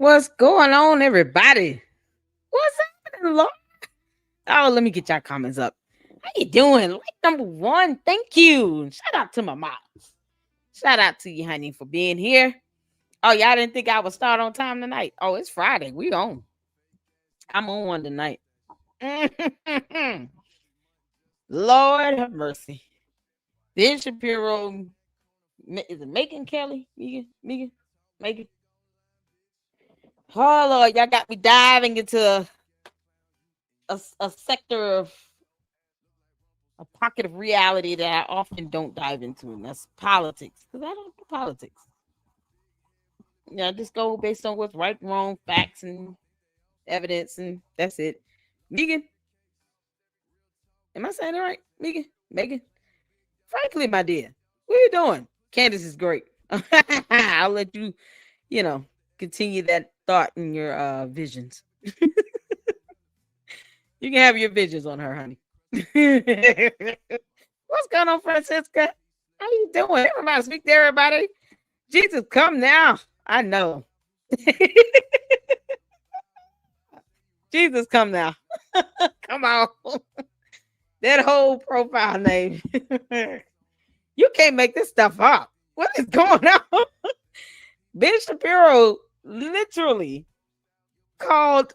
What's going on, everybody? What's happening, Lord? Oh, let me get y'all comments up. How you doing? Like number one, thank you. Shout out to my moms. Shout out to you, honey, for being here. Oh, y'all didn't think I would start on time tonight? Oh, it's Friday. We on. I'm on one tonight. Lord have mercy. Then Shapiro, is it Megyn Kelly? Megyn? Oh, Lord, y'all got me diving into a sector of a pocket of reality that I often don't dive into, and that's politics. Because I don't do politics. I just go based on what's right, wrong, facts, and evidence, and that's it. Megyn, am I saying it right? Megyn? Frankly, my dear, what are you doing? Candace is great. I'll let you, continue that thought in your visions. You can have your visions on her, honey. What's going on, Francisca? How you doing? Everybody speak to everybody. Jesus, come now. I know. Jesus, come now. Come on. That whole profile name. You can't make this stuff up. What is going on? Ben Shapiro literally called.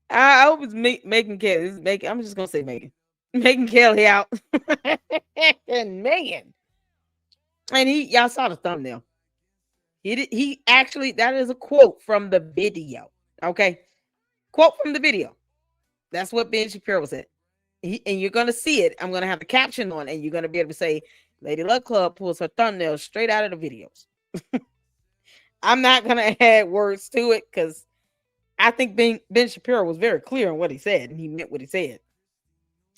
I hope it's Megyn Kelly. I'm just gonna say Megyn Kelly out. And Megyn. And y'all saw the thumbnail. He actually, that is a quote from the video. Okay. Quote from the video. That's what Ben Shapiro said. And you're going to see it. I'm going to have the caption on, and you're going to be able to say, Lady Luck Club pulls her thumbnail straight out of the videos. I'm not going to add words to it because I think Ben Shapiro was very clear on what he said, and he meant what he said.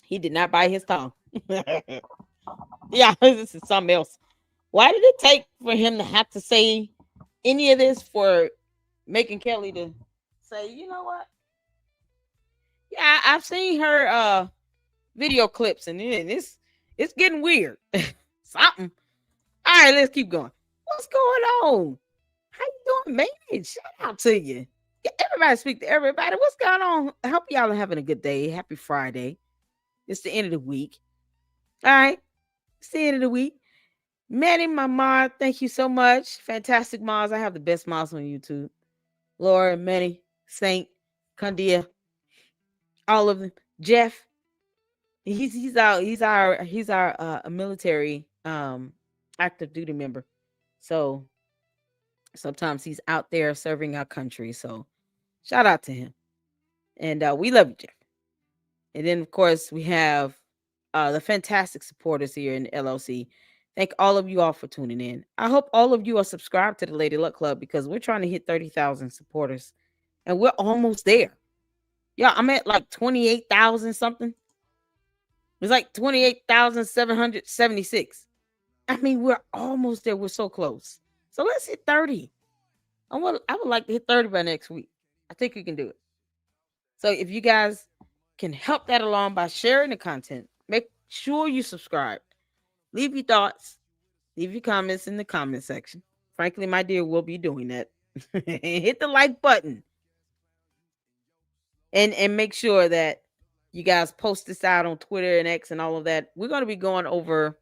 He did not bite his tongue. Yeah, this is something else. Why did it take for him to have to say any of this for Megyn Kelly to say, you know what? Yeah, I've seen her video clips, and it's getting weird. Something. All right, let's keep going. What's going on? How you doing, man? Shout out to you. Everybody speak to everybody. What's going on? I hope y'all are having a good day. Happy Friday. It's the end of the week. All right. It's the end of the week. Manny, my mom, thank you so much. Fantastic moms. I have the best moms on YouTube. Laura, Manny, Saint, Candia, all of them. Jeff, he's our military active duty member. So sometimes he's out there serving our country. So shout out to him. And we love you, Jeff. And then of course we have the fantastic supporters here in the LLC. Thank all of you all for tuning in. I hope all of you are subscribed to the Lady Luck Club because we're trying to hit 30,000 supporters. And we're almost there. Yeah, I'm at like 28,000 something. It's like 28,776. I mean, we're almost there. We're so close. So let's hit 30. I would like to hit 30 by next week. I think we can do it. So if you guys can help that along by sharing the content, make sure you subscribe. Leave your thoughts. Leave your comments in the comment section. Frankly, my dear, we'll be doing that. Hit the like button. And make sure that you guys post this out on Twitter and X and all of that. We're going to be going over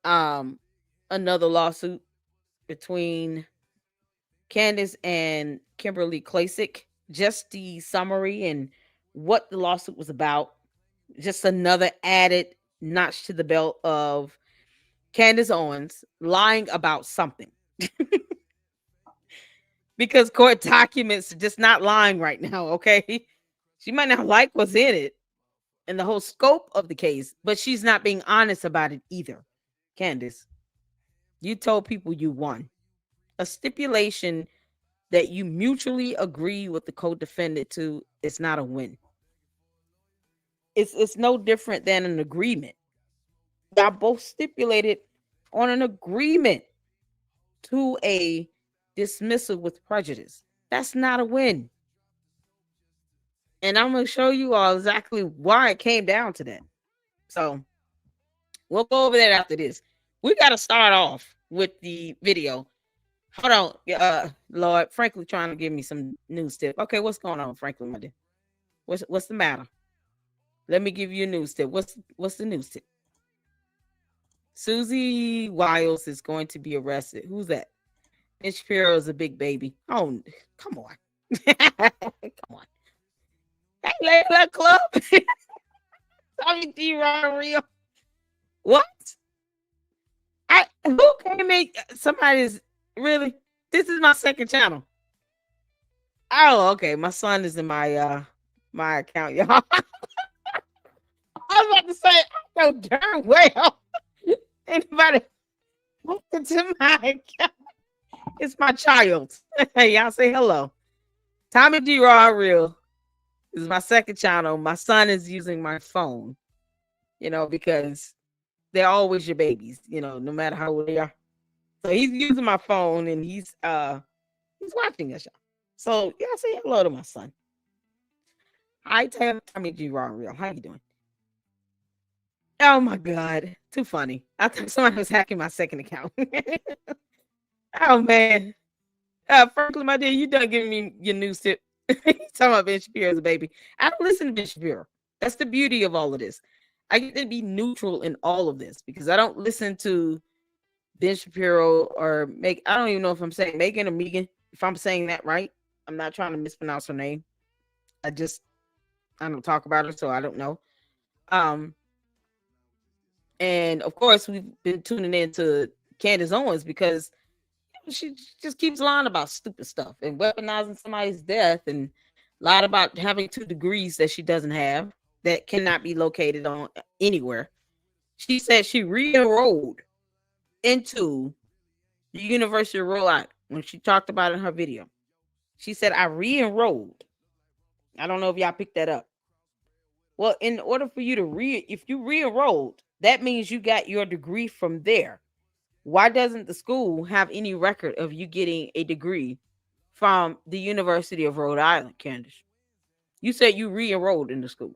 another lawsuit between Candace and Kimberly Klasick. Just the summary and what the lawsuit was about. Just another added notch to the belt of Candace Owens lying about something. Because court documents are just not lying right now, okay? She might not like what's in it and the whole scope of the case, but she's not being honest about it either. Candace, you told people you won. A stipulation that you mutually agree with the co-defendant to is not a win. It's no different than an agreement. Y'all both stipulated on an agreement to a dismissal with prejudice. That's not a win. And I'm going to show you all exactly why it came down to that. So we'll go over that after this. We got to start off with the video. Hold on. Lord, Frankly trying to give me some news tip. Okay, what's going on, Franklin, my dear? What's the matter? Let me give you a news tip. What's the news tip? Susie Wiles is going to be arrested. Who's that? And Shapiro is a big baby. Oh, come on. Come on. Hey, Lady Luck Club. Tommy D. Ron Real. What? Who can make somebody's really? This is my second channel. Oh, okay. My son is in my account, y'all. I was about to say, I know darn well anybody looked into my account. It's my child. Hey, y'all say hello. Tommy D. Raw Real is my second channel. My son is using my phone, because they're always your babies, no matter how old they are. So he's using my phone and he's watching us, y'all. So yeah, say hello to my son. Hi, Tommy G. Raw Real. How you doing? Oh my God, too funny. I thought somebody was hacking my second account. Oh man. Franklin, my dear, you done giving me your news tip. Talking about Ben Shapiro as a baby. I don't listen to Ben Shapiro. That's the beauty of all of this. I get to be neutral in all of this because I don't listen to Ben Shapiro or I don't even know if I'm saying Megyn or Megyn. If I'm saying that right, I'm not trying to mispronounce her name. I don't talk about her, so I don't know. And of course, we've been tuning into Candace Owens because she just keeps lying about stupid stuff and weaponizing somebody's death and lied about having 2 degrees that she doesn't have that cannot be located on anywhere. She said she re-enrolled into the University of Rhode Island when she talked about it in her video. She said, I re-enrolled. I don't know if y'all picked that up. Well, in order for you to if you re-enrolled, that means you got your degree from there. Why doesn't the school have any record of you getting a degree from the University of Rhode Island, Candace? You said you re-enrolled in the school.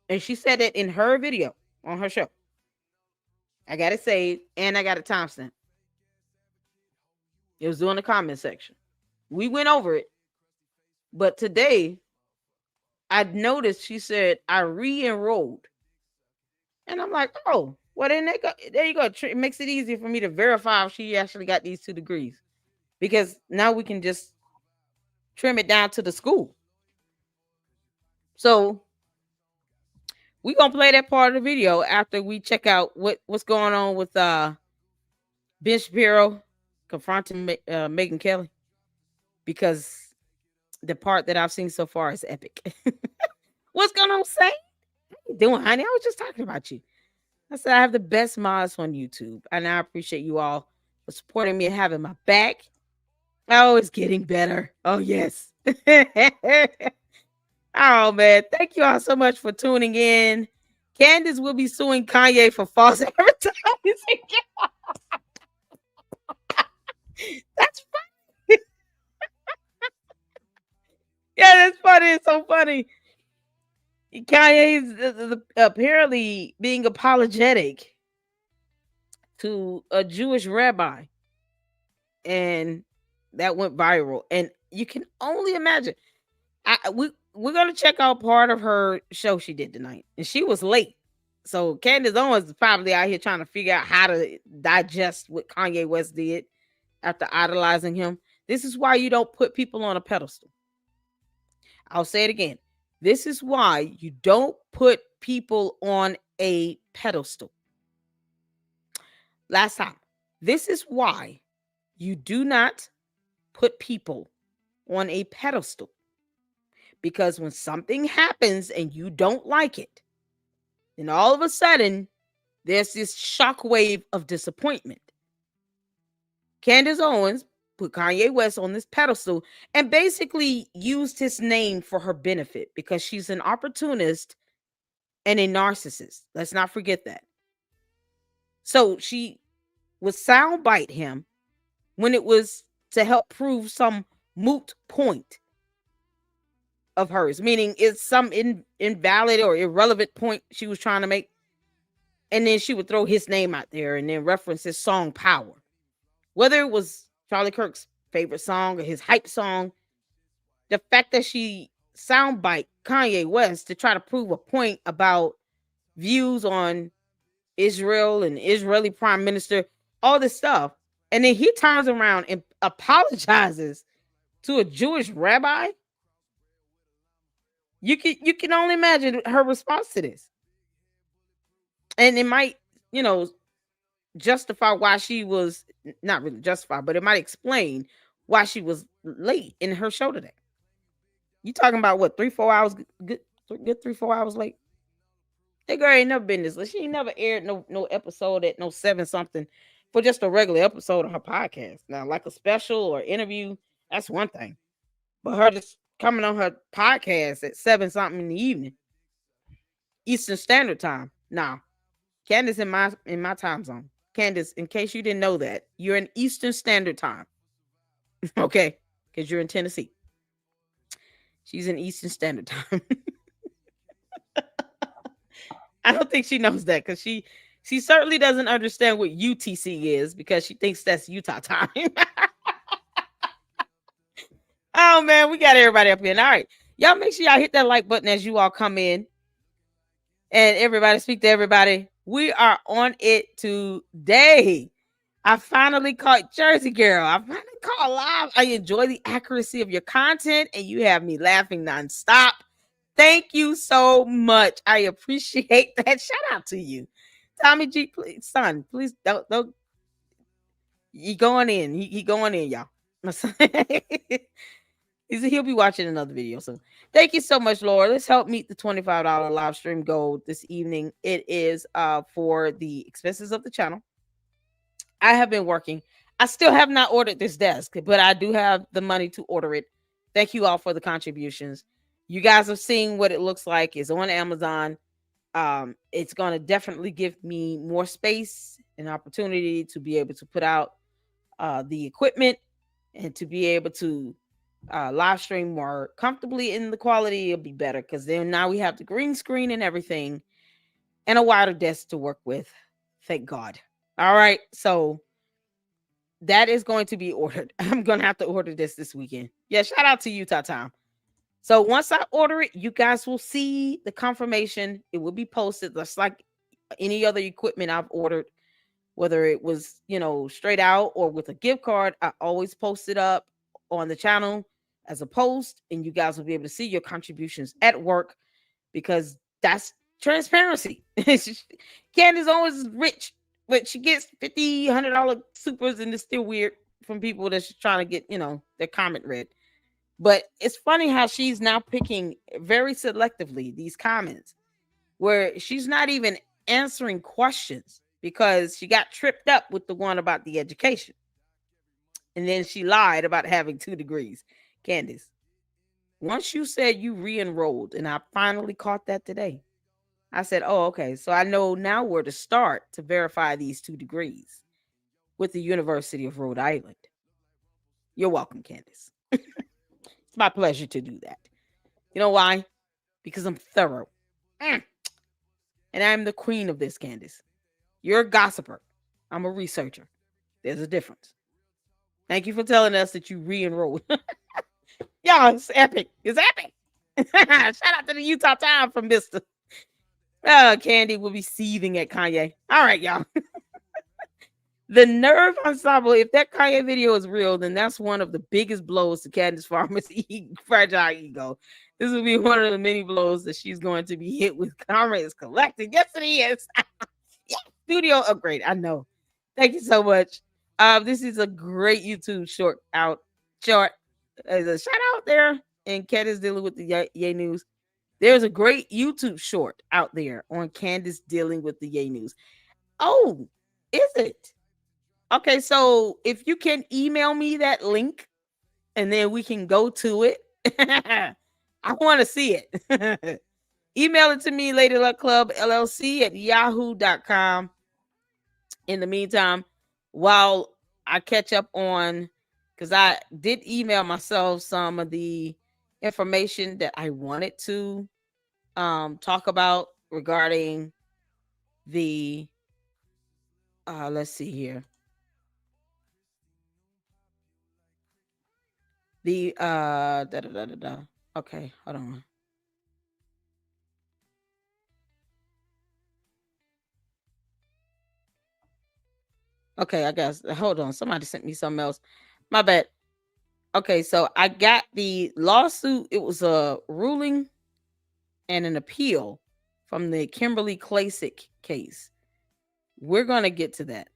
And she said it in her video on her show. I got it saved and I got a timestamp. It was doing the comment section. We went over it. But today, I noticed she said, I re-enrolled. And I'm like, oh, well, then there you go. It makes it easier for me to verify if she actually got these 2 degrees. Because now we can just trim it down to the school. So we're going to play that part of the video after we check out what's going on with Ben Shapiro confronting Megyn Kelly. Because the part that I've seen so far is epic. What's going on, Say? How you doing, honey? I was just talking about you. I said I have the best mods on YouTube, and I appreciate you all for supporting me and having my back. Oh, it's getting better. Oh, yes. Oh, man. Thank you all so much for tuning in. Candace will be suing Kanye for false advertising. That's funny. Yeah, that's funny. It's so funny. Kanye is apparently being apologetic to a Jewish rabbi, and that went viral. And you can only imagine. We're gonna check out part of her show she did tonight, and she was late. So Candace Owens is probably out here trying to figure out how to digest what Kanye West did after idolizing him. This is why you don't put people on a pedestal. I'll say it again. This is why you don't put people on a pedestal. Last time. This is why you do not put people on a pedestal. Because when something happens and you don't like it, then all of a sudden, there's this shockwave of disappointment. Candace Owens put Kanye West on this pedestal and basically used his name for her benefit because she's an opportunist and a narcissist. Let's not forget that. So she would soundbite him when it was to help prove some moot point of hers, meaning it's some invalid or irrelevant point she was trying to make. And then she would throw his name out there and then reference his song Power. Whether it was Charlie Kirk's favorite song or his hype song, the fact that she soundbite Kanye West to try to prove a point about views on Israel and Israeli prime minister, all this stuff. And then he turns around and apologizes to a Jewish rabbi. You can only imagine her response to this. And it might, justify why she was not really justify, but it might explain why she was late in her show today. You talking about what, 3-4 hours good 3-4 hours late? That girl ain't never been this late. She ain't never aired no episode at no 7 something for just a regular episode on her podcast. Now, like a special or interview, that's one thing. But her just coming on her podcast at 7 something in the evening, Eastern Standard Time. Now, Candace in my time zone. Candace, in case you didn't know that, you're in Eastern Standard Time. Okay? Because you're in Tennessee. She's in Eastern Standard Time. I don't think she knows that because she certainly doesn't understand what UTC is because she thinks that's Utah time. Oh, man, we got everybody up here. All right. Y'all make sure y'all hit that like button as you all come in. And everybody, speak to everybody. We are on it today. I finally caught Jersey Girl. I finally caught live. I enjoy the accuracy of your content, and you have me laughing nonstop. Thank you so much. I appreciate that. Shout out to you. Tommy G, please, son, please don't. He going in. He going in, y'all. He'll be watching another video. So thank you so much, Laura. Let's help meet the $25 live stream goal this evening. It is for the expenses of the channel. I have been working. I still have not ordered this desk, but I do have the money to order it. Thank you all for the contributions. You guys have seen what it looks like. It's on Amazon. It's going to definitely give me more space and opportunity to be able to put out the equipment and to be able to live stream more comfortably, and the quality will be better because then now we have the green screen and everything and a wider desk to work with. Thank God. All right. So that is going to be ordered. I'm going to have to order this weekend. Yeah. Shout out to Utah time. So once I order it, you guys will see the confirmation. It will be posted just like any other equipment I've ordered, whether it was, straight out or with a gift card. I always post it up on the channel as a post, and you guys will be able to see your contributions at work because that's transparency. Candace always rich, but she gets $50, $100 supers, and it's still weird from people that's trying to get, their comment read. But it's funny how she's now picking very selectively these comments where she's not even answering questions because she got tripped up with the one about the education. And then she lied about having 2 degrees. Candace, once you said you re-enrolled, and I finally caught that today, I said, oh, okay. So I know now where to start to verify these 2 degrees with the University of Rhode Island. You're welcome, Candace. It's my pleasure to do that. You know why? Because I'm thorough. And I'm the queen of this, Candace. You're a gossiper. I'm a researcher. There's a difference. Thank you for telling us that you re-enrolled. Y'all, it's epic. It's epic. Shout out to the Utah time from Mr. Candy will be seething at Kanye. All right, y'all. The Nerve Ensemble, if that Kanye video is real, then that's one of the biggest blows to Candace Farmer's fragile ego. This will be one of the many blows that she's going to be hit with. Karma is collecting. Yes, it is. Yeah, studio upgrade. I know. Thank you so much. This is a great YouTube short. As a shout out there, and Candace dealing with the Yay News. There's a great YouTube short out there on Candace dealing with the Yay News. Oh, is it? Okay, so if you can email me that link and then we can go to it. I want to see it. Email it to me, LadyLuckClubLLC at yahoo.com. In the meantime, while I catch up on, because I did email myself some of the information that I wanted to talk about regarding the, let's see here. The da, da, da, da, da. Okay, hold on. Okay, I guess hold on. Somebody sent me something else. My bad. Okay, so I got the lawsuit. It was a ruling and an appeal from the Kimberly Klasick case. We're gonna get to that.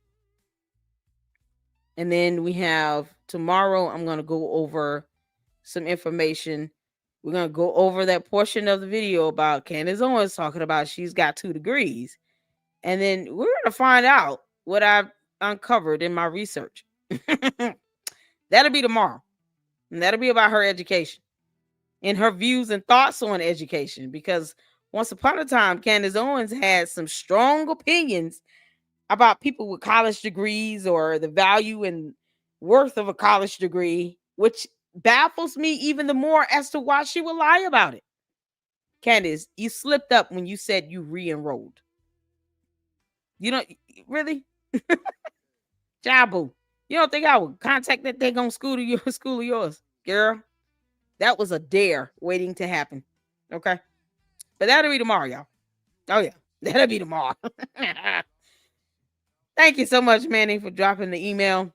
And then we have tomorrow, I'm gonna go over some information. We're gonna go over that portion of the video about Candace Owens talking about she's got 2 degrees. And then we're gonna find out what I've uncovered in my research. That'll be tomorrow. And that'll be about her education and her views and thoughts on education. Because once upon a time, Candace Owens had some strong opinions about people with college degrees or the value and worth of a college degree, which baffles me even the more as to why she would lie about it. Candace, you slipped up when you said you re-enrolled. You don't really? Jabu. You don't think I would contact that thing on school to your school of yours, girl? That was a dare waiting to happen. Okay. But that'll be tomorrow, y'all. Oh yeah. That'll be tomorrow. Thank you so much, Manny, for dropping the email.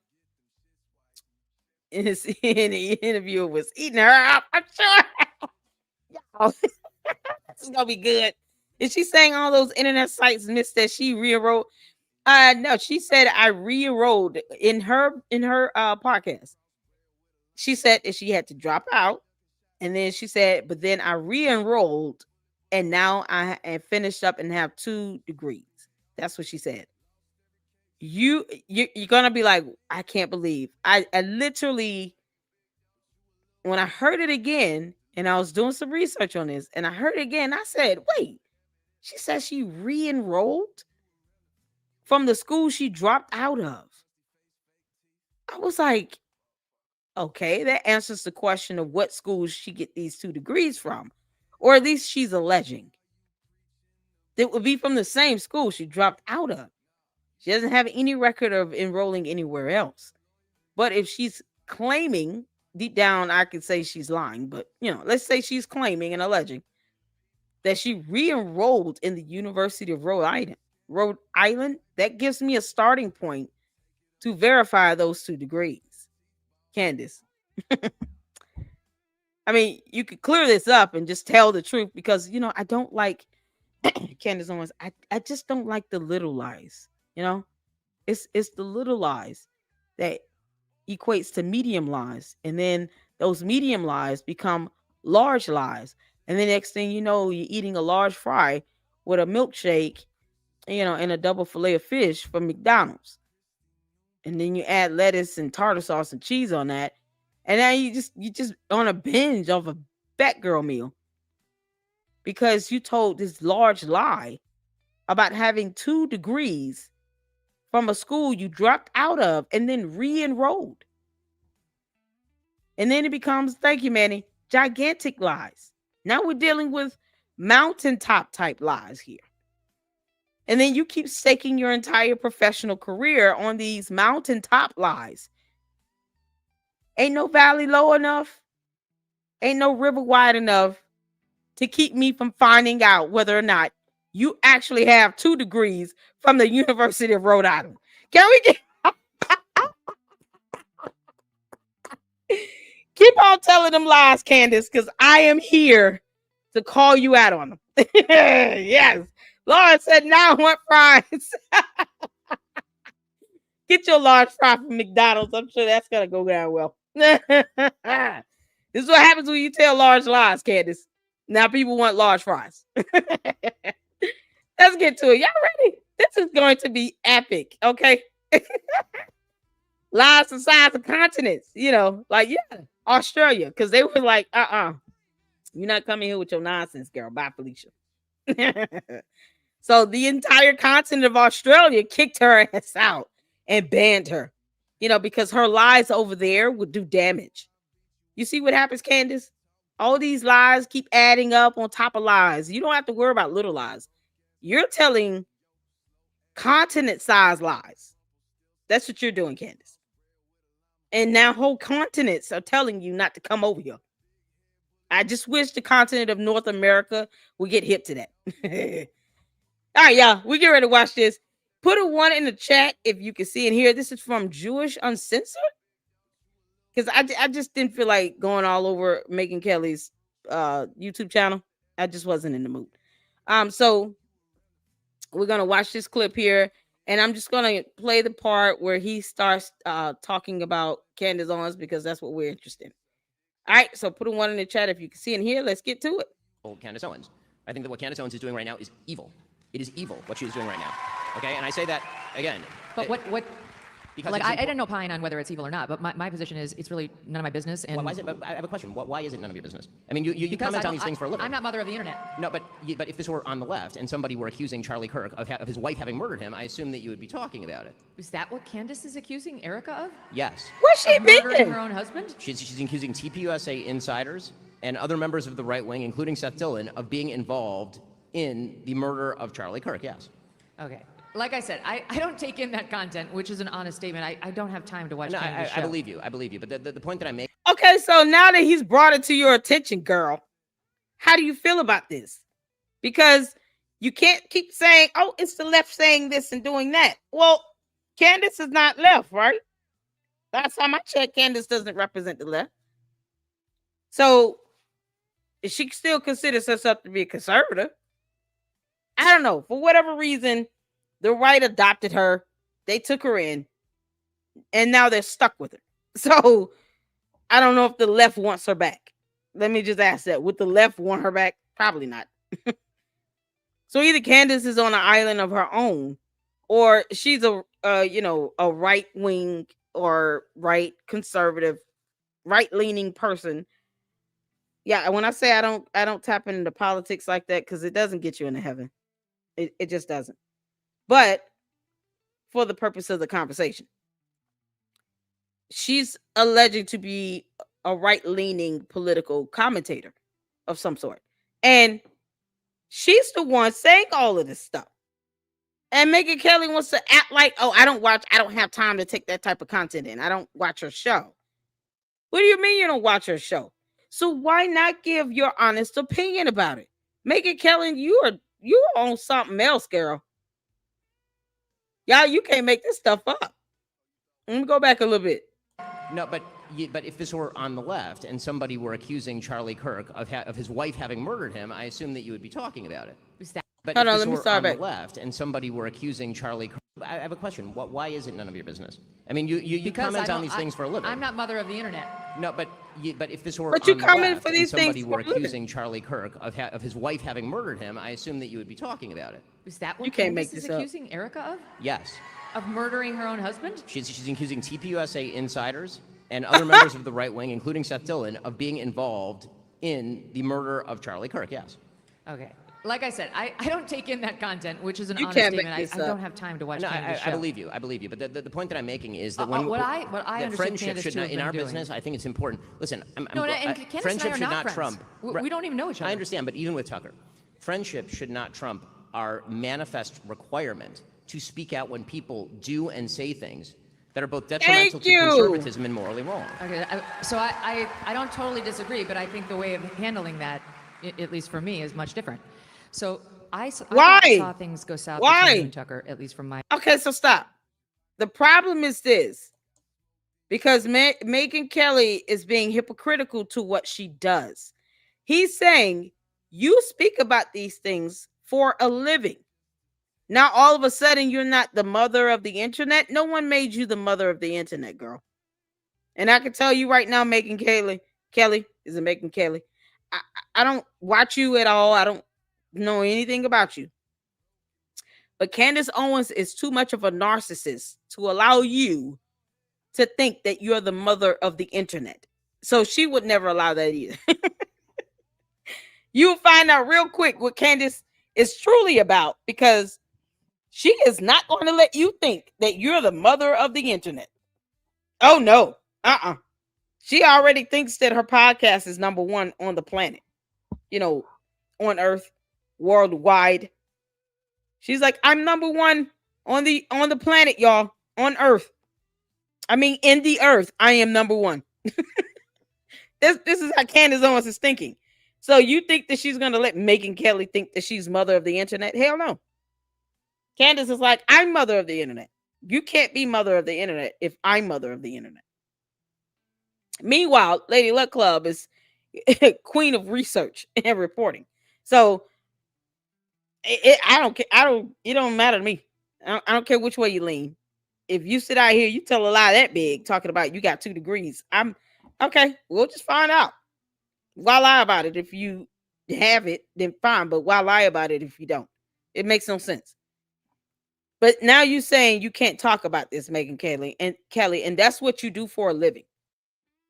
In the interview was eating her up. I'm sure. This is gonna be good. Is she saying all those internet sites missed that she re-enrolled? No, she said I re-enrolled in her podcast. She said that she had to drop out, and then she said, but then I re-enrolled, and now I am finished up and have 2 degrees. That's what she said. You're gonna be like, I can't believe I literally, when I heard it again and I was doing some research on this and I heard it again, I said, wait, she said she re-enrolled from the school she dropped out of. I was like, okay, that answers the question of what school she get these 2 degrees from, or at least she's alleging. It would be from the same school she dropped out of. She doesn't have any record of enrolling anywhere else. But if she's claiming, deep down, I could say she's lying, but let's say she's claiming and alleging that she re-enrolled in the University of Rhode Island. That gives me a starting point to verify those 2 degrees. Candace. I mean, you could clear this up and just tell the truth because, I don't like Candace Owens. I just don't like the little lies. It's the little lies that equates to medium lies. And then those medium lies become large lies. And the next thing you know, you're eating a large fry with a milkshake, and a double fillet of fish from McDonald's. And then you add lettuce and tartar sauce and cheese on that. And now you just on a binge of a Batgirl meal. Because you told this large lie about having 2 degrees from a school you dropped out of and then re-enrolled. And then it becomes, thank you, Manny, gigantic lies. Now we're dealing with mountaintop type lies here. And then you keep staking your entire professional career on these mountaintop lies. Ain't no valley low enough. Ain't no river wide enough to keep me from finding out whether or not you actually have 2 degrees from the University of Rhode Island. Can we get... Keep on telling them lies, Candace, because I am here to call you out on them. Yes. Lauren said, now I want fries. Get your large fry from McDonald's. I'm sure that's going to go down well. This is what happens when you tell large lies, Candace. Now people want large fries. Let's get to it. Y'all ready? This is going to be epic, okay? Lies the size of continents, Australia, because they were like, you're not coming here with your nonsense, girl. Bye, Felicia. So the entire continent of Australia kicked her ass out and banned her, because her lies over there would do damage. You see what happens, Candace? All these lies keep adding up on top of lies. You don't have to worry about little lies. You're telling continent size lies. That's what you're doing, Candace. And now whole continents are telling you not to come over here. I just wish the continent of North America would get hip to that. All right, y'all, we get ready to watch this. Put a 1 in the chat if you can see and hear. This is from Jewish Uncensored. Because I just didn't feel like going all over Megyn Kelly's YouTube channel. I just wasn't in the mood. So we're gonna watch this clip here, and I'm just gonna play the part where he starts talking about Candace Owens because that's what we're interested in. All right, so put a 1 in the chat if you can see and hear. Let's get to it. Candace Owens. I think that what Candace Owens is doing right now is evil. It is evil what she is doing right now. Okay, and I say that again. But what? Because like I didn't opine on whether it's evil or not, but my position is it's really none of my business. And why is it? But I have a question. Why is it none of your business? I mean, you comment on these things for a living. I'm not mother of the internet. No, but if this were on the left and somebody were accusing Charlie Kirk of his wife having murdered him, I assume that you would be talking about it. Is that what Candace is accusing Erica of? Yes. What's she murdering her own husband? She's accusing TPUSA insiders and other members of the right wing, including Seth Dillon, of being involved in the murder of Charlie Kirk. Yes. Okay. Like I said, I don't take in that content, which is an honest statement. I don't have time to watch Candace's show. I believe you. I believe you. But the point that I make. Okay, so now that he's brought it to your attention, girl, how do you feel about this? Because you can't keep saying, oh, it's the left saying this and doing that. Well, Candace is not left, right? Last time I checked, Candace doesn't represent the left. So she still considers herself to be a conservative. I don't know. For whatever reason, the right adopted her. They took her in. And now they're stuck with her. So I don't know if the left wants her back. Let me just ask that. Would the left want her back? Probably not. So either Candace is on an island of her own, or she's a right wing or right conservative, right leaning person. Yeah, when I say I don't tap into politics like that because it doesn't get you into heaven. It just doesn't. But for the purpose of the conversation, she's alleged to be a right-leaning political commentator of some sort. And she's the one saying all of this stuff. And Megyn Kelly wants to act like, oh, I don't have time to take that type of content in. I don't watch her show. What do you mean you don't watch her show? So why not give your honest opinion about it? Megyn Kelly, you're on something else, girl. Y'all, you can't make this stuff up. Let me go back a little bit. No, but if this were on the left and somebody were accusing Charlie Kirk of his wife having murdered him, I assume that you would be talking about it. But hold if on, this let me were start on back. the left and somebody were accusing Charlie Kirk, I have a question. Why is it none of your business? I mean, you comment on these things for a living. I'm not mother of the internet. No, but if this were but you on the comment left for these and somebody things were for a living. accusing Charlie Kirk of his wife having murdered him, I assume that you would be talking about it. Is that what You can't Candace make is this up. accusing Erica of? Yes. Of murdering her own husband? She's accusing TPUSA insiders and other members of the right wing, including Seth Dillon, of being involved in the murder of Charlie Kirk. Yes. Okay. Like I said, I don't take in that content, which is an You honest can't make statement. this I up. don't have time to watch No, Candace's show. I believe you. I believe you. But the point that I'm making is that what I that understand friendship Candace should to not, have in been our doing. business, I think it's important. Listen, Candace friendship and I are should not friends. trump. We don't even know each other. I understand, but even with Tucker, friendship should not trump our manifest requirement to speak out when people do and say things that are both detrimental to conservatism and morally wrong. Okay, so I don't totally disagree, but I think the way of handling that, at least for me, is much different. So I saw things go south between you and Tucker, at least from my... Okay, so stop. The problem is this. Because Megyn Kelly is being hypocritical to what she does. He's saying, you speak about these things for a living. Now, all of a sudden, you're not the mother of the internet. No one made you the mother of the internet, girl. And I can tell you right now, Megyn Kelly is a Megyn Kelly. I don't watch you at all. I don't know anything about you. But Candace Owens is too much of a narcissist to allow you to think that you're the mother of the internet. So she would never allow that either. You'll find out real quick what Candace is truly about, because she is not going to let you think that you're the mother of the internet. Oh, no. She already thinks that her podcast is number one on the planet. On Earth, worldwide. She's like, I'm number one on the planet, y'all, on Earth. I mean, in the earth, I am number one. This is how Candace Owens is thinking. So you think that she's going to let Megyn Kelly think that she's mother of the internet? Hell no. Candace is like, I'm mother of the internet. You can't be mother of the internet if I'm mother of the internet. Meanwhile, Lady Luck Club is queen of research and reporting. So I don't care. It don't matter to me. I don't care which way you lean. If you sit out here, you tell a lie that big talking about you got 2 degrees. I'm okay. We'll just find out. Why lie about it? If you have it, then fine. But why lie about it if you don't? It makes no sense. But now you're saying you can't talk about this, Megyn Kelly, and that's what you do for a living.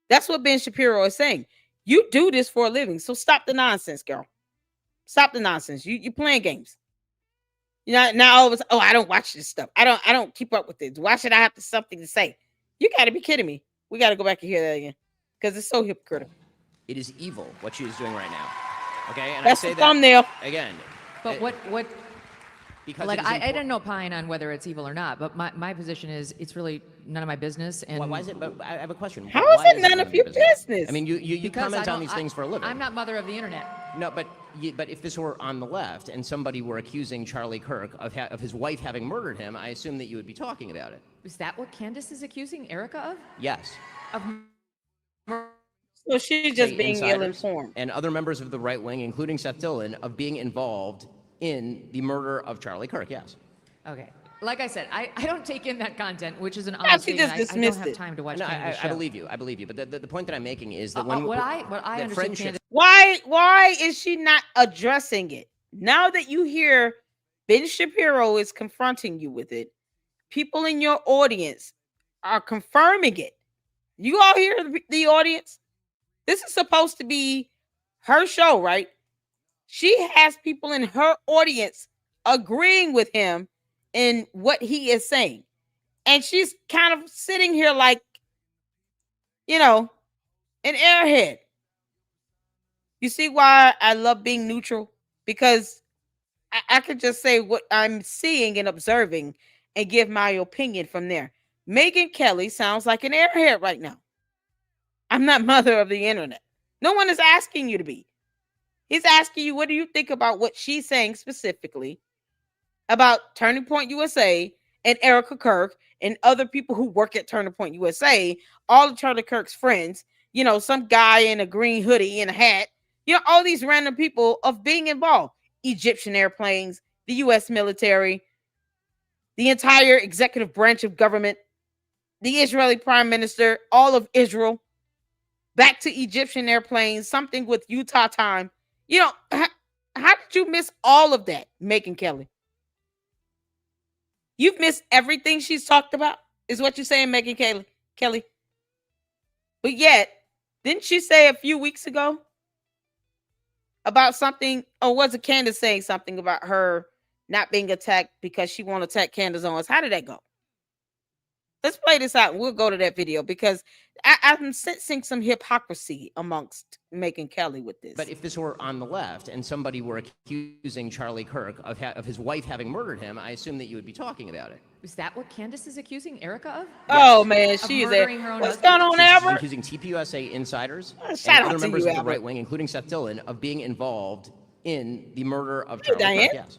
That's what Ben Shapiro is saying. You do this for a living. So stop the nonsense, girl. Stop the nonsense. You playing games. You know, now all of a sudden, I don't watch this stuff. I don't keep up with it. Why should I have something to say? You got to be kidding me. We got to go back and hear that again because it's so hypocritical. It is evil what she is doing right now. Okay, and that's I say the thumbnail again. But what? Because like I don't opine on whether it's evil or not, but my position is it's really none of my business. And why is it? But I have a question. How is it none of your business? I mean, you comment on these things for a living. I'm not mother of the internet. No, but if this were on the left and somebody were accusing Charlie Kirk of his wife having murdered him, I assume that you would be talking about it. Is that what Candace is accusing Erica of? Yes. Of so she's just being ill-informed. And other members of the right wing, including Seth Dillon, of being involved in the murder of Charlie Kirk, yes. Okay. Like I said, I don't take in that content, which is an honest statement. I don't have time to watch Candace's show. I believe you. But the point that I'm making is that when what I understand, Candace, why is she not addressing it? Now that you hear Ben Shapiro is confronting you with it, people in your audience are confirming it. You all hear the audience? This is supposed to be her show, right? She has people in her audience agreeing with him in what he is saying. And she's kind of sitting here like, an airhead. You see why I love being neutral? Because I could just say what I'm seeing and observing and give my opinion from there. Megyn Kelly sounds like an airhead right now. I'm not mother of the internet. No one is asking you to be. He's asking you, what do you think about what she's saying specifically about Turning Point USA and Erica Kirk and other people who work at Turning Point USA, all of Charlie Kirk's friends, some guy in a green hoodie and a hat, all these random people of being involved. Egyptian airplanes, the U.S. military, the entire executive branch of government, the Israeli prime minister, all of Israel, back to Egyptian airplanes, something with Utah time. How did you miss all of that, Megyn Kelly? You've missed everything she's talked about, is what you're saying, Megyn Kelly. But yet, didn't she say a few weeks ago about something, or was it Candace saying something about her not being attacked because she won't attack Candace Owens? How did that go? Let's play this out and we'll go to that video because I'm sensing some hypocrisy amongst Megyn Kelly with this. But if this were on the left and somebody were accusing Charlie Kirk of his wife having murdered him, I assume that you would be talking about it. Is that what Candace is accusing Erica of? Oh, man, she's murdering her own husband. What's going on, Albert? She's accusing TPUSA insiders and other members of the right wing, including Seth Dillon, of being involved in the murder of Charlie Kirk. Yes.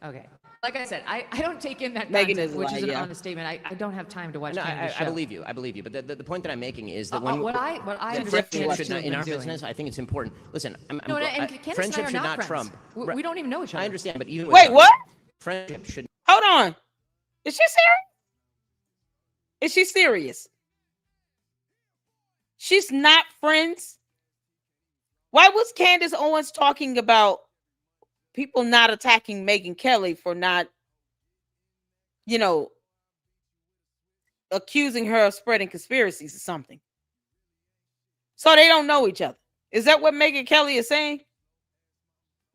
Okay. Like I said, I don't take in that content, which is an honest statement. I don't have time to watch Candace's show. I believe you. But the point that I'm making is that what I friendship should not, in our business, I think it's important. Listen, friendship should not trump. We don't even know each other. I understand, but even wait, what? Friendship should. Hold on. Is she serious? Is she serious? She's not friends. Why was Candace Owens talking about people not attacking Megyn Kelly for not, accusing her of spreading conspiracies or something? So they don't know each other. Is that what Megyn Kelly is saying?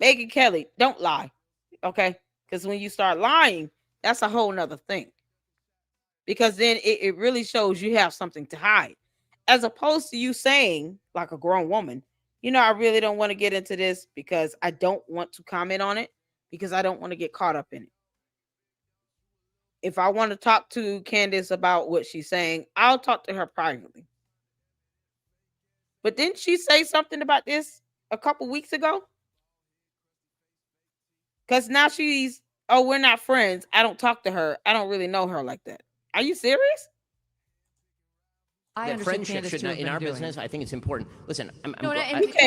Megyn Kelly, don't lie. Okay? Because when you start lying, that's a whole nother thing. Because then it really shows you have something to hide. As opposed to you saying, like a grown woman, I really don't want to get into this because I don't want to comment on it because I don't want to get caught up in it. if I want to talk to Candace about what she's saying, I'll talk to her privately. But didn't she say something about this a couple weeks ago? Because now she's, oh, we're not friends. I don't talk to her. I don't really know her like that. Are you serious? That friendship should not, in our business, I think it's important. Listen,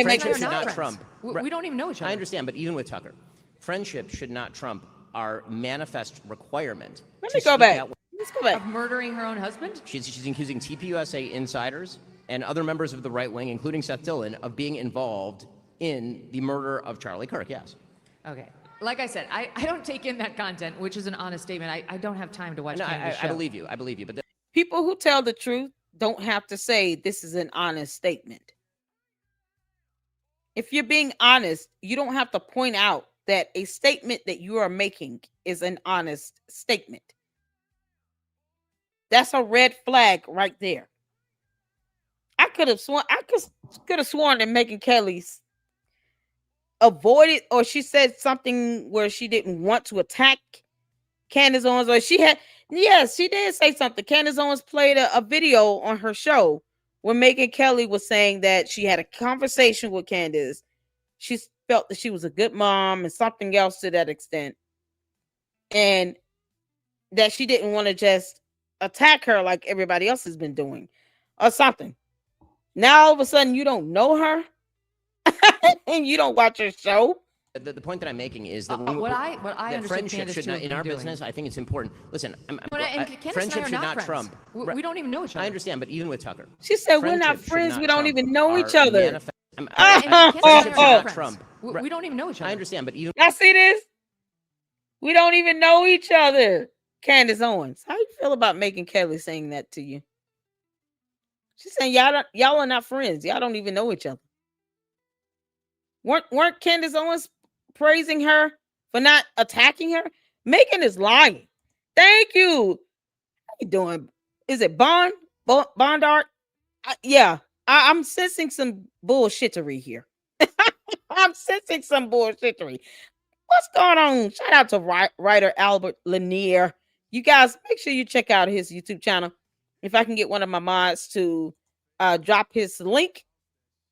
friendship should not trump. We don't even know each other. I understand, but even with Tucker, friendship should not trump our manifest requirement. Let me go back. Let's go back. Of murdering her own husband? She's accusing TPUSA insiders and other members of the right wing, including Seth Dillon, of being involved in the murder of Charlie Kirk, yes. Okay. Like I said, I don't take in that content, which is an honest statement. I don't have time to watch Candace's show. I believe you. I believe you. But people who tell the truth don't have to say this is an honest statement. If you're being honest, you don't have to point out that a statement that you are making is an honest statement. That's a red flag right there. I could have sworn that Megyn Kelly's avoided, or she said something where she didn't want to attack Candace Owens, or she did say something. Candace Owens played a video on her show where Megyn Kelly was saying that she had a conversation with Candace. She felt that she was a good mom and something else to that extent, and that she didn't want to just attack her like everybody else has been doing or something. Now all of a sudden you don't know her and you don't watch her show. The point that I'm making is that what I understand friendship should not, in our business, I think it's important. Listen, friendship should not trump. We don't even know each other. I understand, but even with Tucker, she said we're not friends. We don't even know each other. We don't even know each other. I understand, but even y'all see this? We don't even know each other. Candace Owens, how you feel about Megyn Kelly saying that to you? She's saying y'all are not friends. Y'all don't even know each other. Weren't Candace Owens praising her for not attacking her? Megyn is lying. Thank you. How you doing? Is it Bondart? I'm sensing some bullshittery here. I'm sensing some bullshittery. What's going on? Shout out to writer Albert Lanier. You guys, make sure you check out his YouTube channel. If I can get one of my mods to drop his link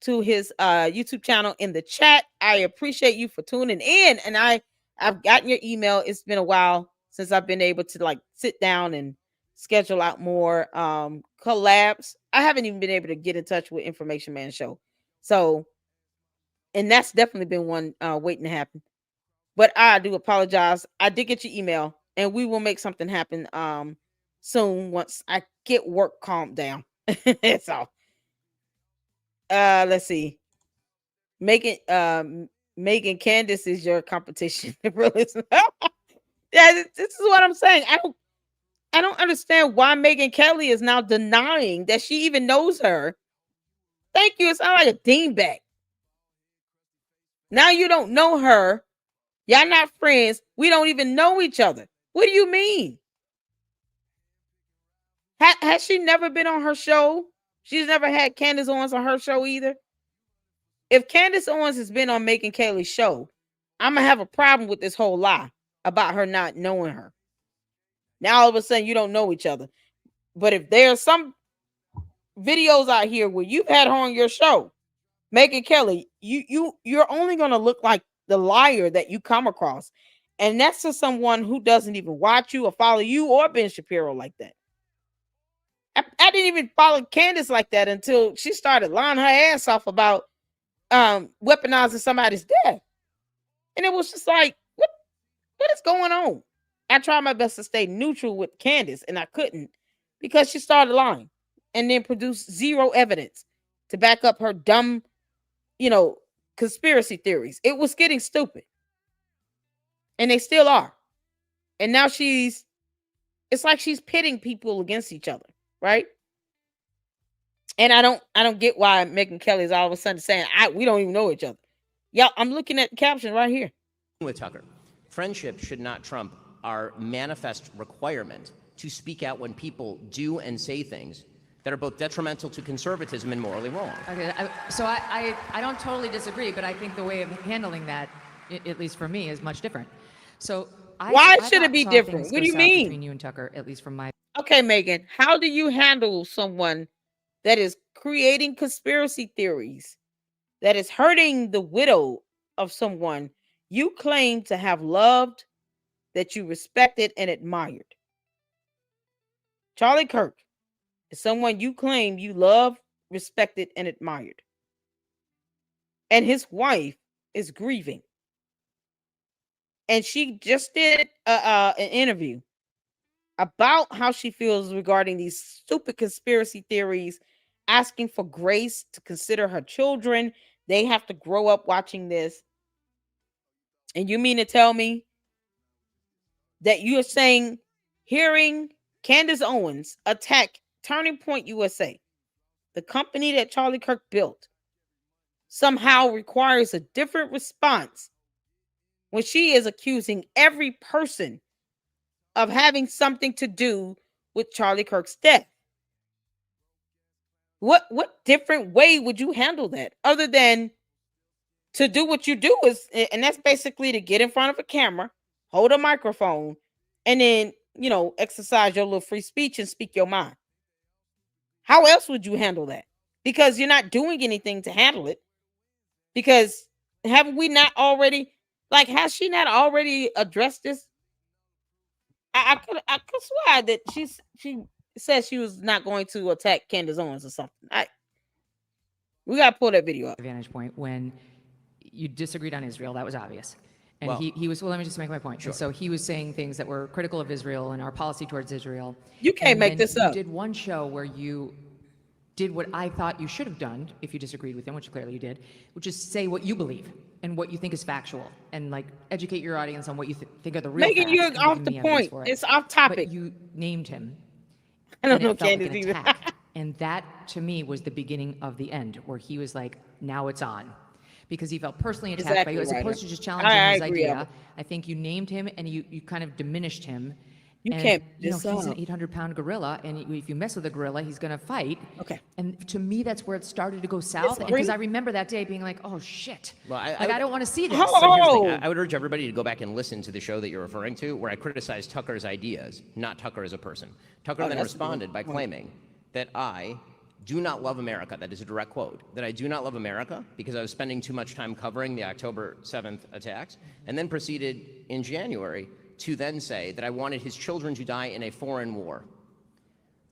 to his YouTube channel in the chat, I appreciate you for tuning in. And I've gotten your email. It's been a while since I've been able to sit down and schedule out more collabs. I haven't even been able to get in touch with Information Man Show. So, and that's definitely been one waiting to happen. But I do apologize. I did get your email, and we will make something happen soon once I get work calmed down. That's all. Let's see. Megyn Candace is your competition. Yeah, this is what I'm saying. I don't understand why Megyn Kelly is now denying that she even knows her. Thank you. It sounds like a dingbat. Now you don't know her. Y'all not friends. We don't even know each other. What do you mean? Has she never been on her show? She's never had Candace Owens on her show either. If Candace Owens has been on Megyn Kelly's show, I'm going to have a problem with this whole lie about her not knowing her. Now all of a sudden you don't know each other. But if there's some videos out here where you've had her on your show, Megyn Kelly, you're only going to look like the liar that you come across. And that's to someone who doesn't even watch you or follow you or Ben Shapiro like that. I didn't even follow Candace like that until she started lying her ass off about weaponizing somebody's death. And it was just like, what is going on? I tried my best to stay neutral with Candace, and I couldn't because she started lying and then produced zero evidence to back up her dumb, conspiracy theories. It was getting stupid. And they still are. And now it's like she's pitting people against each other, right? And I don't get why Megyn Kelly is all of a sudden saying we don't even know each other. Yeah, I'm looking at the caption right here. With Tucker, friendship should not trump our manifest requirement to speak out when people do and say things that are both detrimental to conservatism and morally wrong. Okay, so I don't totally disagree, but I think the way of handling that, at least for me, is much different. So why should it be different? What do you mean? Between you and Tucker, at least from my. Okay, Megyn, how do you handle someone that is creating conspiracy theories, that is hurting the widow of someone you claim to have loved, that you respected and admired? Charlie Kirk is someone you claim you love, respected, and admired. And his wife is grieving. And she just did an interview about how she feels regarding these stupid conspiracy theories, asking for grace to consider her children. They have to grow up watching this. And you mean to tell me that you are saying hearing Candace Owens attack Turning Point USA, the company that Charlie Kirk built, somehow requires a different response when she is accusing every person of having something to do with Charlie Kirk's death? What different way would you handle that other than to do what you do is, and that's basically to get in front of a camera, hold a microphone, and then, exercise your little free speech and speak your mind? How else would you handle that? Because you're not doing anything to handle it. Because haven't we not already, has she not already addressed this? I could swear that she said she was not going to attack Candace Owens or something. We got to pull that video up. Vantage point when you disagreed on Israel, that was obvious. And he was, let me just make my point. Sure. So he was saying things that were critical of Israel and our policy towards Israel. You can't make this up. You did one show where you did what I thought you should have done if you disagreed with him, which clearly you did, which is say what you believe and what you think is factual and educate your audience on what you think are the real Megyn, facts. you're off the point. It's off topic. But you named him. I don't know Candace like either. And that, to me, was the beginning of the end, where he was like, now it's on. Because he felt personally attacked by you, as opposed to just challenging his idea. I think you named him and you kind of diminished him. You can't. He's an 800-pound gorilla, and if you mess with a gorilla, he's going to fight. Okay. And to me, that's where it started to go south. Because I remember that day being like, oh, shit. Well, I don't want to see this. So here's the thing. I would urge everybody to go back and listen to the show that you're referring to, where I criticized Tucker's ideas, not Tucker as a person. Tucker then responded by claiming that I do not love America. That is a direct quote. That I do not love America because I was spending too much time covering the October 7th attacks, and then proceeded in January to then say that I wanted his children to die in a foreign war.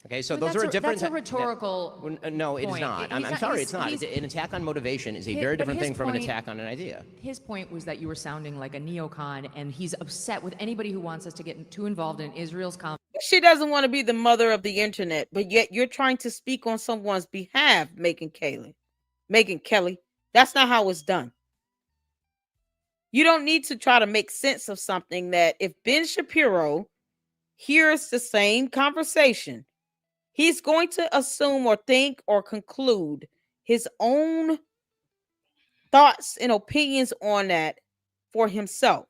Okay, so those are a different. That's a rhetorical. No, it is not. I'm sorry, it's not. An attack on motivation is a very different thing from an attack on an idea. His point was that you were sounding like a neocon, and he's upset with anybody who wants us to get too involved in Israel's conflict. She doesn't want to be the mother of the internet, but yet you're trying to speak on someone's behalf, Megyn Kelly. That's not how it's done. You don't need to try to make sense of something that if Ben Shapiro hears the same conversation, he's going to assume or think or conclude his own thoughts and opinions on that for himself.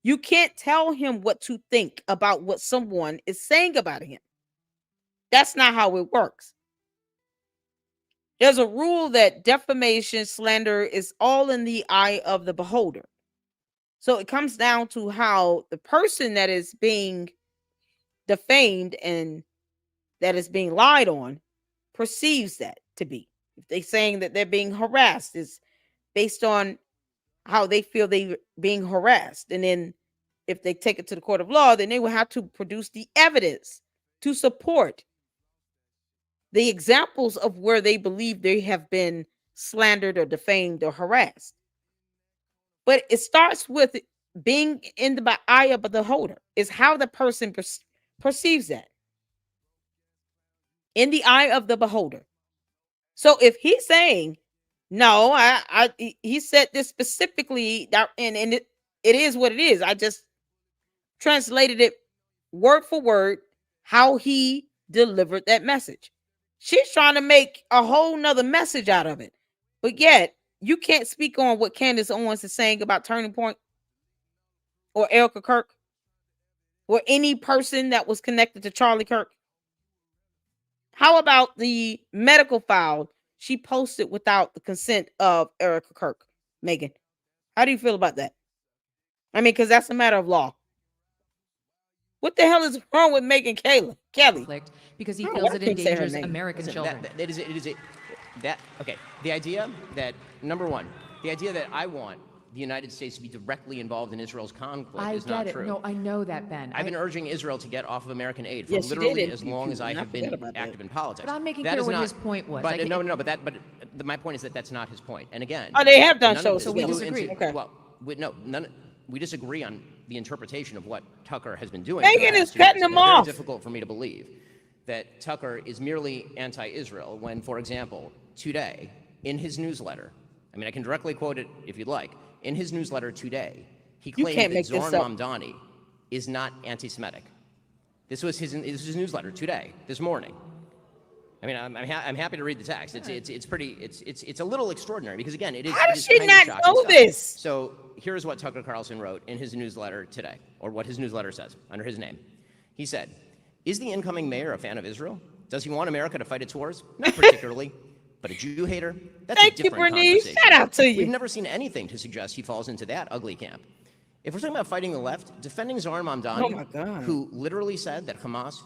You can't tell him what to think about what someone is saying about him. That's not how it works. There's a rule that defamation, slander is all in the eye of the beholder. So it comes down to how the person that is being defamed and that is being lied on perceives that to be. If they're saying that they're being harassed, it's based on how they feel they're being harassed. And then if they take it to the court of law, then they will have to produce the evidence to support the examples of where they believe they have been slandered or defamed or harassed. But it starts with being in the eye of the beholder. Is how the person perceives that. In the eye of the beholder. So if he's saying, no, he said this specifically, and it is what it is. I just translated it word for word, how he delivered that message. She's trying to make a whole nother message out of it. But yet, you can't speak on what Candace Owens is saying about Turning Point or Erica Kirk or any person that was connected to Charlie Kirk. How about the medical file she posted without the consent of Erica Kirk? Megyn, how do you feel about that? I mean, because that's a matter of law. What the hell is wrong with Megyn Kelly? Because he feels it endangers American children. Okay. The idea that, number one, the idea that I want the United States to be directly involved in Israel's conflict is not true. No, I know that, Ben. I've been urging Israel to get off of American aid for literally as long as I have been active in politics. But I'm making clear what his point was. But my point is that that's not his point. And again, they have done shows. So we disagree. Okay. Well, we disagree on the interpretation of what Tucker has been doing. Megyn is cutting him off. It's very difficult for me to believe that Tucker is merely anti-Israel when, for example, today in his newsletter, I mean, I can directly quote it if you'd like. In his newsletter today, he claimed that Zohar Mamdani is not anti-Semitic. This was his newsletter today, this morning. I mean, I'm happy to read the text. It's a little extraordinary because again, it is. How does she not know this? So here's what Tucker Carlson wrote in his newsletter today, or what his newsletter says under his name. He said, "Is the incoming mayor a fan of Israel? Does he want America to fight its wars? Not particularly." But a Jew hater? That's a different conversation. Shout out to you. We've never seen anything to suggest he falls into that ugly camp. If we're talking about fighting the left, defending Zohar Mamdani, who literally said that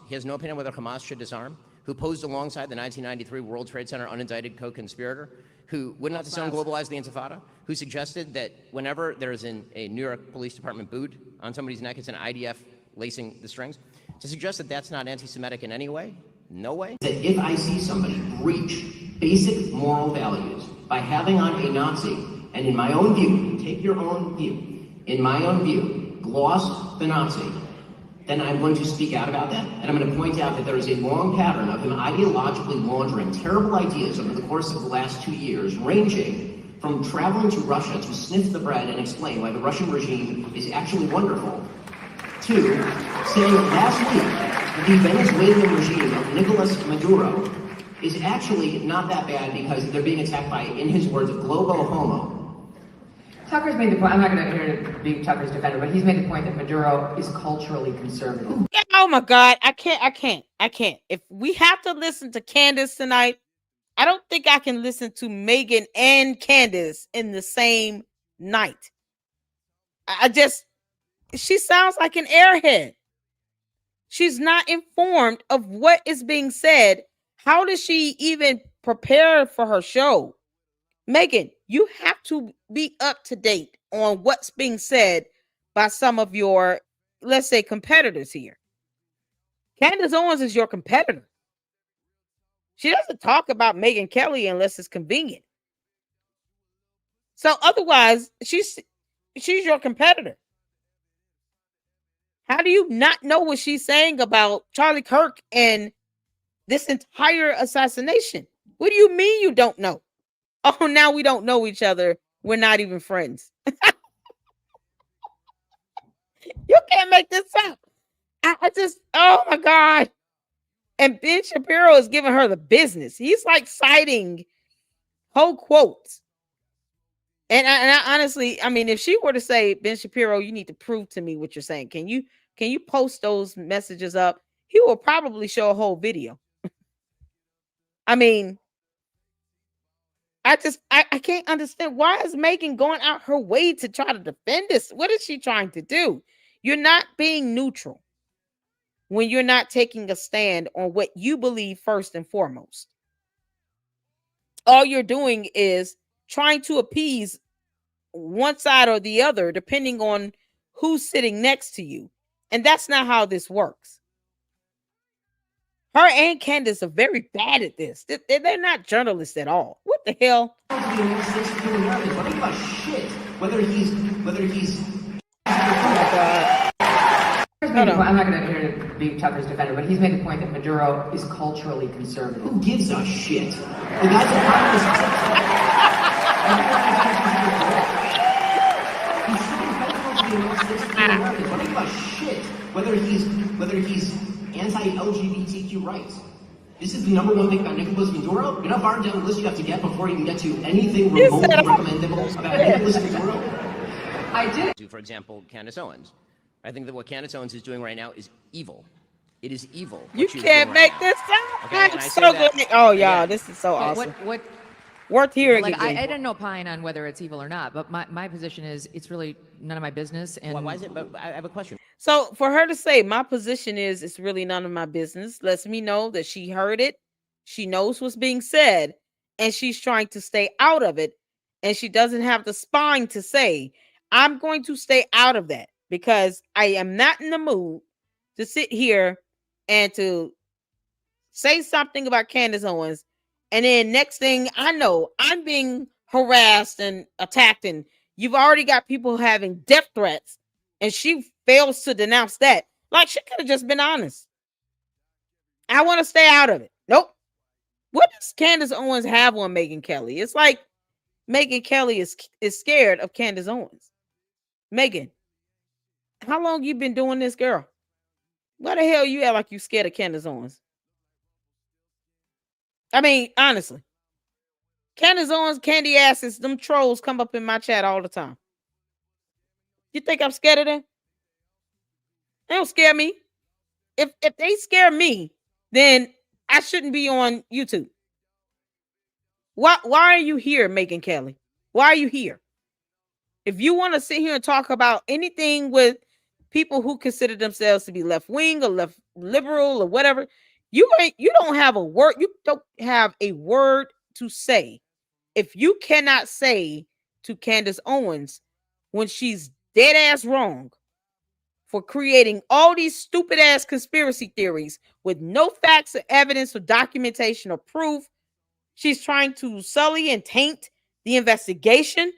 he has no opinion whether Hamas should disarm, who posed alongside the 1993 World Trade Center unindicted co-conspirator, who would not disown globalize the Intifada, who suggested that whenever there is a New York Police Department boot on somebody's neck, it's an IDF lacing the strings, to suggest that that's not anti-Semitic in any way? No way. That if I see somebody breach basic moral values by having on a Nazi, and in my own view, take your own view, in my own view, gloss the Nazi, then I'm going to speak out about that, and I'm going to point out that there is a long pattern of him ideologically laundering terrible ideas over the course of the last 2 years, ranging from traveling to Russia to sniff the bread and explain why the Russian regime is actually wonderful, to saying last week that the Venezuelan regime of Nicolas Maduro is actually not that bad because they're being attacked by, in his words, globo homo. Tucker's made the point, I'm not going to here to be Tucker's defender, but he's made the point that Maduro is culturally conservative. Oh my God, I can't. If we have to listen to Candace tonight, I don't think I can listen to Megyn and Candace in the same night. She sounds like an airhead. She's not informed of what is being said. How does she even prepare for her show? Megyn, you have to be up to date on what's being said by some of your, let's say, competitors here. Candace Owens is your competitor. She doesn't talk about Megyn Kelly unless it's convenient. So otherwise, she's your competitor. How do you not know what she's saying about Charlie Kirk and this entire assassination? What do you mean you don't know? Oh, now we don't know each other. We're not even friends. You can't make this up. Oh my God. And Ben Shapiro is giving her the business. He's like citing whole quotes. And I honestly, I mean, if she were to say, Ben Shapiro, you need to prove to me what you're saying. Can you post those messages up? He will probably show a whole video. I mean, I can't understand. Why is Megyn going out her way to try to defend this? What is she trying to do? You're not being neutral when you're not taking a stand on what you believe first and foremost. All you're doing is trying to appease one side or the other, depending on who's sitting next to you. And that's not how this works. Her and Candace are very bad at this. They're not journalists at all. What the hell? What about shit? Whether he's I'm not going to here to be Tucker's defender, but he's made the point that Maduro is culturally conservative. Who gives a shit? The guy's a communist. What about shit? Whether he's anti-LGBTQ rights. This is the number one thing about Nicolas Maduro. You know how far down the list you have to get before you can get to anything remotely recommendable about Nicolas Maduro? I did. For example, Candace Owens. I think that what Candace Owens is doing right now is evil. It is evil. You can't make this up. Okay, I'm so good. Oh, y'all, this is so awesome. Worth hearing. Like, I didn't opine on whether it's evil or not, but my position is it's really none of my business. And why is it? But I have a question. So for her to say, my position is it's really none of my business, lets me know that she heard it, she knows what's being said, and she's trying to stay out of it. And she doesn't have the spine to say, I'm going to stay out of that because I am not in the mood to sit here and to say something about Candace Owens. And then next thing I know, I'm being harassed and attacked. And you've already got people having death threats. And she fails to denounce that. Like, she could have just been honest. I want to stay out of it. Nope. What does Candace Owens have on Megyn Kelly? It's like Megyn Kelly is scared of Candace Owens. Megyn, how long you been doing this, girl? Why the hell you act like you scared of Candace Owens? I mean, honestly. Candace Owens, candy asses, them trolls come up in my chat all the time. You think I'm scared of them? They don't scare me. If they scare me, then I shouldn't be on YouTube. Why are you here, Megyn Kelly? Why are you here? If you want to sit here and talk about anything with people who consider themselves to be left wing or left liberal or whatever, you don't have a word. You don't have a word to say. If you cannot say to Candace Owens when she's dead ass wrong for creating all these stupid ass conspiracy theories with no facts or evidence or documentation or proof, she's trying to sully and taint the investigation.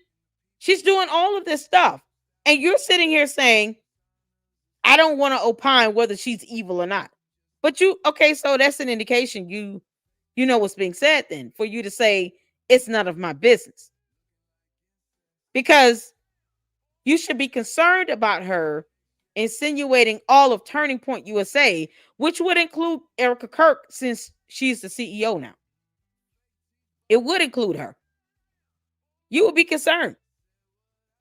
She's doing all of this stuff. And you're sitting here saying, I don't want to opine whether she's evil or not. But okay, so that's an indication you know what's being said then, for you to say it's none of my business. Because you should be concerned about her insinuating all of Turning Point USA, which would include Erica Kirk, since she's the CEO now. It would include her. You would be concerned.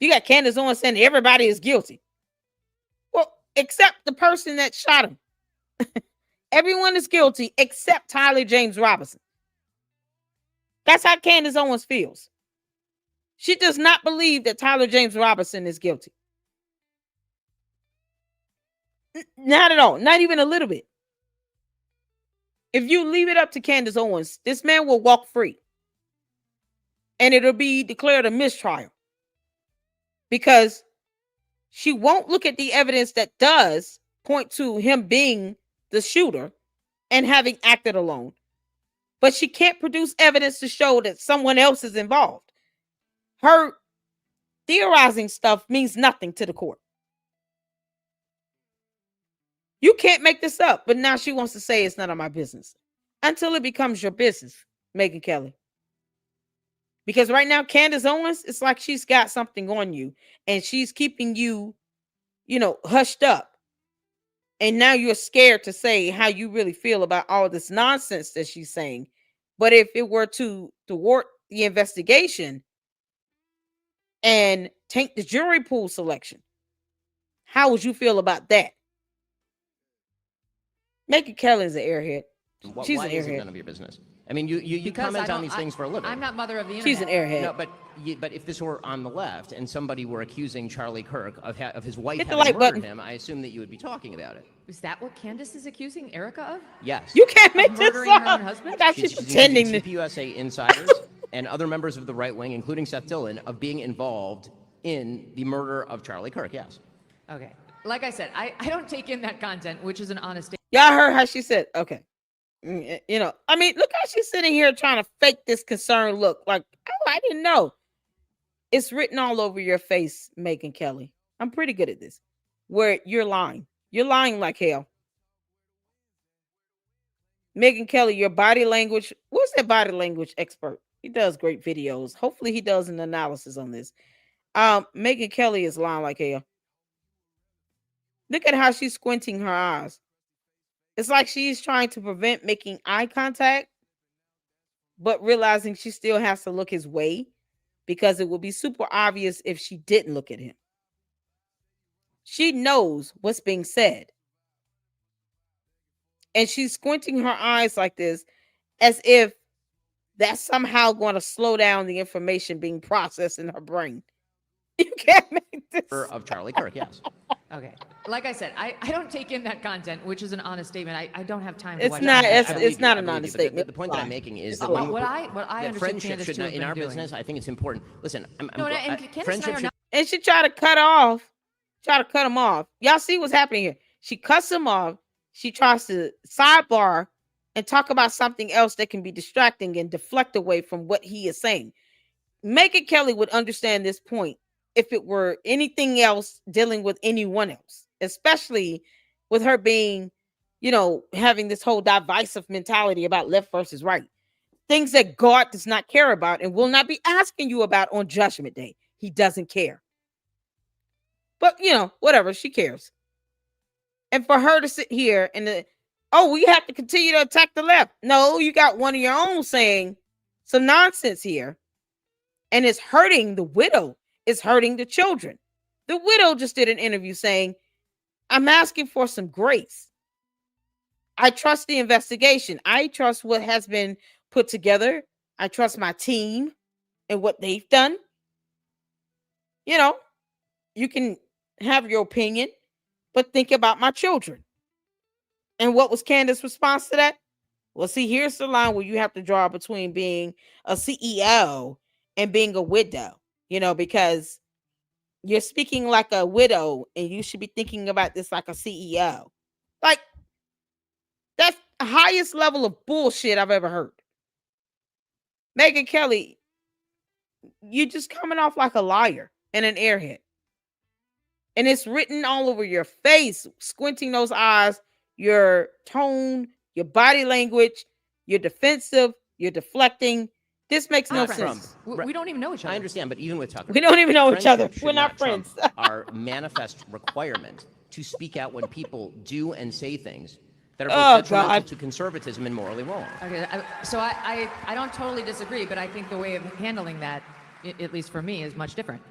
You got Candace Owens saying everybody is guilty. Well, except the person that shot him. Everyone is guilty except Tyler James Robinson. That's how Candace Owens feels. She does not believe that Tyler James Robinson is guilty. Not at all. Not even a little bit. If you leave it up to Candace Owens, this man will walk free. And it'll be declared a mistrial. Because she won't look at the evidence that does point to him being the shooter and having acted alone. But she can't produce evidence to show that someone else is involved. Her theorizing stuff means nothing to the court. You can't make this up, but now she wants to say it's none of my business. Until it becomes your business, Megyn Kelly. Because right now, Candace Owens, it's like she's got something on you and she's keeping you, hushed up. And now you're scared to say how you really feel about all this nonsense that she's saying. But if it were to thwart the investigation and tank the jury pool selection, how would you feel about that? Megyn Kelly is an airhead. She's why an is it airhead. none of your business? I mean, you comment on these things for a living. I'm not mother of the internet. She's an airhead. No, but if this were on the left and somebody were accusing Charlie Kirk of his wife Hit the having like murdered button. him, I assume that you would be talking about it. Is that what Candace is accusing Erica of? Yes. You can't make this murdering her up. own husband? I thought she's pretending accusing to. TPUSA insiders and other members of the right wing, including Seth Dillon, of being involved in the murder of Charlie Kirk. Yes. Okay. Like I said, I don't take in that content, which is an honest statement. Y'all heard how she said, okay. I mean, look how she's sitting here trying to fake this concerned look. Like, oh, I didn't know. It's written all over your face, Megyn Kelly. I'm pretty good at this. Where you're lying. You're lying like hell. Megyn Kelly, your body language. What's that body language expert? He does great videos. Hopefully he does an analysis on this. Megyn Kelly is lying like hell. Look at how she's squinting her eyes. It's like she's trying to prevent making eye contact, but realizing she still has to look his way because it would be super obvious if she didn't look at him. She knows what's being said. And she's squinting her eyes like this as if that's somehow going to slow down the information being processed in her brain. You can't make this of Charlie Kirk, yes. Okay. Like I said, I don't take in that content, which is an honest statement. I don't have time to it's watch not it. it's not an honest statement. The point that I'm making is that what I understand friendship Candace should to not, have in been our doing. business, I think it's important. Listen, friendship should. And she tried to cut him off. Y'all see what's happening here? She cuts him off. She tries to sidebar and talk about something else that can be distracting and deflect away from what he is saying. Megyn Kelly would understand this point if it were anything else dealing with anyone else, especially with her being, having this whole divisive mentality about left versus right. Things that God does not care about and will not be asking you about on Judgment Day. He doesn't care. But, whatever, she cares. And for her to sit here and, we have to continue to attack the left. No, you got one of your own saying some nonsense here. And it's hurting the widow. It's hurting the children. The widow just did an interview saying, I'm asking for some grace. I trust the investigation. I trust what has been put together. I trust my team and what they've done. You can have your opinion, but think about my children. And what was Candace's response to that? Well, see, here's the line where you have to draw between being a CEO and being a widow, because you're speaking like a widow and you should be thinking about this like a CEO. Like, that's the highest level of bullshit I've ever heard. Megyn Kelly, you're just coming off like a liar and an airhead. And it's written all over your face, squinting those eyes, your tone, your body language, you're defensive, you're deflecting. This makes no sense. We don't even know each other. I understand, but even with Tucker, we don't even know each other. We're not friends. Our manifest requirement to speak out when people do and say things that are both detrimental to conservatism and morally wrong. Okay, so I don't totally disagree, but I think the way of handling that, at least for me, is much different.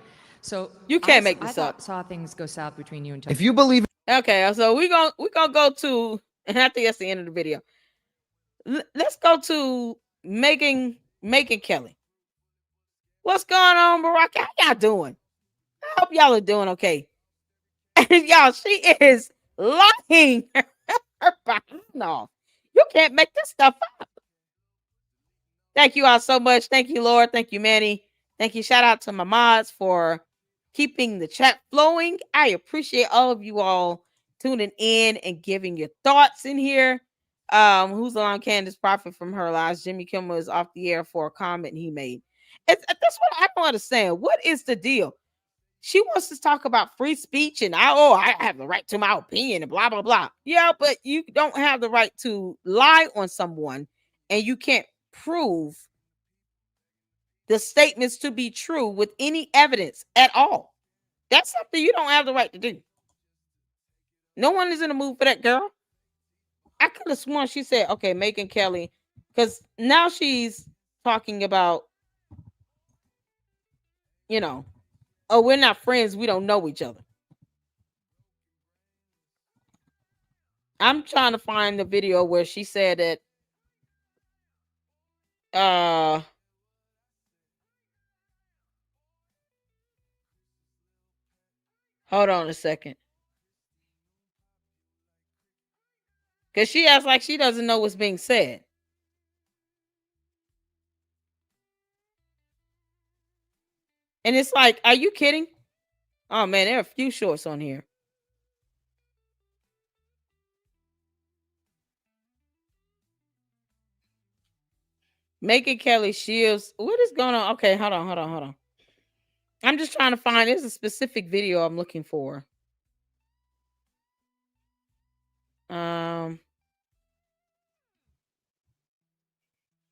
So you can't make this up. I saw things go south between you and Tucker. If you believe. Okay, so we're gonna go to, and I think that's the end of the video. Let's go to Megyn Kelly. What's going on, Barack? How y'all doing? I hope y'all are doing okay. And y'all, she is lying her behind off. You can't make this stuff up. Thank you all so much. Thank you, Lord. Thank you, Manny. Thank you. Shout out to my mods for keeping the chat flowing. I appreciate all of you all tuning in and giving your thoughts in here. Who's on Candace profit from her lies? Jimmy Kimmel is off the air for a comment he made. That's what I don't understand. What is the deal? She wants to talk about free speech and I have the right to my opinion and blah, blah, blah. Yeah, but you don't have the right to lie on someone and you can't prove the statements to be true with any evidence at all. That's something you don't have the right to do. No one is in the mood for that, girl. I could have sworn she said, okay, Megyn Kelly, because now she's talking about, we're not friends. We don't know each other. I'm trying to find the video where she said that, hold on a second. Because she acts like she doesn't know what's being said. And it's like, are you kidding? Oh, man, there are a few shorts on here. Megyn Kelly Shields. What is going on? Okay, hold on. I'm just trying to find, there's a specific video I'm looking for.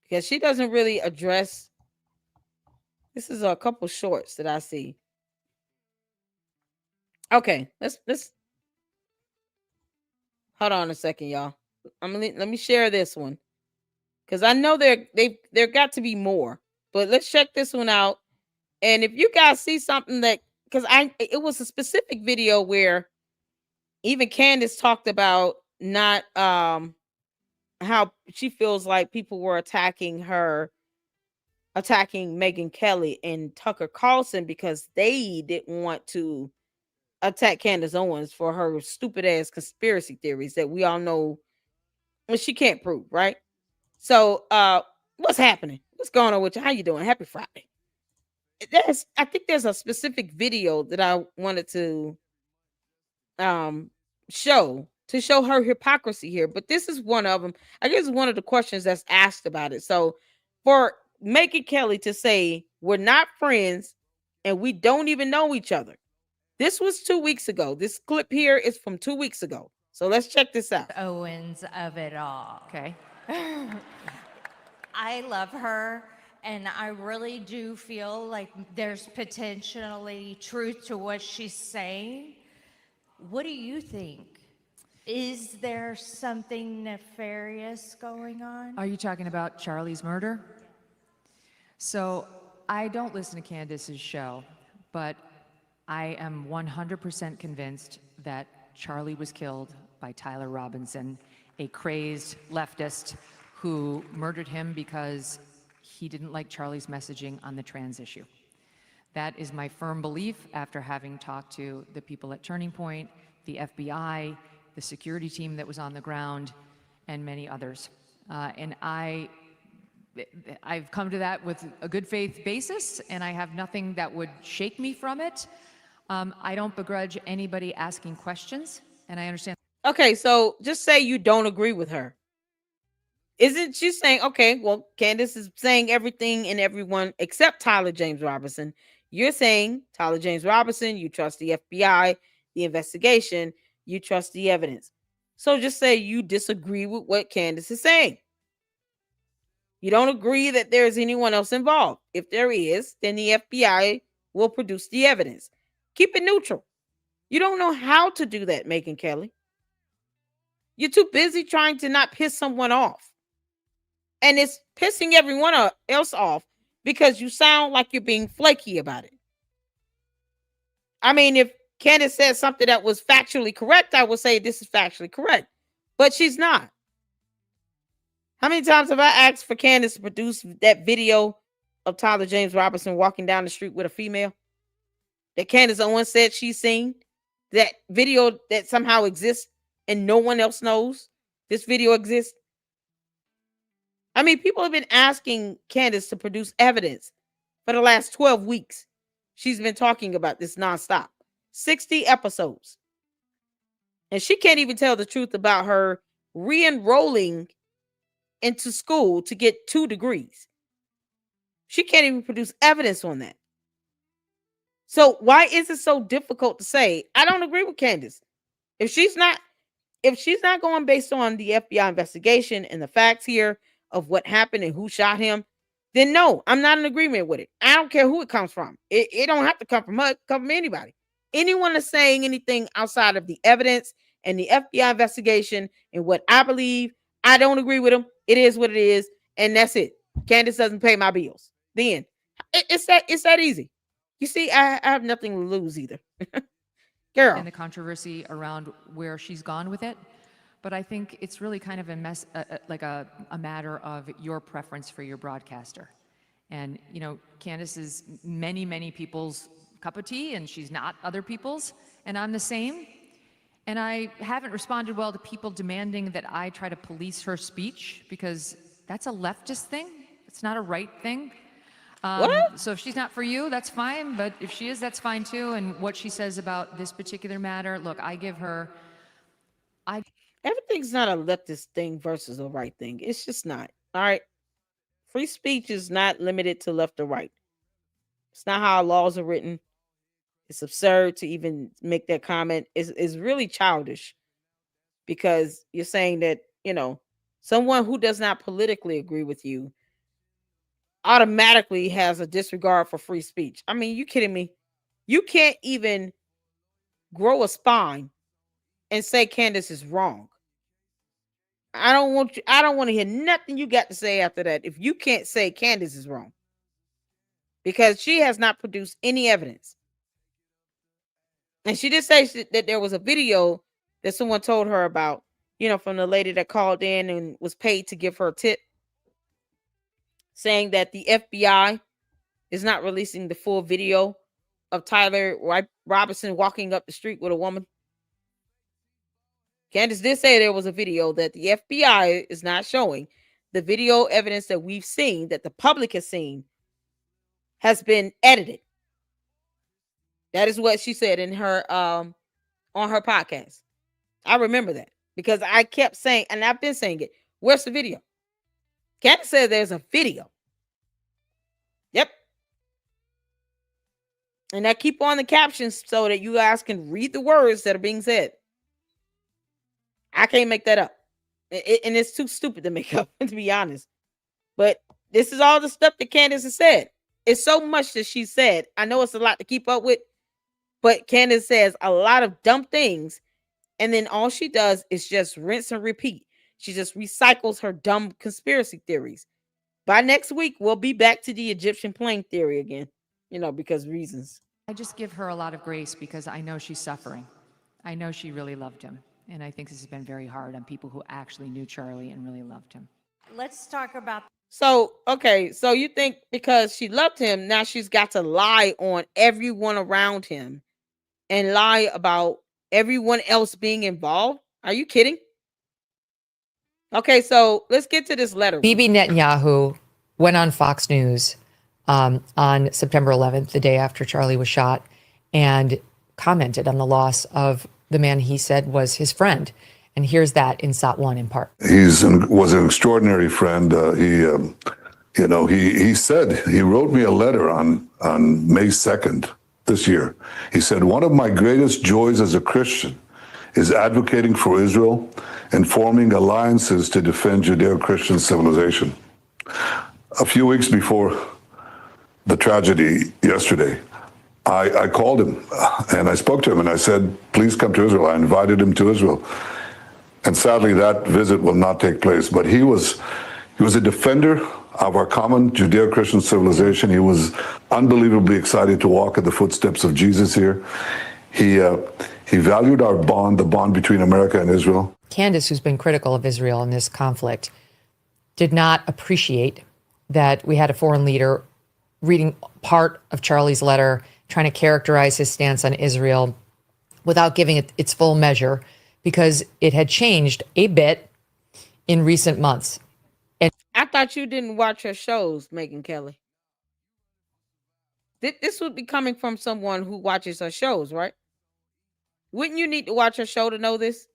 Because she doesn't really address. This is a couple shorts that I see. Okay, let's hold on a second, y'all. Let me share this one because I know there got to be more. But let's check this one out. And if you guys see something that, because it was a specific video where even Candace talked about not how she feels like people were attacking her attacking Megyn Kelly and Tucker Carlson because they didn't want to attack Candace Owens for her stupid ass conspiracy theories that we all know she can't prove, right? So, what's happening? What's going on with you? How you doing? Happy Friday. I think there's a specific video that I wanted to um show to show her hypocrisy here, but this is one of them. I guess one of the questions that's asked about it. So, for Megyn Kelly to say we're not friends and we don't even know each other. This was 2 weeks ago. This clip here is from 2 weeks ago. So let's check this out. Owens of it all. Okay. I love her, and I really do feel like there's potentially truth to what she's saying. What do you think? Is there something nefarious going on? Are you talking about Charlie's murder? So I don't listen to Candace's show, but I am 100% convinced that Charlie was killed by Tyler Robinson, a crazed leftist who murdered him because he didn't like Charlie's messaging on the trans issue. That is my firm belief after having talked to the people at Turning Point, the FBI, the security team that was on the ground, and many others. And I've come to that with a good faith basis, and I have nothing that would shake me from it. I don't begrudge anybody asking questions, and I understand. Okay, so just say you don't agree with her. Isn't she saying, okay, well, Candace is saying everything and everyone except Tyler James Robinson. You're saying Tyler James Robinson, you trust the FBI, the investigation, you trust the evidence. So just say you disagree with what Candace is saying. You don't agree that there's anyone else involved. If there is, then the FBI will produce the evidence. Keep it neutral. You don't know how to do that, Megyn Kelly. You're too busy trying to not piss someone off. And it's pissing everyone else off because you sound like you're being flaky about it. I mean, if Candace said something that was factually correct, I would say this is factually correct. But she's not. How many times have I asked for Candace to produce that video of Tyler James Robinson walking down the street with a female that Candace Owens said she's seen? That video that somehow exists and no one else knows this video exists? I mean, people have been asking Candace to produce evidence for the last 12 weeks. She's been talking about this nonstop. 60 episodes. And she can't even tell the truth about her re-enrolling into school to get 2 degrees. She can't even produce evidence on that. So why is it so difficult to say, I don't agree with Candace? If she's not going based on the FBI investigation and the facts here of what happened and who shot him, then no, I'm not in agreement with it. I don't care who it comes from. It don't have to come from her, come from anybody. Anyone that's saying anything outside of the evidence and the FBI investigation and what I believe, I don't agree with them. It is what it is, and that's it. Candace doesn't pay my bills. Then it's that easy. You see, I have nothing to lose either. Girl. And the controversy around where she's gone with it. But I think it's really kind of a mess, like a matter of your preference for your broadcaster. And, you know, Candace is many people's cup of tea, and she's not other people's. And I'm the same. And I haven't responded well to people demanding that I try to police her speech, because that's a leftist thing. It's not a right thing. So if she's not for you, that's fine. But if she is, that's fine too. And what she says about this particular matter, look, I give her... Everything's not a leftist thing versus a right thing. It's just not. All right. Free speech is not limited to left or right. It's not how our laws are written. It's absurd to even make that comment. It's really childish, because you're saying that, you know, someone who does not politically agree with you automatically has a disregard for free speech. I mean, you kidding me? You can't even grow a spine and say Candace is wrong. I don't want to hear nothing you got to say after that if you can't say Candace is wrong, because she has not produced any evidence. And she did say that there was a video that someone told her about, you know, from the lady that called in and was paid to give her a tip. saying that the FBI is not releasing the full video of Tyler Robinson walking up the street with a woman. Candace did say there was a video that the FBI is not showing. The video evidence that we've seen, that the public has seen, has been edited. That is what she said in her on her podcast. I remember that because I kept saying, and I've been saying it, where's the video? Candace said there's a video. Yep. And I keep on the captions so that you guys can read the words that are being said. I can't make that up. And it's too stupid to make up, to be honest. But this is all the stuff that Candace has said. It's so much that she said. I know it's a lot to keep up with, but Candace says a lot of dumb things. And then all she does is just rinse and repeat. She just recycles her dumb conspiracy theories. By next week, we'll be back to the Egyptian plane theory again, because reasons. I just give her a lot of grace because I know she's suffering. I know she really loved him. And I think this has been very hard on people who actually knew Charlie and really loved him. Let's talk about. So, okay. So you think because she loved him, now she's got to lie on everyone around him and lie about everyone else being involved? Are you kidding? Okay, so let's get to this letter. Bibi Netanyahu went on Fox News on September 11th, the day after Charlie was shot, and commented on the loss of the man he said was his friend. And here's that in SOT 1 in part. He was an extraordinary friend. He said, he wrote me a letter on May 2nd this year. He said, one of my greatest joys as a Christian is advocating for Israel and forming alliances to defend Judeo-Christian civilization. A few weeks before the tragedy yesterday, I called him and I spoke to him and I said, please come to Israel. I invited him to Israel. And sadly, that visit will not take place. But he was a defender of our common Judeo-Christian civilization. He was unbelievably excited to walk in the footsteps of Jesus here. He valued our bond, the bond between America and Israel. Candace, who's been critical of Israel in this conflict, did not appreciate that we had a foreign leader reading part of Charlie's letter, trying to characterize his stance on Israel without giving it its full measure, because it had changed a bit in recent months. And I thought you didn't watch her shows, Megyn Kelly. This would be coming from someone who watches her shows, right? Wouldn't you need to watch her show to know this?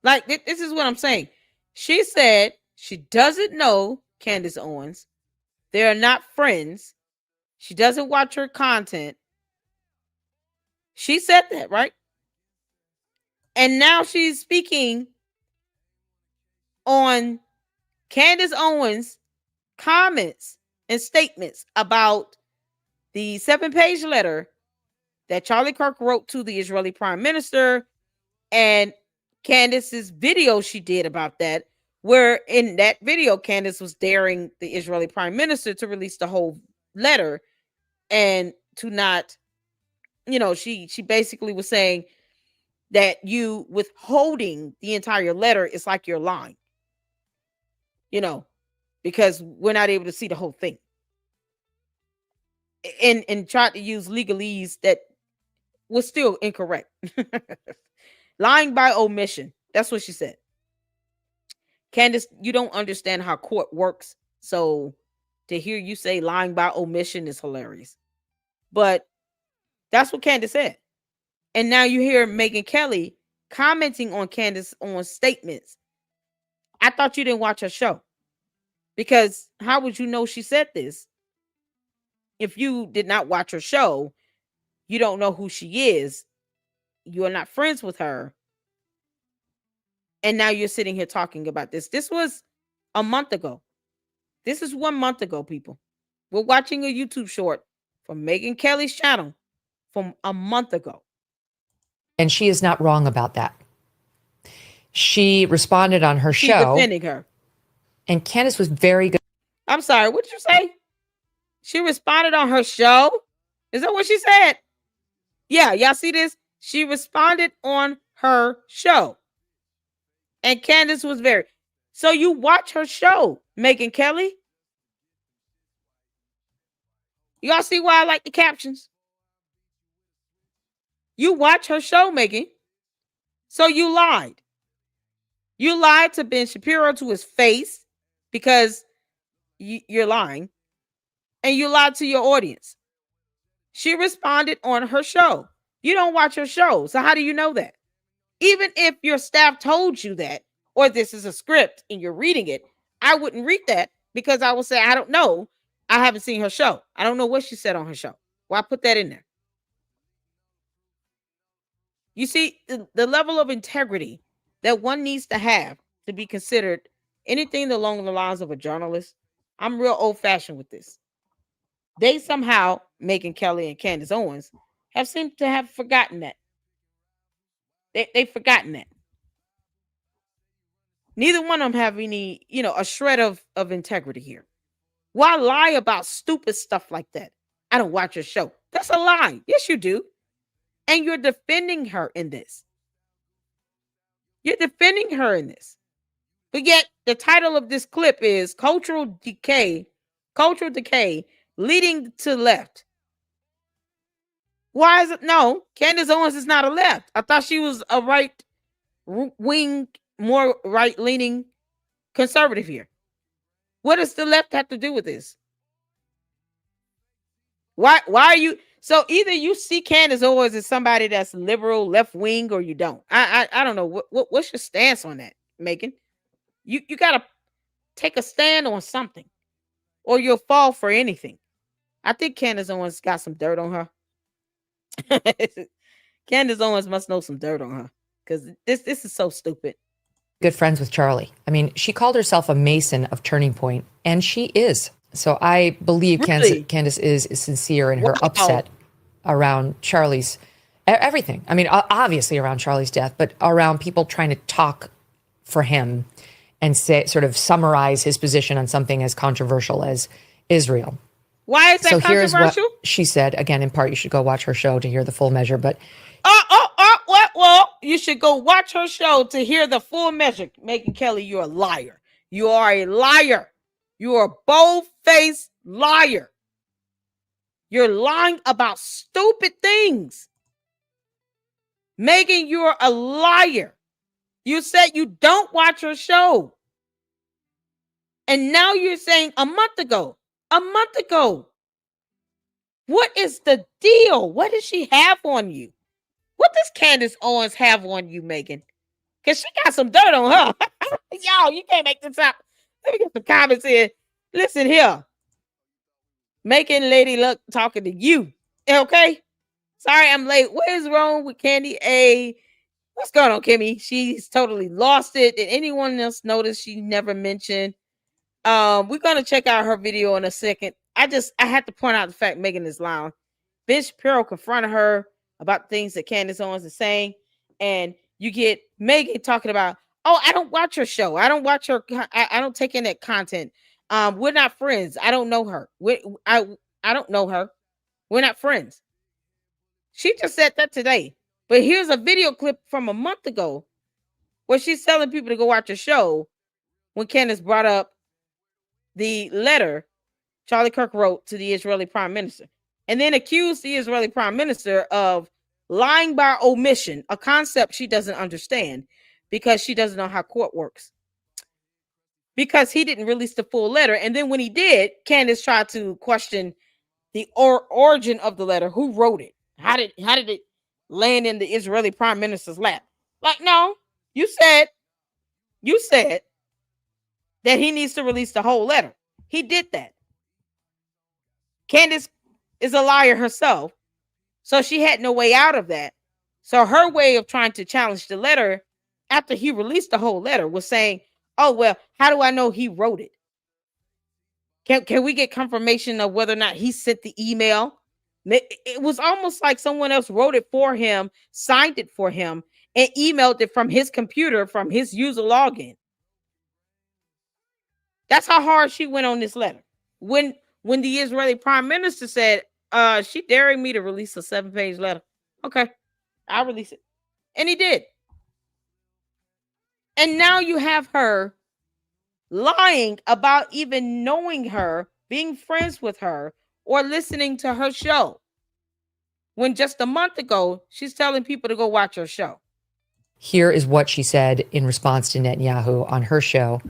Like, this is what I'm saying. She said she doesn't know Candace Owens. They are not friends. She doesn't watch her content. She said that, right? And now she's speaking on Candace Owens' comments and statements about the 7-page letter that Charlie Kirk wrote to the Israeli prime minister, and Candace's video she did about that, where in that video, Candace was daring the Israeli prime minister to release the whole letter and to not, she basically was saying that you withholding the entire letter is like you're lying, because we're not able to see the whole thing. And tried to use legalese that was still incorrect. Lying by omission. That's what she said. Candace, you don't understand how court works. So to hear you say lying by omission is hilarious. But that's what Candace said. And now you hear Megyn Kelly commenting on Candace on statements. I thought you didn't watch her show. Because how would you know she said this? If you did not watch her show, you don't know who she is. You are not friends with her. And now you're sitting here talking about this. This was a month ago. This is 1 month ago, people. We're watching a YouTube short from Megyn Kelly's channel from a month ago. And she is not wrong about that. She responded on her show. Defending her. And Candace was very good. I'm sorry, what did you say? She responded on her show? Is that what she said? Yeah, y'all see this? She responded on her show. And Candace was very... So you watch her show, Megyn Kelly. Y'all see why I like the captions? You watch her show, Megyn. So you lied. You lied to Ben Shapiro to his face because you're lying. And you lied to your audience. She responded on her show. You don't watch her show. So how do you know that? Even if your staff told you that, or this is a script and you're reading it, I wouldn't read that because I will say, I don't know. I haven't seen her show. I don't know what she said on her show. Why put that in there? You see, the level of integrity that one needs to have to be considered anything along the lines of a journalist. I'm real old-fashioned with this. They somehow, Megyn Kelly and Candace Owens, have seemed to have forgotten that. They've forgotten that. Neither one of them have any, a shred of integrity here. Why lie about stupid stuff like that? I don't watch your show. That's a lie. Yes, you do. And you're defending her in this. You're defending her in this. But yet, the title of this clip is Cultural Decay Leading to Left. Why is it? No, Candace Owens is not a left. I thought she was a right-wing, more right-leaning conservative here. What does the left have to do with this? Why are you? So either you see Candace Owens as somebody that's liberal, left-wing, or you don't. I don't know. What's your stance on that, Megyn? You got to take a stand on something, or you'll fall for anything. I think Candace Owens got some dirt on her. Candace Owens must know some dirt on her because this is so stupid. Good friends with Charlie. I mean, she called herself a Mason of Turning Point, and she is. So I believe Really? Candace is sincere in her upset around Charlie's everything. I mean, obviously around Charlie's death, but around people trying to talk for him and sort of summarize his position on something as controversial as Israel. Why is that controversial? Here's what she said. Again, in part, you should go watch her show to hear the full measure. But well, you should go watch her show to hear the full measure. Megyn Kelly, you're a liar. You are a liar. You are a bold-faced liar. You're lying about stupid things. Megyn, you're a liar. You said you don't watch her show. And now you're saying a month ago. What is the deal? What does she have on you? What does Candace Owens have on you, Megyn? Because she got some dirt on her. Y'all, you can't make this up. Let me get some comments in. Listen here. Megyn Lady Luck talking to you. Okay? Sorry I'm late. What is wrong with Candy A? What's going on, Kimmy? She's totally lost it. Did anyone else notice she never mentioned? We're gonna check out her video in a second. I had to point out the fact Megyn is lying. Ben Shapiro confronted her about things that Candace Owens is saying, and you get Megyn talking about, oh, I don't watch her show. I don't watch her. I don't take in that content. We're not friends. I don't know her. I don't know her. We're not friends. She just said that today. But here's a video clip from a month ago where she's telling people to go watch her show when Candace brought up the letter Charlie Kirk wrote to the Israeli prime minister, and then accused the Israeli prime minister of lying by omission, a concept she doesn't understand because she doesn't know how court works. Because he didn't release the full letter. And then when he did, Candace tried to question the origin of the letter. Who wrote it? How did it land in the Israeli prime minister's lap? Like, no, you said that he needs to release the whole letter. He did that. Candace is a liar herself. So she had no way out of that. So her way of trying to challenge the letter after he released the whole letter was saying, oh, well, how do I know he wrote it? Can we get confirmation of whether or not he sent the email? It was almost like someone else wrote it for him, signed it for him, and emailed it from his computer, from his user login. That's how hard she went on this letter. When the Israeli prime minister said, she daring me to release a 7-page letter. Okay, I'll release it. And he did. And now you have her lying about even knowing her, being friends with her, or listening to her show. When just a month ago, she's telling people to go watch her show. Here is what she said in response to Netanyahu on her show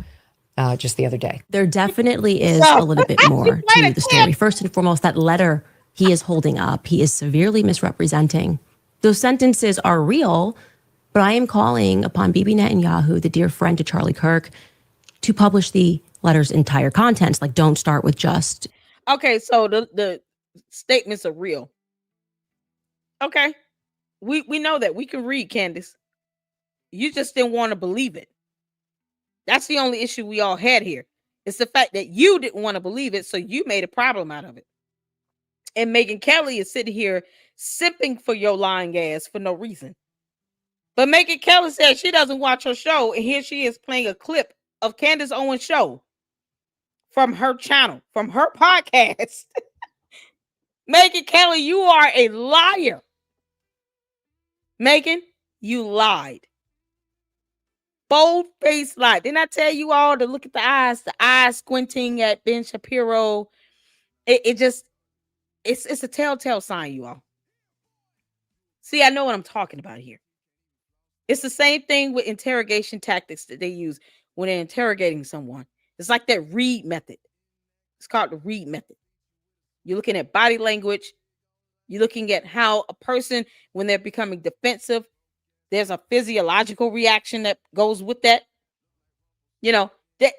just the other day. There definitely is a little bit more to the story. First and foremost, that letter he is holding up, he is severely misrepresenting. Those sentences are real, but I am calling upon Bibi Netanyahu, the dear friend to Charlie Kirk, to publish the letter's entire contents. Like, don't start with just. Okay, so the statements are real. Okay, we know that. We can read, Candace. You just didn't want to believe it. That's the only issue we all had here. It's the fact that you didn't want to believe it, so you made a problem out of it. And Megyn Kelly is sitting here sipping for your lying ass for no reason. But Megyn Kelly said she doesn't watch her show, and here she is playing a clip of Candace Owens' show from her channel, from her podcast. Megyn Kelly, you are a liar. Megyn, you lied. Bold-faced lie. Didn't I tell you all to look at the eyes squinting at Ben Shapiro? It's a telltale sign, you all. See, I know what I'm talking about here. It's the same thing with interrogation tactics that they use when they're interrogating someone. It's like that Reed method. It's called the Reed method. You're looking at body language. You're looking at how a person, when they're becoming defensive, there's a physiological reaction that goes with that. You know, that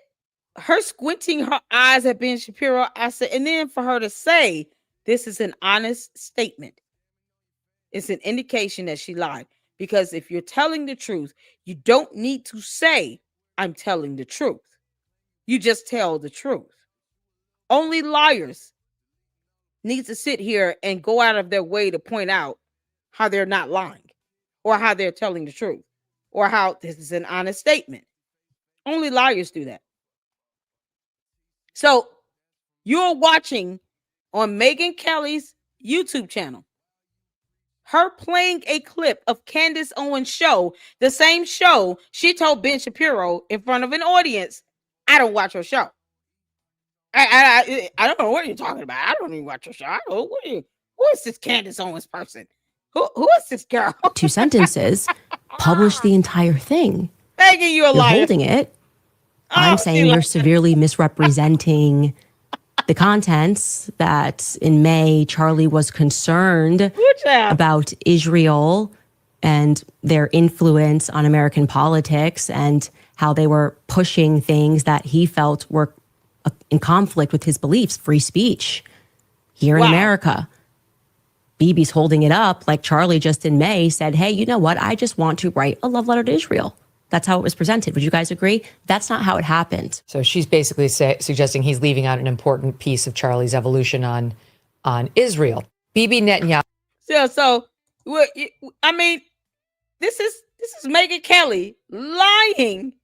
her squinting her eyes at Ben Shapiro, I said, and then for her to say, this is an honest statement. It's an indication that she lied. Because if you're telling the truth, you don't need to say, I'm telling the truth. You just tell the truth. Only liars need to sit here and go out of their way to point out how they're not lying, or how they're telling the truth, or how this is an honest statement. Only liars do that. So you're watching on Megyn Kelly's YouTube channel her playing a clip of Candace Owens' show, the same show she told Ben Shapiro in front of an audience, I don't watch her show. I don't know what you're talking about. I don't even watch her show. I don't know, who is this Candace Owens person? Who is this girl? 2 sentences. Publish the entire thing. Megyn, you're a liar. You're holding it. I'm saying you're severely misrepresenting the contents, that in May, Charlie was concerned about Israel and their influence on American politics and how they were pushing things that he felt were in conflict with his beliefs, free speech here in America. Bibi's holding it up like Charlie just in May said, hey, you know what? I just want to write a love letter to Israel. That's how it was presented. Would you guys agree? That's not how it happened. So she's basically suggesting he's leaving out an important piece of Charlie's evolution on Israel. Bibi Netanyahu. So I mean, this is Megyn Kelly lying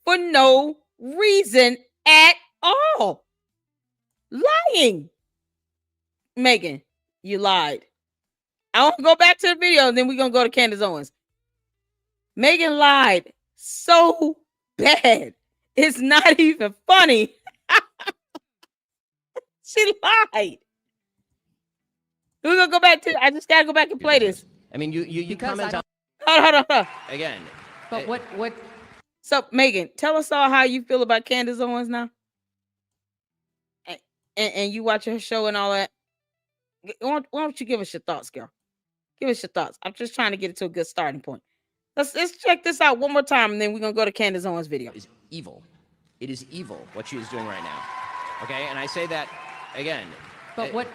for no reason at all. Lying. Megyn, you lied. I want to go back to the video, and then we're going to go to Candace Owens. Megyn lied so bad. It's not even funny. She lied. We're going to go back to, I just got to go back and play this. I mean, you comment on. Hold on. Again. But what? So, Megyn, tell us all how you feel about Candace Owens now. And you watch her show and all that. Why don't you give us your thoughts, girl? Give us your thoughts. I'm just trying to get it to a good starting point. Let's check this out one more time, and then we're going to go to Candace Owens' video. Is evil. It is evil what she is doing right now. Okay? And I say that, again. But what?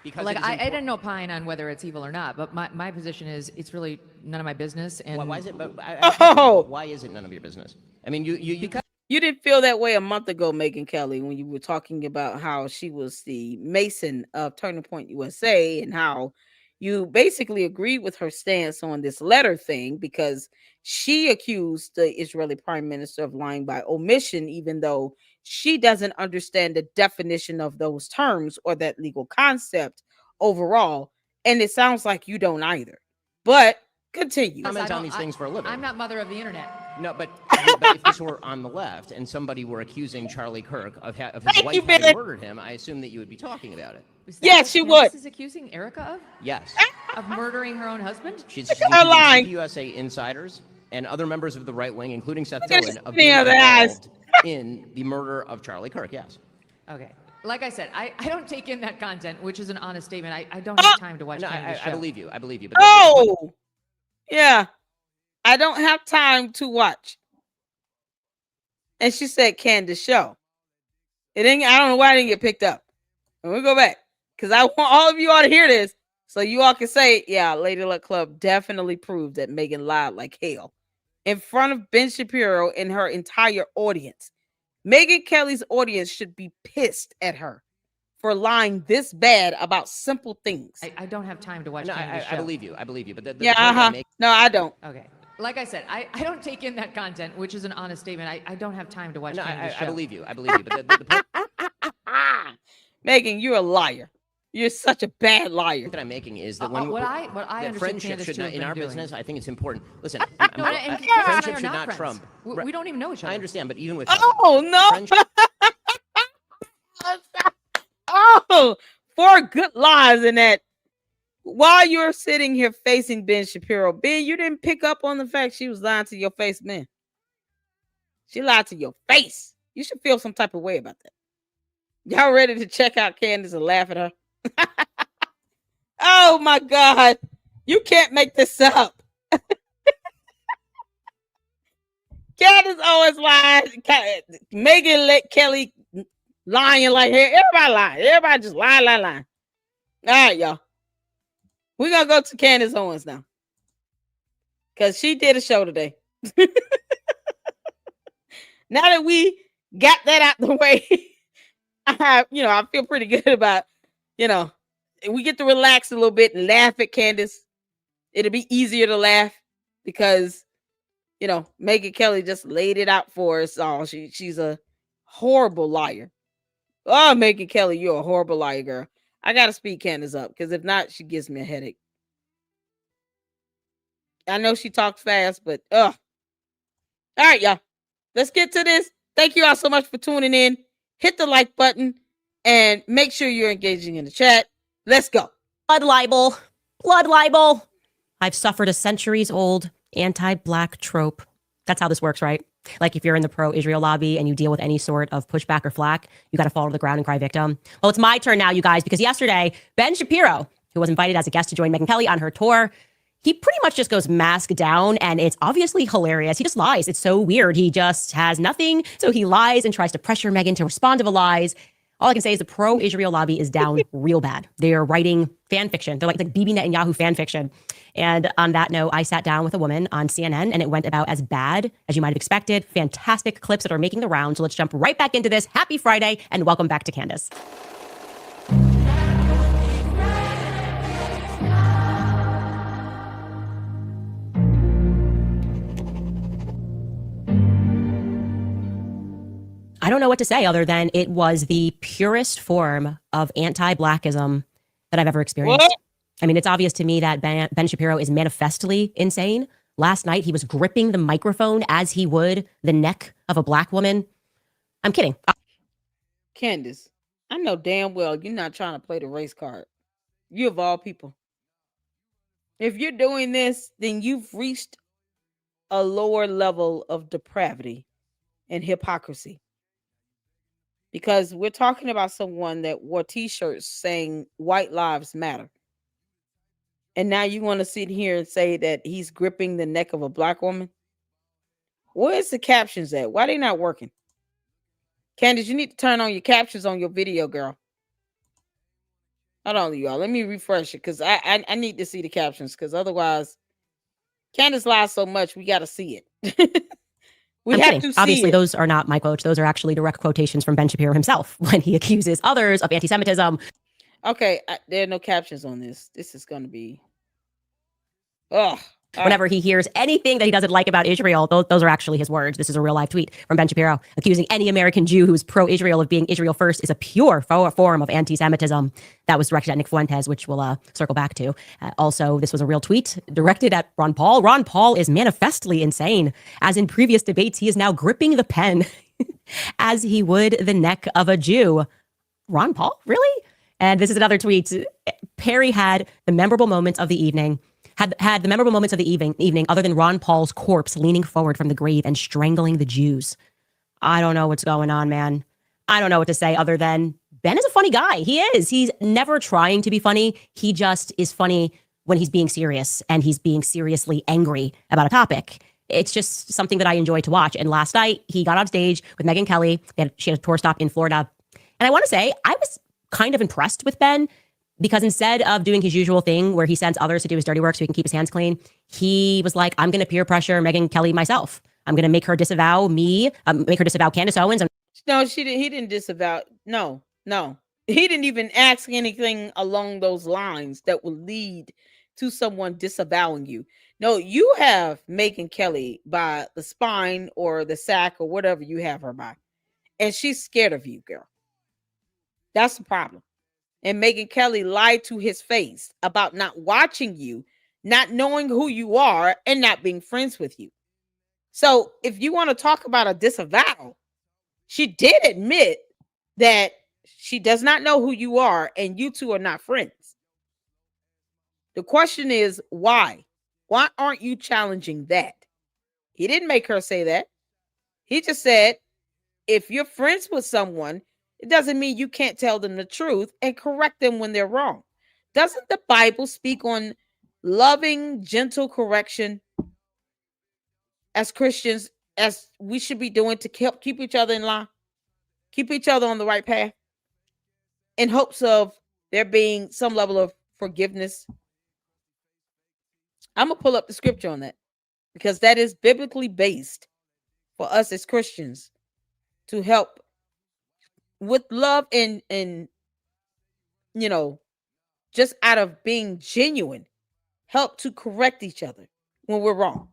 Because like, I didn't opine on whether it's evil or not, but my position is it's really none of my business. And why is it? Why is it none of your business? I mean, because you didn't feel that way a month ago, Megyn Kelly, when you were talking about how she was the Mason of Turning Point USA and how you basically agreed with her stance on this letter thing because she accused the Israeli prime minister of lying by omission, even though she doesn't understand the definition of those terms or that legal concept overall. And it sounds like you don't either. But continue. Comment on these things for a living. I'm not mother of the internet. No, but if this were on the left and somebody were accusing Charlie Kirk of his wife having murdered him, I assume that you would be talking about it. Yes, she would. Is accusing Erica of? Yes. Of murdering her own husband? She's accusing USA insiders and other members of the right wing, including Seth Dillon, of being involved in the murder of Charlie Kirk. Yes. Okay. Like I said, I don't take in that content, which is an honest statement. I don't have time to watch Candace's show. I believe you. But yeah. I don't have time to watch. And she said Candace show. I don't know why I didn't get picked up. And we'll go back. Because I want all of you all to hear this. So you all can say, yeah, Lady Luck Club definitely proved that Megyn lied like hell. In front of Ben Shapiro and her entire audience. Megyn Kelly's audience should be pissed at her for lying this bad about simple things. I don't have time to watch Candace's show. I believe you. But no, I don't. Okay. Like I said, I don't take in that content, which is an honest statement. I don't have time to watch Candace's show. I believe you. But Megyn, you're a liar. You're such a bad liar. That I'm making is that when what I understand friendship Candace should not, in our business, I think it's important. Listen, friendship should not trump. We don't even know each other. I understand, but even with no. Four good lies in that. While you're sitting here facing Ben Shapiro, Ben, you didn't pick up on the fact she was lying to your face, man. She lied to your face. You should feel some type of way about that. Y'all ready to check out Candace and laugh at her? Oh my God. You can't make this up. Candace always lies. Megyn Kelly lying like her. Everybody lying. Everybody just lying. All right, y'all. We're going to go to Candace Owens now. Because she did a show today. Now that we got that out the way, I feel pretty good about, we get to relax a little bit and laugh at Candace. It'll be easier to laugh because, Megyn Kelly just laid it out for us all. She's a horrible liar. Oh, Megyn Kelly, you're a horrible liar, girl. I got to speed Candace up because if not, she gives me a headache. I know she talks fast, but All right, y'all. Let's get to this. Thank you all so much for tuning in. Hit the like button and make sure you're engaging in the chat. Let's go. Blood libel. Blood libel. I've suffered a centuries-old anti-black trope. That's how this works, right? Like if you're in the pro-Israel lobby and you deal with any sort of pushback or flack, you got to fall to the ground and cry victim. Well, it's my turn now, you guys, because yesterday, Ben Shapiro, who was invited as a guest to join Megyn Kelly on her tour, he pretty much just goes mask down, and it's obviously hilarious. He just lies. It's so weird. He just has nothing. So he lies and tries to pressure Megyn to respond to the lies. All I can say is the pro-Israel lobby is down real bad. They're writing fan fiction. They're like Bibi Netanyahu fan fiction. And on that note, I sat down with a woman on CNN, and it went about as bad as you might have expected. Fantastic clips that are making the round. So let's jump right back into this. Happy Friday, and welcome back to Candace. I don't know what to say other than it was the purest form of anti-Blackism that I've ever experienced. What? I mean, it's obvious to me that Ben Shapiro is manifestly insane. Last night, he was gripping the microphone as he would the neck of a Black woman. I'm kidding. Candace, I know damn well you're not trying to play the race card. You of all people. If you're doing this, then you've reached a lower level of depravity and hypocrisy. Because we're talking about someone that wore t-shirts saying white lives matter. And now you want to sit here and say that he's gripping the neck of a Black woman? Where's the captions at? Why are they not working? Candace, you need to turn on your captions on your video, girl. Hold on, y'all. Let me refresh it because I need to see the captions because otherwise Candace lies so much, we got to see it. We have to see Obviously, it. Those are not my quotes. Those are actually direct quotations from Ben Shapiro himself when he accuses others of anti-Semitism. Okay, there are no captions on this. This is going to be... Ugh. whenever he hears anything that he doesn't like about Israel. Those are actually his words. This is a real live tweet from Ben Shapiro, accusing any American Jew who is pro-Israel of being Israel first is a pure form of anti-Semitism. That was directed at Nick Fuentes, which we'll circle back to. Also, this was a real tweet directed at Ron Paul. Ron Paul is manifestly insane. As in previous debates, he is now gripping the pen as he would the neck of a Jew. Ron Paul? Really? And this is another tweet. Perry had the memorable moments of the evening, had the memorable moments of the evening other than Ron Paul's corpse leaning forward from the grave and strangling the Jews. I don't know what's going on, man. I don't know what to say other than Ben is a funny guy. He is. He's never trying to be funny. He just is funny when he's being serious and he's being seriously angry about a topic. It's just something that I enjoy to watch. And last night he got on stage with Megyn Kelly. She had a tour stop in Florida. And I want to say I was kind of impressed with Ben because instead of doing his usual thing where he sends others to do his dirty work so he can keep his hands clean, he was like, I'm going to peer pressure Megyn Kelly myself. I'm going to make her disavow me, make her disavow Candace Owens. No, she didn't. He didn't disavow. No. He didn't even ask anything along those lines that would lead to someone disavowing you. No, you have Megyn Kelly by the spine or the sack or whatever you have her by. And she's scared of you, girl. That's the problem. And Megyn Kelly lied to his face about not watching you, not knowing who you are, and not being friends with you. So if you want to talk about a disavow, she did admit that she does not know who you are and you two are not friends. The question is, why? Why aren't you challenging that? He didn't make her say that. He just said, if you're friends with someone, it doesn't mean you can't tell them the truth and correct them when they're wrong. Doesn't the Bible speak on loving, gentle correction as Christians, as we should be doing to help keep each other in line, keep each other on the right path, in hopes of there being some level of forgiveness? I'm going to pull up the scripture on that because that is biblically based for us as Christians to help with love and you know, just out of being genuine, help to correct each other when we're wrong.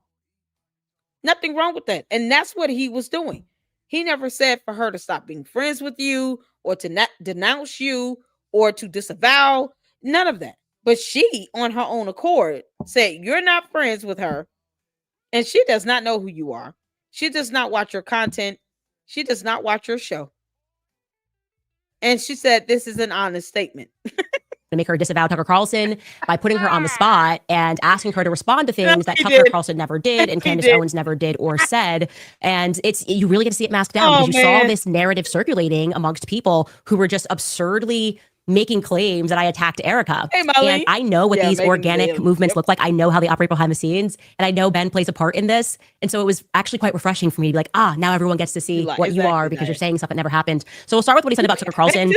Nothing wrong with that. And that's what he was doing. He never said for her to stop being friends with you or to not denounce you or to disavow, none of that. But she, on her own accord, said you're not friends with her and she does not know who you are. She does not watch your content. She does not watch your show. And she said this is an honest statement. To make her disavow Tucker Carlson by putting her on the spot and asking her to respond to things that Tucker Carlson never did and Candace Owens never did or said. And you really get to see it masked down because you saw this narrative circulating amongst people who were just absurdly making claims that I attacked Erica. Hey, Molly. And I know what these organic movements look like. I know how they operate behind the scenes. And I know Ben plays a part in this. And so it was actually quite refreshing for me to be like, now everyone gets to see what you are because you're saying stuff that never happened. So we'll start with what he said about Tucker Carlson.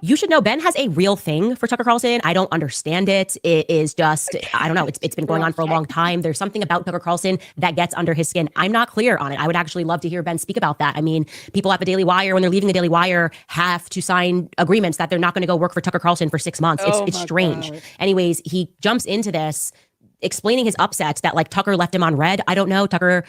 You should know Ben has a real thing for Tucker Carlson. I don't understand it. It is just, I don't know. It's been going on for a long time. There's something about Tucker Carlson that gets under his skin. I'm not clear on it. I would actually love to hear Ben speak about that. I mean, people at the Daily Wire, when they're leaving the Daily Wire, have to sign agreements that they're not going to go work for Tucker Carlson for 6 months. It's strange. God. Anyways, he jumps into this explaining his upset that like Tucker left him on red. I don't know. Tucker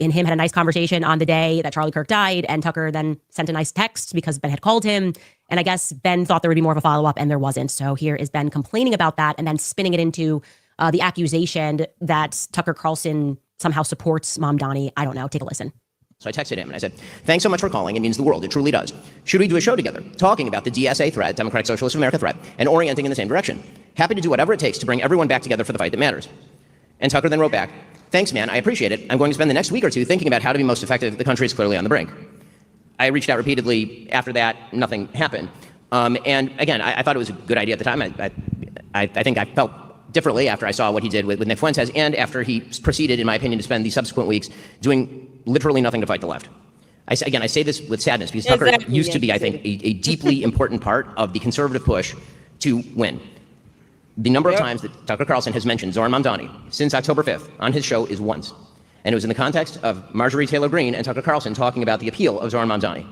and him had a nice conversation on the day that Charlie Kirk died, and Tucker then sent a nice text because Ben had called him. And I guess Ben thought there would be more of a follow-up and there wasn't. So here is Ben complaining about that and then spinning it into the accusation that Tucker Carlson somehow supports Mom Donnie. I don't know. Take a listen. So I texted him and I said, thanks so much for calling. It means the world. It truly does. Should we do a show together talking about the DSA threat, Democratic Socialist of America threat, and orienting in the same direction? Happy to do whatever it takes to bring everyone back together for the fight that matters. And Tucker then wrote back, thanks, man. I appreciate it. I'm going to spend the next week or two thinking about how to be most effective. The country is clearly on the brink. I reached out repeatedly. After that, nothing happened. And again, I thought it was a good idea at the time. I think I felt differently after I saw what he did with Nick Fuentes and after he proceeded, in my opinion, to spend the subsequent weeks doing literally nothing to fight the left. I say this with sadness because Tucker used to be, I think, a deeply important part of the conservative push to win. The number of times that Tucker Carlson has mentioned Zohran Mamdani since October 5th on his show is once. And it was in the context of Marjorie Taylor Greene and Tucker Carlson talking about the appeal of Zohran Mamdani.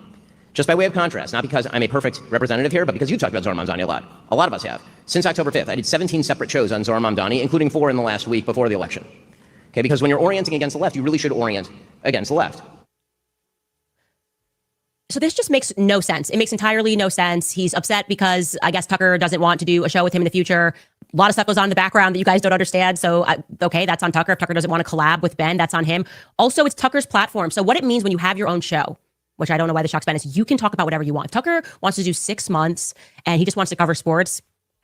Just by way of contrast, not because I'm a perfect representative here, but because you've talked about Zohran Mamdani a lot. A lot of us have. Since October 5th, I did 17 separate shows on Zohran Mamdani, including 4 in the last week before the election. Okay, because when you're orienting against the left, you really should orient against the left. So this just makes no sense. It makes entirely no sense. He's upset because I guess Tucker doesn't want to do a show with him in the future. A lot of stuff goes on in the background that you guys don't understand. So, okay, that's on Tucker. If Tucker doesn't want to collab with Ben, that's on him. Also, it's Tucker's platform. So what it means when you have your own show, which I don't know why this shocks Ben, is you can talk about whatever you want. If Tucker wants to do 6 months and he just wants to cover sports,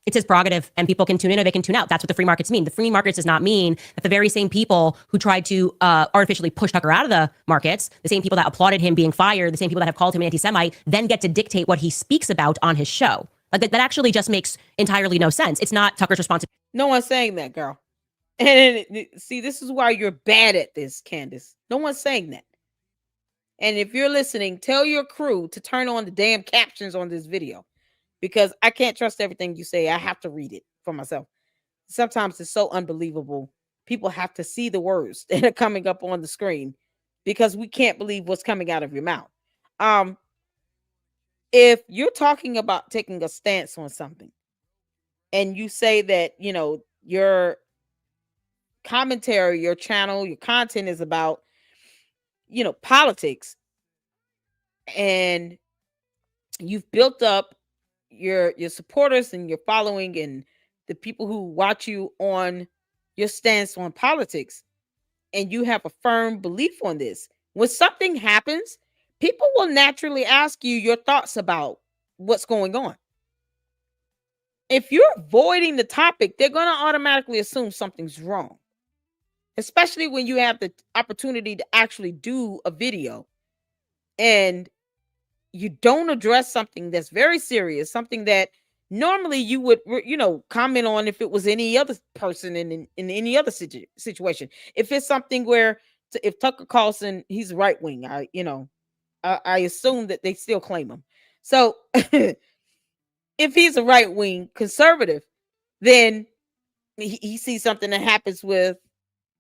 it's his prerogative, and people can tune in or they can tune out. That's what the free markets mean. The free markets does not mean that the very same people who tried to artificially push Tucker out of the markets, the same people that applauded him being fired, the same people that have called him an anti-Semite, then get to dictate what he speaks about on his show. Like that actually just makes entirely no sense. It's not Tucker's responsibility. No one's saying that, girl. And see, this is why you're bad at this, Candace. No one's saying that. And if you're listening, tell your crew to turn on the damn captions on this video, because I can't trust everything you say. I have to read it for myself. Sometimes it's so unbelievable. People have to see the words that are coming up on the screen because we can't believe what's coming out of your mouth. If you're talking about taking a stance on something and you say that, you know, your commentary, your channel, your content is about, you know, politics, and you've built up your supporters and your following and the people who watch you on your stance on politics, and you have a firm belief on this, when something happens, people will naturally ask you your thoughts about what's going on. If you're avoiding the topic, they're going to automatically assume something's wrong, especially when you have the opportunity to actually do a video and you don't address something that's very serious, something that normally you would, you know, comment on if it was any other person in any other situation. If it's something where, if Tucker Carlson, he's right wing, I assume that they still claim him. So if he's a right wing conservative, then he sees something that happens with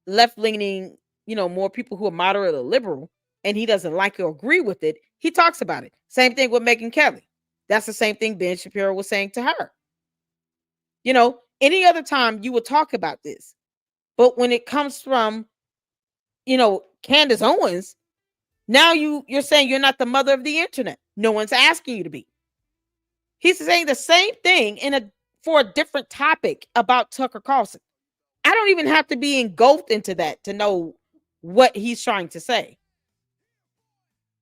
left leaning, you know, more people who are moderate or liberal, and he doesn't like or agree with it, he talks about it. Same thing with Megyn Kelly. That's the same thing Ben Shapiro was saying to her. You know, any other time you would talk about this. But when it comes from, you know, Candace Owens, now you're saying you're not the mother of the internet. No one's asking you to be. He's saying the same thing for a different topic about Tucker Carlson. I don't even have to be engulfed into that to know what he's trying to say.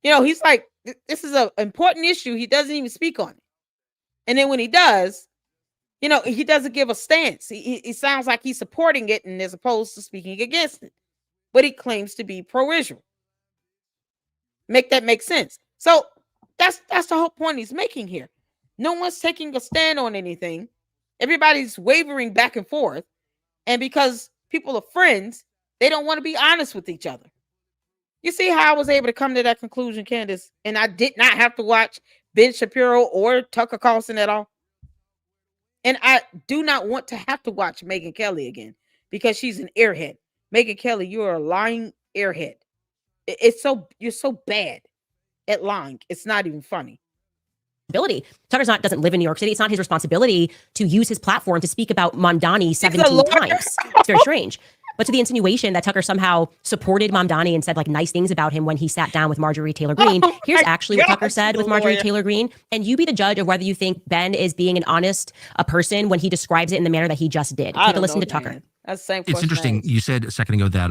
You know, he's like, this is an important issue. He doesn't even speak on it. And then when he does, you know, he doesn't give a stance. He sounds like he's supporting it and as opposed to speaking against it. But he claims to be pro-Israel. Make that make sense. So that's the whole point he's making here. No one's taking a stand on anything. Everybody's wavering back and forth. And because people are friends, they don't want to be honest with each other. You see how I was able to come to that conclusion, Candace? And I did not have to watch Ben Shapiro or Tucker Carlson at all. And I do not want to have to watch Megyn Kelly again because she's an airhead. Megyn Kelly, you're a lying airhead. You're so bad at lying. It's not even funny. Tucker doesn't live in New York City. It's not his responsibility to use his platform to speak about Mamdani 17 times. It's very strange. But to the insinuation that Tucker somehow supported Mamdani and said like nice things about him when he sat down with Marjorie Taylor Greene, here's actually what Tucker said with Marjorie Taylor Greene. And you be the judge of whether you think Ben is being an honest person when he describes it in the manner that he just did. Take a listen to Tucker. That's the same question. It's interesting. You said a second ago that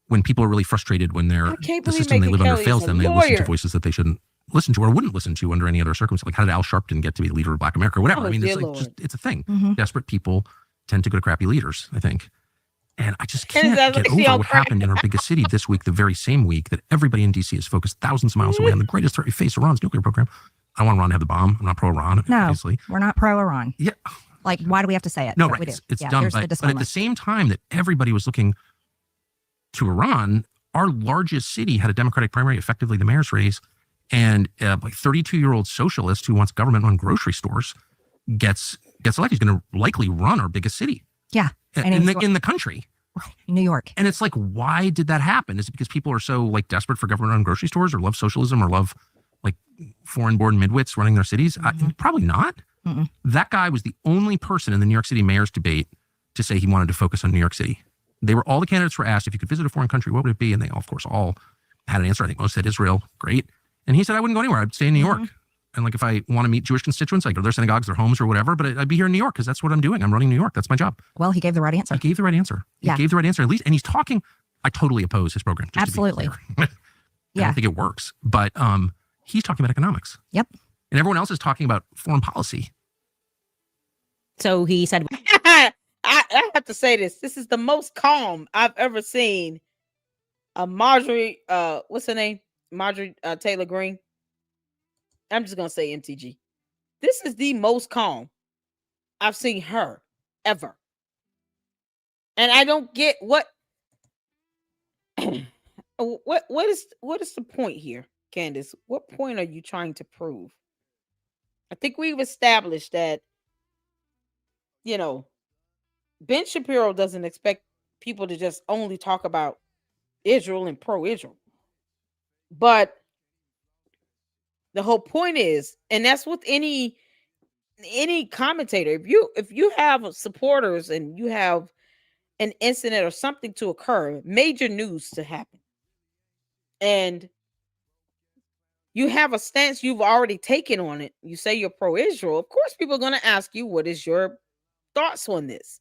when people are really frustrated when the system they live under fails them, they listen to voices that they shouldn't listen to or wouldn't listen to under any other circumstance. Like how did Al Sharpton get to be the leader of Black America or whatever? I mean, it's like it's a thing. Mm-hmm. Desperate people tend to go to crappy leaders, I think. And I just can't get over what happened in our biggest city this week, the very same week that everybody in D.C. is focused thousands of miles away on the greatest threat we face, Iran's nuclear program. I want Iran to have the bomb. I'm not pro-Iran, obviously. We're not pro-Iran. Yeah. Like, why do we have to say it? No, right. It's dumb. But at the same time that everybody was looking to Iran, our largest city had a Democratic primary, effectively the mayor's race, and like 32-year-old socialist who wants government-run grocery stores gets elected. He's going to likely run our biggest city. Yeah. In the country. Right. New York. And it's like, why did that happen? Is it because people are so like desperate for government-run grocery stores or love socialism or love like foreign-born midwits running their cities? Mm-hmm. Probably not. Mm-mm. That guy was the only person in the New York City mayor's debate to say he wanted to focus on New York City. All the candidates were asked, if you could visit a foreign country, what would it be? And they, of course, all had an answer. I think most said Israel. Great. And he said, I wouldn't go anywhere. I'd stay in New York. And like, if I want to meet Jewish constituents, I go to their synagogues, their homes or whatever, but I'd be here in New York because that's what I'm doing. I'm running New York. That's my job. Well, he gave the right answer. He gave the right answer. He gave the right answer, at least. And he's talking, I totally oppose his program. Absolutely. I don't think it works, but he's talking about economics. Yep. And everyone else is talking about foreign policy. So he said, I have to say this. This is the most calm I've ever seen Marjorie, what's her name? Marjorie Taylor Greene. I'm just going to say MTG. This is the most calm I've seen her ever. And I don't get what is the point here, Candace? What point are you trying to prove? I think we've established that, you know, Ben Shapiro doesn't expect people to just only talk about Israel and pro-Israel. But the whole point is, and that's with any commentator, if you have supporters and you have an incident or something to occur, major news to happen, and you have a stance you've already taken on it, you say you're pro-Israel, of course people are going to ask you, what is your thoughts on this?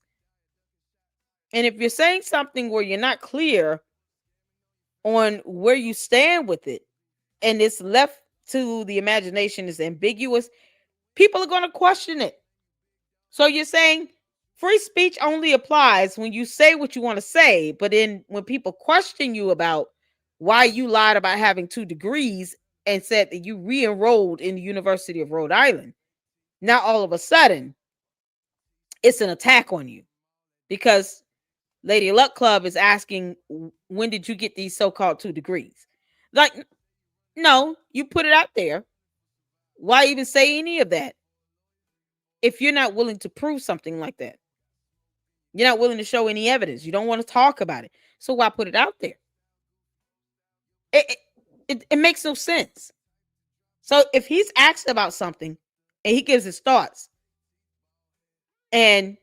And if you're saying something where you're not clear on where you stand with it, and it's left to the imagination, is ambiguous, people are going to question it. So you're saying free speech only applies when you say what you want to say, but then when people question you about why you lied about having 2 degrees and said that you re-enrolled in the University of Rhode Island, now all of a sudden it's an attack on you because Lady Luck Club is asking, when did you get these so-called 2 degrees? Like, no, you put it out there. Why even say any of that if you're not willing to prove something like that? You're not willing to show any evidence. You don't want to talk about it. So why put it out there? It makes no sense. So if he's asked about something and he gives his thoughts and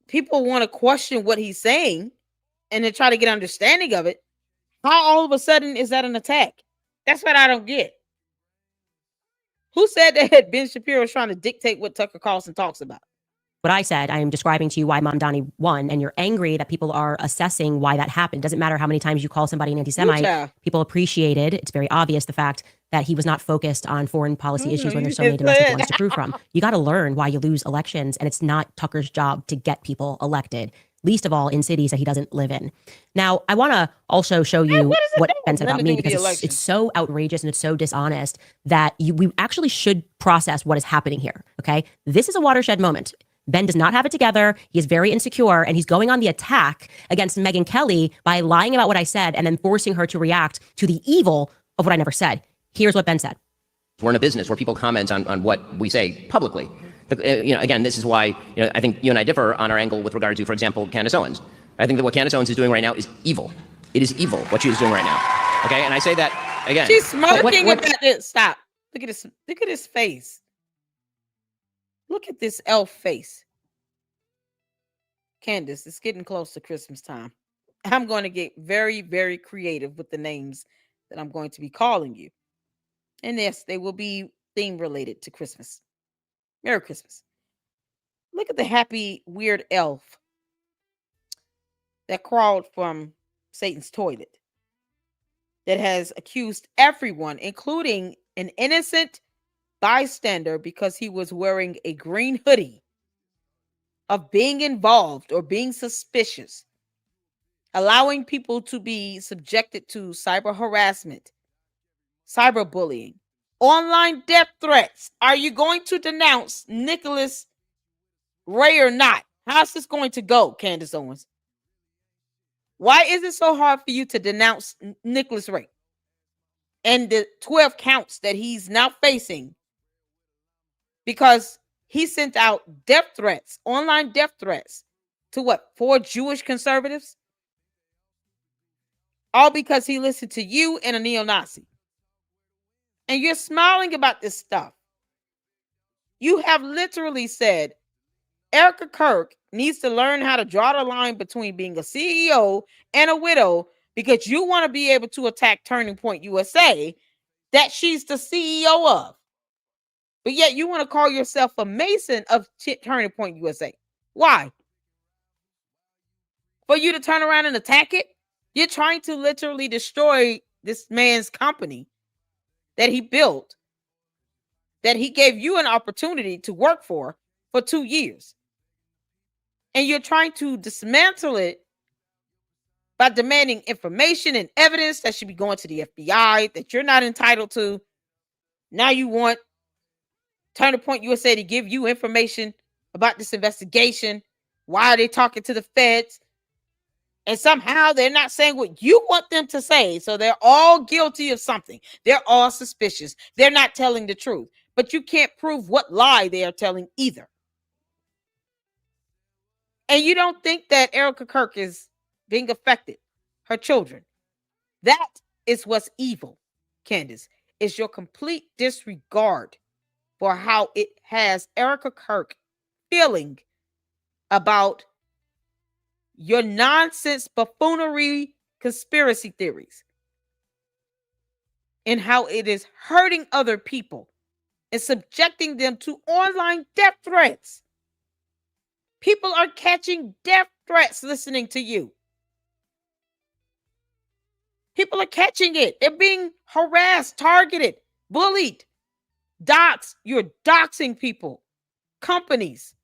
people want to question what he's saying and then try to get understanding of it, how all of a sudden is that an attack? That's what I don't get. Who said that Ben Shapiro is trying to dictate what Tucker Carlson talks about? what I said, I am describing to you why Mamdani won, and you're angry that people are assessing why that happened. Doesn't matter how many times you call somebody an anti-Semite. People appreciated, it's very obvious, the fact that he was not focused on foreign policy issues when there's so many domestic ones to prove from. You got to learn why you lose elections, and it's not Tucker's job to get people elected, least of all in cities that he doesn't live in. Now, I want to also show you what Ben said about me, because it's so outrageous and it's so dishonest that we actually should process what is happening here, okay? This is a watershed moment. Ben does not have it together. He is very insecure, and he's going on the attack against Megyn Kelly by lying about what I said and then forcing her to react to the evil of what I never said. Here's what Ben said. We're in a business where people comment on what we say publicly. Again, this is why I think you and I differ on our angle with regard to, for example, Candace Owens. I think that what Candace Owens is doing right now is evil. It is evil what she is doing right now. Okay, and I say that again. She's smirking about this. Stop. Look at this. Look at his face. Look at this elf face. Candace, it's getting close to Christmas time. I'm going to get very, very creative with the names that I'm going to be calling you. And yes, they will be theme related to Christmas. Merry Christmas. Look at the happy, weird elf that crawled from Satan's toilet, that has accused everyone, including an innocent bystander, because he was wearing a green hoodie, of being involved or being suspicious, allowing people to be subjected to cyber harassment, cyberbullying, online death threats. Are you going to denounce Nicholas Ray or not? How's this going to go, Candace Owens? Why is it so hard for you to denounce Nicholas Ray and the 12 counts that he's now facing? Because he sent out death threats, online death threats, to what, 4 Jewish conservatives? All because he listened to you and a neo-Nazi. And you're smiling about this stuff. You have literally said Erica Kirk needs to learn how to draw the line between being a CEO and a widow, because you want to be able to attack Turning Point USA that she's the CEO of. But yet you want to call yourself a Mason of Turning Point USA. Why? For you to turn around and attack it? You're trying to literally destroy this man's company that he built, that he gave you an opportunity to work for 2 years. And you're trying to dismantle it by demanding information and evidence that should be going to the FBI that you're not entitled to. Now you want Turning Point USA to give you information about this investigation. Why are they talking to the feds? And somehow they're not saying what you want them to say. So they're all guilty of something. They're all suspicious. They're not telling the truth. But you can't prove what lie they are telling either. And you don't think that Erica Kirk is being affected, her children. That is what's evil, Candace, is your complete disregard for how it has Erica Kirk feeling about your nonsense buffoonery conspiracy theories and how it is hurting other people and subjecting them to online death threats. People are catching death threats listening to you. People are catching it. They're being harassed, targeted, bullied, doxxed. You're doxing people, companies.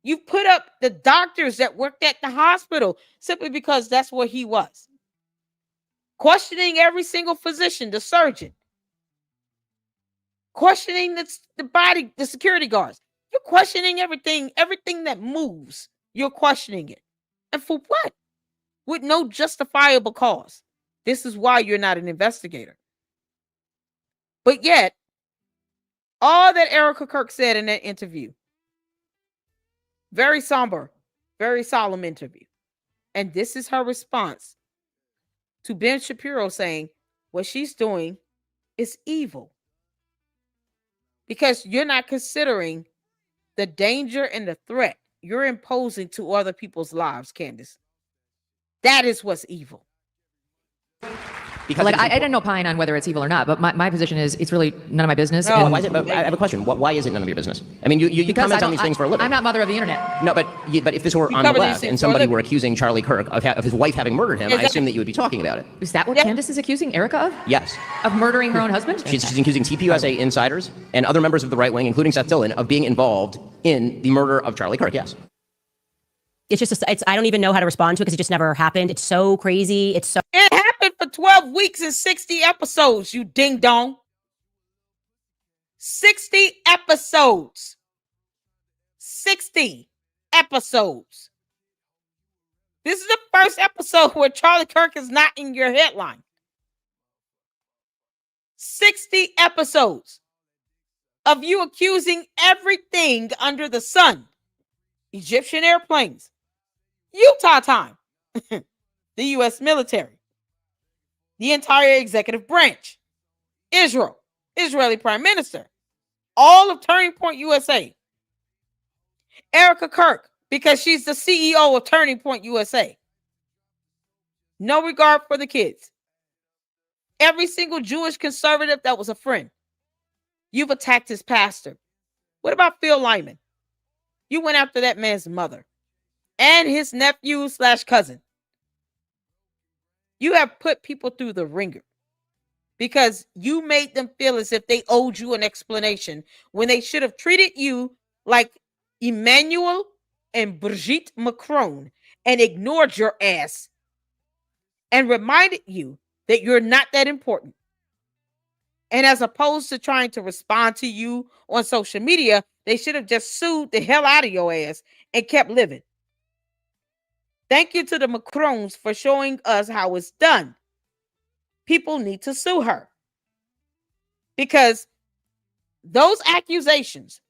You put up the doctors that worked at the hospital simply because that's where he was. Questioning every single physician, the surgeon. Questioning the security guards. You're questioning everything that moves. You're questioning it. And for what? With no justifiable cause. This is why you're not an investigator. But yet, all that Erica Kirk said in that interview, very somber, very solemn interview. And this is her response to Ben Shapiro saying what she's doing is evil. Because you're not considering the danger and the threat you're imposing to other people's lives, Candace. That is what's evil. Because like, I didn't opine on whether it's evil or not, but my position is it's really none of my business. No, why is it, but I have a question. Why is it none of your business? I mean, you comment on these things for a living. I'm not mother of the internet. No, but if this were on the left and somebody were accusing Charlie Kirk of his wife having murdered him, I assume that you would be talking about it. Is that what Candace is accusing Erica of? Yes. Of murdering her own husband? She's accusing TPUSA insiders and other members of the right wing, including Seth Dillon, of being involved in the murder of Charlie Kirk. Yes. It's just, I don't even know how to respond to it because it just never happened. It's so crazy. It happened for 12 weeks and 60 episodes, you ding dong. 60 episodes. 60 episodes. This is the first episode where Charlie Kirk is not in your headline. 60 episodes of you accusing everything under the sun. Egyptian airplanes. Utah time, the U.S. military, the entire executive branch, Israel, Israeli prime minister, all of Turning Point USA, Erica Kirk, because she's the CEO of Turning Point USA. No regard for the kids. Every single Jewish conservative that was a friend. You've attacked his pastor. What about Phil Lyman? You went after that man's mother and his nephew/cousin. You have put people through the ringer because you made them feel as if they owed you an explanation when they should have treated you like Emmanuel and Brigitte Macron and ignored your ass and reminded you that you're not that important. And as opposed to trying to respond to you on social media, they should have just sued the hell out of your ass and kept living. Thank you to the Macrons for showing us how it's done. People need to sue her. Because those accusations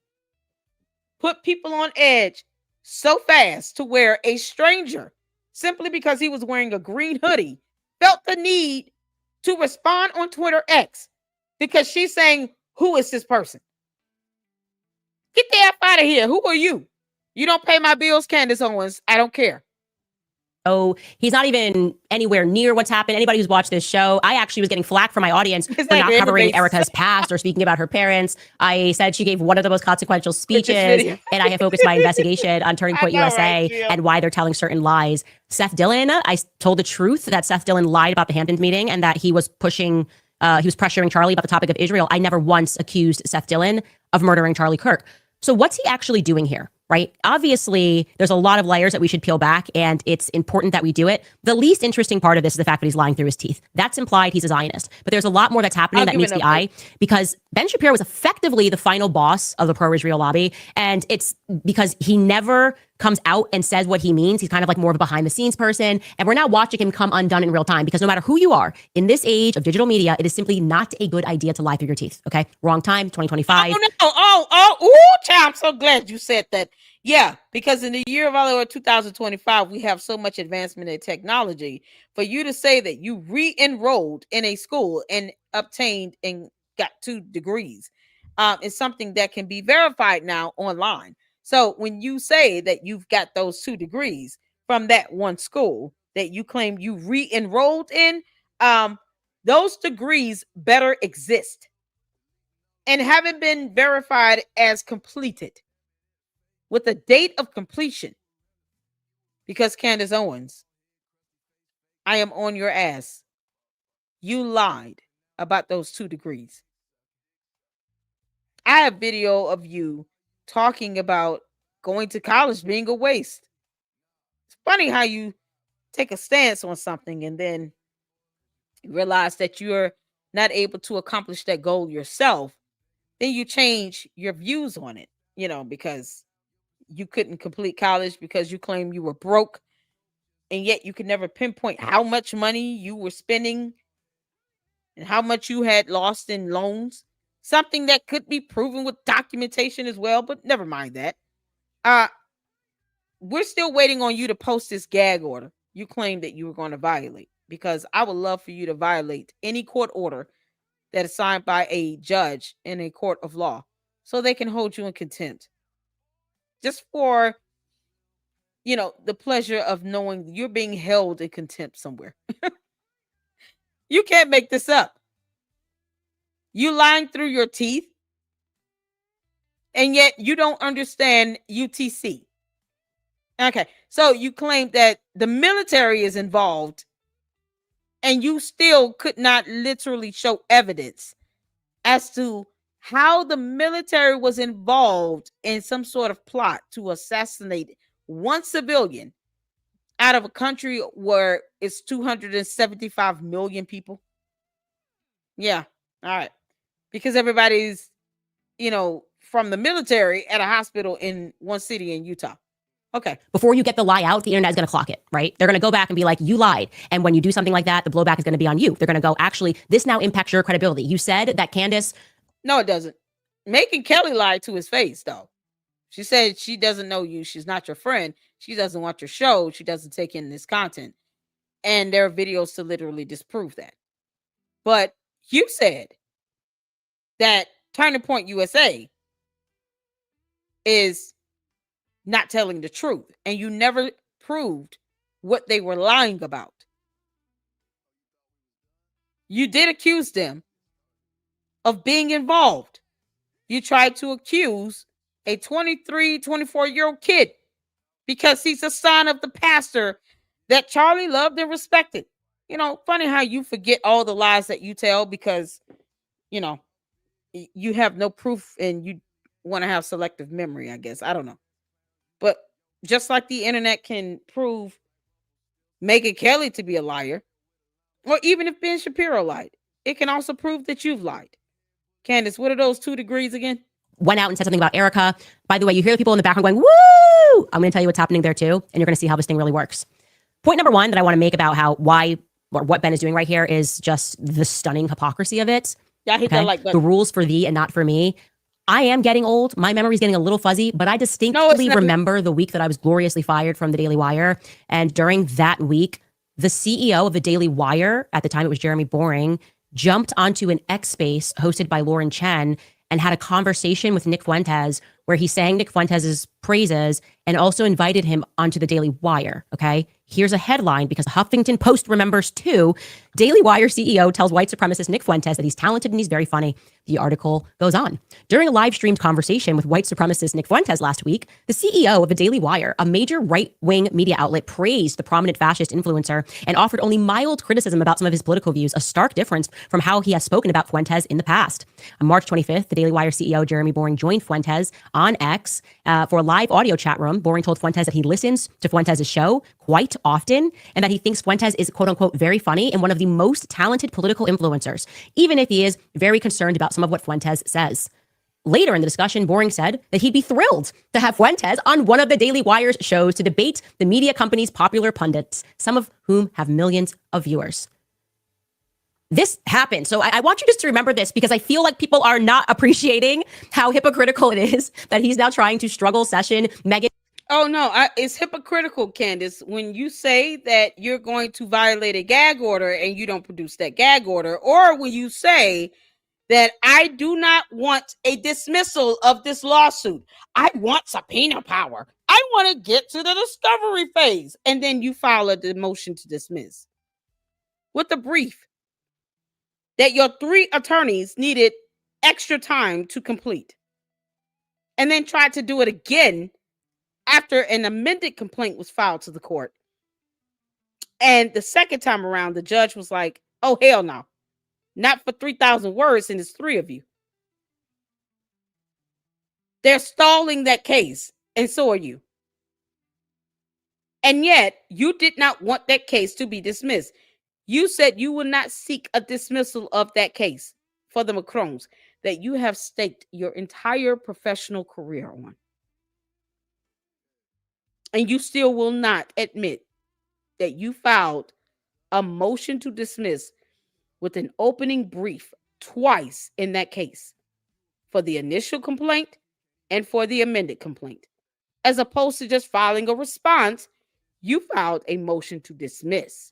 put people on edge so fast to where a stranger, simply because he was wearing a green hoodie, felt the need to respond on Twitter X because she's saying, who is this person? Get the F out of here. Who are you? You don't pay my bills, Candace Owens. I don't care. Oh, he's not even anywhere near what's happened. Anybody who's watched this show, I actually was getting flack from my audience for not covering Erica's past or speaking about her parents. I said she gave one of the most consequential speeches, and I have focused my investigation on Turning Point USA and why they're telling certain lies. Seth Dillon, I told the truth that Seth Dillon lied about the Hamptons meeting and that he was pressuring Charlie about the topic of Israel. I never once accused Seth Dillon of murdering Charlie Kirk. So what's he actually doing here? Right? Obviously, there's a lot of layers that we should peel back, and it's important that we do it. The least interesting part of this is the fact that he's lying through his teeth. That's implied he's a Zionist. But there's a lot more that's happening that meets the eye, because Ben Shapiro was effectively the final boss of the pro-Israel lobby, and it's because he never comes out and says what he means. He's kind of like more of a behind-the-scenes person, and we're now watching him come undone in real time, because no matter who you are, in this age of digital media, it is simply not a good idea to lie through your teeth, okay? Wrong time, 2025. Child, I'm so glad you said that. Yeah, because in the year of our Lord 2025, we have so much advancement in technology. For you to say that you re-enrolled in a school and obtained and got 2 degrees is something that can be verified now online. So when you say that you've got those 2 degrees from that one school that you claim you re-enrolled in, those degrees better exist and haven't been verified as completed with a date of completion. Because Candace Owens, I am on your ass. You lied about those 2 degrees. I have video of you talking about going to college being a waste. It's funny how you take a stance on something and then realize that you're not able to accomplish that goal yourself. Then you change your views on it, because you couldn't complete college because you claim you were broke, and yet you could never pinpoint how much money you were spending and how much you had lost in loans. Something that could be proven with documentation as well, but never mind that. We're still waiting on you to post this gag order you claim that you were going to violate, because I would love for you to violate any court order that is signed by a judge in a court of law so they can hold you in contempt. Just for, the pleasure of knowing you're being held in contempt somewhere. You can't make this up. You lying through your teeth, and yet you don't understand UTC. Okay, so you claim that the military is involved, and you still could not literally show evidence as to how the military was involved in some sort of plot to assassinate one civilian out of a country where it's 275 million people. Yeah. All right. Because everybody's, from the military at a hospital in one city in Utah. Okay. Before you get the lie out, the internet is going to clock it, right? They're going to go back and be like, you lied. And when you do something like that, the blowback is going to be on you. They're going to go, actually, this now impacts your credibility. You said that Candace. No, it doesn't. Megyn Kelly lied to his face, though. She said she doesn't know you. She's not your friend. She doesn't want your show. She doesn't take in this content. And there are videos to literally disprove that. But you said that Turning Point USA is not telling the truth. And you never proved what they were lying about. You did accuse them of being involved. You tried to accuse a 23, 24-year-old kid because he's the son of the pastor that Charlie loved and respected. Funny how you forget all the lies that you tell because, you have no proof and you want to have selective memory, I guess. I don't know. But just like the internet can prove Megyn Kelly to be a liar, or even if Ben Shapiro lied, it can also prove that you've lied. Candace, what are those 2 degrees again? Went out and said something about Erica. By the way, you hear the people in the background going, woo! I'm going to tell you what's happening there too. And you're going to see how this thing really works. Point number 1 that I want to make about what Ben is doing right here is just the stunning hypocrisy of it. Yeah, I hit that like the rules for thee and not for me. I am getting old. My memory is getting a little fuzzy, but I distinctly remember the week that I was gloriously fired from the Daily Wire. And during that week, the CEO of the Daily Wire, at the time it was Jeremy Boring, jumped onto an X Space hosted by Lauren Chen and had a conversation with Nick Fuentes where he sang Nick Fuentes' praises and also invited him onto the Daily Wire. Okay. Here's a headline because the Huffington Post remembers too. Daily Wire CEO tells white supremacist Nick Fuentes that he's talented and he's very funny. The article goes on. During a live streamed conversation with white supremacist Nick Fuentes last week, the CEO of the Daily Wire, a major right-wing media outlet, praised the prominent fascist influencer and offered only mild criticism about some of his political views, a stark difference from how he has spoken about Fuentes in the past. On March 25th, the Daily Wire CEO Jeremy Boring joined Fuentes on X for a live audio chat room. Boring told Fuentes that he listens to Fuentes' show quite often and that he thinks Fuentes is quote unquote very funny and one of the most talented political influencers, even if he is very concerned about some of what Fuentes says. Later in the discussion, Boring said that he'd be thrilled to have Fuentes on one of the Daily Wire's shows to debate the media company's popular pundits, some of whom have millions of viewers. This happened. So I want you just to remember this because I feel like people are not appreciating how hypocritical it is that he's now trying to struggle session Megyn. Oh, no, it's hypocritical, Candace, when you say that you're going to violate a gag order and you don't produce that gag order, or when you say that I do not want a dismissal of this lawsuit. I want subpoena power. I want to get to the discovery phase. And then you file a motion to dismiss with a brief that your 3 attorneys needed extra time to complete. And then tried to do it again after an amended complaint was filed to the court. And the second time around, the judge was like, oh, hell no. Not for 3,000 words, and it's 3 of you. They're stalling that case, and so are you. And yet, you did not want that case to be dismissed. You said you would not seek a dismissal of that case for the Macrons that you have staked your entire professional career on. And you still will not admit that you filed a motion to dismiss with an opening brief twice in that case for the initial complaint and for the amended complaint. As opposed to just filing a response, you filed a motion to dismiss.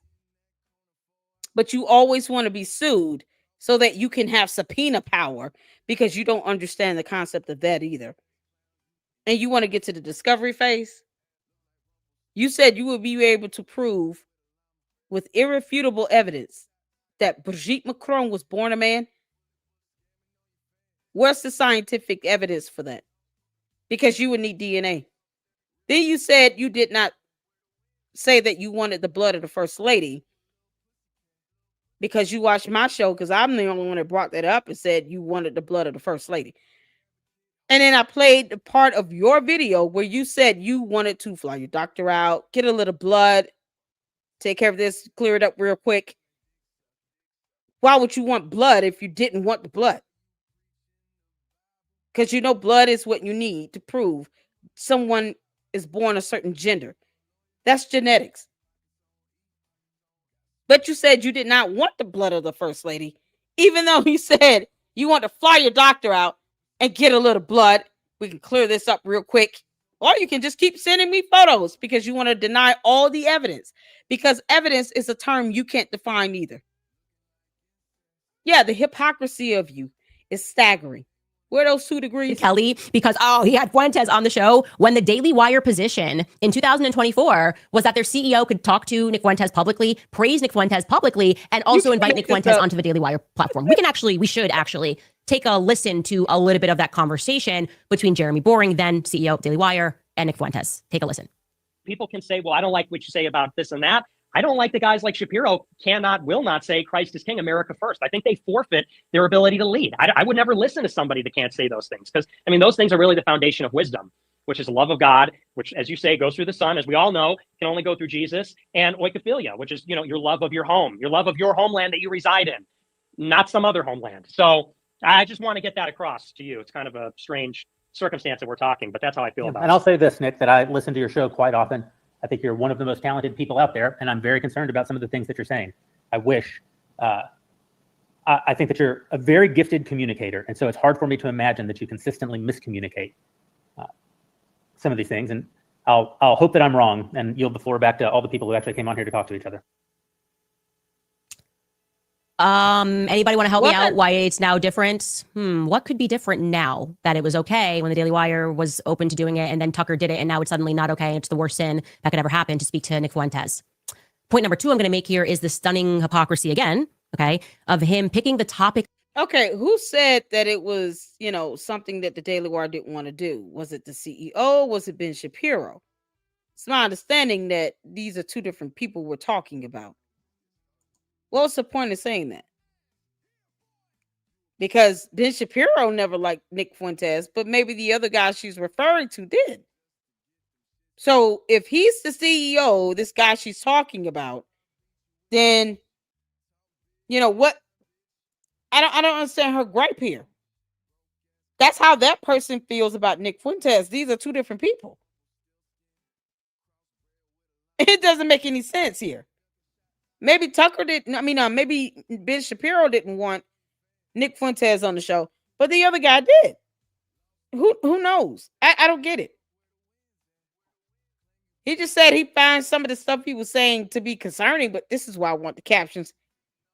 But you always want to be sued so that you can have subpoena power because you don't understand the concept of that either. And you want to get to the discovery phase. You said you would be able to prove with irrefutable evidence that Brigitte Macron was born a man. Where's the scientific evidence for that? Because you would need DNA. Then you said you did not say that you wanted the blood of the first lady because you watched my show, because I'm the only one that brought that up and said you wanted the blood of the first lady. And then I played the part of your video where you said you wanted to fly your doctor out, get a little blood, take care of this, clear it up real quick. Why would you want blood if you didn't want the blood? Because you know blood is what you need to prove someone is born a certain gender. That's genetics. But you said you did not want the blood of the first lady, even though you said you want to fly your doctor out and get a little blood. We can clear this up real quick. Or you can just keep sending me photos because you want to deny all the evidence. Because evidence is a term you can't define either. Yeah, the hypocrisy of you is staggering. Where are those 2 degrees? Kelly, because, he had Fuentes on the show when the Daily Wire position in 2024 was that their CEO could talk to Nick Fuentes publicly, praise Nick Fuentes publicly, and also invite Nick Fuentes onto the Daily Wire platform. We should actually take a listen to a little bit of that conversation between Jeremy Boring, then CEO of Daily Wire, and Nick Fuentes. Take a listen. People can say, well, I don't like what you say about this and that. I don't like the guys like Shapiro will not say Christ is King, America first. I think they forfeit their ability to lead. I would never listen to somebody that can't say those things because, those things are really the foundation of wisdom, which is the love of God, which, as you say, goes through the Son, as we all know, can only go through Jesus, and oikophilia, which is, your love of your home, your love of your homeland that you reside in, not some other homeland. So I just want to get that across to you. It's kind of a strange circumstance that we're talking, but that's how I feel about it. And I'll say this, Nick, that I listen to your show quite often. I think you're one of the most talented people out there, and I'm very concerned about some of the things that you're saying. I wish, I think that you're a very gifted communicator, and so it's hard for me to imagine that you consistently miscommunicate some of these things, and I'll hope that I'm wrong and yield the floor back to all the people who actually came on here to talk to each other. Anybody want to help me out why it's now different? What could be different now that it was okay when the Daily Wire was open to doing it and then Tucker did it and now it's suddenly not okay and it's the worst sin that could ever happen, to speak to Nick Fuentes. Point number 2 I'm going to make here is the stunning hypocrisy again, okay, of him picking the topic. Okay, who said that it was, something that the Daily Wire didn't want to do? Was it the CEO? Was it Ben Shapiro? It's my understanding that these are two different people we're talking about. What's the point of saying that? Because Ben Shapiro never liked Nick Fuentes, but maybe the other guy she's referring to did. So if he's the CEO, this guy she's talking about, then what? I don't understand her gripe here. That's how that person feels about Nick Fuentes. These are two different people. It doesn't make any sense here. Maybe Tucker didn't. Maybe Ben Shapiro didn't want Nick Fuentes on the show, but the other guy did. Who knows? I don't get it. He just said he finds some of the stuff he was saying to be concerning, but this is why I want the captions.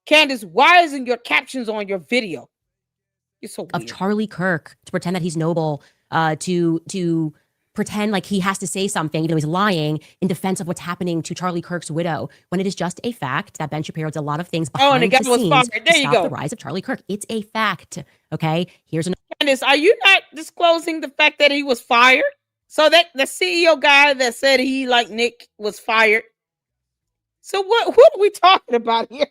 Candace, why isn't your captions on your video? You're so weird. Of Charlie Kirk to pretend that he's noble, to pretend like he has to say something, even though he's lying, in defense of what's happening to Charlie Kirk's widow, when it is just a fact that Ben Shapiro did a lot of things behind the scenes to stop the rise of Charlie Kirk. It's a fact. Okay. Here's another. Candace, are you not disclosing the fact that he was fired? So that the CEO guy that said he liked Nick was fired. So what are we talking about here?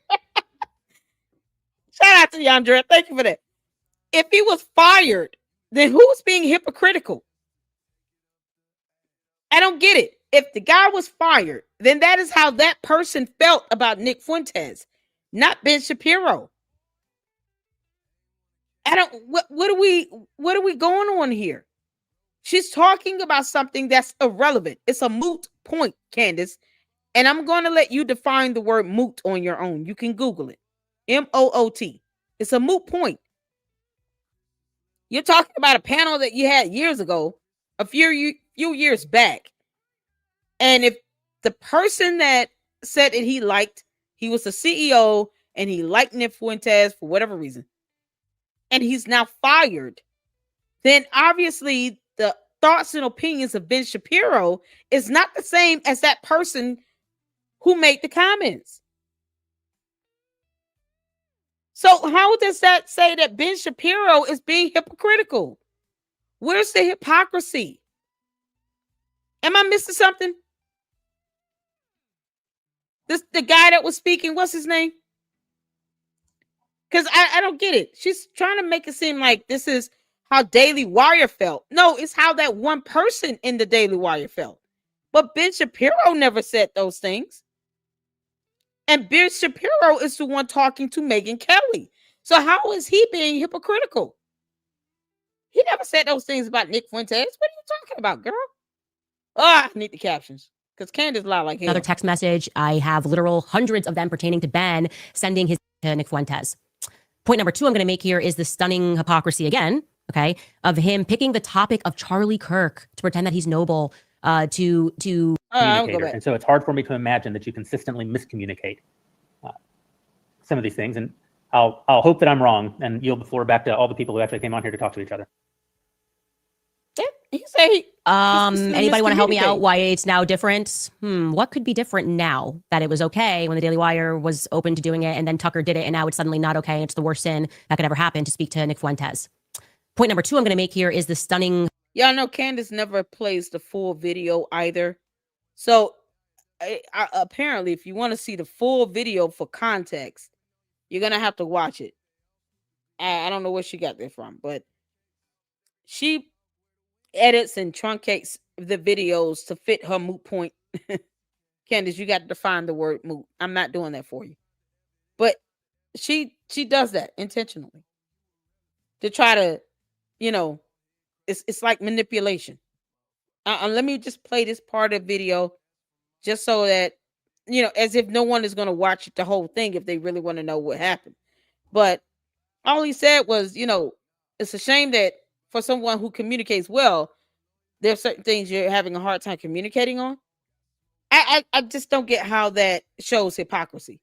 Shout out to Yandra. Thank you for that. If he was fired, then who's being hypocritical? I don't get it. If the guy was fired, then that is how that person felt about Nick Fuentes, not Ben Shapiro. What are we going on here? She's talking about something that's irrelevant. It's a moot point, Candace. And I'm going to let you define the word moot on your own. You can Google it. M-O-O-T. It's a moot point. You're talking about a panel that you had years ago, a few years back. And if the person that said that he was the CEO and he liked Nick Fuentes for whatever reason, and he's now fired, then obviously the thoughts and opinions of Ben Shapiro is not the same as that person who made the comments. So how does that say that Ben Shapiro is being hypocritical? Where's the hypocrisy? Am I missing something? The guy that was speaking, what's his name? Because I don't get it. She's trying to make it seem like this is how Daily Wire felt. No, it's how that one person in the Daily Wire felt. But Ben Shapiro never said those things. And Ben Shapiro is the one talking to Megyn Kelly. So how is he being hypocritical? He never said those things about Nick Fuentes. What are you talking about, girl? Oh, I need the captions. Because Candace lied like hell. Another text message. I have literal hundreds of them pertaining to Ben sending his to Nick Fuentes. Point number 2 I'm going to make here is the stunning hypocrisy again, okay, of him picking the topic of Charlie Kirk to pretend that he's noble, to communicator. And so it's hard for me to imagine that you consistently miscommunicate some of these things. And I'll hope that I'm wrong and yield the floor back to all the people who actually came on here to talk to each other. Yeah, he said anybody want to help me out why it's now different? What could be different now that it was okay when the Daily Wire was open to doing it and then Tucker did it and now it's suddenly not okay and it's the worst sin that could ever happen, to speak to Nick Fuentes. Point number 2 I'm going to make here is the stunning. Y'all know Candace never plays the full video either. So apparently if you want to see the full video for context, you're going to have to watch it. I don't know where she got that from, but she edits and truncates the videos to fit her moot point. Candace, you got to define the word moot. I'm not doing that for you. But she does that intentionally to try to, it's like manipulation. Let me just play this part of the video just so that, as if no one is going to watch the whole thing if they really want to know what happened. But all he said was, it's a shame that for someone who communicates well, there are certain things you're having a hard time communicating on. I just don't get how that shows hypocrisy.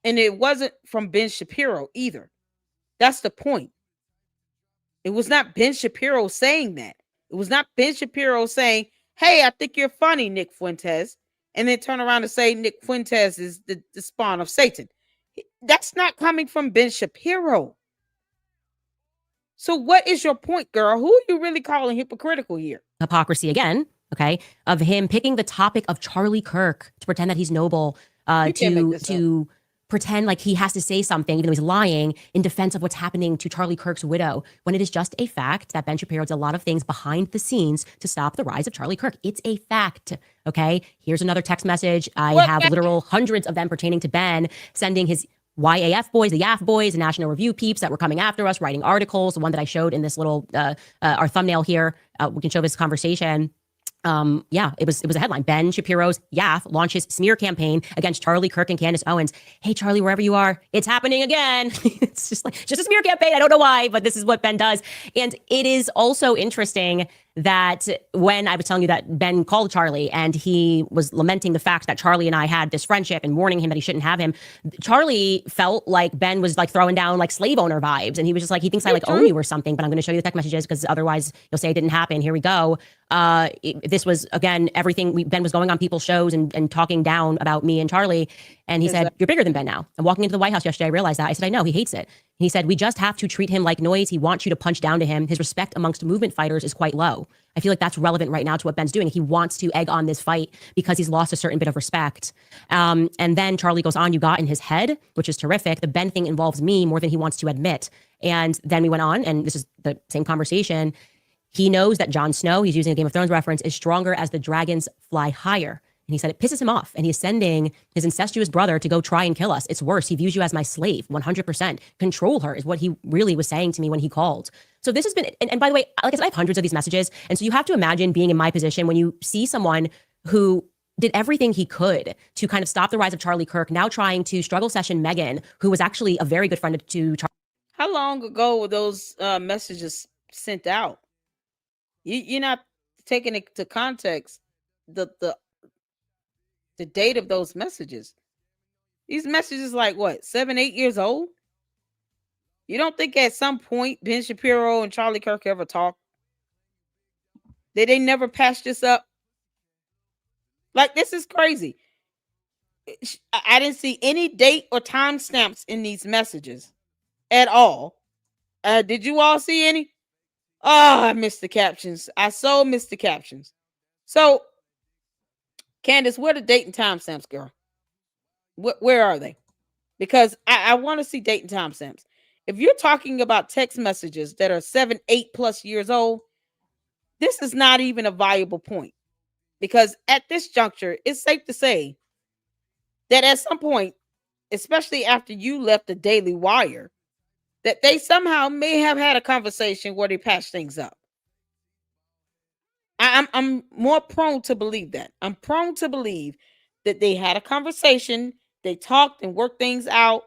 And it wasn't from Ben Shapiro either. That's the point. It was not Ben Shapiro saying that. It was not Ben Shapiro saying, hey, I think you're funny, Nick Fuentes, and then turn around and say Nick Fuentes is the spawn of Satan. That's not coming from Ben Shapiro. So what is your point, girl? Who are you really calling hypocritical here? Hypocrisy again, okay, of him picking the topic of Charlie Kirk to pretend that he's noble, to pretend like he has to say something, even though he's lying, in defense of what's happening to Charlie Kirk's widow, when it is just a fact that Ben Shapiro did a lot of things behind the scenes to stop the rise of Charlie Kirk. It's a fact, okay? Here's another text message. I have literal hundreds of them pertaining to Ben, sending his YAF boys, the YAF boys, the National Review peeps that were coming after us, writing articles. The one that I showed in this little, our thumbnail here, we can show this conversation. It was a headline. Ben Shapiro's YAF launches smear campaign against Charlie Kirk and Candace Owens. Hey, Charlie, wherever you are, it's happening again. It's just a smear campaign. I don't know why, but this is what Ben does. And it is also interesting that when I was telling you that Ben called Charlie and he was lamenting the fact that Charlie and I had this friendship and warning him that he shouldn't have him, Charlie felt like Ben was like throwing down like slave owner vibes. And he was just like, he thinks I like own you or something, but I'm going to show you the text messages because otherwise you'll say it didn't happen. Here we go. This was, again, everything. Ben was going on people's shows and talking down about me and Charlie. And he said, you're bigger than Ben now. And walking into the White House yesterday, I realized that. I said, I know, he hates it. He said, we just have to treat him like noise. He wants you to punch down to him. His respect amongst movement fighters is quite low. I feel like that's relevant right now to what Ben's doing. He wants to egg on this fight because he's lost a certain bit of respect. And then Charlie goes on, you got in his head, which is terrific. The Ben thing involves me more than he wants to admit. And then we went on, and this is the same conversation. He knows that Jon Snow, he's using a Game of Thrones reference, is stronger as the dragons fly higher. And he said it pisses him off. And he's sending his incestuous brother to go try and kill us. It's worse. He views you as my slave, 100%. Control her is what he really was saying to me when he called. So this has been, and by the way, like I said, I have hundreds of these messages. And so you have to imagine being in my position when you see someone who did everything he could to kind of stop the rise of Charlie Kirk, now trying to struggle session Megyn, who was actually a very good friend to Charlie. How long ago were those messages sent out? You're not taking it to context, the date of those messages. These messages like what, 7, 8 years old? You don't think at some point Ben Shapiro and Charlie Kirk ever talked? Did they never patch this up? Like, this is crazy. I didn't see any date or time stamps in these messages at all. Did you all see any? Oh, I missed the captions. I so missed the captions. So, Candace, where are the date and timestamps, girl? Where are they? Because I want to see date and timestamps. If you're talking about text messages that are 7, 8+ years old, this is not even a viable point. Because at this juncture, it's safe to say that at some point, especially after you left the Daily Wire, that they somehow may have had a conversation where they patched things up. I'm more prone to believe that. I'm prone to believe that they had a conversation, they talked and worked things out,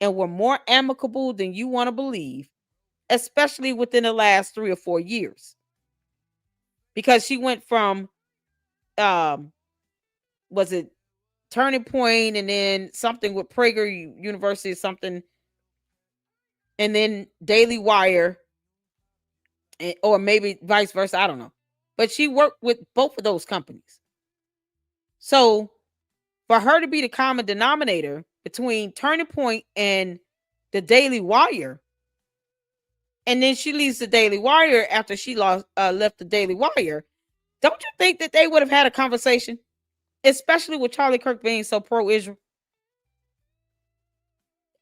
and were more amicable than you want to believe, especially within the last 3 or 4 years. Because she went from, was it Turning Point, and then something with Prager University or something, and then Daily Wire, or maybe vice versa, I don't know. But she worked with both of those companies. So for her to be the common denominator between Turning Point and the Daily Wire, and then she leaves the Daily Wire after she left the Daily Wire, don't you think that they would have had a conversation? Especially with Charlie Kirk being so pro-Israel.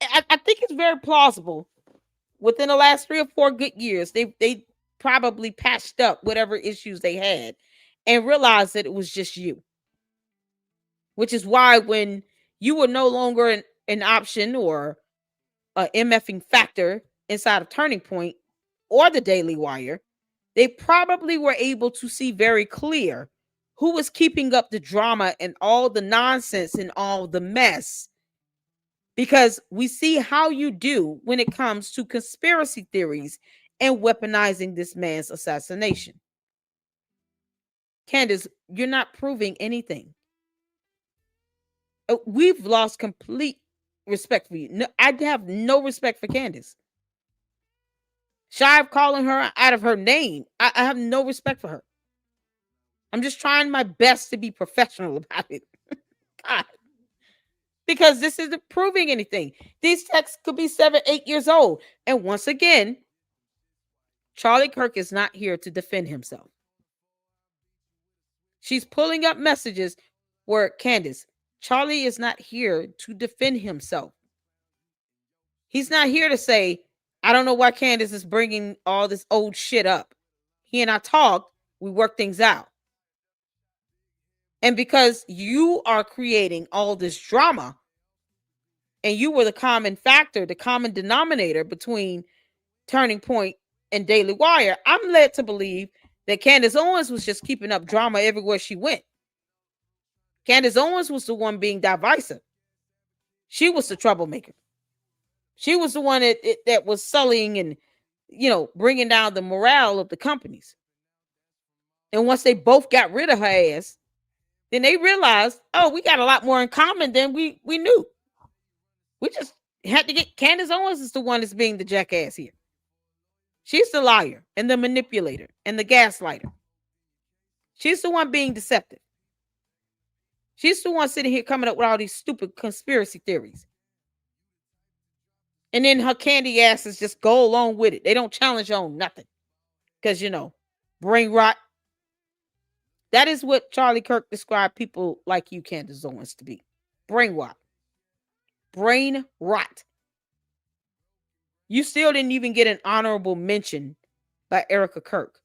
I think it's very plausible. Within the last 3 or 4 good years, they probably patched up whatever issues they had and realized that it was just you. Which is why when you were no longer an option or a MFing factor inside of Turning Point or the Daily Wire, they probably were able to see very clear who was keeping up the drama and all the nonsense and all the mess. Because we see how you do when it comes to conspiracy theories and weaponizing this man's assassination. Candace, you're not proving anything. We've lost complete respect for you. No, I have no respect for Candace. Shy of calling her out of her name. I have no respect for her. I'm just trying my best to be professional about it. God. Because this isn't proving anything. These texts could be 7, 8 years old. And once again, Charlie Kirk is not here to defend himself. She's pulling up messages where Candace, Charlie is not here to defend himself. He's not here to say, I don't know why Candace is bringing all this old shit up. He and I talked, we worked things out. And because you are creating all this drama, and you were the common factor, the common denominator between Turning Point and Daily Wire, I'm led to believe that Candace Owens was just keeping up drama everywhere she went. Candace Owens was the one being divisive. She was the troublemaker. She was the one that was sullying and, bringing down the morale of the companies. And once they both got rid of her ass, then they realized, oh, we got a lot more in common than we knew. We just had to get Candace Owens is the one that's being the jackass here. She's the liar and the manipulator and the gaslighter. She's the one being deceptive. She's the one sitting here coming up with all these stupid conspiracy theories. And then her candy asses just go along with it. They don't challenge on nothing. Because, brain rot. That is what Charlie Kirk described people like you, Candace Owens, to be. Brain rot. Brain rot. You still didn't even get an honorable mention by Erica Kirk.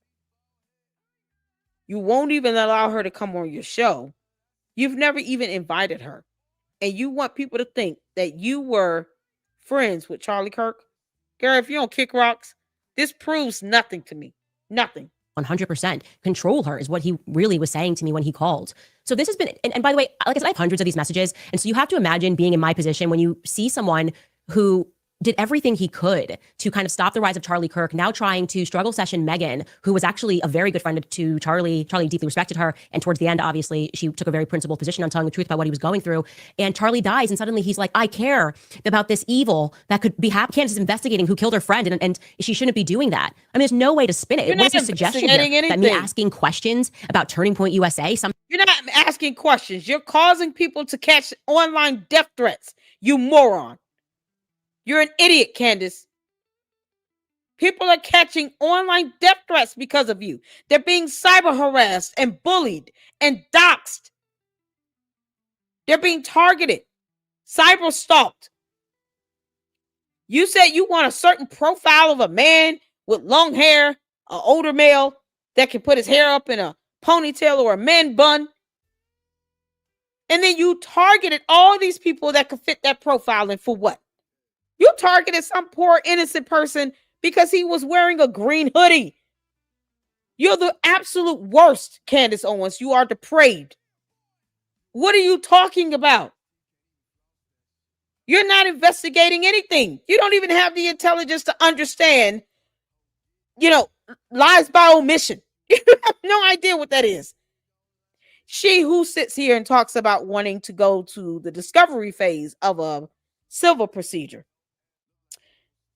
You won't even allow her to come on your show. You've never even invited her. And you want people to think that you were friends with Charlie Kirk? Girl, if you don't kick rocks, this proves nothing to me. Nothing. 100% control her is what he really was saying to me when he called. So this has been, and by the way, like I said, I have hundreds of these messages. And so you have to imagine being in my position when you see someone who did everything he could to kind of stop the rise of Charlie Kirk, now trying to struggle session Megyn, who was actually a very good friend to Charlie. Charlie deeply respected her. And towards the end, obviously, she took a very principled position on telling the truth about what he was going through. And Charlie dies. And suddenly he's like, I care about this evil that could be happening. Candace is investigating who killed her friend. And she shouldn't be doing that. I mean, there's no way to spin it. What is his suggestion here? That me asking questions about Turning Point USA? You're not asking questions. You're causing people to catch online death threats. You moron. You're an idiot, Candace. People are catching online death threats because of you. They're being cyber harassed and bullied and doxxed. They're being targeted, cyber stalked. You said you want a certain profile of a man with long hair, an older male that can put his hair up in a ponytail or a man bun. And then you targeted all these people that could fit that profile. And for what? You targeted some poor innocent person because he was wearing a green hoodie. You're the absolute worst, Candace Owens. You are depraved. What are you talking about? You're not investigating anything. You don't even have the intelligence to understand, lies by omission. You have no idea what that is. She who sits here and talks about wanting to go to the discovery phase of a civil procedure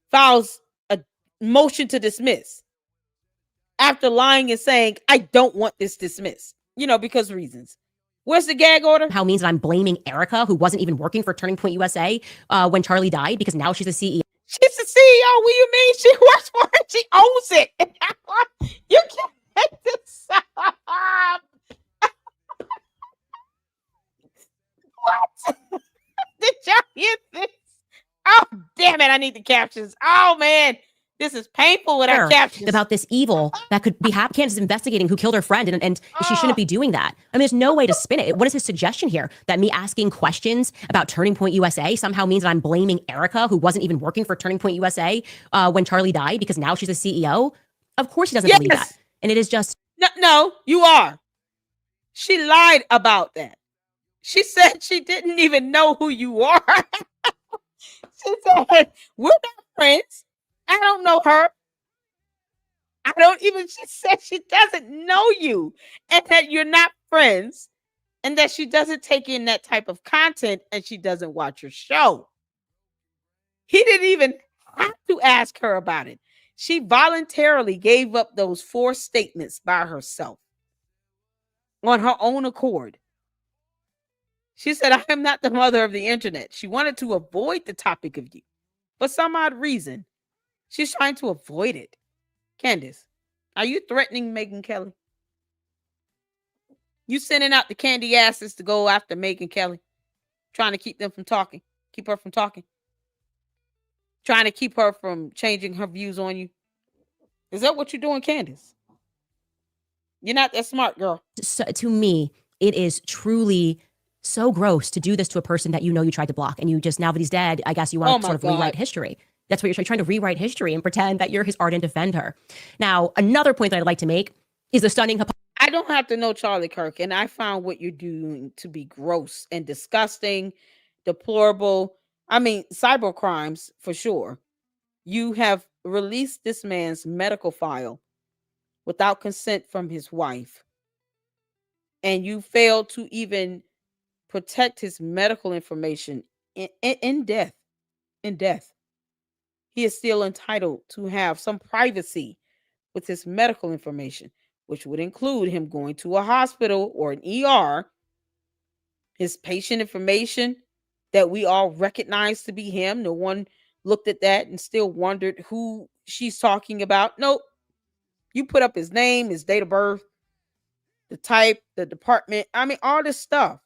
files a motion to dismiss after lying and saying, I don't want this dismissed, because reasons. Where's the gag order? How means that I'm blaming Erica, who wasn't even working for Turning Point USA when Charlie died, because now she's a CEO. She's the CEO. What do you mean? She works for it. She owns it. You can't make this up. What? Did y'all hear this? Oh, damn it. I need the captions. Oh, man. This is painful with our captions. About this evil that could be happening. Candace is investigating who killed her friend, and she shouldn't be doing that. I mean, there's no way to spin it. What is his suggestion here? That me asking questions about Turning Point USA somehow means that I'm blaming Erica, who wasn't even working for Turning Point USA when Charlie died, because now she's a CEO? Of course he doesn't believe that. And it is just... No, you are. She lied about that. She said she didn't even know who you are. She said, we're not friends. I don't know her. She said she doesn't know you and that you're not friends and that she doesn't take in that type of content and she doesn't watch your show. He didn't even have to ask her about it. She voluntarily gave up those 4 statements by herself on her own accord. She said, I am not the mother of the internet. She wanted to avoid the topic of you. For some odd reason, she's trying to avoid it. Candace, are you threatening Megyn Kelly? You sending out the candy asses to go after Megyn Kelly? Trying to keep them from talking? Keep her from talking? Trying to keep her from changing her views on you? Is that what you're doing, Candace? You're not that smart, girl. So, to me, it is truly so gross to do this to a person that you know you tried to block, and you just, now that he's dead, I guess you want to sort of rewrite history. That's what you're trying to rewrite history and pretend that you're his ardent defender. Now, another point that I'd like to make is the stunning I don't have to know Charlie Kirk, and I found what you're doing to be gross and disgusting, deplorable. I mean, cyber crimes for sure. You have released this man's medical file without consent from his wife, and you failed to even protect his medical information in death. In death, he is still entitled to have some privacy with his medical information, which would include him going to a hospital or an ER, his patient information that we all recognize to be him. No one looked at that and still wondered who she's talking about. Nope. You put up his name, his date of birth, the type, the department. I mean, all this stuff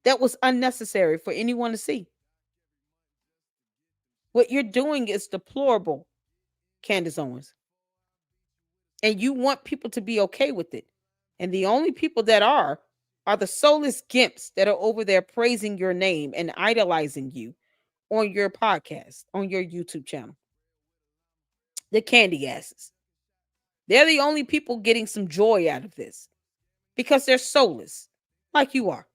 that was unnecessary for anyone to see. What you're doing is deplorable, Candace Owens. And you want people to be okay with it. And the only people that are the soulless gimps that are over there praising your name and idolizing you on your podcast, on your YouTube channel. The candy asses. They're the only people getting some joy out of this because they're soulless, like you are.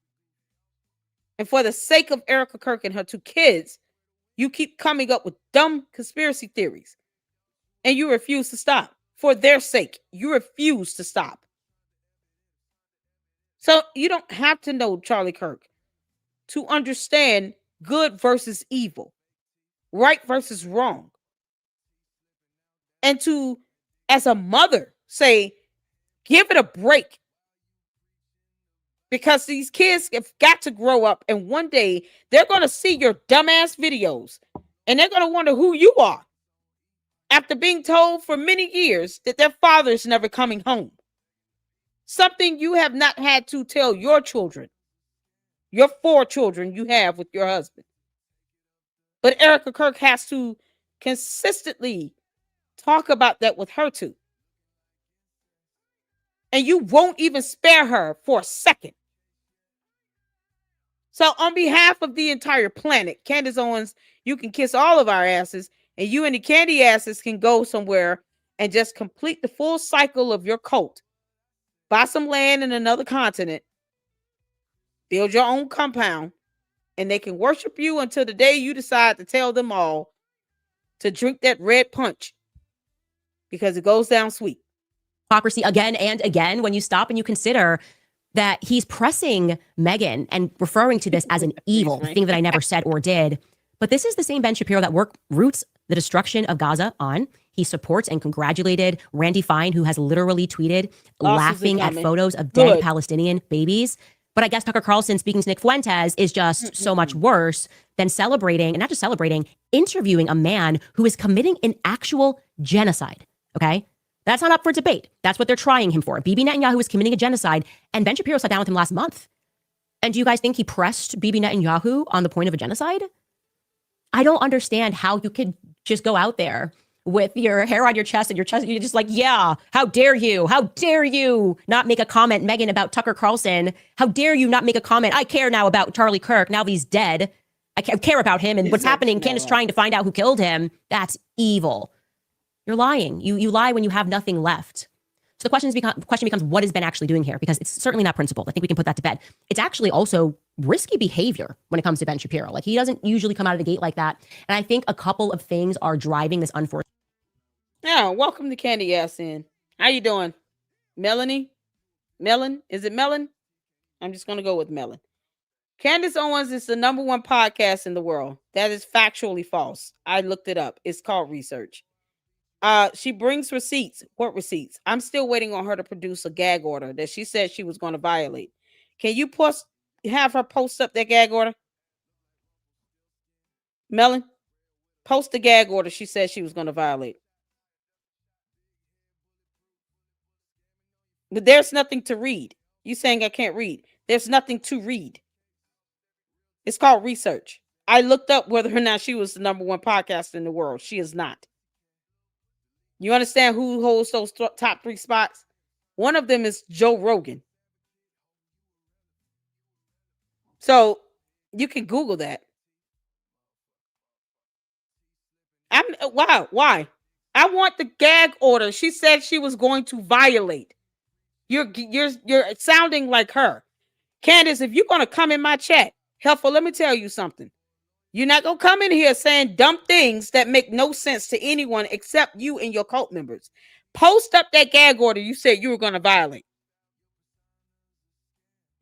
And for the sake of Erica Kirk and her 2 kids, you keep coming up with dumb conspiracy theories. And you refuse to stop. For their sake, you refuse to stop. So you don't have to know Charlie Kirk to understand good versus evil, right versus wrong. And to, as a mother, say, give it a break. Because these kids have got to grow up, and one day they're going to see your dumbass videos and they're going to wonder who you are after being told for many years that their father's never coming home. Something you have not had to tell your children, your 4 children you have with your husband. But Erica Kirk has to consistently talk about that with her 2. And you won't even spare her for a second. So on behalf of the entire planet, Candace Owens, you can kiss all of our asses, and you and the candy asses can go somewhere and just complete the full cycle of your cult. Buy some land in another continent, build your own compound, and they can worship you until the day you decide to tell them all to drink that red punch because it goes down sweet. Hypocrisy again and again when you stop and you consider that he's pressing Megyn and referring to this as an evil thing that I never said or did. But this is the same Ben Shapiro that roots the destruction of Gaza on. He supports and congratulated Randy Fine, who has literally tweeted laughing at photos of dead Palestinian babies. But I guess Tucker Carlson speaking to Nick Fuentes is just so much worse than celebrating, and not just celebrating, interviewing a man who is committing an actual genocide. Okay? That's not up for debate. That's what they're trying him for. Bibi Netanyahu is committing a genocide, and Ben Shapiro sat down with him last month. And do you guys think he pressed Bibi Netanyahu on the point of a genocide? I don't understand how you could just go out there with your hair on your chest and your chest. You're just like, yeah, how dare you? How dare you not make a comment, Megyn, about Tucker Carlson? How dare you not make a comment? I care now about Charlie Kirk. Now that he's dead, I care about him and what's happening. Candace trying to find out who killed him. That's evil. You're lying. You lie when you have nothing left. So the question becomes, what is Ben actually doing here? Because it's certainly not principled. I think we can put that to bed. It's actually also risky behavior when it comes to Ben Shapiro. Like, he doesn't usually come out of the gate like that. And I think a couple of things are driving this unfortunate. Yeah, welcome to Candy Ass In. How you doing? Melanie? Melon? Is it Melon? I'm just going to go with Melon. Candace Owens is the #1 podcast in the world. That is factually false. I looked it up. It's called research. She brings receipts. What receipts? I'm still waiting on her to produce a gag order that she said she was going to violate. Can you have her post up that gag order? Melon, post the gag order she said she was going to violate. But there's nothing to read. You saying I can't read. There's nothing to read. It's called research. I looked up whether or not she was the #1 podcast in the world. She is not. You understand who holds those top 3 spots? One of them is Joe Rogan. So you can Google that. Why? I want the gag order. She said she was going to violate. You're sounding like her. Candace, if you're going to come in my chat, Helpful, let me tell you something. You're not going to come in here saying dumb things that make no sense to anyone except you and your cult members. Post up that gag order you said you were going to violate.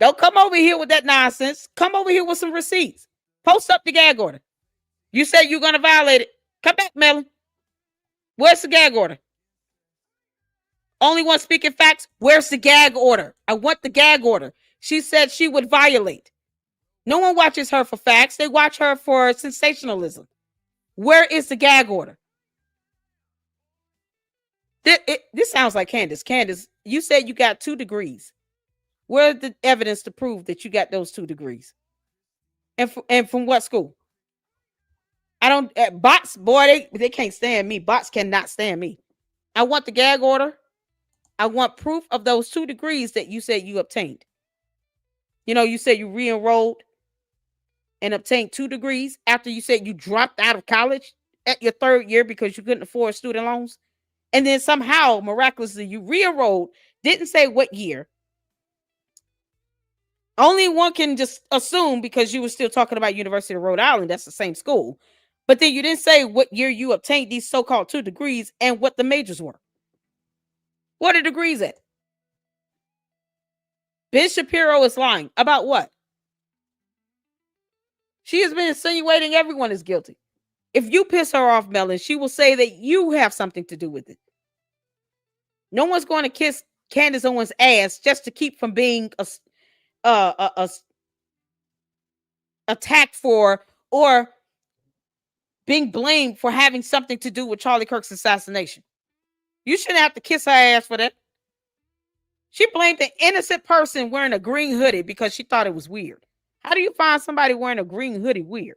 Don't come over here with that nonsense. Come over here with some receipts. Post up the gag order. You said you're going to violate it. Come back, Melon. Where's the gag order? Only one speaking facts. Where's the gag order? I want the gag order. She said she would violate. No one watches her for facts. They watch her for sensationalism. Where is the gag order? This sounds like Candace. Candace, you said you got 2 degrees. Where's the evidence to prove that you got those 2 degrees? And from what school? I don't, bots, boy, they can't stand me. Bots cannot stand me. I want the gag order. I want proof of those 2 degrees that you said you obtained. You know, you said you re-enrolled and obtained 2 degrees after you said you dropped out of college at your 3rd year because you couldn't afford student loans. And then somehow, miraculously, you re-enrolled, didn't say what year. Only one can just assume because you were still talking about University of Rhode Island, that's the same school. But then you didn't say what year you obtained these so-called 2 degrees and what the majors were. What are degrees at? Ben Shapiro is lying. About what? She has been insinuating everyone is guilty. If you piss her off, Melon, she will say that you have something to do with it. No one's going to kiss Candace Owens' ass just to keep from being attacked for or being blamed for having something to do with Charlie Kirk's assassination. You shouldn't have to kiss her ass for that. She blamed an innocent person wearing a green hoodie because she thought it was weird. How do you find somebody wearing a green hoodie weird?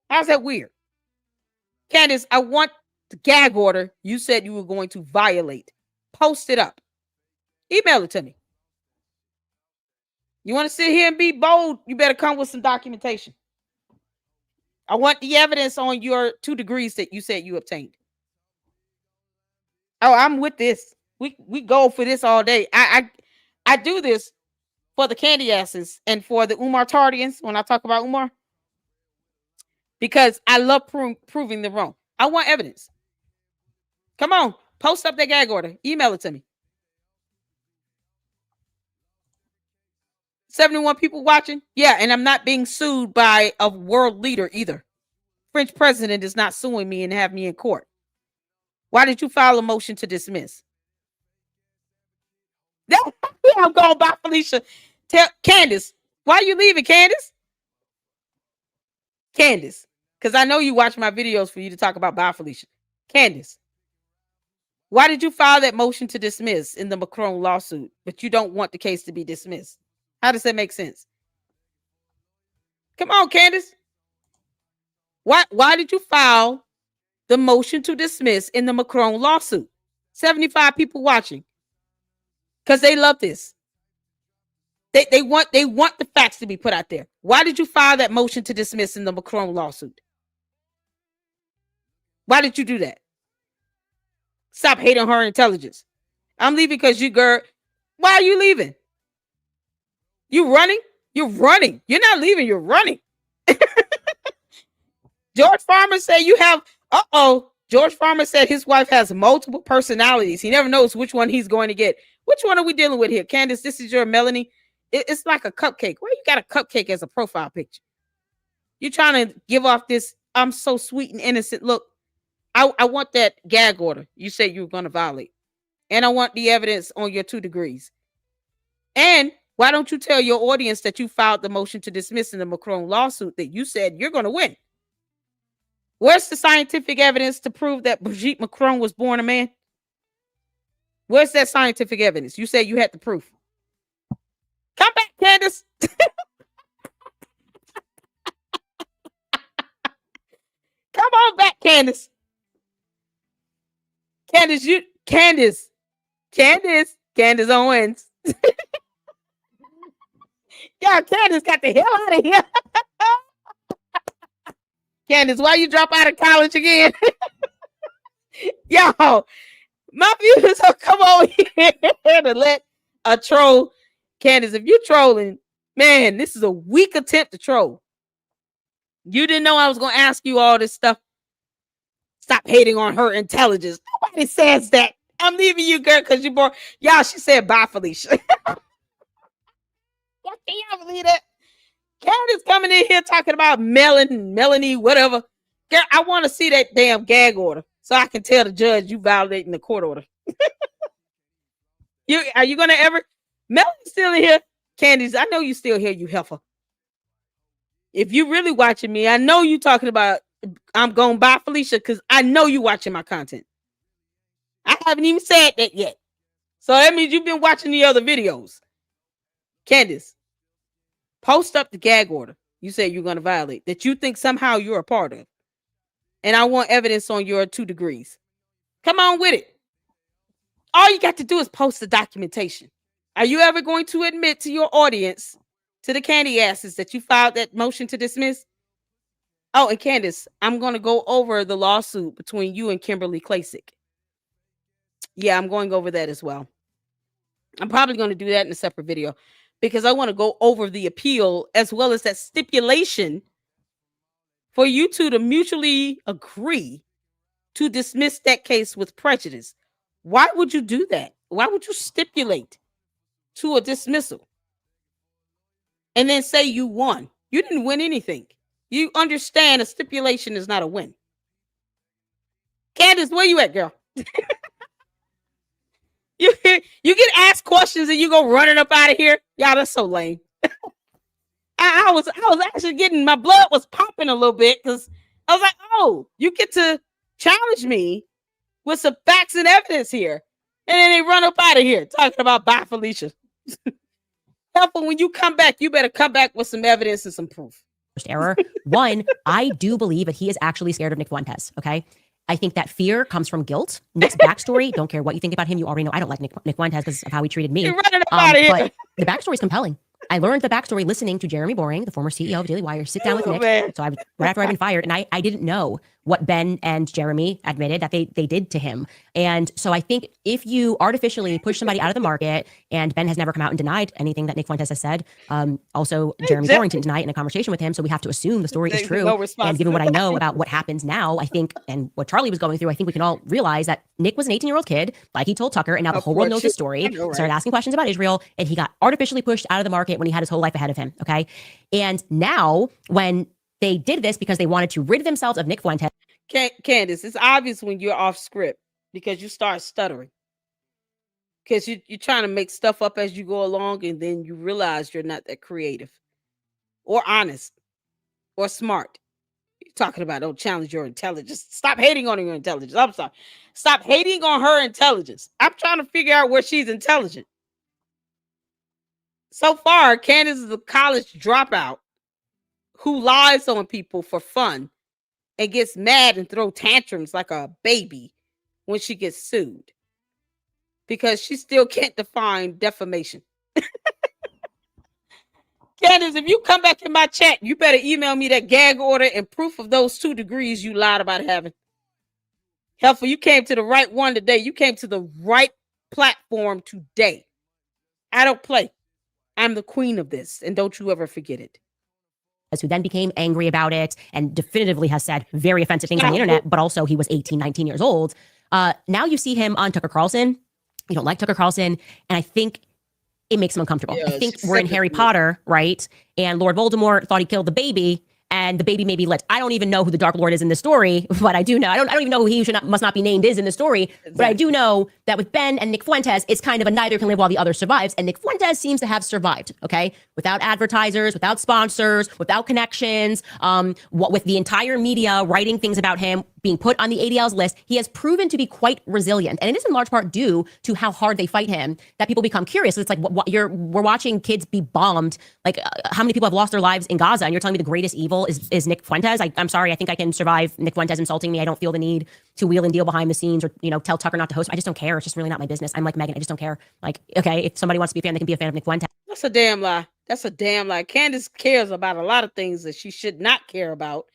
How's that weird? Candace, I want the gag order you said you were going to violate. Post it up. Email it to me. You want to sit here and be bold? You better come with some documentation. I want the evidence on your 2 degrees that you said you obtained. Oh, I'm with this. We go for this all day. I do this for the candy asses and for the Umar Tardians when I talk about Umar. Because I love proving them wrong. I want evidence. Come on. Post up that gag order. Email it to me. 71 people watching. Yeah, and I'm not being sued by a world leader either. French president is not suing me and have me in court. Why did you file a motion to dismiss? I'm going by Felicia. Tell Candace, why are you leaving, Candace? Candace, because I know you watch my videos for you to talk about by Felicia. Candace, why did you file that motion to dismiss in the Macron lawsuit, but you don't want the case to be dismissed? How does that make sense? Come on, Candace. Why did you file the motion to dismiss in the Macron lawsuit? 75 people watching. Because they love this. They want the facts to be put out there. Why did you file that motion to dismiss in the Macron lawsuit? Why did you do that? Stop hating her intelligence. I'm leaving because you, girl. Why are you leaving? You running? You're running. You're not leaving. You're running. George Farmer said you have, George Farmer said his wife has multiple personalities. He never knows which one he's going to get. Which one are we dealing with here? Candace, this is your Melanie. It's like a cupcake. Why you got a cupcake as a profile picture? You're trying to give off this, I'm so sweet and innocent. Look, I want that gag order you said you were going to violate. And I want the evidence on your 2 degrees. And why don't you tell your audience that you filed the motion to dismiss in the Macron lawsuit that you said you're going to win? Where's the scientific evidence to prove that Brigitte Macron was born a man? Where's that scientific evidence? You said you had the proof. Come back, Candace. Come on back, Candace. Candace Owens. Yeah, Candace got the hell out of here. Candace, why you drop out of college again? Yo, my viewers will come over here to let a troll. Candace, if you trolling, man, this is a weak attempt to troll. You didn't know I was going to ask you all this stuff. Stop hating on her intelligence. Nobody says that. I'm leaving you, girl, because you're born. Y'all, she said bye, Felicia. Y'all believe that? Candace coming in here talking about Melanie, whatever. Girl, I want to see that damn gag order so I can tell the judge you violating the court order. Are you going to ever? Melanie's still in here. Candace, I know you still here, you heifer. If you really watching me, I know you talking about I'm going by Felicia because I know you watching my content. I haven't even said that yet. So that means you've been watching the other videos. Candace, post up the gag order you say you're going to violate that you think somehow you're a part of. And I want evidence on your 2 degrees. Come on with it. All you got to do is post the documentation. Are you ever going to admit to your audience, to the candy asses, that you filed that motion to dismiss? Oh, and Candace, I'm going to go over the lawsuit between you and Kimberly Klasick. Yeah, I'm going over that as well. I'm probably going to do that in a separate video because I want to go over the appeal as well as that stipulation for you two to mutually agree to dismiss that case with prejudice. Why would you do that? Why would you stipulate to a dismissal and then say you won? You didn't win anything. You understand a stipulation is not a win. Candace, where you at, girl? You get asked questions and you go running up out of here. Y'all, that's so lame. I was actually getting, my blood was popping a little bit because I was like, oh, you get to challenge me with some facts and evidence here. And then they run up out of here talking about bye, Felicia. Helpful, when you come back, you better come back with some evidence and some proof. Error. One, I do believe that he is actually scared of Nick Fuentes. Okay. I think that fear comes from guilt. Nick's backstory, don't care what you think about him. You already know I don't like Nick Fuentes because of how he treated me. You're running up out of here. But the backstory is compelling. I learned the backstory listening to Jeremy Boring, the former CEO of Daily Wire, sit down with Nick. Man. So right after I'd been fired, and I didn't know what Ben and Jeremy admitted that they did to him. And so I think if you artificially push somebody out of the market, and Ben has never come out and denied anything that Nick Fuentes has said. Also, Jeremy Boring didn't deny it in a conversation with him. So we have to assume the story is true. And given what I know about what happens now, I think, and what Charlie was going through, I think we can all realize that Nick was an 18-year-old kid, like he told Tucker, and now the whole world knows his story. Started asking questions about Israel, and he got artificially pushed out of the market when he had his whole life ahead of him. Okay. And now when they did this because they wanted to rid themselves of Nick Fuentes. Candace, it's obvious when you're off script because you start stuttering. Because you're trying to make stuff up as you go along, and then you realize you're not that creative or honest or smart. You're talking about don't challenge your intelligence. Stop hating on your intelligence. I'm sorry. Stop hating on her intelligence. I'm trying to figure out where she's intelligent. So far, Candace is a college dropout who lies on people for fun and gets mad and throw tantrums like a baby when she gets sued because she still can't define defamation. Candace, if you come back in my chat, you better email me that gag order and proof of those 2 degrees you lied about having. Helpful, you came to the right one today. You came to the right platform today. I don't play. I'm the queen of this, and don't you ever forget it. Who then became angry about it and definitively has said very offensive things on the internet, but also he was 18, 19 years old. Now you see him on Tucker Carlson. You don't like Tucker Carlson. And I think it makes him uncomfortable. Yeah, I think she's we're in sick of Harry it. Potter, right? And Lord Voldemort thought he killed the baby, and the baby may be lit. I don't even know who the Dark Lord is in this story, but I do know. I don't even know who he must not be named is in the story. Exactly. But I do know that with Ben and Nick Fuentes, it's kind of a neither can live while the other survives. And Nick Fuentes seems to have survived, okay? Without advertisers, without sponsors, without connections, with the entire media writing things about him, being put on the ADL's list, he has proven to be quite resilient. And it is in large part due to how hard they fight him that people become curious. It's like, we're watching kids be bombed. Like, how many people have lost their lives in Gaza? And you're telling me the greatest evil is Nick Fuentes? I'm sorry. I think I can survive Nick Fuentes insulting me. I don't feel the need to wheel and deal behind the scenes or, tell Tucker not to host. I just don't care. It's just really not my business. I'm like Megyn. I just don't care. Like, okay, if somebody wants to be a fan, they can be a fan of Nick Fuentes. That's a damn lie. That's a damn lie. Candace cares about a lot of things that she should not care about.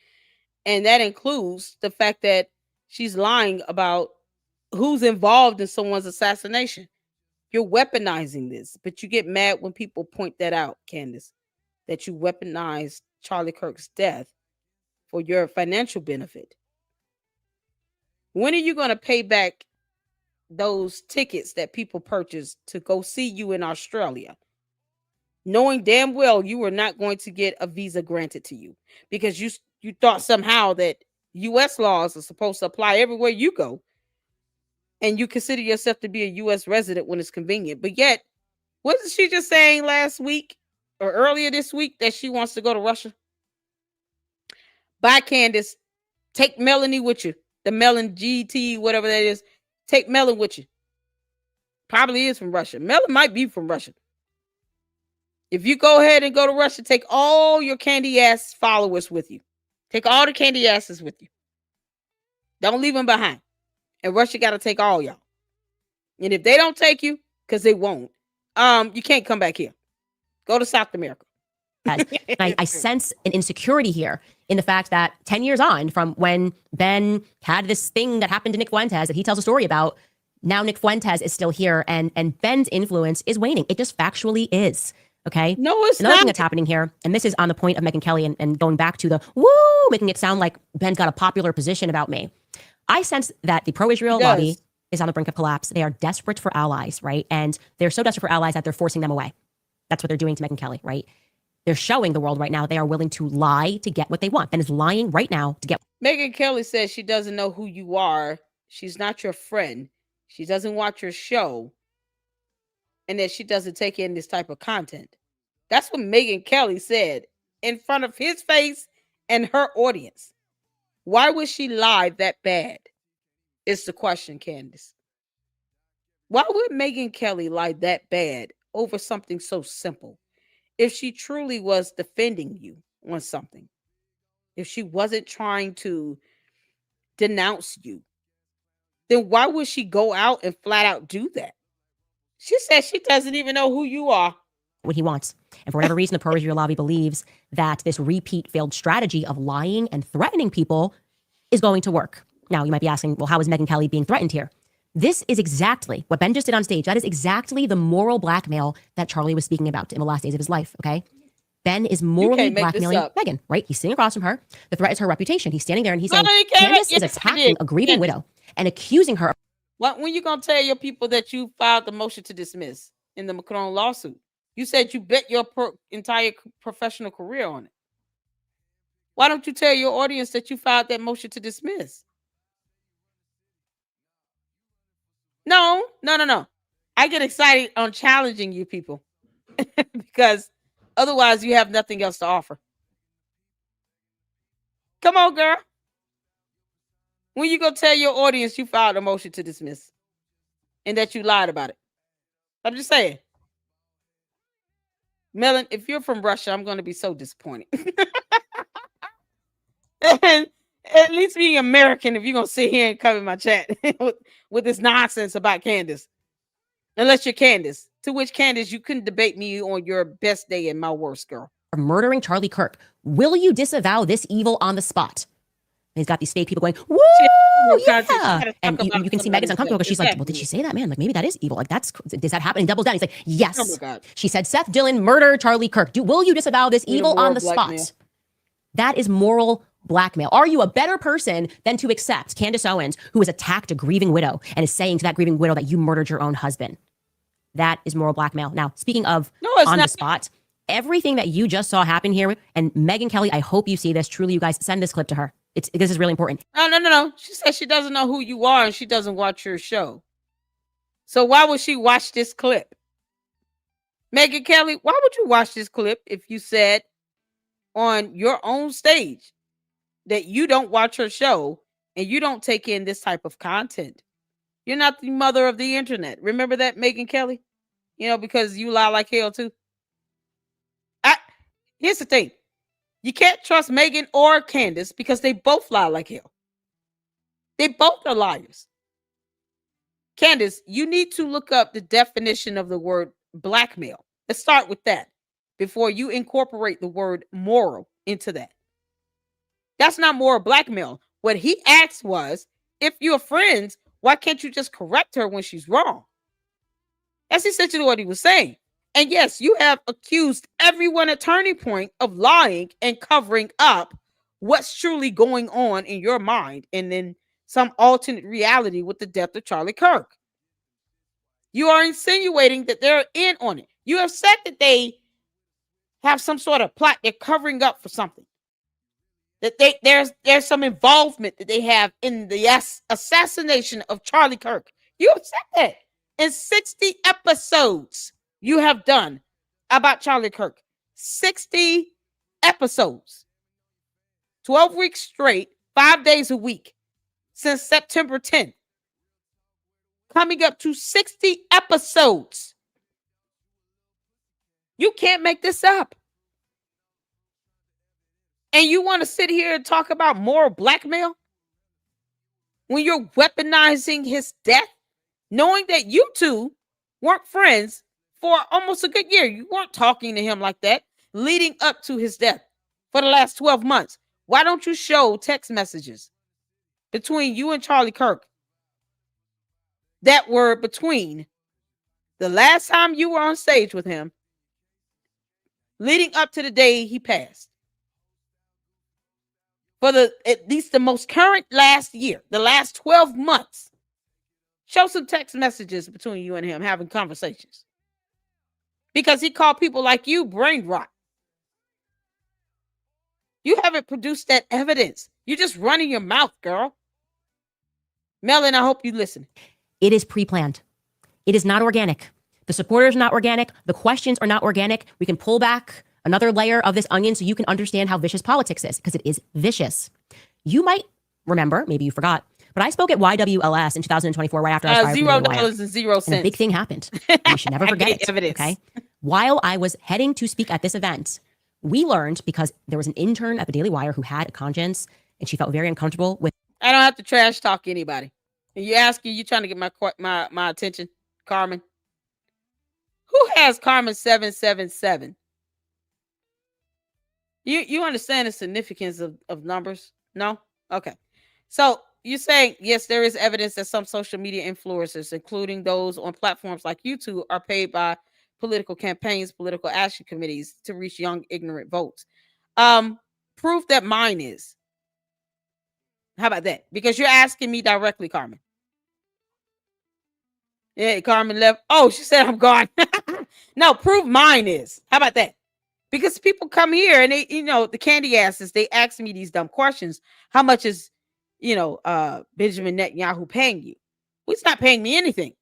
And that includes the fact that she's lying about who's involved in someone's assassination. You're weaponizing this, but you get mad when people point that out, Candace, that you weaponized Charlie Kirk's death for your financial benefit. When are you going to pay back those tickets that people purchased to go see you in Australia, knowing damn well you were not going to get a visa granted to you because you thought somehow that U.S. laws are supposed to apply everywhere you go, and you consider yourself to be a U.S. resident when it's convenient. But yet, wasn't she just saying last week or earlier this week that she wants to go to Russia? Bye, Candace. Take Melanie with you. The Melon GT, whatever that is. Take Melon with you. Probably is from Russia. Melon might be from Russia. If you go ahead and go to Russia, take all your candy ass followers with you. Take all the candy asses with you. Don't leave them behind. And Russia got to take all y'all. And if they don't take you, because they won't, you can't come back here. Go to South America. I sense an insecurity here in the fact that 10 years on from when Ben had this thing that happened to Nick Fuentes that he tells a story about, now Nick Fuentes is still here and Ben's influence is waning. It just factually is. Okay. No, it's Another not. thing that's happening here, and this is on the point of Megyn Kelly and going back to the woo, making it sound like Ben's got a popular position about me. I sense that the pro-Israel lobby is on the brink of collapse. They are desperate for allies, right? And they're so desperate for allies that they're forcing them away. That's what they're doing to Megyn Kelly, right? They're showing the world right now they are willing to lie to get what they want. Ben is lying right now to get. Megyn Kelly says she doesn't know who you are. She's not your friend. She doesn't watch your show. And that she doesn't take in this type of content. That's what Megyn Kelly said in front of his face and her audience. Why would she lie that bad? Is the question, Candace. Why would Megyn Kelly lie that bad over something so simple? If she truly was defending you on something, if she wasn't trying to denounce you, then why would she go out and flat out do that? She says she doesn't even know who you are. What he wants. And for whatever reason, the pro-Israel lobby believes that this repeat failed strategy of lying and threatening people is going to work. Now, you might be asking, well, how is Megyn Kelly being threatened here? This is exactly what Ben just did on stage. That is exactly the moral blackmail that Charlie was speaking about in the last days of his life, okay? Ben is morally blackmailing Megyn, right? He's sitting across from her. The threat is her reputation. He's standing there and he's saying, Candace is attacking a grieving widow and accusing her. When you going to tell your people that you filed the motion to dismiss in the Macron lawsuit? You said you bet your entire professional career on it. Why don't you tell your audience that you filed that motion to dismiss? No. I get excited on challenging you people because otherwise you have nothing else to offer. Come on, girl. When you go tell your audience you filed a motion to dismiss and that you lied about it. I'm just saying. Melon, if you're from Russia, I'm going to be so disappointed. And at least being American, if you're going to sit here and come in my chat with this nonsense about Candace. Unless you're Candace. To which, Candace, you couldn't debate me on your best day and my worst, girl. Murdering Charlie Kirk. Will you disavow this evil on the spot? And he's got these fake people going, woo, yeah. And you can see Megyn's uncomfortable because she's like, well, did she say that, man? Like, maybe that is evil. Like, does that happen? And doubles down. He's like, yes. Oh my God. She said, Seth Dillon murdered Charlie Kirk. Will you disavow this evil on the spot? That is moral blackmail. Are you a better person than to accept Candace Owens, who has attacked a grieving widow and is saying to that grieving widow that you murdered your own husband? That is moral blackmail. Now, speaking of it's on not. the spot, everything that you just saw happen here, and Megyn Kelly, I hope you see this. Truly, you guys, send this clip to her. This is really important. No. She said she doesn't know who you are and she doesn't watch your show. So why would she watch this clip? Megyn Kelly, why would you watch this clip if you said on your own stage that you don't watch her show and you don't take in this type of content? You're not the mother of the internet. Remember that, Megyn Kelly? Because you lie like hell too. Here's the thing. You can't trust Megyn or Candace because they both lie like hell. They both are liars. Candace, you need to look up the definition of the word blackmail. Let's start with that before you incorporate the word moral into that. That's not moral blackmail. What he asked was, if you're friends, why can't you just correct her when she's wrong? That's essentially what he was saying. And yes, you have accused everyone at Turning Point of lying and covering up what's truly going on in your mind and in some alternate reality with the death of Charlie Kirk. You are insinuating that they're in on it. You have said that they have some sort of plot. They're covering up for something. That there's some involvement that they have in the assassination of Charlie Kirk. You have said that in 60 episodes you have done about Charlie Kirk. 60 episodes. 12 weeks straight, 5 days a week since September 10th. Coming up to 60 episodes. You can't make this up. And you want to sit here and talk about moral blackmail when you're weaponizing his death, knowing that you two weren't friends for almost a good year. You weren't talking to him like that leading up to his death for the last 12 months. Why don't you show text messages between you and Charlie Kirk that were between the last time you were on stage with him leading up to the day he passed? For at least the most current last year, the last 12 months, show some text messages between you and him having conversations. Because he called people like you brain rot. You haven't produced that evidence. You're just running your mouth, girl. Melon, I hope you listen. It is pre-planned. It is not organic. The supporters are not organic. The questions are not organic. We can pull back another layer of this onion so you can understand how vicious politics is, because it is vicious. You might remember, maybe you forgot, but I spoke at YWLS in 2024 right after I was fired from the $0 and 0 cents. And a big thing happened. We should never forget it. Evidence. Okay. While I was heading to speak at this event, we learned, because there was an intern at the Daily Wire who had a conscience and she felt very uncomfortable with. I don't have to trash talk anybody. And you asking, you trying to get my attention, Carmen? Who has Carmen 777? You understand the significance of numbers? No? Okay. So you're saying, yes, there is evidence that some social media influencers, including those on platforms like YouTube, are paid by political campaigns, political action committees to reach young, ignorant votes. Proof that mine is. How about that? Because you're asking me directly, Carmen. Yeah, Carmen left. Oh, she said I'm gone. No, prove mine is. How about that? Because people come here and they, the candy asses, they ask me these dumb questions. How much is, Benjamin Netanyahu paying you? Well, he's not paying me anything.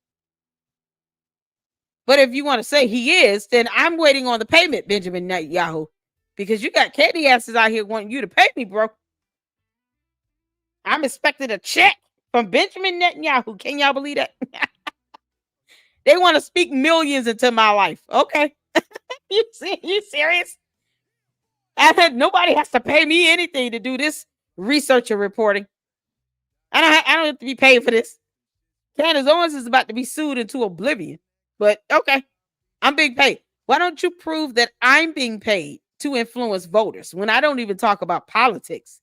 But if you want to say he is, then I'm waiting on the payment, Benjamin Netanyahu, because you got candy asses out here wanting you to pay me, bro. I'm expecting a check from Benjamin Netanyahu. Can y'all believe that? They want to speak millions into my life. Okay. You serious? Nobody has to pay me anything to do this research and reporting. I don't have to be paid for this. Candace Owens is about to be sued into oblivion. But okay, I'm being paid. Why don't you prove that I'm being paid to influence voters when I don't even talk about politics?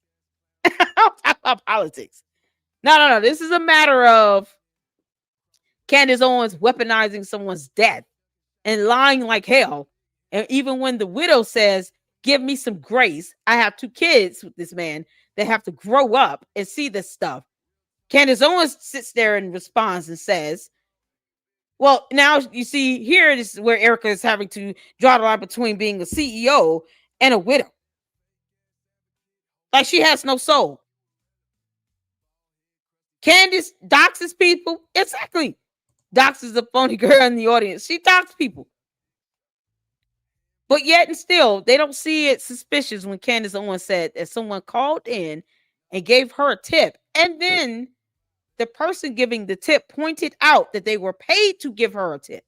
I don't talk about politics. No. This is a matter of Candace Owens weaponizing someone's death and lying like hell. And even when the widow says, give me some grace, I have 2 kids with this man that have to grow up and see this stuff. Candace Owens sits there and responds and says, Well, now you see here, this is where Erica is having to draw the line between being a CEO and a widow. Like, she has no soul. Candace doxes people. Exactly. Doxes the phony girl in the audience. She doxes people. But yet and still, they don't see it suspicious when Candace Owens said that someone called in and gave her a tip. And then the person giving the tip pointed out that they were paid to give her a tip.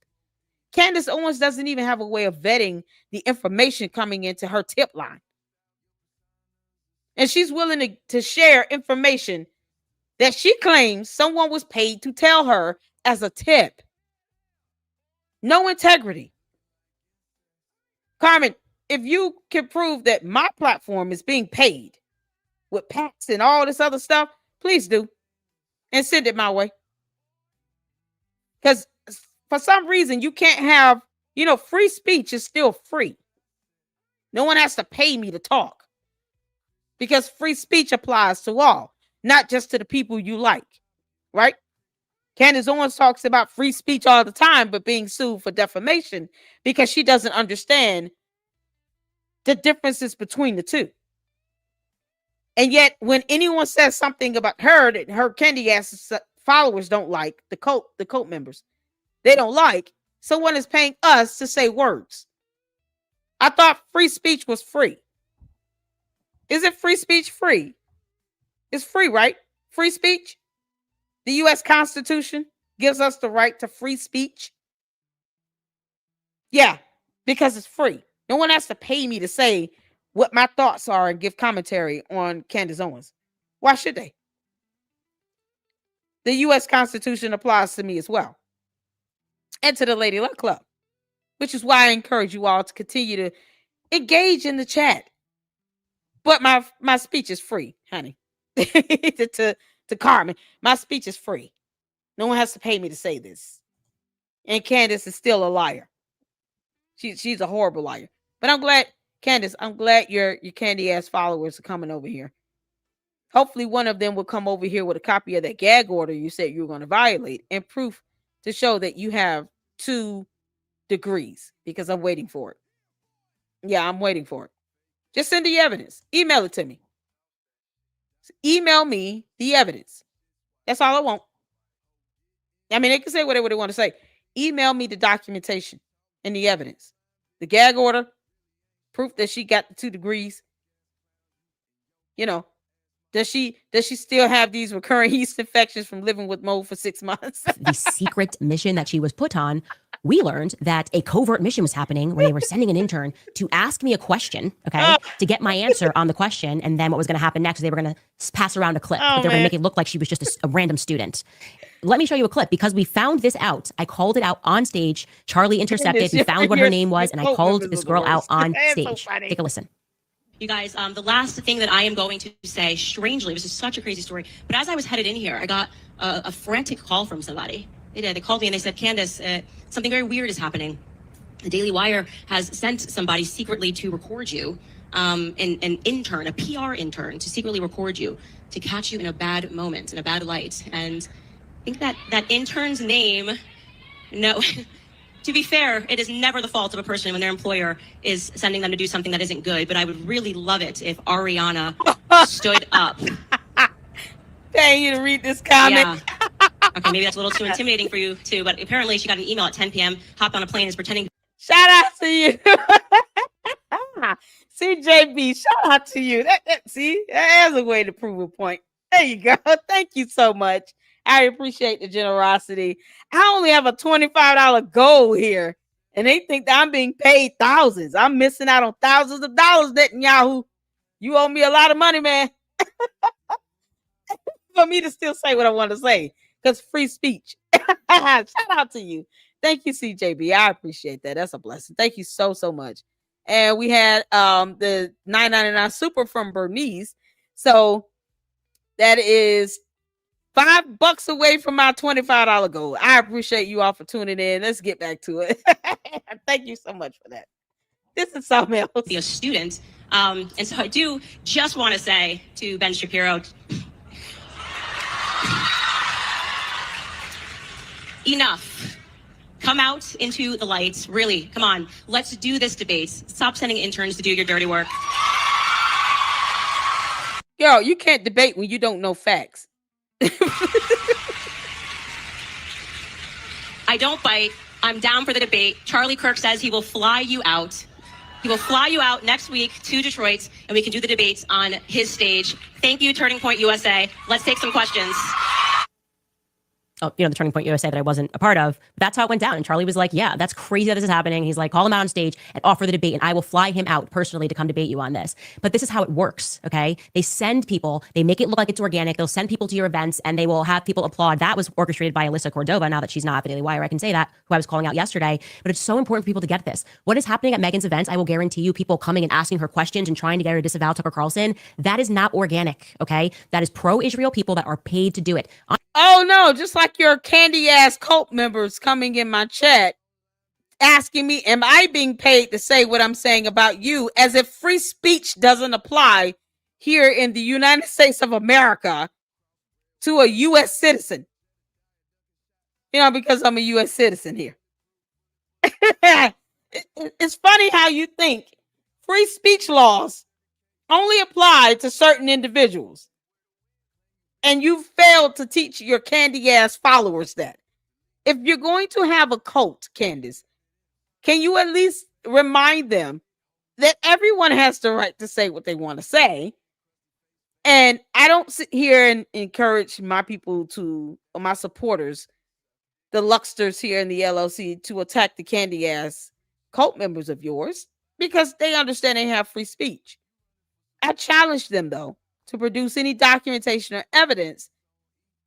Candace Owens doesn't even have a way of vetting the information coming into her tip line. And she's willing to share information that she claims someone was paid to tell her as a tip. No integrity. Carmen, if you can prove that my platform is being paid with PACs and all this other stuff, please do. And send it my way. Because for some reason, you can't have, free speech is still free. No one has to pay me to talk. Because free speech applies to all, not just to the people you like. Right? Candace Owens talks about free speech all the time, but being sued for defamation because she doesn't understand the differences between the two. And yet, when anyone says something about her that her candy ass followers don't like, the cult members, they don't like, someone is paying us to say words. I thought free speech was free. Isn't free speech free? It's free, right? Free speech. The U.S. Constitution gives us the right to free speech. Yeah, because it's free. No one has to pay me to say what my thoughts are and give commentary on Candace Owens. Why should they? The U.S. Constitution applies to me as well. And to the Lady Luck Club, which is why I encourage you all to continue to engage in the chat. But my speech is free, honey. to Carmen, my speech is free. No one has to pay me to say this. And Candace is still a liar. She's a horrible liar. But I'm glad, Candace, your candy ass followers are coming over here. Hopefully one of them will come over here with a copy of that gag order you said you were going to violate and proof to show that you have 2 degrees, because I'm waiting for it. Yeah, I'm waiting for it. Just send the evidence. Email it to me. Email me the evidence. That's all I want. I mean, they can say whatever they want to say. Email me the documentation and the evidence. The gag order, proof that she got the 2 degrees. Does she still have these recurring yeast infections from living with mold for 6 months? The secret mission that she was put on, we learned that a covert mission was happening where they were sending an intern to ask me a question, okay, to get my answer on the question. And then what was going to happen next is they were going to pass around a clip. But they're going to make it look like she was just a random student. Let me show you a clip, because we found this out. I called it out on stage. Charlie intercepted. We found what her name was, and I called this girl out on stage. Take a listen. You guys, the last thing that I am going to say, strangely, this is such a crazy story, but as I was headed in here, I got a frantic call from somebody. They did. They called me and they said, Candace, something very weird is happening. The Daily Wire has sent somebody secretly to record you, an intern, a PR intern, to secretly record you, to catch you in a bad moment, in a bad light. And I think that intern's name, no... To be fair, it is never the fault of a person when their employer is sending them to do something that isn't good, but I would really love it if Ariana stood up. Paying you to read this comment. Yeah. Okay, maybe that's a little too intimidating for you too, but apparently she got an email at 10 p.m., hopped on a plane, is pretending. Shout out to you. CJB, shout out to you. See, that's a way to prove a point. There you go. Thank you so much. I appreciate the generosity. I only have a $25 goal here, and they think that I'm being paid thousands. I'm missing out on thousands of dollars, Netanyahu. You owe me a lot of money, man. For me to still say what I want to say, because free speech. Shout out to you. Thank you, CJB. I appreciate that. That's a blessing. Thank you so much. And we had the $9.99 super from Bernice. So that is $5 away from my $25 goal. I appreciate you all for tuning in. Let's get back to it. Thank you so much for that. This is something else. Be a student. And so I do just want to say to Ben Shapiro, enough. Come out into the lights. Really, come on. Let's do this debate. Stop sending interns to do your dirty work. Yo, you can't debate when you don't know facts. I don't bite. I'm down for the debate. Charlie Kirk says he will fly you out. He will fly you out next week to Detroit, and we can do the debates on his stage. Thank you, Turning Point USA. Let's take some questions. The Turning Point USA that I wasn't a part of. That's how it went down. And Charlie was like, yeah, that's crazy that this is happening. He's like, call him out on stage and offer the debate, and I will fly him out personally to come debate you on this. But this is how it works, okay? They send people, they make it look like it's organic. They'll send people to your events, and they will have people applaud. That was orchestrated by Alyssa Cordova, now that she's not at the Daily Wire. I can say that, who I was calling out yesterday. But it's so important for people to get this. What is happening at Megyn's events, I will guarantee you, people coming and asking her questions and trying to get her to disavow Tucker Carlson, that is not organic, okay? That is pro-Israel people that are paid to do it. Oh, no, just like your candy-ass cult members coming in my chat asking me, am I being paid to say what I'm saying about you, as if free speech doesn't apply here in the United States of America to a U.S. citizen. Because I'm a U.S. citizen here. It's funny how you think free speech laws only apply to certain individuals. And you failed to teach your candy-ass followers that. If you're going to have a cult, Candace, can you at least remind them that everyone has the right to say what they want to say? And I don't sit here and encourage my people or my supporters, the Lucksters here in the LLC, to attack the candy-ass cult members of yours, because they understand they have free speech. I challenge them, though, to produce any documentation or evidence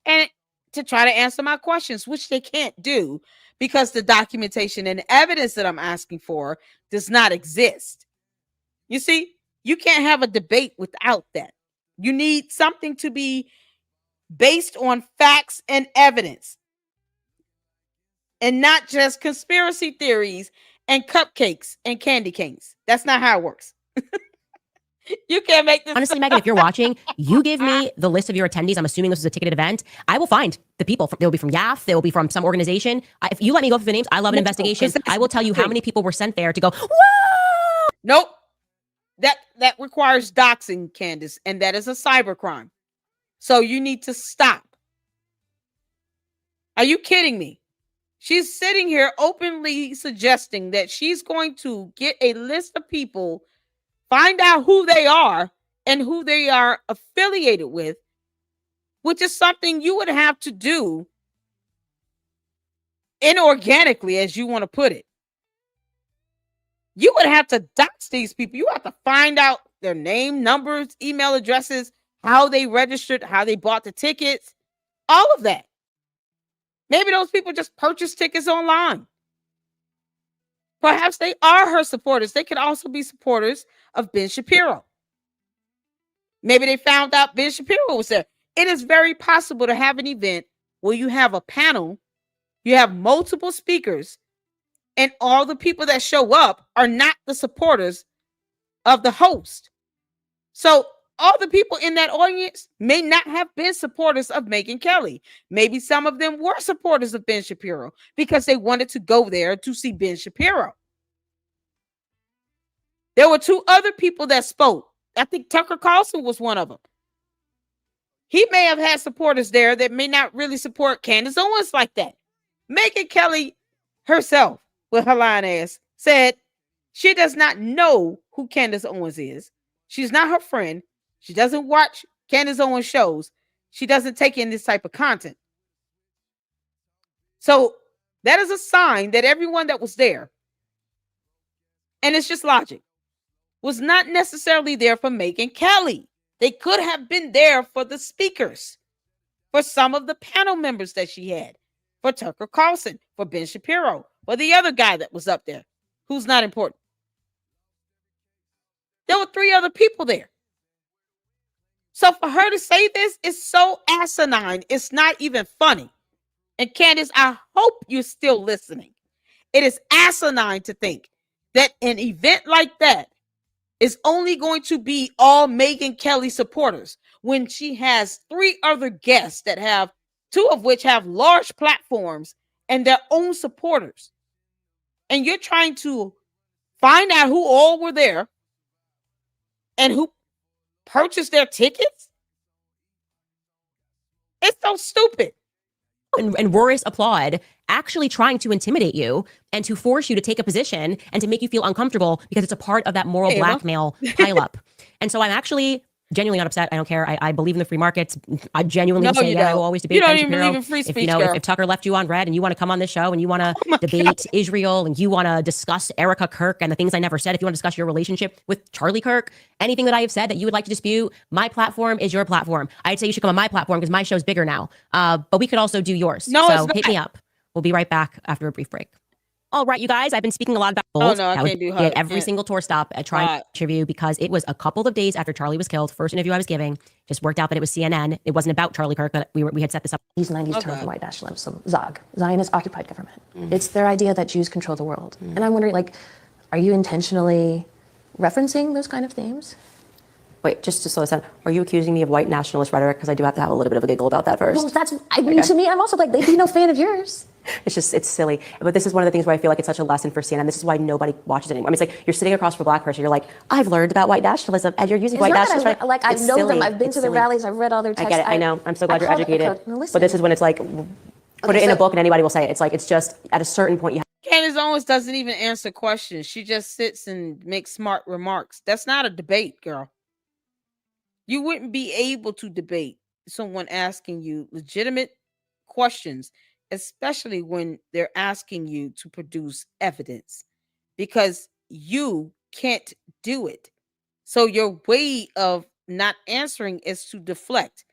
and to try to answer my questions, which they can't do because the documentation and evidence that I'm asking for does not exist. You see, you can't have a debate without that. You need something to be based on facts and evidence, and not just conspiracy theories and cupcakes and candy canes. That's not how it works. You can't make this. Honestly, Megyn, if you're watching, you give me the list of your attendees. I'm assuming this is a ticketed event. I will find the people. They'll be from YAF. They'll be from some organization. If you let me go through the names, I love an investigation. I will tell you how many people were sent there to go, whoa! Nope. That requires doxing, Candace, and that is a cybercrime. So you need to stop. Are you kidding me? She's sitting here openly suggesting that she's going to get a list of people, find out who they are and who they are affiliated with, which is something you would have to do inorganically, as you want to put it. You would have to dox these people. You have to find out their name, numbers, email addresses, how they registered, how they bought the tickets, all of that. Maybe those people just purchased tickets online. Perhaps they are her supporters. They could also be supporters of Ben Shapiro. Maybe they found out Ben Shapiro was there. It is very possible to have an event where you have a panel, you have multiple speakers, and all the people that show up are not the supporters of the host. So all the people in that audience may not have been supporters of Megyn Kelly. Maybe some of them were supporters of Ben Shapiro because they wanted to go there to see Ben Shapiro. There were two other people that spoke. I think Tucker Carlson was one of them. He may have had supporters there that may not really support Candace Owens like that. Megyn Kelly herself, with her lying ass, said she does not know who Candace Owens is. She's not her friend. She doesn't watch Candace Owens shows. She doesn't take in this type of content. So that is a sign that everyone that was there, and it's just logic, was not necessarily there for Megyn Kelly. They could have been there for the speakers, for some of the panel members that she had, for Tucker Carlson, for Ben Shapiro, for the other guy that was up there, who's not important. There were three other people there. So for her to say this is so asinine, it's not even funny. And Candace, I hope you're still listening. It is asinine to think that an event like that is only going to be all Megyn Kelly supporters when she has three other guests that have, two of which have large platforms and their own supporters. And you're trying to find out who all were there and who purchased their tickets. It's so stupid. And roarous applaud, actually trying to intimidate you and to force you to take a position and to make you feel uncomfortable because it's a part of that moral blackmail pileup. And so I'm actually genuinely not upset. I don't care. I believe in the free markets. I genuinely say, yeah, I will always debate. You don't even believe in free speech, if Tucker left you on red and you want to come on this show and you want to debate Israel and you want to discuss Erica Kirk and the things I never said, if you want to discuss your relationship with Charlie Kirk, anything that I have said that you would like to dispute, my platform is your platform. I'd say you should come on my platform because my show's bigger now. But we could also do yours. So hit me up. We'll be right back after a brief break. All right, you guys, I've been speaking a lot about goals. I can't do at every single tour stop at trying to interview because it was a couple of days after Charlie was killed. First interview I was giving, just worked out that it was CNN. It wasn't about Charlie Kirk, but we had set this up. These 90s term for white nationalism, ZAG, Zionist occupied government. It's their idea that Jews control the world. And I'm wondering, like, are you intentionally referencing those kind of themes? Wait, just to slow this down, are you accusing me of white nationalist rhetoric? Because I do have to have a little bit of a giggle about that first. Well, to me, I'm also like, they'd be no fan of yours. It's silly. But this is one of the things where I feel like it's such a lesson for CNN. This is why nobody watches it anymore. I mean, it's like you're sitting across from a black person, you're like, I've learned about white nationalism, and you're using white nationalism. I know them, I've been to their rallies, I've read all their texts. I get it, I know. I'm so glad you're educated. But this is when it's like, put it in a book and anybody will say it. It's like, it's just, at a certain point, you have. Candace Owens doesn't even answer questions. She just sits and makes smart remarks. That's not a debate, girl. You wouldn't be able to debate someone asking you legitimate questions, especially when they're asking you to produce evidence, because you can't do it. So your way of not answering is to deflect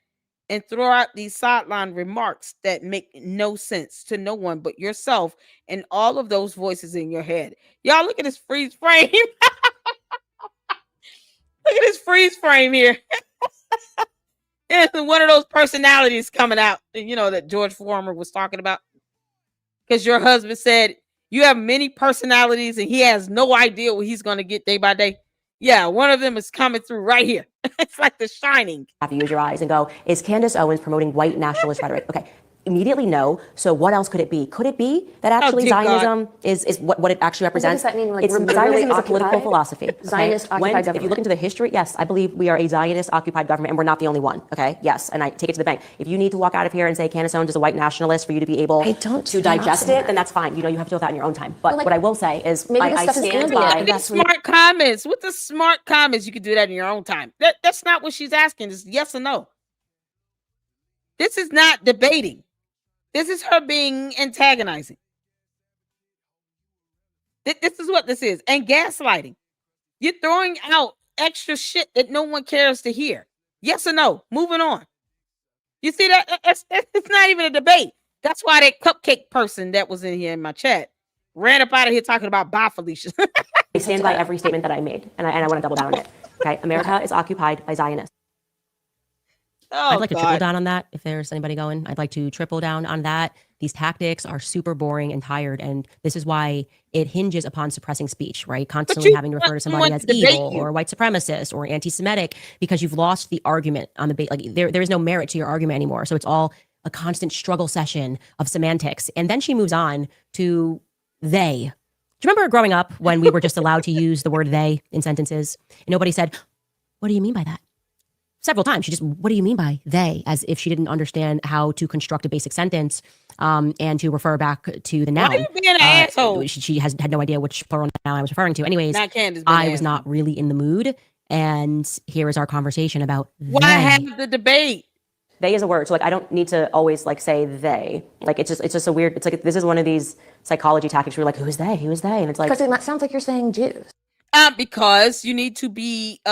and throw out these sideline remarks that make no sense to no one but yourself and all of those voices in your head. Y'all, look at this freeze frame. Look at this freeze frame here. It's one of those personalities coming out, you know, that George Foreman was talking about. Because your husband said you have many personalities and he has no idea what he's going to get day by day. Yeah, one of them is coming through right here. It's like The Shining. Have to use your eyes and go, is Candace Owens promoting white nationalist rhetoric? Okay. Immediately no. So what else could it be? Could it be that actually Zionism is what it actually represents? What does that mean? Like, Zionism is a political philosophy. Okay? Zionist occupied government. If you look into the history, yes, I believe we are a Zionist occupied government and we're not the only one. Okay, yes, and I take it to the bank. If you need to walk out of here and say Candace Owens is a white nationalist for you to be able to digest it, then that's fine. You know, you have to do that in your own time. But what I will say is I stand by the smart comments. With the smart comments, you can do that in your own time. That's not what she's asking. It's yes or no. This is not debating. This is her being antagonizing. This is what this is. And gaslighting. You're throwing out extra shit that no one cares to hear. Yes or no? Moving on. You see that? It's not even a debate. That's why that cupcake person that was in here in my chat ran up out of here talking about bye, Felicia. I stand by every statement that I made, and I want to double down on it. Okay, America is occupied by Zionists. Oh, I'd like to triple down on that. If there's anybody going, I'd like to triple down on that. These tactics are super boring and tired. And this is why it hinges upon suppressing speech, right? Constantly having to refer to somebody as evil or white supremacist or anti-Semitic because you've lost the argument on the like there is no merit to your argument anymore. So it's all a constant struggle session of semantics. And then she moves on to they. Do you remember growing up when we were just allowed to use the word they in sentences? And nobody said, what do you mean by that? Several times, she just, what do you mean by they? As if she didn't understand how to construct a basic sentence and to refer back to the noun. Why are you being an asshole? She had no idea which plural noun I was referring to. Anyways, not Candace, I was not really in the mood. And here is our conversation about why have the debate? They is a word. So like, I don't need to always like say they. Like, it's just a weird, it's like, this is one of these psychology tactics where you're like, who is they? Who is they? And it's like. Because it sounds like you're saying Jews. Because you need to be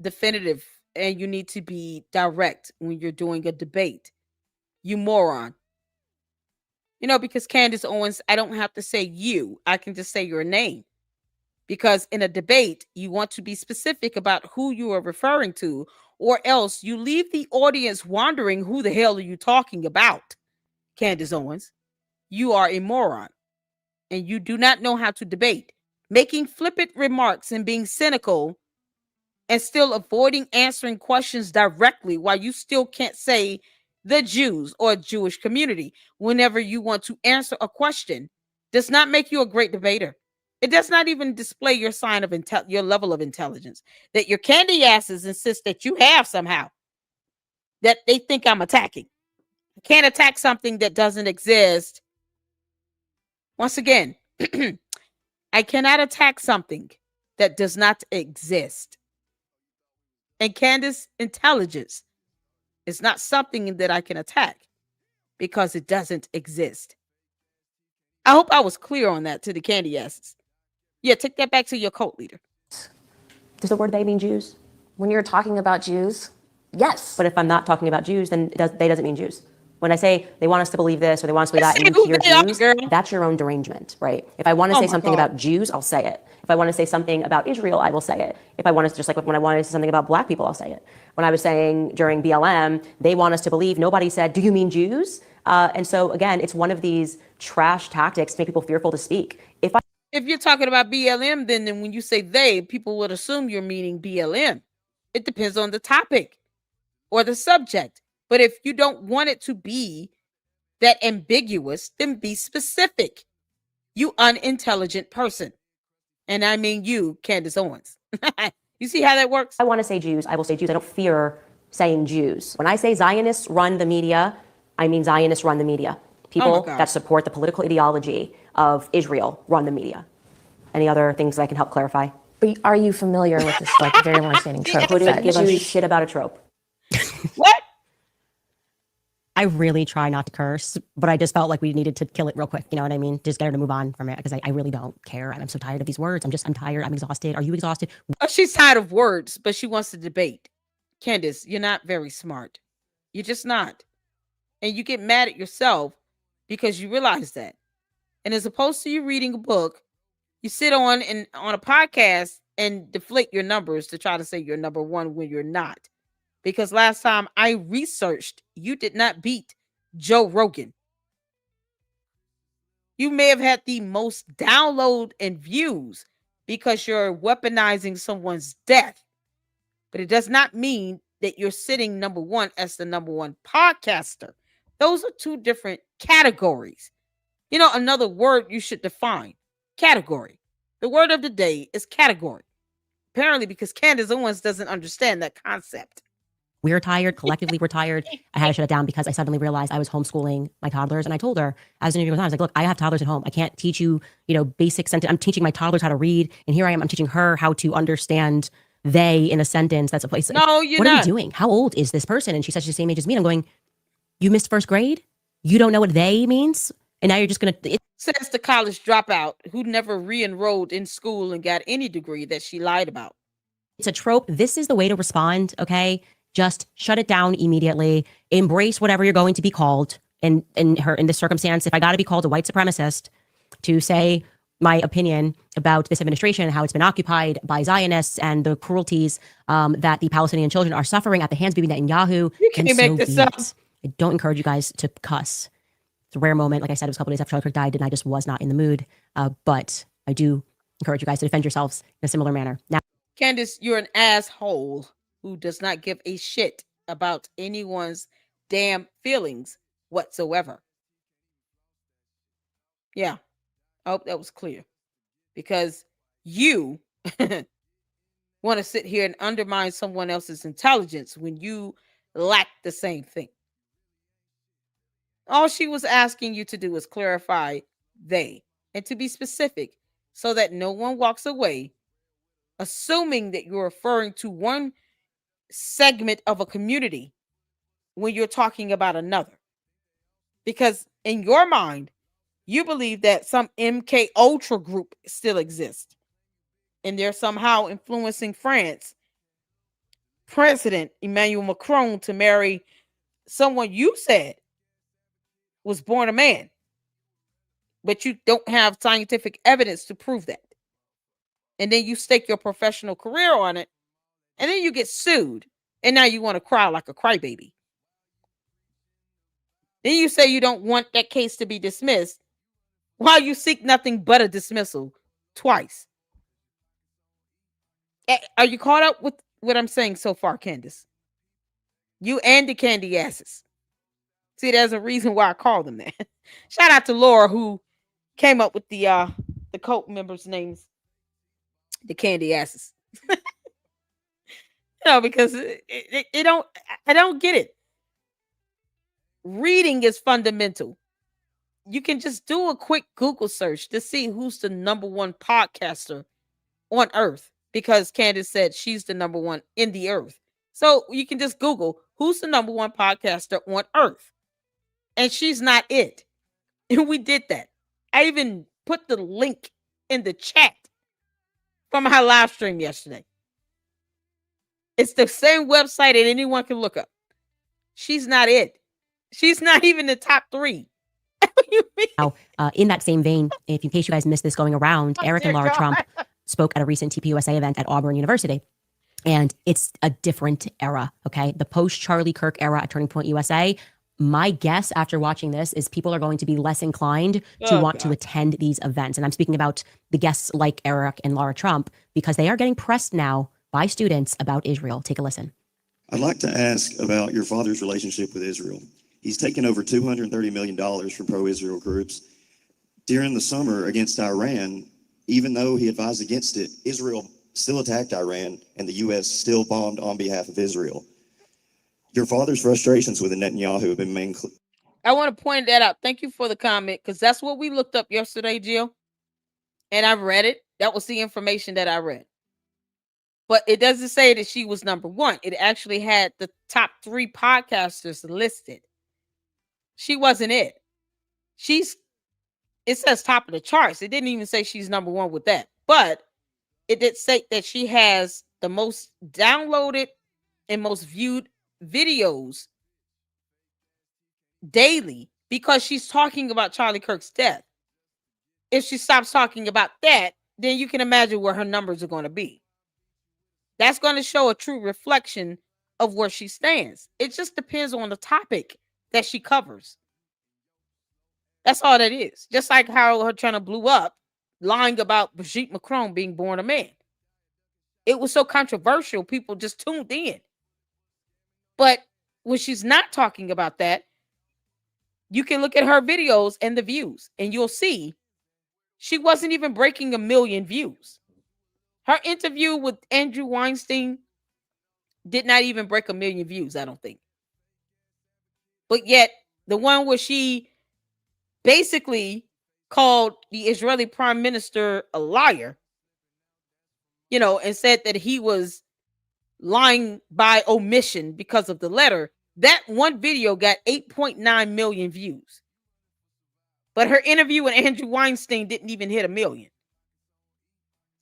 definitive. And you need to be direct when you're doing a debate. You moron. You know, because Candace Owens, I don't have to say you. I can just say your name. Because in a debate, you want to be specific about who you are referring to, or else you leave the audience wondering who the hell are you talking about, Candace Owens. You are a moron. And you do not know how to debate. Making flippant remarks and being cynical and still avoiding answering questions directly while you still can't say the Jews or Jewish community whenever you want to answer a question does not make you a great debater. It does not even display your sign of your level of intelligence that your candy asses insist that you have somehow, that they think I'm attacking. I can't attack something that doesn't exist. Once again, I cannot attack something that does not exist. And Candace's intelligence is not something that I can attack because it doesn't exist. I hope I was clear on that to the candy asses. Yeah, take that back to your cult leader. Does the word they mean Jews? When you're talking about Jews, yes. But if I'm not talking about Jews, then they doesn't mean Jews. When I say they want us to believe this or they want us to believe that, and you hear Jews, that's your own derangement, right? If I want to say something about Jews, I'll say it. If I want to say something about Israel, I will say it. If I want to, just like when I wanted to say something about black people, I'll say it. When I was saying during BLM, they want us to believe, nobody said, do you mean Jews? And so again, it's one of these trash tactics to make people fearful to speak. If you're talking about BLM, then when you say they, people would assume you're meaning BLM. It depends on the topic or the subject. But if you don't want it to be that ambiguous, then be specific. You unintelligent person. And I mean you, Candace Owens. You see how that works? I want to say Jews, I will say Jews. I don't fear saying Jews. When I say Zionists run the media, I mean Zionists run the media. People that support the political ideology of Israel run the media. Any other things that I can help clarify? But are you familiar with this like very long-standing trope? Who didn't give a shit about a trope? What? I really try not to curse, but I just felt like we needed to kill it real quick. You know what I mean? Just get her to move on from it because I really don't care. I'm so tired of these words. I'm tired. I'm exhausted. Are you exhausted? Oh, she's tired of words, but she wants to debate. Candace, you're not very smart. You're just not. And you get mad at yourself because you realize that. And as opposed to you reading a book, you sit on a podcast and deflate your numbers to try to say you're number one when you're not. Because last time I researched, you did not beat Joe Rogan. You may have had the most download and views because you're weaponizing someone's death. But it does not mean that you're sitting number one as the number one podcaster. Those are two different categories. You know, another word you should define, category. The word of the day is category. Apparently because Candace Owens doesn't understand that concept. We're tired. Collectively, we're tired. I had to shut it down because I suddenly realized I was homeschooling my toddlers. And I told her, as an interview was on, I was like, look, I have toddlers at home. I can't teach you, basic sentence. I'm teaching my toddlers how to read. And here I am, I'm teaching her how to understand they in a sentence. That's a place. No, you're not. What are you doing? doing? How old is this person? And she said she's the same age as me. And I'm going, you missed first grade? You don't know what they means? And now you're just going to. Says the college dropout who never re-enrolled in school and got any degree that she lied about. It's a trope. This is the way to respond, okay? Just shut it down immediately. Embrace whatever you're going to be called. In this circumstance, if I got to be called a white supremacist to say my opinion about this administration and how it's been occupied by Zionists and the cruelties that the Palestinian children are suffering at the hands of Bibi Netanyahu, you can't make this up. I don't encourage you guys to cuss. It's a rare moment. Like I said, it was a couple days after Charlie Kirk died, and I just was not in the mood. But I do encourage you guys to defend yourselves in a similar manner. Now, Candace, you're an asshole who does not give a shit about anyone's damn feelings whatsoever. Yeah, I hope that was clear. Because you want to sit here and undermine someone else's intelligence when you lack the same thing. All she was asking you to do is clarify they and to be specific so that no one walks away assuming that you're referring to one segment of a community when you're talking about another. Because in your mind, you believe that some MK Ultra group still exists and they're somehow influencing France President Emmanuel Macron to marry someone you said was born a man, but you don't have scientific evidence to prove that. And then you stake your professional career on it, and then you get sued, and now you want to cry like a crybaby. Then you say you don't want that case to be dismissed, while you seek nothing but a dismissal twice. Are you caught up with what I'm saying so far, Candace? You and the candy asses. See, there's a reason why I call them that. Shout out to Laura who came up with the cult members' names, the candy asses. Because I don't get it. Reading is fundamental. You can just do a quick Google search to see who's the number one podcaster on earth, because Candace said she's the number one in the earth. So you can just Google who's the number one podcaster on earth. And she's not it. And we did that. I even put the link in the chat from our live stream yesterday. It's the same website that anyone can look up. She's not it. She's not even the top 3. Now, in that same vein, in case you guys missed this going around, Eric and Laura Trump spoke at a recent TPUSA event at Auburn University. And it's a different era, okay? The post-Charlie Kirk era at Turning Point USA. My guess after watching this is people are going to be less inclined to want to attend these events. And I'm speaking about the guests like Eric and Laura Trump, because they are getting pressed now by students about Israel. Take a listen. I'd like to ask about your father's relationship with Israel. He's taken over $230 million from pro-Israel groups. During the summer against Iran, even though he advised against it, Israel still attacked Iran, and the U.S. still bombed on behalf of Israel. Your father's frustrations with Netanyahu have been made clear. I want to point that out. Thank you for the comment, because that's what we looked up yesterday, Jill. And I read it. That was the information that I read. But it doesn't say that she was number one. It actually had the top 3 podcasters listed. She wasn't it. It says top of the charts. It didn't even say she's number one with that. But it did say that she has the most downloaded and most viewed videos daily, because she's talking about Charlie Kirk's death. If she stops talking about that, then you can imagine where her numbers are going to be. That's going to show a true reflection of where she stands. It just depends on the topic that she covers. That's all that is. Just like how her channel blew up, lying about Brigitte Macron being born a man. It was so controversial, people just tuned in. But when she's not talking about that, you can look at her videos and the views, and you'll see she wasn't even breaking 1 million views. Her interview with Andrew Weinstein did not even break 1 million views, I don't think. But yet, the one where she basically called the Israeli prime minister a liar, and said that he was lying by omission because of the letter, that one video got 8.9 million views. But her interview with Andrew Weinstein didn't even hit 1 million.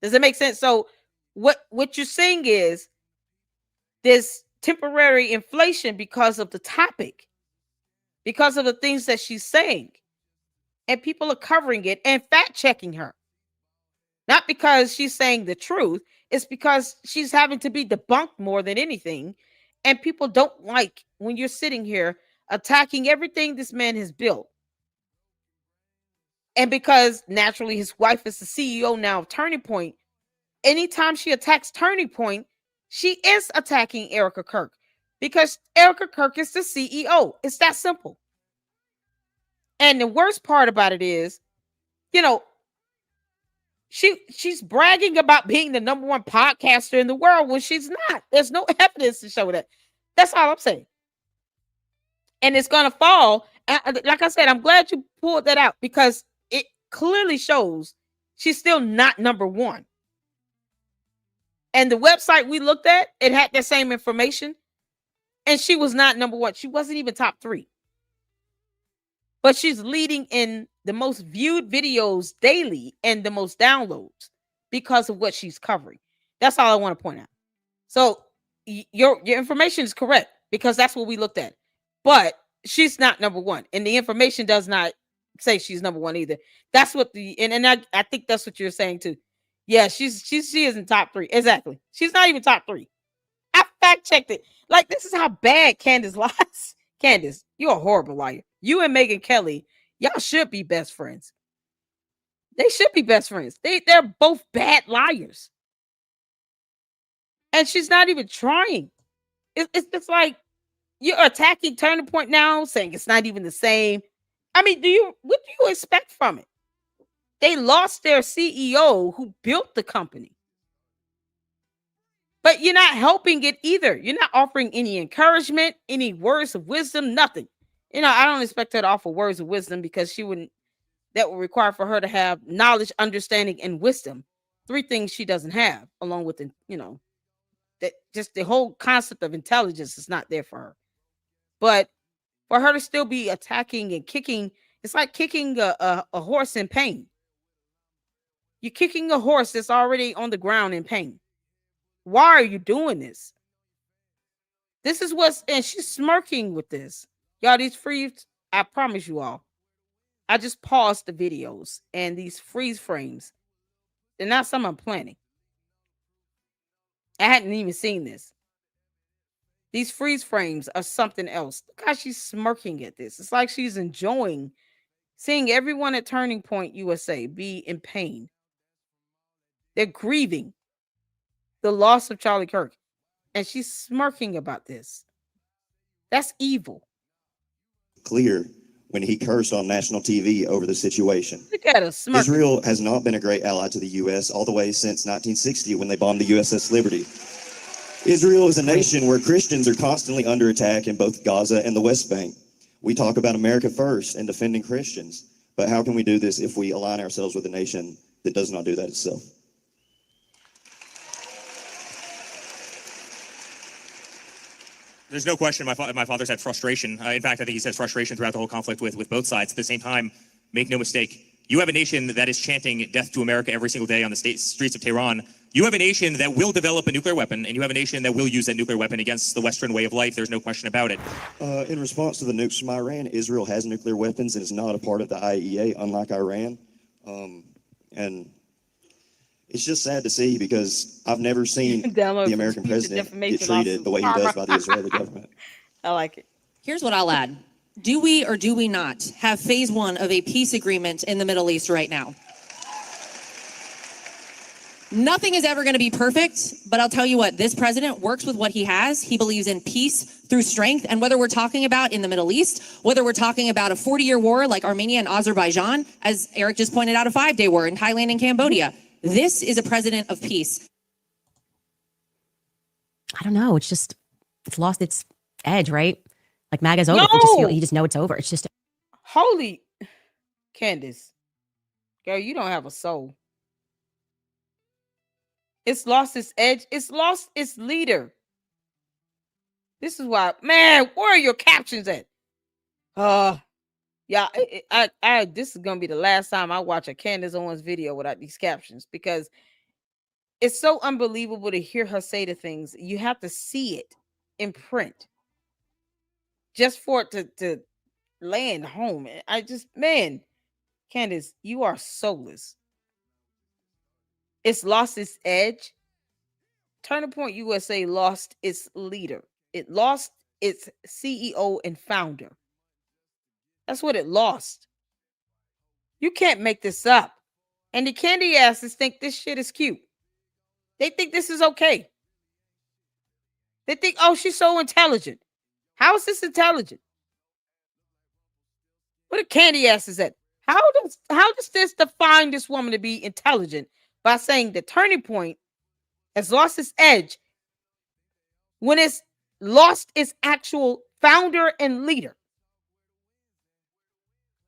Does that make sense? So what you're saying is this temporary inflation because of the topic, because of the things that she's saying, and people are covering it and fact checking her. Not because she's saying the truth, it's because she's having to be debunked more than anything. And people don't like when you're sitting here attacking everything this man has built. And because naturally his wife is the CEO now of Turning Point, anytime she attacks Turning Point, she is attacking Erica Kirk, because Erica Kirk is the CEO. It's that simple. And the worst part about it is, she's bragging about being the number one podcaster in the world when she's not. There's no evidence to show that. That's all I'm saying. And it's going to fall. Like I said, I'm glad you pulled that out, because it clearly shows she's still not number one. And the website we looked at, it had the same information. And she was not number one. She wasn't even top 3. But she's leading in the most viewed videos daily and the most downloads because of what she's covering. That's all I want to point out. So your information is correct, because that's what we looked at. But she's not number one. And the information does not say she's number one either. That's what I think that's what you're saying too. Yeah, she isn't top 3. Exactly. She's not even top 3. I fact checked it. Like, this is how bad Candace lies. Candace, you're a horrible liar. You and Megyn Kelly, y'all should be best friends. They should be best friends. They're both bad liars. And she's not even trying. It's just like, You're attacking Turning Point now, saying it's not even the same. I mean, what do you expect from it? They lost their CEO who built the company. But you're not helping it either. You're not offering any encouragement, any words of wisdom, nothing. I don't expect her to offer words of wisdom because that would require for her to have knowledge, understanding, and wisdom. 3 things she doesn't have, along with, that just the whole concept of intelligence is not there for her. But for her to still be attacking and kicking, it's like kicking a horse in pain. You're kicking a horse that's already on the ground in pain. Why are you doing this? This is and she's smirking with this. Y'all, these freeze, I promise you all, I just paused the videos and these freeze frames, they're not something I'm planning. I hadn't even seen this. These freeze frames are something else. Look how she's smirking at this. It's like she's enjoying seeing everyone at Turning Point USA be in pain. They're grieving the loss of Charlie Kirk. And she's smirking about this. That's evil. Clear when he cursed on national TV over the situation. Look at her smirking. Israel has not been a great ally to the U.S. all the way since 1960 when they bombed the USS Liberty. Israel is a nation where Christians are constantly under attack in both Gaza and the West Bank. We talk about America first and defending Christians, but how can we do this if we align ourselves with a nation that does not do that itself? There's no question my father's had frustration. In fact, I think he's had frustration throughout the whole conflict with both sides. At the same time, make no mistake, you have a nation that is chanting death to America every single day on the streets of Tehran. You have a nation that will develop a nuclear weapon, and you have a nation that will use that nuclear weapon against the Western way of life. There's no question about it. In response to the nukes from Iran, Israel has nuclear weapons and is not a part of the IAEA, unlike Iran. And it's just sad to see because I've never seen the American president get treated the way he does by the Israeli government. I like it. Here's what I'll add. Do we or do we not have phase 1 of a peace agreement in the Middle East right now? Nothing is ever going to be perfect, but I'll tell you what, this president works with what he has. He believes in peace through strength. And whether we're talking about in the Middle East, whether we're talking about a 40-year war like Armenia and Azerbaijan, as Eric just pointed out, a 5-day war in Thailand and Cambodia, this is a president of peace. I don't know. It's lost its edge, right? Like MAGA's over. No! You just know it's over. It's just. Holy Candace. Girl, you don't have a soul. It's lost its edge. It's lost its leader. This is why, man, where are your captions at? Yeah, this is gonna be the last time I watch a Candace Owens video without these captions because it's so unbelievable to hear her say the things. You have to see it in print just for it to land home. Candace, you are soulless. It's lost its edge. Turning Point USA lost its leader. It lost its CEO and founder. That's what it lost. You can't make this up. And the candy asses think this shit is cute. They think this is okay. They think, oh, she's so intelligent. How is this intelligent? What a candy ass is that? How does this define this woman to be intelligent by saying the Turning Point has lost its edge when it's lost its actual founder and leader?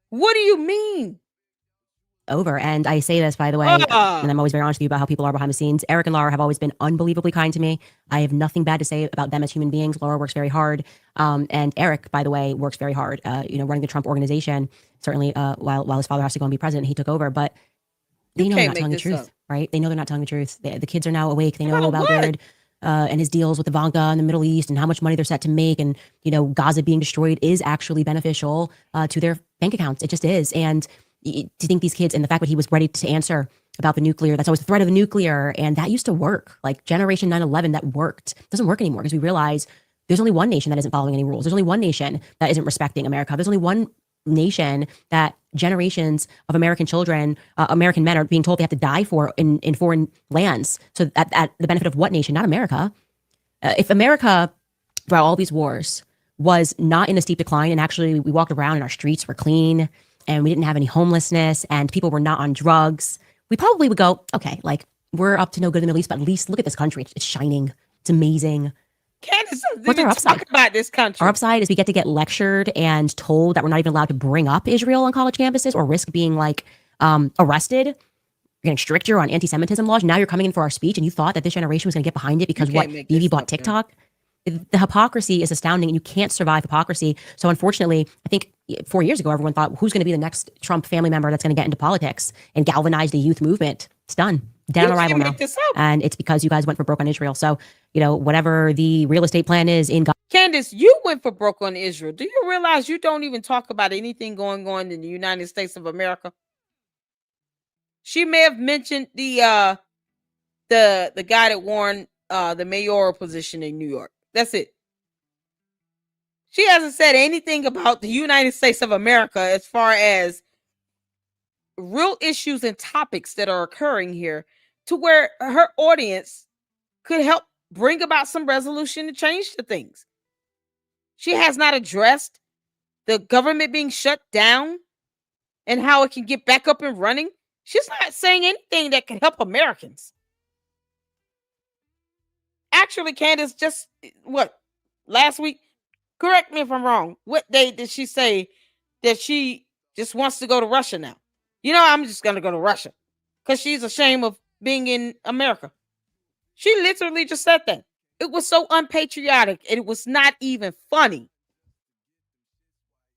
What do you mean? Over. And I say this, by the way, and I'm always very honest with you about how people are behind the scenes. Eric and Laura have always been unbelievably kind to me. I have nothing bad to say about them as human beings. Laura works very hard. And Eric, by the way, works very hard, running the Trump organization. Certainly, while his father has to go and be president, he took over. But they know they're not telling the truth, right? They know they're not telling the truth. The kids are now awake. They know about Jared and his deals with Ivanka in the Middle East and how much money they're set to make. And, Gaza being destroyed is actually beneficial to their bank accounts. It just is. And to think these kids, and the fact that he was ready to answer about the nuclear, that's always the threat of the nuclear. And that used to work. Like Generation 9/11, that worked. It doesn't work anymore because we realize there's only one nation that isn't following any rules. There's only one nation that isn't respecting America. There's only one nation that generations of American children, American men are being told they have to die for in foreign lands. So at the benefit of what nation? Not America. If America, throughout all these wars, was not in a steep decline. And actually, we walked around and our streets were clean and we didn't have any homelessness and people were not on drugs, we probably would go, okay, like we're up to no good in the Middle East, but at least look at this country. It's shining. It's amazing. Candace, what's our upside? Talk about this country. Our upside is we get to get lectured and told that we're not even allowed to bring up Israel on college campuses or risk being like arrested. You're getting stricter on anti-Semitism laws. Now you're coming in for our speech and you thought that this generation was going to get behind it because what, Bibi bought TikTok? The hypocrisy is astounding and you can't survive hypocrisy. So unfortunately, I think 4 years ago, everyone thought, who's going to be the next Trump family member that's going to get into politics and galvanize the youth movement? It's done. Dead on arrival now. And it's because you guys went for broke on Israel. So, you know, whatever the real estate plan is in God. Candace, you went for broke on Israel. Do you realize you don't even talk about anything going on in the United States of America? She may have mentioned the guy that won the mayoral position in New York. That's it. She hasn't said anything about the United States of America as far as real issues and topics that are occurring here to where her audience could help bring about some resolution to change the things. She has not addressed the government being shut down and how it can get back up and running. She's not saying anything that can help Americans. Actually, Candace, just what, last week, correct me if I'm wrong, what day did she say that she just wants to go to Russia now? You know, I'm just going to go to Russia because she's ashamed of being in America. She literally just said that. It was so unpatriotic and it was not even funny.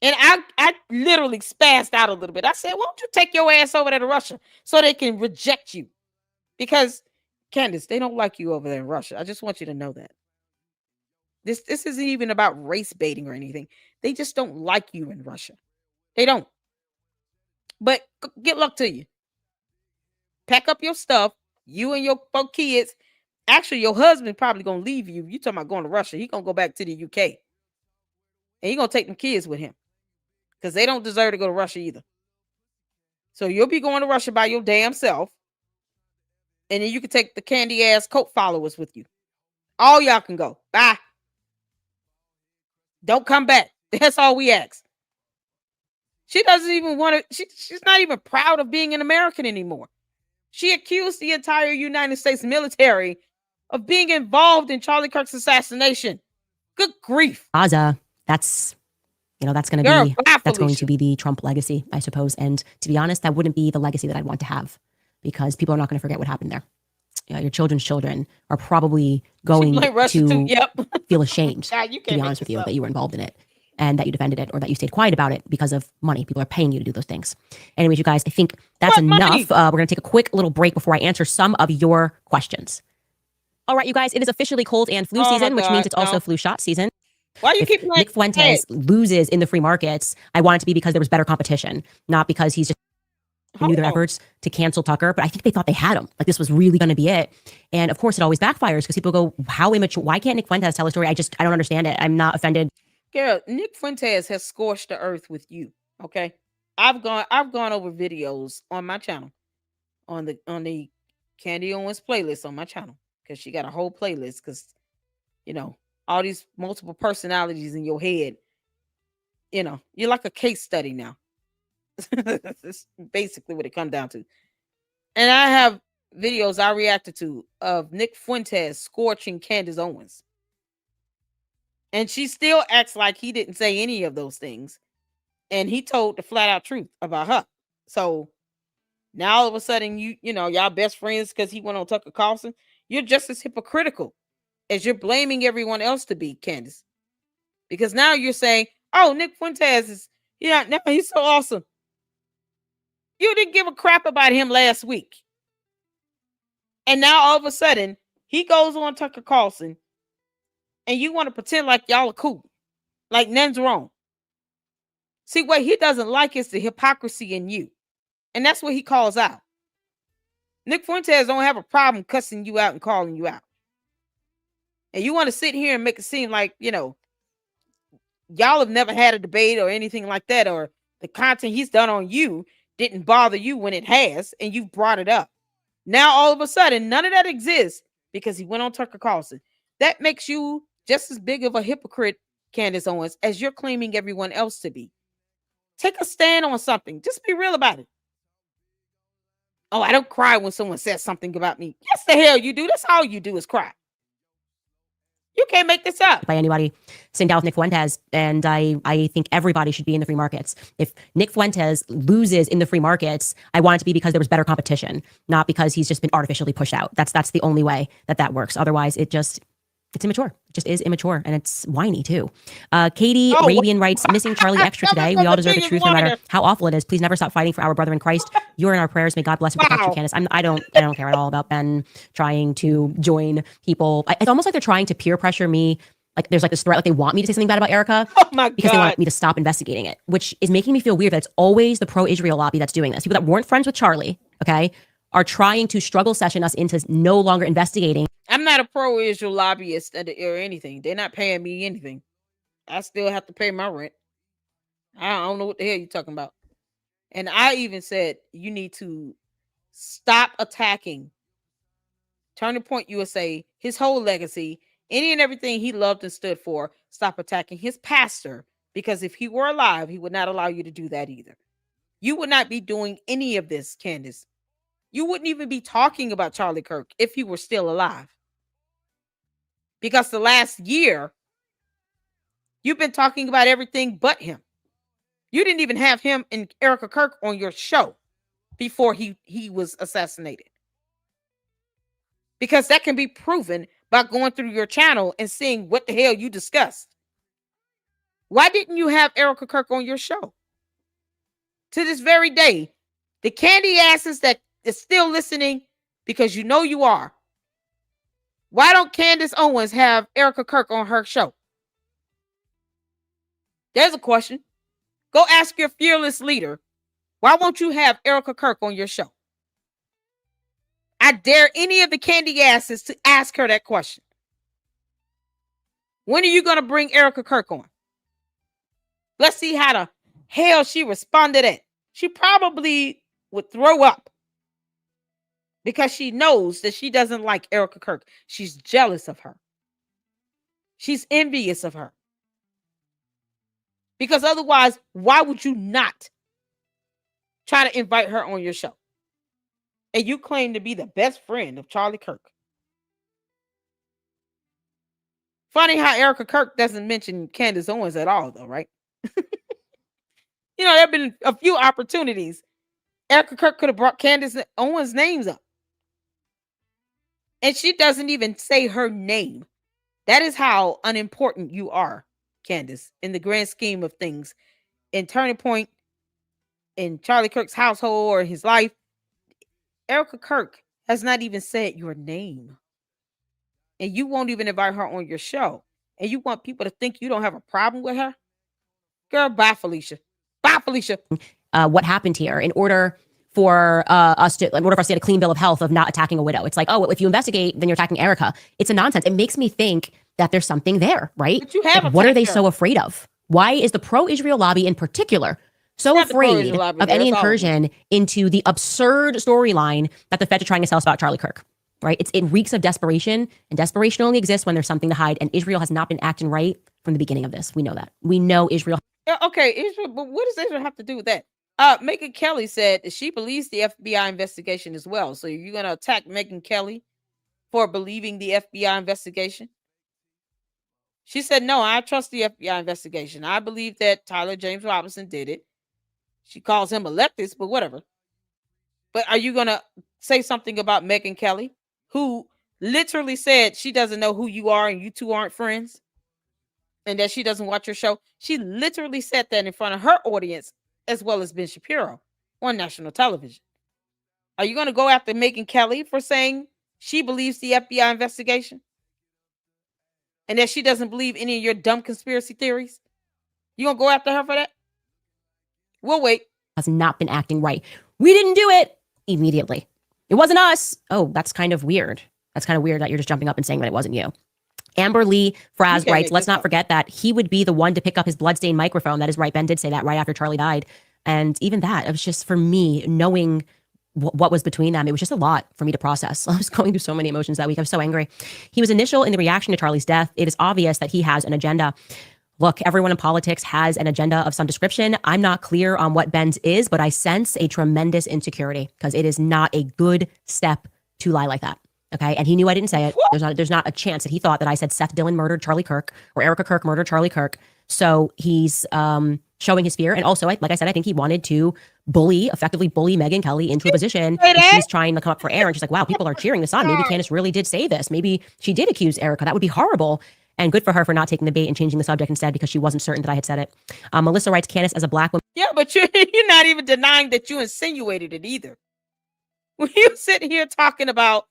And I literally spazzed out a little bit. I said, why don't you take your ass over there to Russia so they can reject you? Because, Candace, they don't like you over there in Russia. I just want you to know that. This isn't even about race baiting or anything. They just don't like you in Russia. They don't. But get luck to you. Pack up your stuff. You and your 4 kids. Actually, your husband probably going to leave you. You talking about going to Russia. He going to go back to the UK. And he going to take them kids with him. Because they don't deserve to go to Russia either. So you'll be going to Russia by your damn self. And then you can take the candy ass cult followers with you. All y'all can go. Bye. Don't come back. That's all we ask. She doesn't even want to. She's not even proud of being an American anymore. She accused the entire United States military of being involved in Charlie Kirk's assassination. Good grief. Gaza, that's going to be the Trump legacy, I suppose. And to be honest, that wouldn't be the legacy that I'd want to have because people are not going to forget what happened there. Your children's children are probably going to feel ashamed, God, to be honest with you, that you were involved in it and that you defended it or that you stayed quiet about it because of money. People are paying you to do those things. Anyways, you guys, I think that's enough. We're going to take a quick little break before I answer some of your questions. All right, you guys, it is officially cold and flu season, which means it's also flu shot season. Why do you keep Nick Fuentes loses in the free markets? I want it to be because there was better competition, not because he's just knew their efforts to cancel Tucker, but I think they thought they had him. Like this was really going to be it. And of course it always backfires because people go, how immature, why can't Nick Fuentes tell a story? I don't understand it. I'm not offended. Girl, Nick Fuentes has scorched the earth with you. Okay. I've gone over videos on my channel, on the Candy Owens playlist on my channel. Cause she got a whole playlist because, you know, all these multiple personalities in your head, you know, you're like a case study now. That's basically what it comes down to. And I have videos I reacted to of Nick Fuentes scorching Candace Owens. And she still acts like he didn't say any of those things. And he told the flat out truth about her. So now all of a sudden, you know, y'all best friends because he went on Tucker Carlson. You're just as hypocritical as you're blaming everyone else to be, Candace. Because now you're saying, oh, Nick Fuentes is, now he's so awesome. You didn't give a crap about him last week. And now all of a sudden, he goes on Tucker Carlson and you want to pretend like y'all are cool. Like none's wrong. See, what he doesn't like is the hypocrisy in you. And that's what he calls out. Nick Fuentes don't have a problem cussing you out and calling you out. And you want to sit here and make it seem like, you know, y'all have never had a debate or anything like that, or the content he's done on you didn't bother you when it has, and you've brought it up. Now, all of a sudden, none of that exists because he went on Tucker Carlson. That makes you just as big of a hypocrite Candace Owens, as you're claiming everyone else to be. Take a stand on something. Just be real about it. Oh, I don't cry when someone says something about me. Yes, the hell you do. That's all you do is cry. You can't make this up. By anybody sitting down with Nick Fuentes. And I think everybody should be in the free markets. If Nick Fuentes loses in the free markets, I want it to be because there was better competition, not because he's just been artificially pushed out. That's the only way that works. Otherwise, it's immature. It just is immature. And it's whiny too. Katie Arabian writes, missing Charlie extra today. We all deserve the truth no matter how awful it is. Please never stop fighting for our brother in Christ. You're in our prayers. May God bless and protect you, Candace. I don't care at all about Ben trying to join people. It's almost like they're trying to peer pressure me. Like there's like this threat, like they want me to say something bad about Erica because they want me to stop investigating it, which is making me feel weird that it's always the pro-Israel lobby that's doing this. People that weren't friends with Charlie, okay, are trying to struggle session us into no longer investigating. I'm not a pro-Israel lobbyist or anything. They're not paying me anything. I still have to pay my rent. I don't know what the hell you're talking about. And I even said you need to stop attacking Turning Point USA, his whole legacy, any and everything he loved and stood for. Stop attacking his pastor, because if he were alive, he would not allow you to do that either. You would not be doing any of this, Candace. You wouldn't even be talking about Charlie Kirk if he were still alive. Because the last year, you've been talking about everything but him. You didn't even have him and Erica Kirk on your show before he was assassinated. Because that can be proven by going through your channel and seeing what the hell you discussed. Why didn't you have Erica Kirk on your show? To this very day, the candy asses that is still listening, because you know you are. Why don't Candace Owens have Erica Kirk on her show? There's a question. Go ask your fearless leader. Why won't you have Erica Kirk on your show? I dare any of the candy asses to ask her that question. When are you going to bring Erica Kirk on? Let's see how the hell she responded at. She probably would throw up because she knows that she doesn't like Erica Kirk. She's jealous of her. She's envious of her. Because otherwise, why would you not try to invite her on your show? And you claim to be the best friend of Charlie Kirk. Funny how Erica Kirk doesn't mention Candace Owens at all, though, right? You know, there have been a few opportunities. Erica Kirk could have brought Candace Owens' names up. And she doesn't even say her name. That is how unimportant you are, Candace, in the grand scheme of things. In Turning Point, in Charlie Kirk's household or his life, Erica Kirk has not even said your name. And you won't even invite her on your show. And you want people to think you don't have a problem with her? Girl, bye, Felicia. Bye, Felicia. What happened here in order for us to get a clean bill of health of not attacking a widow. It's like, oh, well, if you investigate, then you're attacking Erica. It's a nonsense. It makes me think that there's something there, right? But you have like, what are they so afraid of? Why is the pro-Israel lobby in particular so afraid of any incursion into the absurd storyline that the feds are trying to sell us about Charlie Kirk? Right? It reeks of desperation, and desperation only exists when there's something to hide. And Israel has not been acting right from the beginning of this. We know that. We know Israel. Okay, Israel, but what does Israel have to do with that? Megyn Kelly said that she believes the FBI investigation as well. So you're going to attack Megyn Kelly for believing the FBI investigation? She said, no, I trust the FBI investigation. I believe that Tyler James Robinson did it. She calls him a leftist, but whatever. But are you going to say something about Megyn Kelly, who literally said she doesn't know who you are and you two aren't friends, and that she doesn't watch your show? She literally said that in front of her audience, as well as Ben Shapiro on national television. Are you going to go after Megyn Kelly for saying she believes the FBI investigation and that she doesn't believe any of your dumb conspiracy theories? You going to go after her for that? We'll wait. Has not been acting right. We didn't do it immediately. It wasn't us. Oh, that's kind of weird. That's kind of weird that you're just jumping up and saying that it wasn't you. Amber Lee Fraz writes, let's not forget that he would be the one to pick up his bloodstained microphone. That is right. Ben did say that right after Charlie died. And even that, it was just, for me, knowing what was between them, it was just a lot for me to process. I was going through so many emotions that week. I was so angry. He was initial in the reaction to Charlie's death. It is obvious that he has an agenda. Look, everyone in politics has an agenda of some description. I'm not clear on what Ben's is, but I sense a tremendous insecurity because it is not a good step to lie like that. Okay. And he knew I didn't say it. There's not a chance that he thought that I said Seth Dillon murdered Charlie Kirk or Erica Kirk murdered Charlie Kirk. So he's showing his fear. And also, like I said, I think he wanted to effectively bully Megyn Kelly into a position. And she's trying to come up for air. And she's like, wow, people are cheering this on. Maybe Candace really did say this. Maybe she did accuse Erica. That would be horrible. And good for her for not taking the bait and changing the subject instead because she wasn't certain that I had said it. Melissa writes, Candace, as a black woman. Yeah, but you're not even denying that you insinuated it either. When you sit here talking about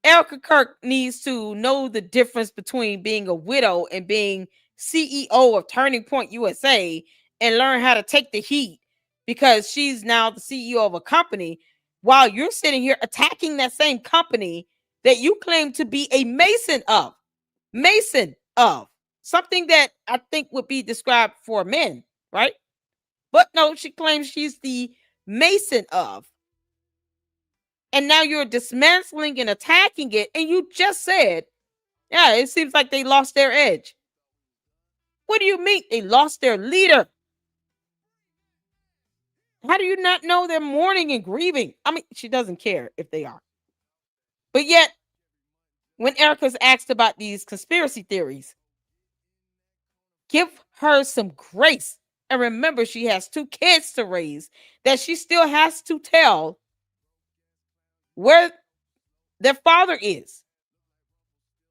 Erica Kirk needs to know the difference between being a widow and being CEO of Turning Point USA and learn how to take the heat because she's now the CEO of a company while you're sitting here attacking that same company that you claim to be a mason of. Something that I think would be described for men, right? But no, she claims she's the mason of. And now you're dismantling and attacking it. And you just said, yeah, it seems like they lost their edge. What do you mean they lost their leader? How do you not know they're mourning and grieving? I mean, she doesn't care if they are. But yet, when Erica's asked about these conspiracy theories, give her some grace. And remember, she has 2 kids to raise that she still has to tell where their father is.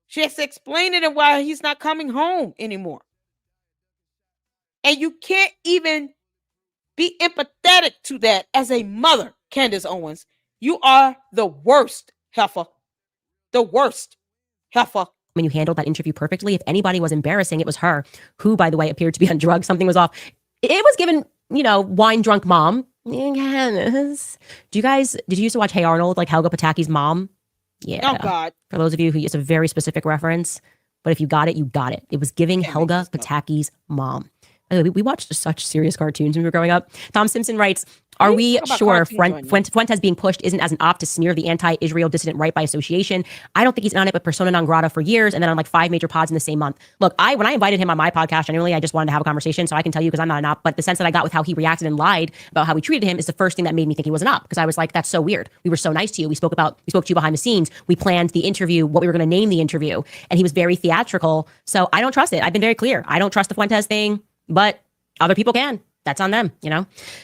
She has to explain it and why he's not coming home anymore. And you can't even be empathetic to that as a mother, Candace Owens. You are the worst, heifer. The worst, heifer. When you handled that interview perfectly, if anybody was embarrassing, it was her, who, by the way, appeared to be on drugs. Something was off. It was given, wine drunk mom. Yes. Did you used to watch Hey Arnold, like Helga Pataki's mom? Yeah. Oh, God. For those of you who use a very specific reference, but if you got it, you got it. It was giving Helga Pataki's mom. By the way, we watched such serious cartoons when we were growing up. Tom Simpson writes, are we sure Fuentes being pushed isn't as an op to smear the anti-Israel dissident right by association? I don't think he's on it, but persona non grata for years and then on like 5 major pods in the same month. Look, when I invited him on my podcast, genuinely, I just wanted to have a conversation, so I can tell you because I'm not an op, but the sense that I got with how he reacted and lied about how we treated him is the first thing that made me think he was an op, because I was like, that's so weird. We were so nice to you. We spoke to you behind the scenes. We planned the interview, what we were going to name the interview, and he was very theatrical. So I don't trust it. I've been very clear. I don't trust the Fuentes thing, but other people can. That's on them,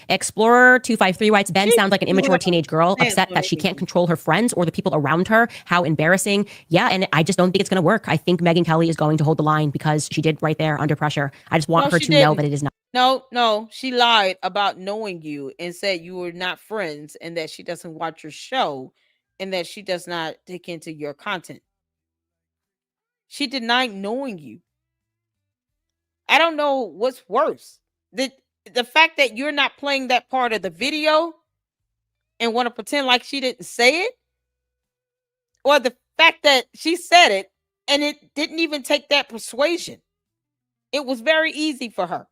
Explorer 253 writes, Ben sounds like an immature teenage girl, upset that she can't control her friends or the people around her. How embarrassing. Yeah, and I just don't think it's going to work. I think Megyn Kelly is going to hold the line because she did right there under pressure. I just want her to know that it is not. No, she lied about knowing you and said you were not friends and that she doesn't watch your show and that she does not dig into your content. She denied knowing you. I don't know what's worse. The fact that you're not playing that part of the video and want to pretend like she didn't say it, or the fact that she said it and it didn't even take that persuasion. It was very easy for her.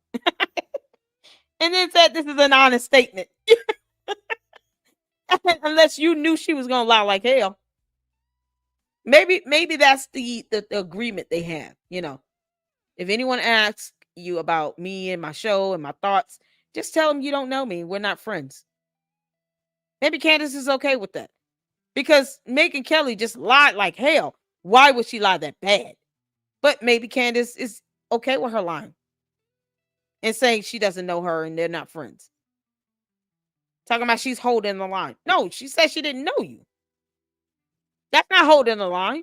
And then said this is an honest statement. Unless you knew she was going to lie like hell. Maybe that's the agreement they have, If anyone asks you about me and my show and my thoughts, just tell them you don't know me. We're not friends. Maybe Candace is okay with that because Megyn Kelly just lied like hell. Why would she lie that bad? But maybe Candace is okay with her lying and saying she doesn't know her and they're not friends. Talking about she's holding the line. No, she said she didn't know you. That's not holding the line.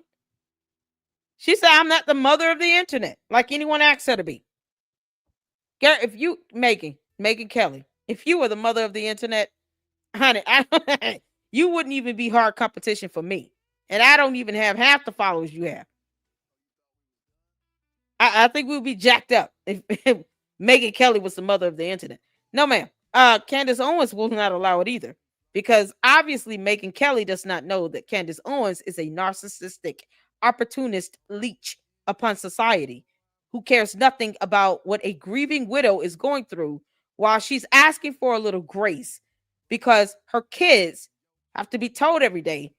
She said, I'm not the mother of the internet, like anyone asked her to be. Girl, if you, Megyn Kelly, if you were the mother of the internet, honey, you wouldn't even be hard competition for me. And I don't even have half the followers you have. I think we would be jacked up if Megyn Kelly was the mother of the internet. No, ma'am. Candace Owens will not allow it either. Because obviously Megyn Kelly does not know that Candace Owens is a narcissistic, opportunist leech upon society who cares nothing about what a grieving widow is going through while she's asking for a little grace because her kids have to be told every day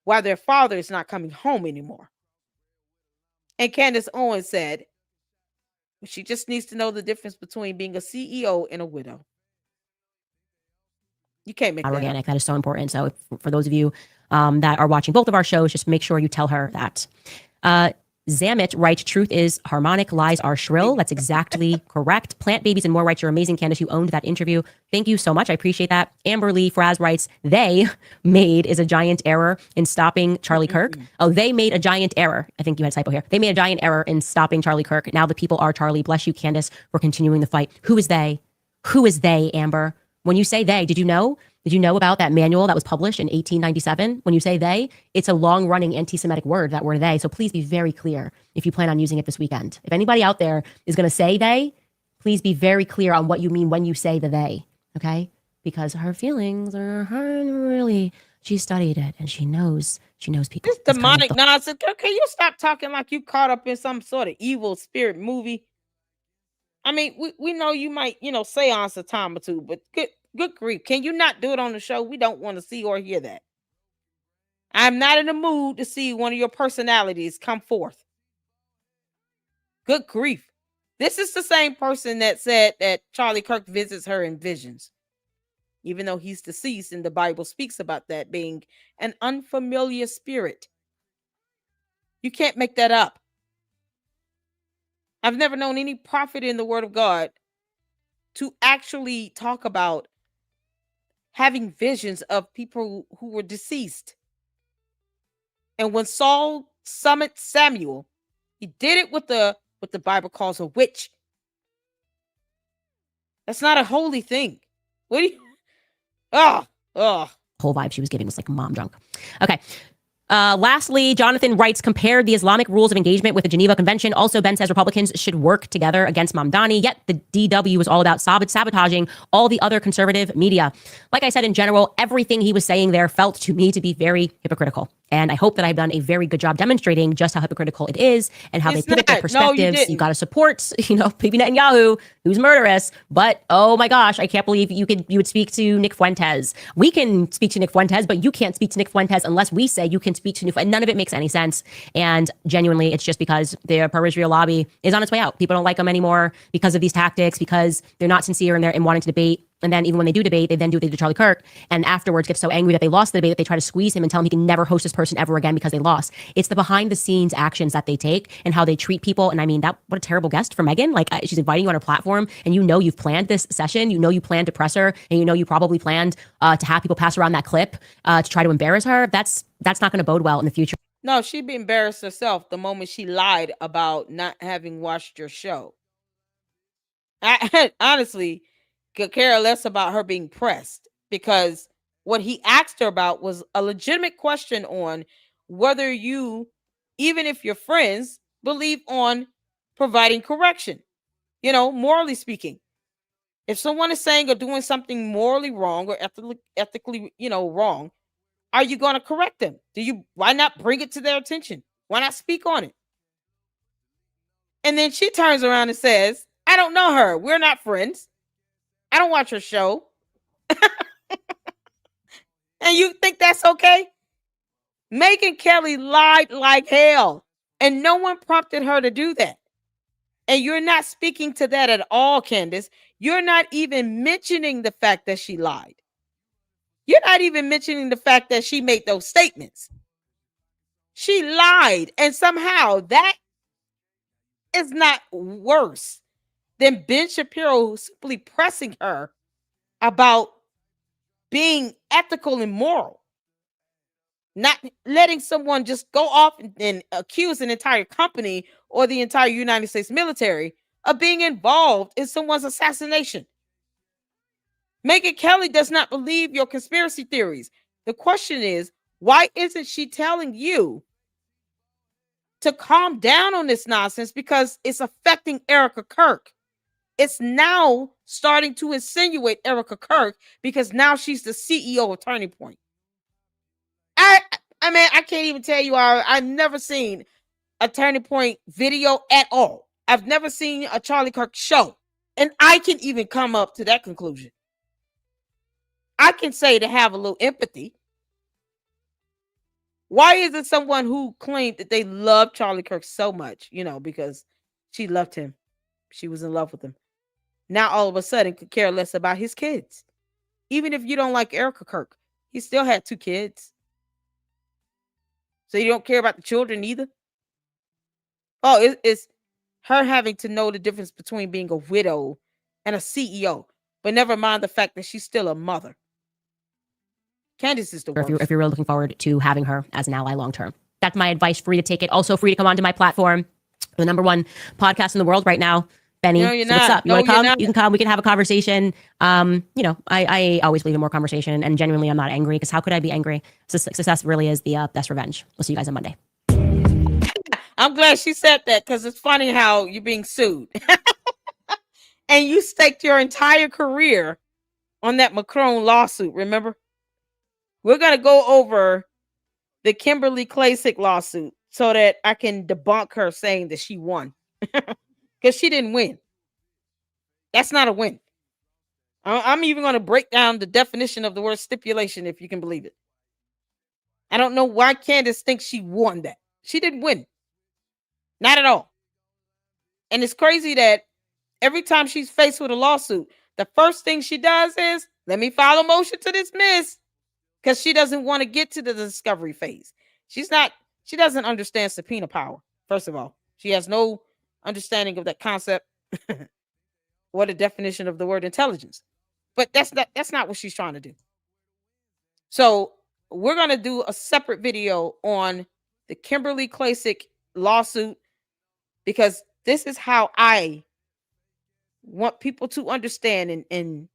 why their father is not coming home anymore. And Candace Owens said, She just needs to know the difference between being a CEO and a widow. You can't make that organic. up. That is so important. So for those of you that are watching both of our shows, just make sure you tell her that. Zamit writes, truth is harmonic, lies are shrill. That's exactly correct. Plant babies and more writes, you're amazing, Candace. You owned that interview. Thank you so much. I appreciate that. Amber Lee Fraz writes, they made is a giant error in stopping Charlie Kirk. Oh, they made a giant error. I think you had a typo here. They made a giant error in stopping Charlie Kirk. Now the people are Charlie. Bless you, Candace, for continuing the fight. Who is they? Who is they, Amber? When you say they, did you know? Did you know about that manual that was published in 1897? When you say they, it's a long-running anti-Semitic word, that word they. So please be very clear if you plan on using it this weekend. If anybody out there is going to say they, please be very clear on what you mean when you say the they, because her feelings are really, she studied it and she knows people. This demonic nonsense. Can you stop talking like you caught up in some sort of evil spirit movie? I mean, we know you might, seance a time or two, but good grief. Can you not do it on the show? We don't want to see or hear that. I'm not in the mood to see one of your personalities come forth. Good grief. This is the same person that said that Charlie Kirk visits her in visions, even though he's deceased, and the Bible speaks about that being an unfamiliar spirit. You can't make that up. I've never known any prophet in the Word of God to actually talk about having visions of people who were deceased. And when Saul summoned Samuel, he did it with what the Bible calls a witch. That's not a holy thing. What do you? Whole vibe she was giving was like mom drunk. Okay. Lastly, Jonathan writes, compared the Islamic rules of engagement with the Geneva Convention. Also, Ben says Republicans should work together against Mamdani, yet the DW was all about sabotaging all the other conservative media. Like I said, in general, everything he was saying there felt to me to be very hypocritical. And I hope that I've done a very good job demonstrating just how hypocritical it is and how they pivot their perspectives. You got to support, Bibi Netanyahu, who's murderous. But oh my gosh, I can't believe you would speak to Nick Fuentes. We can speak to Nick Fuentes, but you can't speak to Nick Fuentes unless we say you can speak to Nick. And none of it makes any sense. And genuinely, it's just because the pro-Israel lobby is on its way out. People don't like them anymore because of these tactics, because they're not sincere in wanting to debate. And then even when they do debate, they then do what they did to Charlie Kirk. And afterwards get so angry that they lost the debate that they try to squeeze him and tell him he can never host this person ever again because they lost. It's the behind the scenes actions that they take and how they treat people. And I mean, what a terrible guest for Megyn. Like, she's inviting you on her platform and you've planned this session, you planned to press her, and you probably planned to have people pass around that clip to try to embarrass her. That's not going to bode well in the future. No, she'd be embarrassed herself the moment she lied about not having watched your show. I honestly could care less about her being pressed, because what he asked her about was a legitimate question on whether you, even if you're friends, believe on providing correction, morally speaking. If someone is saying or doing something morally wrong or ethically, wrong, are you going to correct them? Why not bring it to their attention? Why not speak on it? And then she turns around and says, I don't know her. We're not friends. I don't watch her show. And you think that's okay? Megyn Kelly lied like hell, and no one prompted her to do that. And you're not speaking to that at all, Candace. You're not even mentioning the fact that she lied. You're not even mentioning the fact that she made those statements. She lied, and somehow that is not worse than Ben Shapiro simply pressing her about being ethical and moral. Not letting someone just go off and accuse an entire company or the entire United States military of being involved in someone's assassination. Megyn Kelly does not believe your conspiracy theories. The question is, why isn't she telling you to calm down on this nonsense? Because it's affecting Erica Kirk. It's now starting to insinuate Erica Kirk, because now she's the CEO of Turning Point. I mean, I can't even tell you, I've never seen a Turning Point video at all. I've never seen a Charlie Kirk show. And I can even come up to that conclusion. I can say to have a little empathy. Why is it someone who claimed that they love Charlie Kirk so much, because she loved him? She was in love with him. Now all of a sudden could care less about his kids. Even if you don't like Erica Kirk, he still had 2 kids. So you don't care about the children either? Oh, it's her having to know the difference between being a widow and a CEO. But never mind the fact that she's still a mother. Candace is the worst. If you're really looking forward to having her as an ally long term. That's my advice. Free to take it. Also free to come onto my platform. The #1 podcast in the world right now. Benny, No, you're so what's not. up? You No, want to you're come? not. You can come. We can have a conversation. I always believe in more conversation, and genuinely, I'm not angry because how could I be angry? Success really is the best revenge. We'll see you guys on Monday. I'm glad she said that because it's funny how you're being sued. And you staked your entire career on that Macron lawsuit, remember? We're going to go over the Kimberly Klacik lawsuit so that I can debunk her saying that she won. Because she didn't win. That's not a win. I'm even going to break down the definition of the word stipulation, if you can believe it. I don't know why Candace thinks she won that. She didn't win. Not at all. And it's crazy that every time she's faced with a lawsuit, the first thing she does is, let me file a motion to dismiss, because she doesn't want to get to the discovery phase. She doesn't understand subpoena power, first of all. She has no understanding of that concept or the definition of the word intelligence. But that's not what she's trying to do. So we're going to do a separate video on the Kimberly Klacik lawsuit, because this is how I want people to understand. And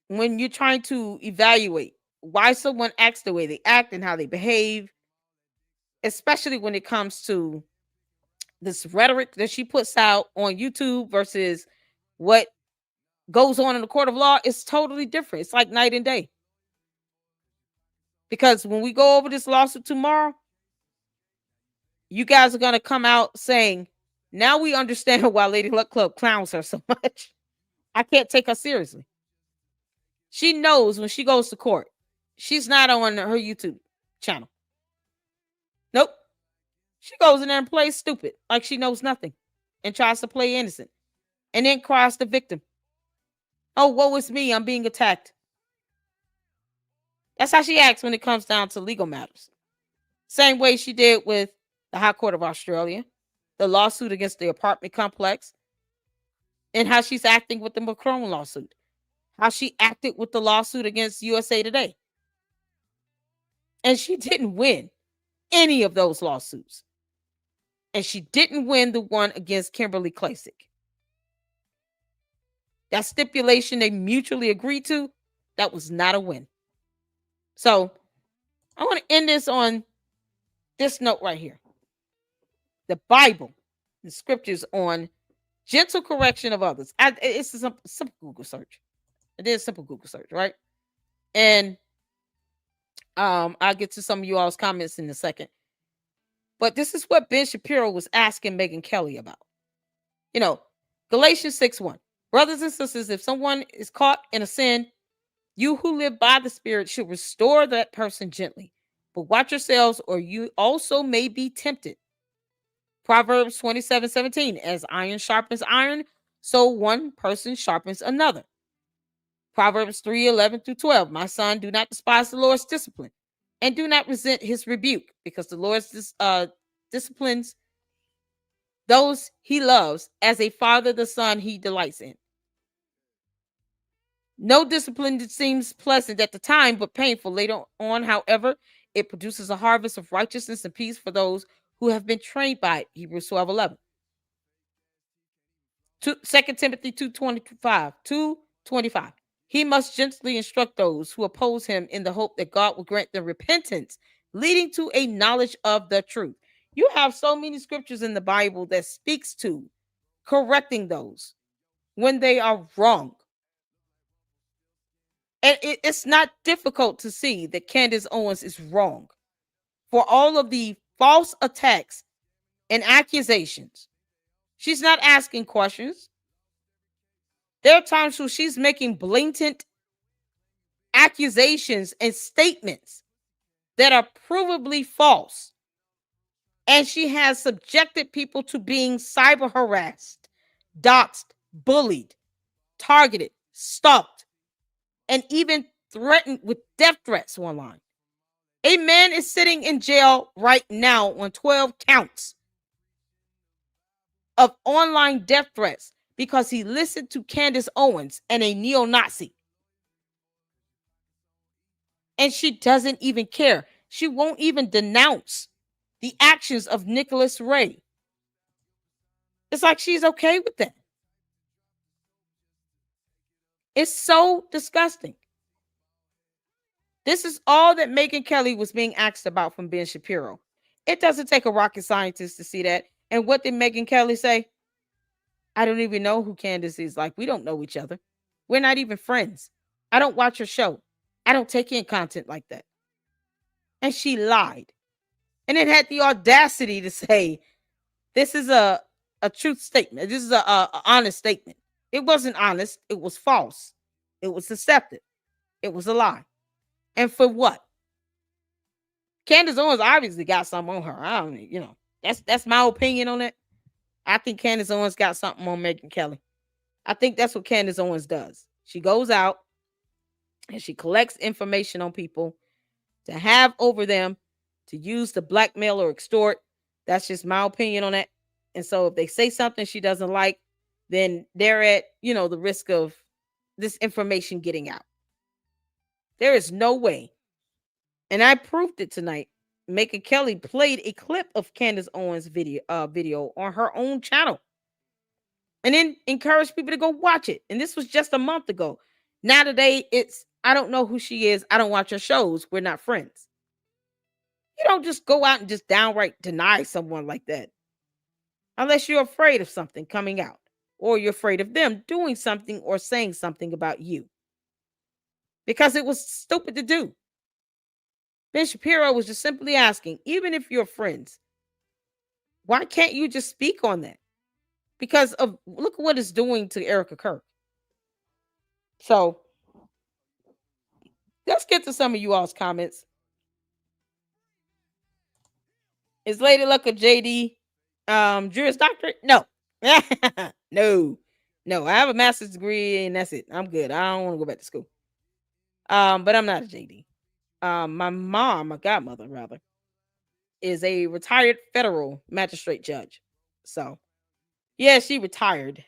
when you're trying to evaluate why someone acts the way they act and how they behave, especially when it comes to this rhetoric that she puts out on YouTube versus what goes on in the court of law, is totally different. It's like night and day. Because when we go over this lawsuit tomorrow, you guys are going to come out saying, now we understand why Lady Luck Club clowns her so much. I can't take her seriously. She knows when she goes to court, she's not on her YouTube channel. Nope. She goes in there and plays stupid, like she knows nothing, and tries to play innocent, and then cries the victim. Oh, woe is me, I'm being attacked. That's how she acts when it comes down to legal matters. Same way she did with the High Court of Australia, the lawsuit against the apartment complex, and how she's acting with the Macron lawsuit, how she acted with the lawsuit against USA Today. And she didn't win any of those lawsuits. And she didn't win the one against Kimberly Klacik. That stipulation they mutually agreed to, that was not a win. So I want to end this on this note right here. The Bible, the scriptures on gentle correction of others. It's a simple Google search. It is a simple Google search, right? And I'll get to some of you all's comments in a second. But this is what Ben Shapiro was asking Megyn Kelly about. Galatians 6:1. Brothers and sisters, if someone is caught in a sin, you who live by the Spirit should restore that person gently. But watch yourselves, or you also may be tempted. Proverbs 27:17. As iron sharpens iron, so one person sharpens another. Proverbs 3:11-12. My son, do not despise the Lord's discipline, and do not resent his rebuke, because the Lord disciplines those he loves, as a father the son he delights in. No discipline seems pleasant at the time, but painful later on. However, it produces a harvest of righteousness and peace for those who have been trained by it. Hebrews 12:11. 2 Timothy 2:25. He must gently instruct those who oppose him in the hope that God will grant them repentance, leading to a knowledge of the truth. You have so many scriptures in the Bible that speaks to correcting those when they are wrong. And it's not difficult to see that Candace Owens is wrong for all of the false attacks and accusations. She's not asking questions. There are times where she's making blatant accusations and statements that are provably false. And she has subjected people to being cyber harassed, doxxed, bullied, targeted, stalked, and even threatened with death threats online. A man is sitting in jail right now on 12 counts of online death threats because he listened to Candace Owens and a neo-Nazi. And she doesn't even care. She won't even denounce the actions of Nicholas Ray. It's like she's okay with that. It's so disgusting. This is all that Megyn Kelly was being asked about from Ben Shapiro. It doesn't take a rocket scientist to see that. And what did Megyn Kelly say? I don't even know who Candace is. Like, we don't know each other. We're not even friends. I don't watch her show. I don't take in content like that. And she lied. And it had the audacity to say, this is a truth statement. This is a honest statement. It wasn't honest. It was false. It was deceptive. It was a lie. And for what? Candace Owens obviously got something on her. I don't, that's my opinion on it. I think Candace Owens got something on Megyn Kelly. I think that's what Candace Owens does. She goes out and she collects information on people to have over them, to use to blackmail or extort. That's just my opinion on it. And so if they say something she doesn't like, then they're at, the risk of this information getting out. There is no way. And I proved it tonight. Megyn Kelly played a clip of Candace Owens' video on her own channel. And then encouraged people to go watch it. And this was just a month ago. Now today, it's, I don't know who she is. I don't watch her shows. We're not friends. You don't just go out and just downright deny someone like that. Unless you're afraid of something coming out. Or you're afraid of them doing something or saying something about you. Because it was stupid to do. Ben Shapiro was just simply asking, even if you're friends, why can't you just speak on that? Because of look at what it's doing to Erica Kirk. So let's get to some of you all's comments. Is Lady Luck a JD Juris Doctorate? No. No. I have a master's degree and that's it. I'm good. I don't want to go back to school. But I'm not a JD. My mom, my godmother rather, is a retired federal magistrate judge. So yeah, she retired.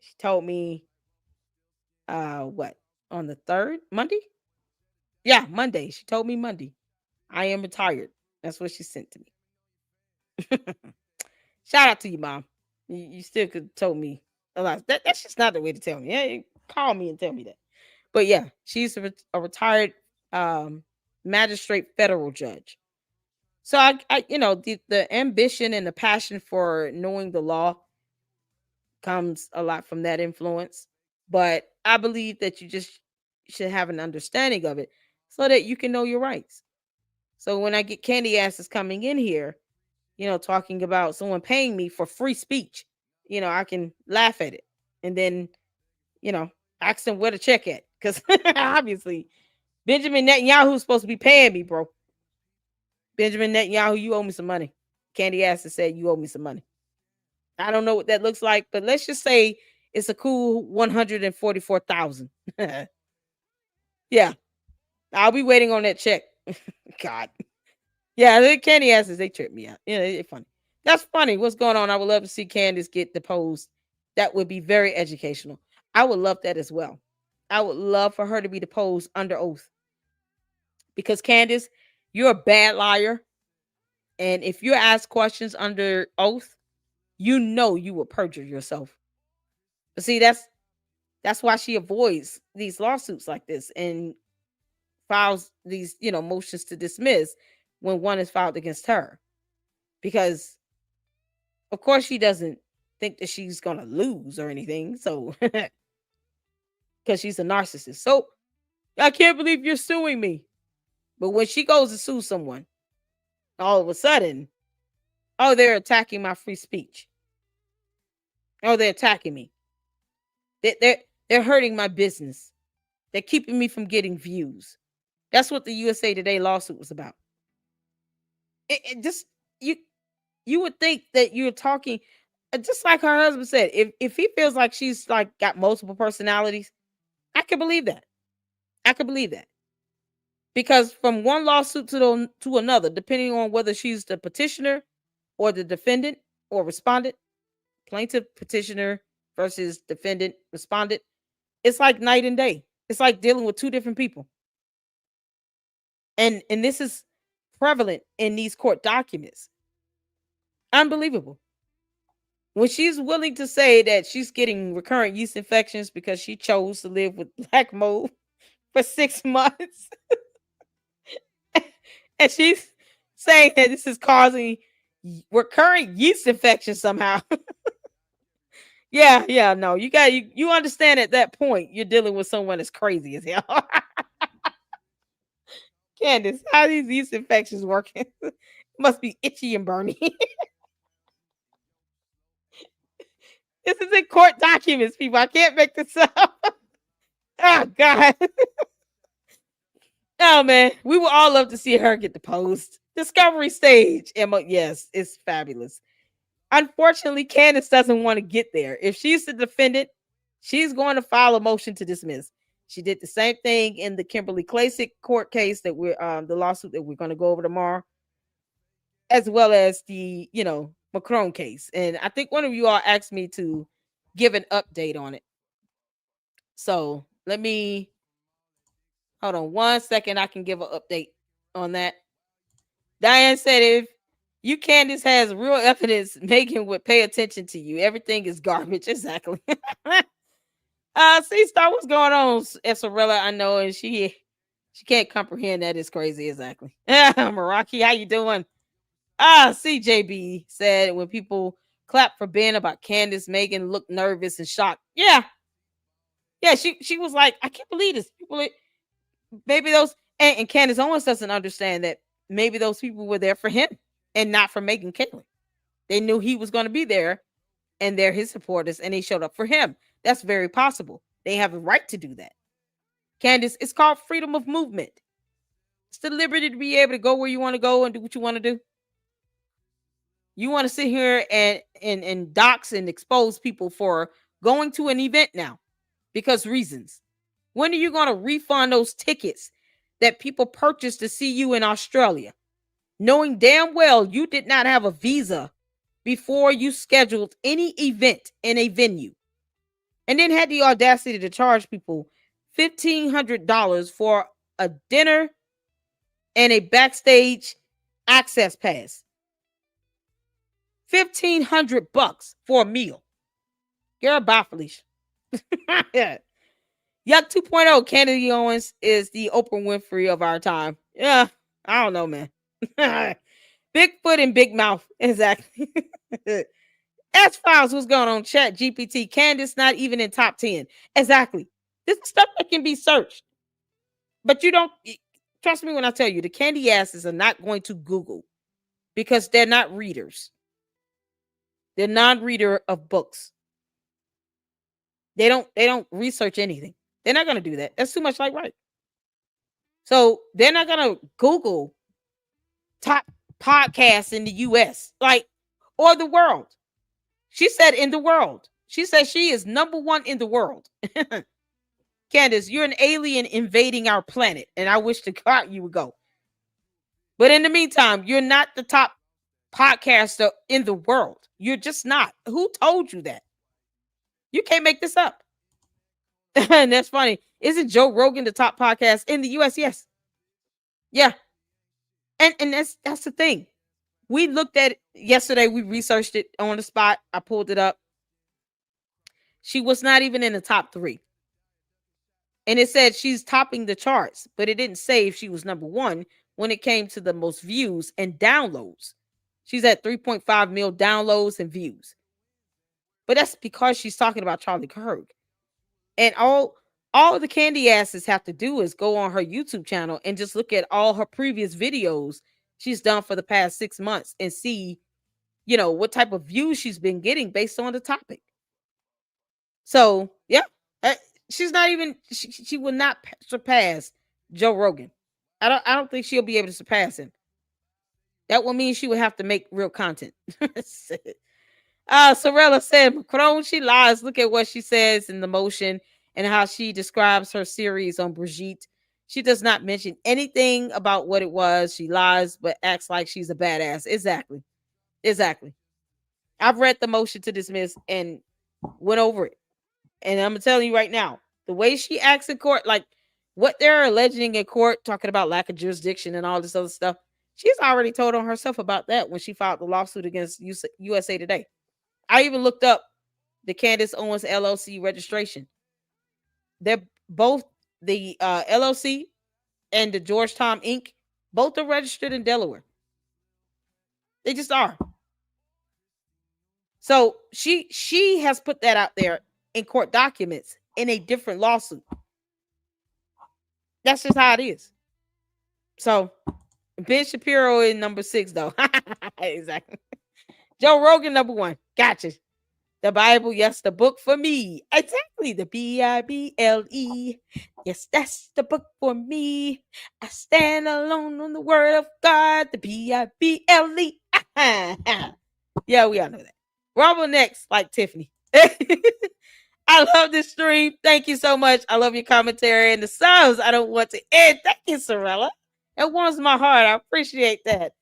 She told me what? On the 3rd? Monday? Yeah, Monday. She told me Monday. I am retired. That's what she sent to me. Shout out to you, Mom. You still could have told me a lot. That's just not the way to tell me. Yeah, call me and tell me that. But yeah, she's a retired magistrate federal judge. So I the ambition and the passion for knowing the law comes a lot from that influence. But I believe that you just should have an understanding of it so that you can know your rights. So when I get candy asses coming in here, talking about someone paying me for free speech, I can laugh at it and then, ask them where the check at. Because obviously Benjamin Netanyahu is supposed to be paying me, bro. Benjamin Netanyahu, you owe me some money. Candy asses said you owe me some money. I don't know what that looks like, but let's just say it's a cool 144,000. Yeah. I'll be waiting on that check. God. Yeah, the candy asses, they trip me out. They're funny. That's funny. What's going on? I would love to see Candace get deposed. That would be very educational. I would love that as well. I would love for her to be deposed under oath. Because Candace, you're a bad liar. And if you're asked questions under oath, you will perjure yourself. But see, that's why she avoids these lawsuits like this and files these, motions to dismiss when one is filed against her. Because of course she doesn't think that she's going to lose or anything. So because she's a narcissist. So I can't believe you're suing me. But when she goes to sue someone, all of a sudden, oh, they're attacking my free speech. Oh, they're attacking me. They're hurting my business. They're keeping me from getting views. That's what the USA Today lawsuit was about. You you would think that you're talking, just like her husband said, if he feels like she's like got multiple personalities, I can believe that. I can believe that. Because from one lawsuit to another, depending on whether she's the petitioner or the defendant or respondent, plaintiff, petitioner versus defendant, respondent, it's like night and day. It's like dealing with two different people. And this is prevalent in these court documents. Unbelievable. When she's willing to say that she's getting recurrent yeast infections because she chose to live with black mold for 6 months, and she's saying that this is causing recurrent yeast infections somehow. Yeah, no, you understand at that point you're dealing with someone that's crazy as hell. Candace, how are these yeast infections working? Must be itchy and burning. This is in court documents, people. I can't make this up. Oh, God. Oh, man. We would all love to see her get deposed. Discovery stage. Emma, yes, it's fabulous. Unfortunately, Candace doesn't want to get there. If she's the defendant, she's going to file a motion to dismiss. She did the same thing in the Kimberly Klacik court case that we're the lawsuit that we're going to go over tomorrow, as well as the Macron case. And I think one of you all asked me to give an update on it. So let me hold on 1 second. I can give an update on that. Diane said, if you, Candace, has real evidence, Megyn would pay attention to you. Everything is garbage. Exactly. See, Star, what's going on, Esarella? I know, and she can't comprehend that. It's crazy. Exactly. Meraki, how you doing? CJB said, when people clap for Ben about Candace, Megyn looked nervous and shocked. Yeah, she was like, I can't believe this. People, maybe those, and Candace Owens doesn't understand that maybe those people were there for him and not for Megyn Kelly. They knew he was going to be there, and they're his supporters, and they showed up for him. That's very possible. They have a right to do that. Candace, it's called freedom of movement. It's the liberty to be able to go where you want to go and do what you want to do. You want to sit here and dox and expose people for going to an event now because reasons. When are you going to refund those tickets that people purchased to see you in Australia, knowing damn well you did not have a visa before you scheduled any event in a venue, and then had the audacity to charge people $1,500 for a dinner and a backstage access pass? $1,500 for a meal. Girl, bye, Felicia. Yeah. Yuck 2.0, Candace Owens is the Oprah Winfrey of our time. Yeah, I don't know, man. Bigfoot and big mouth. Exactly. S-Files, what's going on? Chat GPT. Candace not even in top 10. Exactly. This is stuff that can be searched. But you don't, trust me when I tell you, the candy asses are not going to Google because they're not readers. They're non-reader of books. They don't research anything. They're not going to do that. That's too much like right. So they're not going to Google top podcasts in the US, or the world. She said in the world. She said she is number one in the world. Candace, you're an alien invading our planet, and I wish to God you would go. But in the meantime, you're not the top podcaster in the world. You're just not. Who told you that? You can't make this up. And that's funny. Isn't Joe Rogan the top podcast in the US? Yes. Yeah. And that's the thing. We looked at it yesterday. We researched it on the spot. I pulled it up. She was not even in the top 3. And it said she's topping the charts, but it didn't say if she was number 1 when it came to the most views and downloads. She's at 3.5 mil downloads and views. But that's because she's talking about Charlie Kirk. And all the candy asses have to do is go on her YouTube channel and just look at all her previous videos she's done for the past 6 months and see, what type of views she's been getting based on the topic. So, yeah, she's not even, she will not surpass Joe Rogan. I don't think she'll be able to surpass him. That would mean she would have to make real content. Sorella said, Macron, she lies. Look at what she says in the motion and how she describes her series on Brigitte. She does not mention anything about what it was. She lies, but acts like she's a badass. Exactly. I've read the motion to dismiss and went over it. And I'm telling you right now, the way she acts in court, like what they're alleging in court, talking about lack of jurisdiction and all this other stuff, she's already told on herself about that when she filed the lawsuit against USA Today. I even looked up the Candace Owens LLC registration. They're both the LLC and the Georgetown Inc. Both are registered in Delaware. They just are. So she has put that out there in court documents in a different lawsuit. That's just how it is. So Ben Shapiro in number 6, though. Exactly. Joe Rogan number 1. Gotcha. The Bible, yes, the book for me. Exactly. The Bible. Yes, that's the book for me. I stand alone on the word of God. The Bible. Yeah, we all know that. Rumble next, like Tiffany. I love this stream. Thank you so much. I love your commentary and the subs. I don't want to end. Thank you, Sorella. It warms my heart. I appreciate that.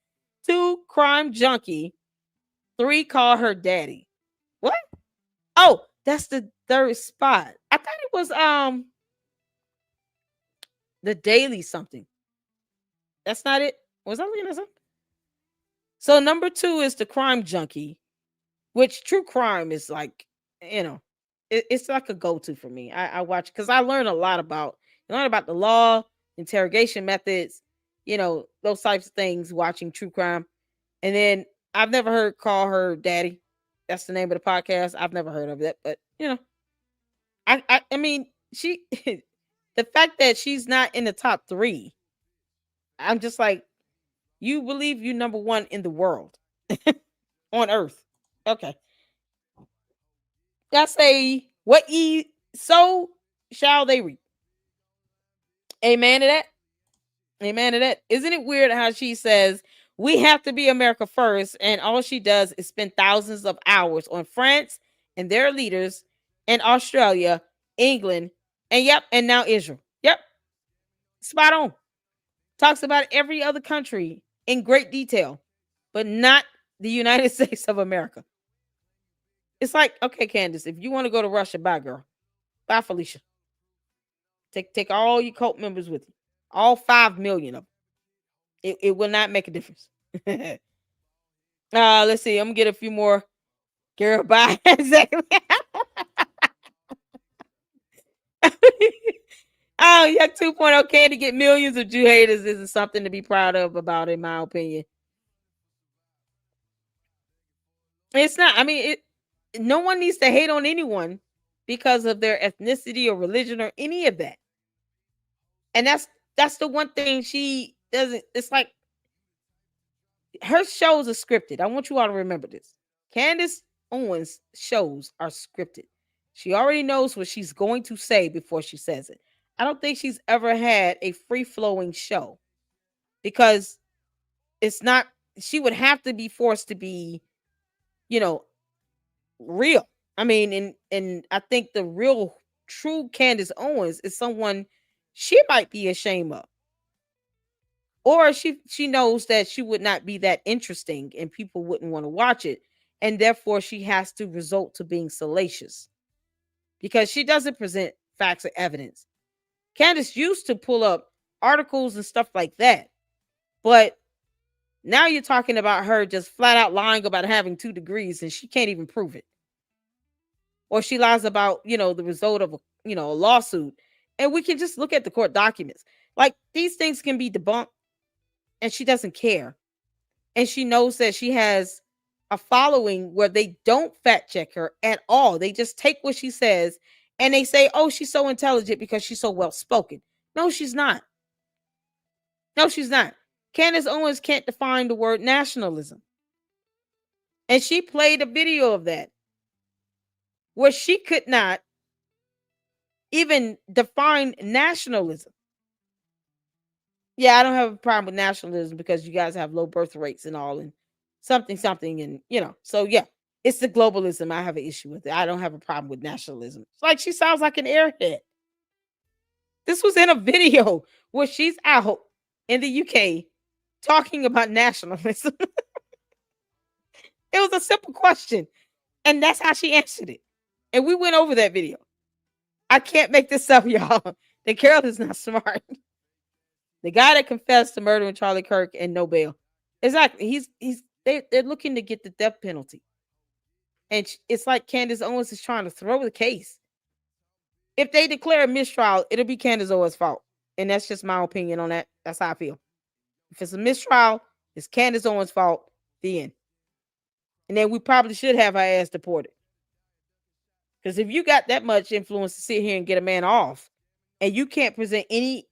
2, crime junkie. 3, call her daddy. What? Oh, that's the 3rd spot. I thought it was the Daily something. That's not it. Was I looking at something? So number 2 is the crime junkie, which true crime is like, it's like a go-to for me. I watch because I learn a lot about the law, interrogation methods, those types of things, watching true crime. And then I've never heard call her daddy. That's the name of the podcast. I've never heard of that, but I mean, she the fact that she's not in the top 3, I'm just like, you believe you number 1 in the world on earth. Okay. I say, what ye sow shall they reap. Amen to that. Amen to that. Isn't it weird how she says we have to be America first, and all she does is spend thousands of hours on France and their leaders, and Australia, England, and now Israel. Yep. Spot on. Talks about every other country in great detail, but not the United States of America. It's like, okay, Candace, if you want to go to Russia, bye, girl. Bye, Felicia. Take all your cult members with you. All 5 million of them. It will not make a difference. Let's see. I'm going to get a few more. Girl, bye. Exactly. Oh, yeah, 2.0 Candy get millions of Jew haters. This is something to be proud of about, in my opinion. It's not. I mean, no one needs to hate on anyone because of their ethnicity or religion or any of that. And that's the one thing she doesn't. It's like her shows are scripted. I want you all to remember this. Candace Owens' shows are scripted. She already knows what she's going to say before she says it. I don't think she's ever had a free-flowing show because it's not. She would have to be forced to be, real. I mean, and I think the real, true Candace Owens is someone she might be ashamed of. Or she knows that she would not be that interesting and people wouldn't want to watch it. And therefore, she has to resort to being salacious because she doesn't present facts or evidence. Candace used to pull up articles and stuff like that. But now you're talking about her just flat out lying about having 2 degrees and she can't even prove it. Or she lies about, the result of a lawsuit. And we can just look at the court documents. Like, these things can be debunked. And she doesn't care. And she knows that she has a following where they don't fact check her at all. They just take what she says and they say, oh, she's so intelligent because she's so well spoken. No, she's not. No, she's not. Candace Owens can't define the word nationalism. And she played a video of that where she could not even define nationalism. Yeah, I don't have a problem with nationalism because you guys have low birth rates and all, and something, and so yeah, it's the globalism I have an issue with. I don't have a problem with nationalism. It's like she sounds like an airhead. This was in a video where she's out in the UK talking about nationalism. It was a simple question, and that's how she answered it. And we went over that video. I can't make this up, y'all. The Carol is not smart. The guy that confessed to murdering Charlie Kirk and no bail. Exactly. They're looking to get the death penalty. And it's like Candace Owens is trying to throw the case. If they declare a mistrial, it'll be Candace Owens' fault. And that's just my opinion on that. That's how I feel. If it's a mistrial, it's Candace Owens' fault. The end. And then we probably should have our ass deported. Because if you got that much influence to sit here and get a man off, and you can't present any,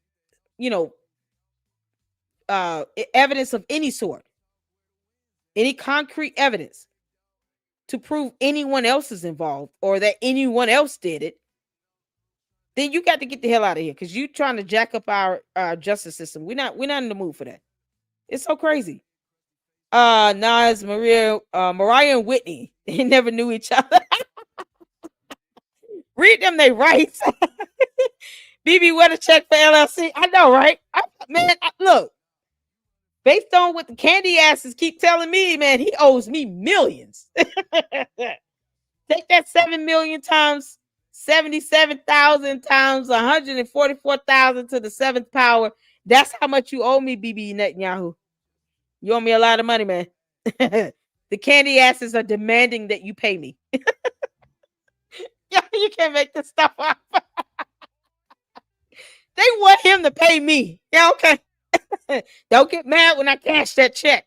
evidence of any sort, any concrete evidence to prove anyone else is involved or that anyone else did it, then you got to get the hell out of here, because you trying to jack up our justice system. We're not in the mood for that. It's so crazy. Nas, Mariah and Whitney, they never knew each other. Read them they rights. BB, what a check for LLC. I know, right? Look, based on what the candy asses keep telling me, man, he owes me millions. Take that 7 million times 77,000 times 144,000 to the seventh power. That's how much you owe me, BB Netanyahu. You owe me a lot of money, man. The candy asses are demanding that you pay me. Yeah, you can't make this stuff up. They want him to pay me. Yeah, okay. Don't get mad when I cash that check.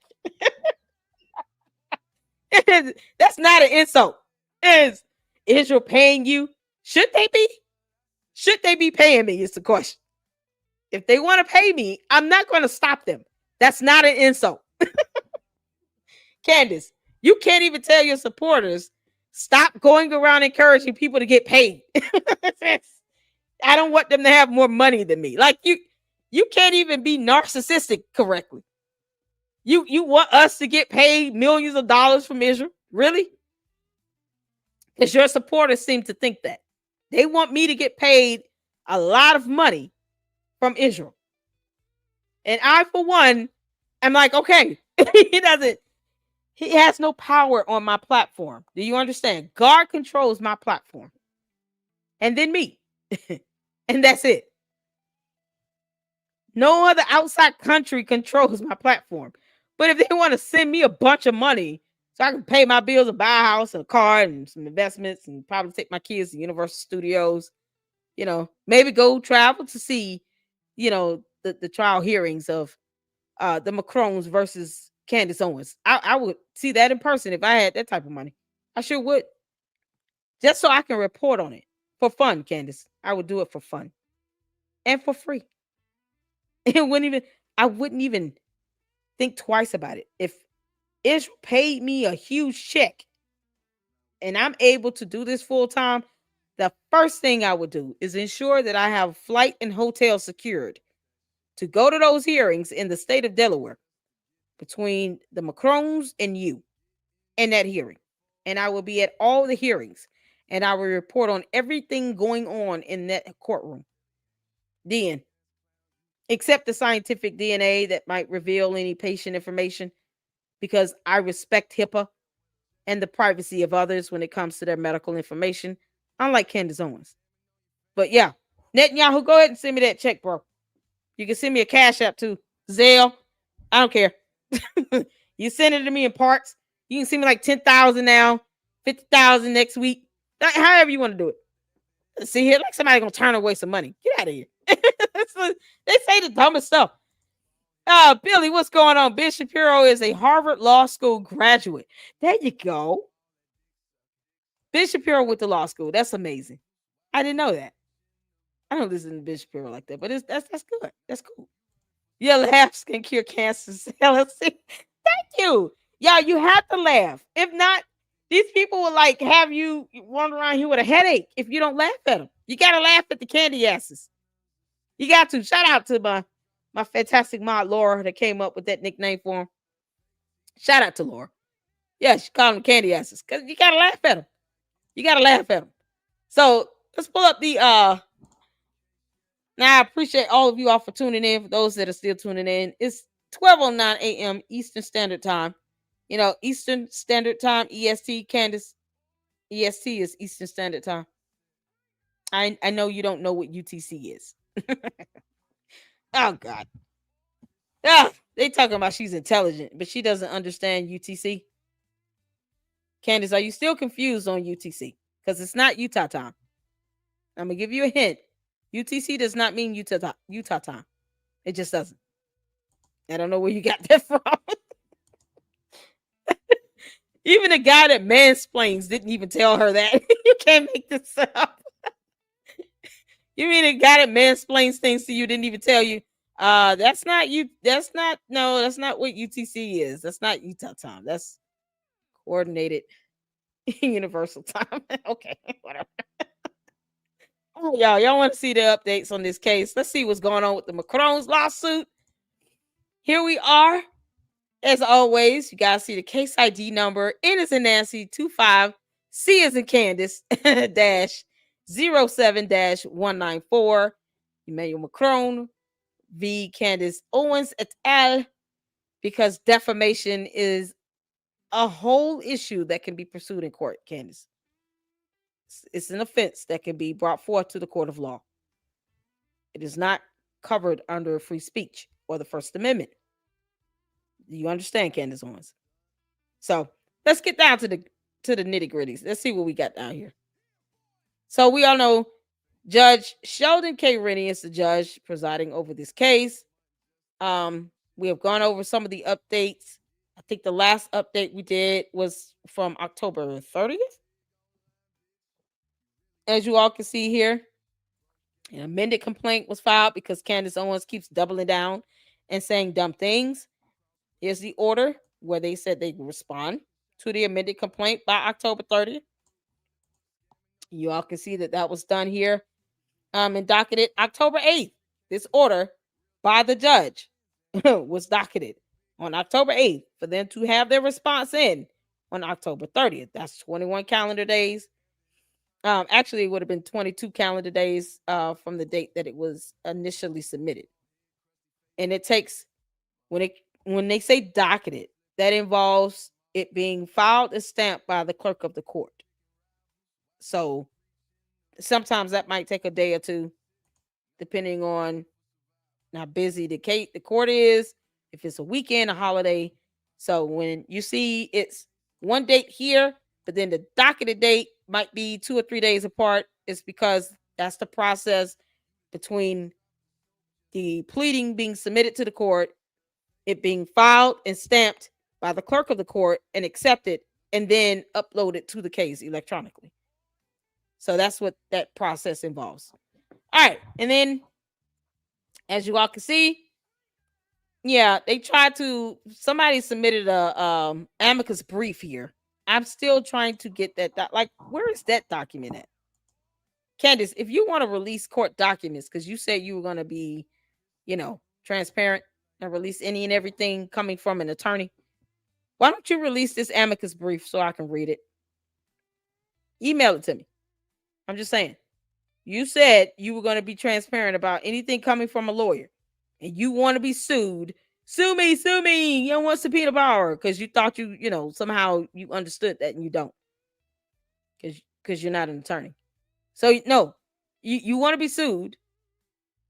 That's not an insult. Is Israel paying you? Should they be? Should they be paying me? Is the question. If they want to pay me, I'm not going to stop them. That's not an insult. Candace, you can't even tell your supporters, stop going around encouraging people to get paid. I don't want them to have more money than me. Like you can't even be narcissistic correctly. You want us to get paid millions of dollars from Israel? Really? Because your supporters seem to think that. They want me to get paid a lot of money from Israel. And I, for one, am like, okay, he has no power on my platform. Do you understand? God controls my platform. And then me. And that's it. No other outside country controls my platform. But if they want to send me a bunch of money so I can pay my bills and buy a house and a car and some investments and probably take my kids to Universal Studios, maybe go travel to see, the trial hearings of the Macrons versus Candace Owens. I would see that in person if I had that type of money. I sure would. Just so I can report on it. For fun, Candace. I would do it for fun. And for free. I wouldn't even think twice about it. If Israel paid me a huge check and I'm able to do this full time, the first thing I would do is ensure that I have flight and hotel secured to go to those hearings in the state of Delaware between the Macrons and you in that hearing. And I will be at all the hearings and I will report on everything going on in that courtroom. Then, except the scientific DNA that might reveal any patient information, because I respect HIPAA and the privacy of others when it comes to their medical information, unlike Candace Owens. But yeah, Netanyahu, go ahead and send me that check, bro. You can send me a Cash App too. Zelle. I don't care. You send it to me in parts. You can send me like 10,000 now, 50,000 next week. However you want to do it. See here, like somebody gonna turn away some money. Get out of here. They say the dumbest stuff. Billy, what's going on? Ben Shapiro is a Harvard Law School graduate. There you go. Ben Shapiro went to law school. That's amazing. I didn't know that. I don't listen to Ben Shapiro like that, but that's good. That's cool. Yeah, laughs can cure cancer. LLC. Thank you. Yeah, you have to laugh. If not, these people will have you run around here with a headache if you don't laugh at them. You gotta laugh at the candy asses. You got to. Shout out to my my fantastic mod Laura that came up with that nickname for him. Shout out to Laura. Yeah, she called him candy asses because you gotta laugh at him. You gotta laugh at him. So let's pull up the Now I appreciate all of you all for tuning in. For those that are still tuning in, it's 12:09 a.m. Eastern Standard Time. You know, Eastern Standard Time, EST, Candace. EST is Eastern Standard Time. I know you don't know what UTC is. Oh God. Ah, they talking about she's intelligent, but she doesn't understand UTC. Candace, are you still confused on UTC? Because it's not Utah time. I'm gonna give you a hint. UTC does not mean Utah time. It just doesn't. I don't know where you got that from. Even the guy that mansplains didn't even tell her that. You can't make this up. You mean a guy that mansplains things to you didn't even tell you? That's not you. That's not what UTC is. That's not Utah time. That's coordinated universal time. Okay, whatever. Oh, y'all want to see the updates on this case? Let's see what's going on with the Macron's lawsuit. Here we are. As always, you guys see the case ID number. N as in Nancy 25 C as in Candace dash 07-194. Emmanuel Macron v. Candace Owens et al. Because defamation is a whole issue that can be pursued in court, Candace. It's an offense that can be brought forth to the court of law. It is not covered under free speech or the First Amendment. Do you understand, Candace Owens? So let's get down to the nitty-gritties. Let's see what we got down here. So we all know Judge Sheldon K. Rennie is the judge presiding over this case. We have gone over some of the updates. I think the last update we did was from October 30th. As you all can see here, an amended complaint was filed because Candace Owens keeps doubling down and saying dumb things. Here's the order where they said they respond to the amended complaint by October 30th. You all can see that was done here and docketed October 8th. This order by the judge was docketed on October 8th for them to have their response in on October 30th. That's 21 calendar days. Actually, it would have been 22 calendar days from the date that it was initially submitted. And it takes, when they say docketed, that involves it being filed and stamped by the clerk of the court. So sometimes that might take a day or two, depending on how busy the court is, if it's a weekend, a holiday. So when you see it's one date here, but then the docketed date might be 2 or 3 days apart, it's because that's the process between the pleading being submitted to the court, it being filed and stamped by the clerk of the court and accepted, and then uploaded to the case electronically. So that's what that process involves. All right. And then, as you all can see, yeah, they tried to, somebody submitted a amicus brief here. I'm still trying to get that. Like, where is that document at? Candace, if you want to release court documents, because you said you were going to be, transparent and release any and everything coming from an attorney, why don't you release this amicus brief so I can read it? Email it to me. I'm just saying. You said you were going to be transparent about anything coming from a lawyer, and you want to be sued. Sue me. You don't want subpoena power because you thought somehow you understood that, and you don't, because you're not an attorney. So no, you want to be sued.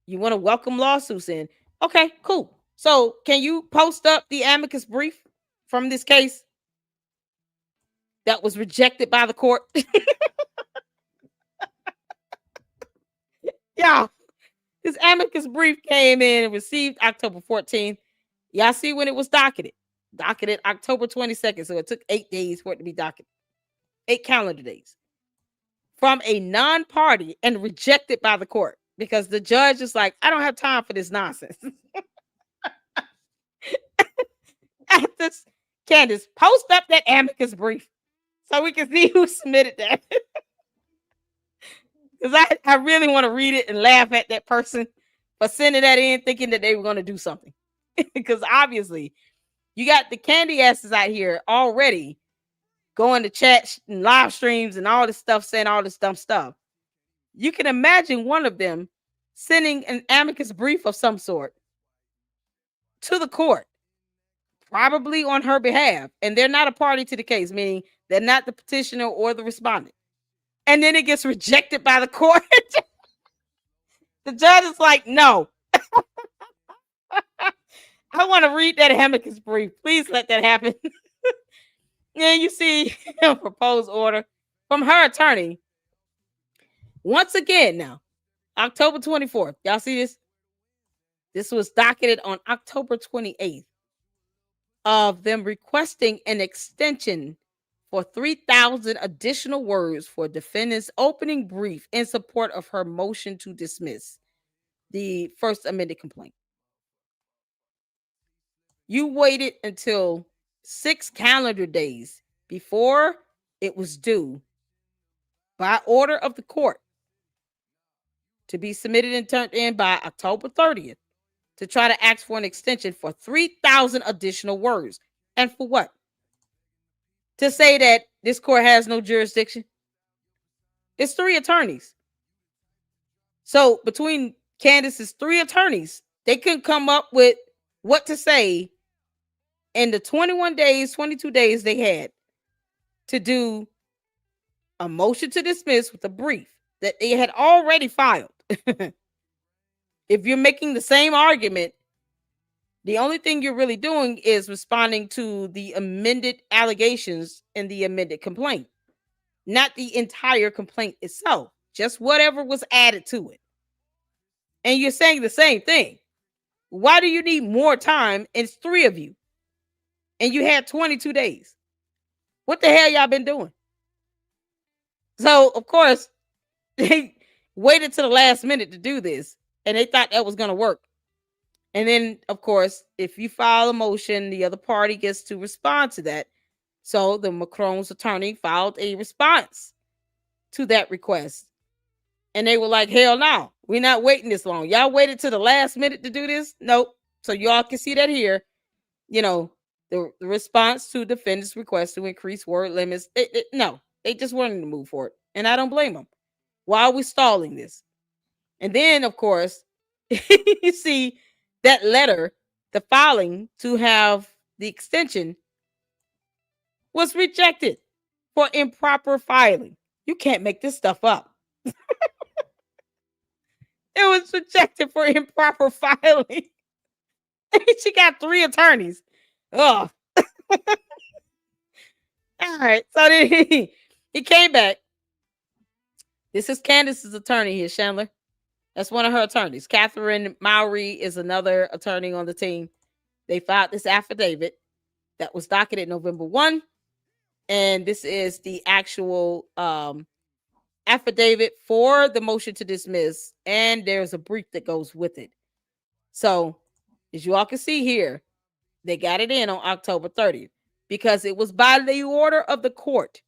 You want to welcome lawsuits in. Okay, cool. So can you post up the amicus brief from this case that was rejected by the court? Yeah, this amicus brief came in and received October 14th. Y'all see when it was docketed? Docketed October 22nd. So it took 8 days for it to be docketed. 8 calendar days. From a non-party and rejected by the court because the judge is like, I don't have time for this nonsense. Candace, post up that amicus brief so we can see who submitted that. Because I really want to read it and laugh at that person for sending that in, thinking that they were going to do something. Because obviously, you got the candy asses out here already going to chat and live streams and all this stuff, saying all this dumb stuff. You can imagine one of them sending an amicus brief of some sort to the court, probably on her behalf, and they're not a party to the case, meaning they're not the petitioner or the respondent. And then it gets rejected by the court. The judge is like, no. I want to read that amicus brief. Please let that happen. And you see a proposed order from her attorney. Once again now, October 24th. Y'all see this? This was docketed on October 28th of them requesting an extension for 3,000 additional words for defendant's opening brief in support of her motion to dismiss the first amended complaint. You waited until 6 calendar days before it was due by order of the court to be submitted and turned in by October 30th to try to ask for an extension for 3,000 additional words. And for what? To say that this court has no jurisdiction? It's 3 attorneys. So between Candace's 3 attorneys, they couldn't come up with what to say in the 21 days, 22 days they had to do a motion to dismiss with a brief that they had already filed. If you're making the same argument, the only thing you're really doing is responding to the amended allegations in the amended complaint, not the entire complaint itself, just whatever was added to it. And you're saying the same thing. Why do you need more time? It's 3 of you. And you had 22 days. What the hell y'all been doing? So, of course, they waited to the last minute to do this, and they thought that was going to work. And then, of course, if you file a motion, the other party gets to respond to that. So the Macron's attorney filed a response to that request. And they were like, hell no, we're not waiting this long. Y'all waited to the last minute to do this? Nope. So y'all can see that here. You know, the response to defendant's request to increase word limits. No, they just wanted to move forward. And I don't blame them. Why are we stalling this? And then, of course, you see that letter, the filing to have the extension was rejected for improper filing. You can't make this stuff up. It was rejected for improper filing. She got 3 attorneys. Oh. All right. So then he came back. This is Candace's attorney here, Chandler. That's one of her attorneys. Catherine Mowry is another attorney on the team. They filed this affidavit that was docketed November 1. And this is the actual affidavit for the motion to dismiss. And there's a brief that goes with it. So, as you all can see here, they got it in on October 30th because it was by the order of the court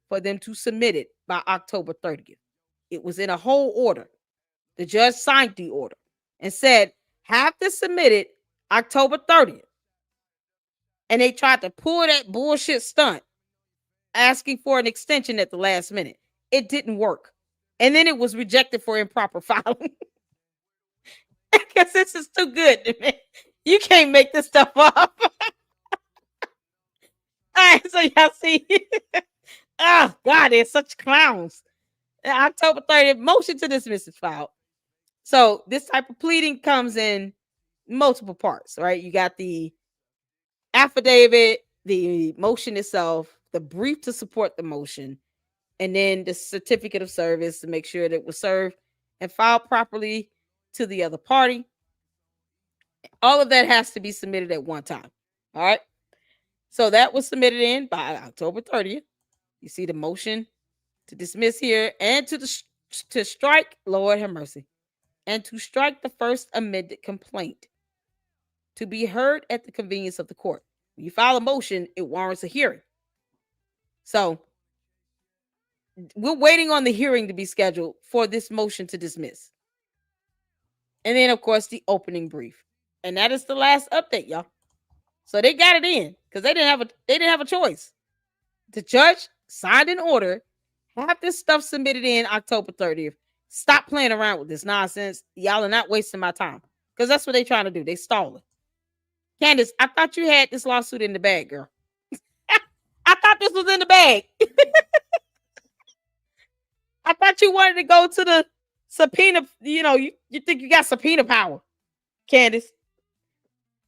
for them to submit it by October 30th. It was in a whole order. The judge signed the order and said, have this submitted October 30th. And they tried to pull that bullshit stunt, asking for an extension at the last minute. It didn't work. And then it was rejected for improper filing. Because this is too good, man. You can't make this stuff up. All right, so y'all see. Oh, God, they're such clowns. October 30th, motion to dismiss is filed. So this type of pleading comes in multiple parts, right? You got the affidavit, the motion itself, the brief to support the motion, and then the certificate of service to make sure that it was served and filed properly to the other party. All of that has to be submitted at one time. All right. So that was submitted in by October 30th. You see the motion to dismiss here and to strike, Lord have mercy, and to strike the first amended complaint to be heard at the convenience of the court. When you file a motion, it warrants a hearing. So we're waiting on the hearing to be scheduled for this motion to dismiss. And then, of course, the opening brief. And that is the last update, y'all. So they got it in because they didn't have a choice. The judge signed an order, have this stuff submitted in October 30th. Stop playing around with this nonsense. Y'all are not wasting my time. Because that's what they're trying to do. They stalling. Candace, I thought you had this lawsuit in the bag, girl. I thought this was in the bag. I thought you wanted to go to the subpoena. You think you got subpoena power, Candace.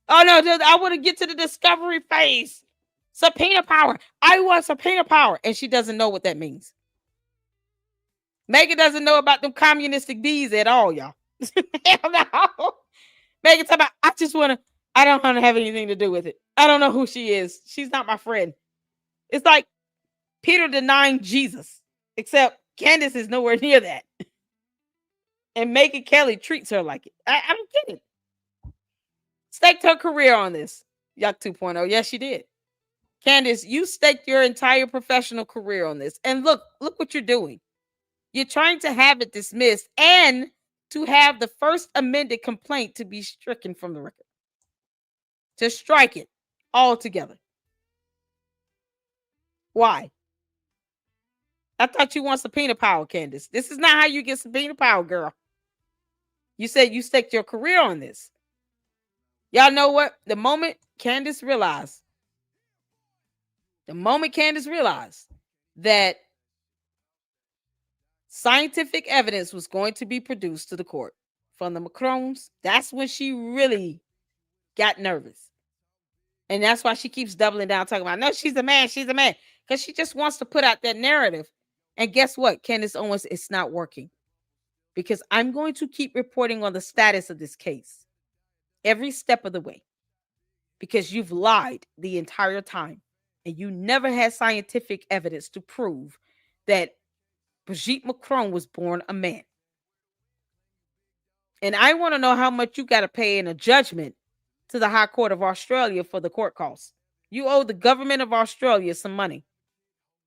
Oh, no, I want to get to the discovery phase. Subpoena power. I want subpoena power. And she doesn't know what that means. Megyn doesn't know about them communistic bees at all, y'all. Hell no. Megyn talking about, I don't want to have anything to do with it. I don't know who she is. She's not my friend. It's like Peter denying Jesus, except Candace is nowhere near that. And Megyn Kelly treats her like it. I don't get it. Staked her career on this. Yuck 2.0. Yes, she did. Candace, you staked your entire professional career on this. And look what you're doing. You're trying to have it dismissed and to have the first amended complaint to be stricken from the record. To strike it altogether. Why? I thought you want subpoena power, Candace. This is not how you get subpoena power, girl. You said you staked your career on this. Y'all know what? The moment Candace realized that scientific evidence was going to be produced to the court from the Macrons, that's when she really got nervous. And that's why she keeps doubling down, talking about, no, she's a man. Because she just wants to put out that narrative. And guess what, Candace Owens, it's not working. Because I'm going to keep reporting on the status of this case every step of the way. Because you've lied the entire time. And you never had scientific evidence to prove that Brigitte Macron was born a man. And I want to know how much you got to pay in a judgment to the High Court of Australia for the court costs. You owe the government of Australia some money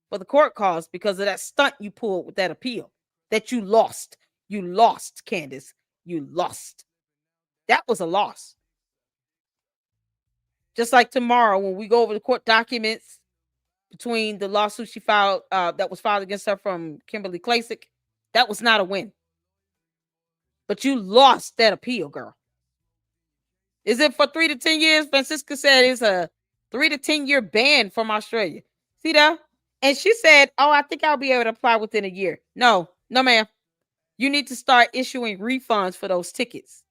for the court costs because of that stunt you pulled with that appeal that you lost. You lost, Candace. You lost. That was a loss. Just like tomorrow when we go over the court documents between the lawsuit she filed that was filed against her from Kimberly Klasick, that was not a win. But you lost that appeal, girl. Is it for 3 to 10 years? Francisca said it's a 3 to 10 year ban from Australia. See that? And she said, oh, I think I'll be able to apply within a year. No, ma'am. You need to start issuing refunds for those tickets.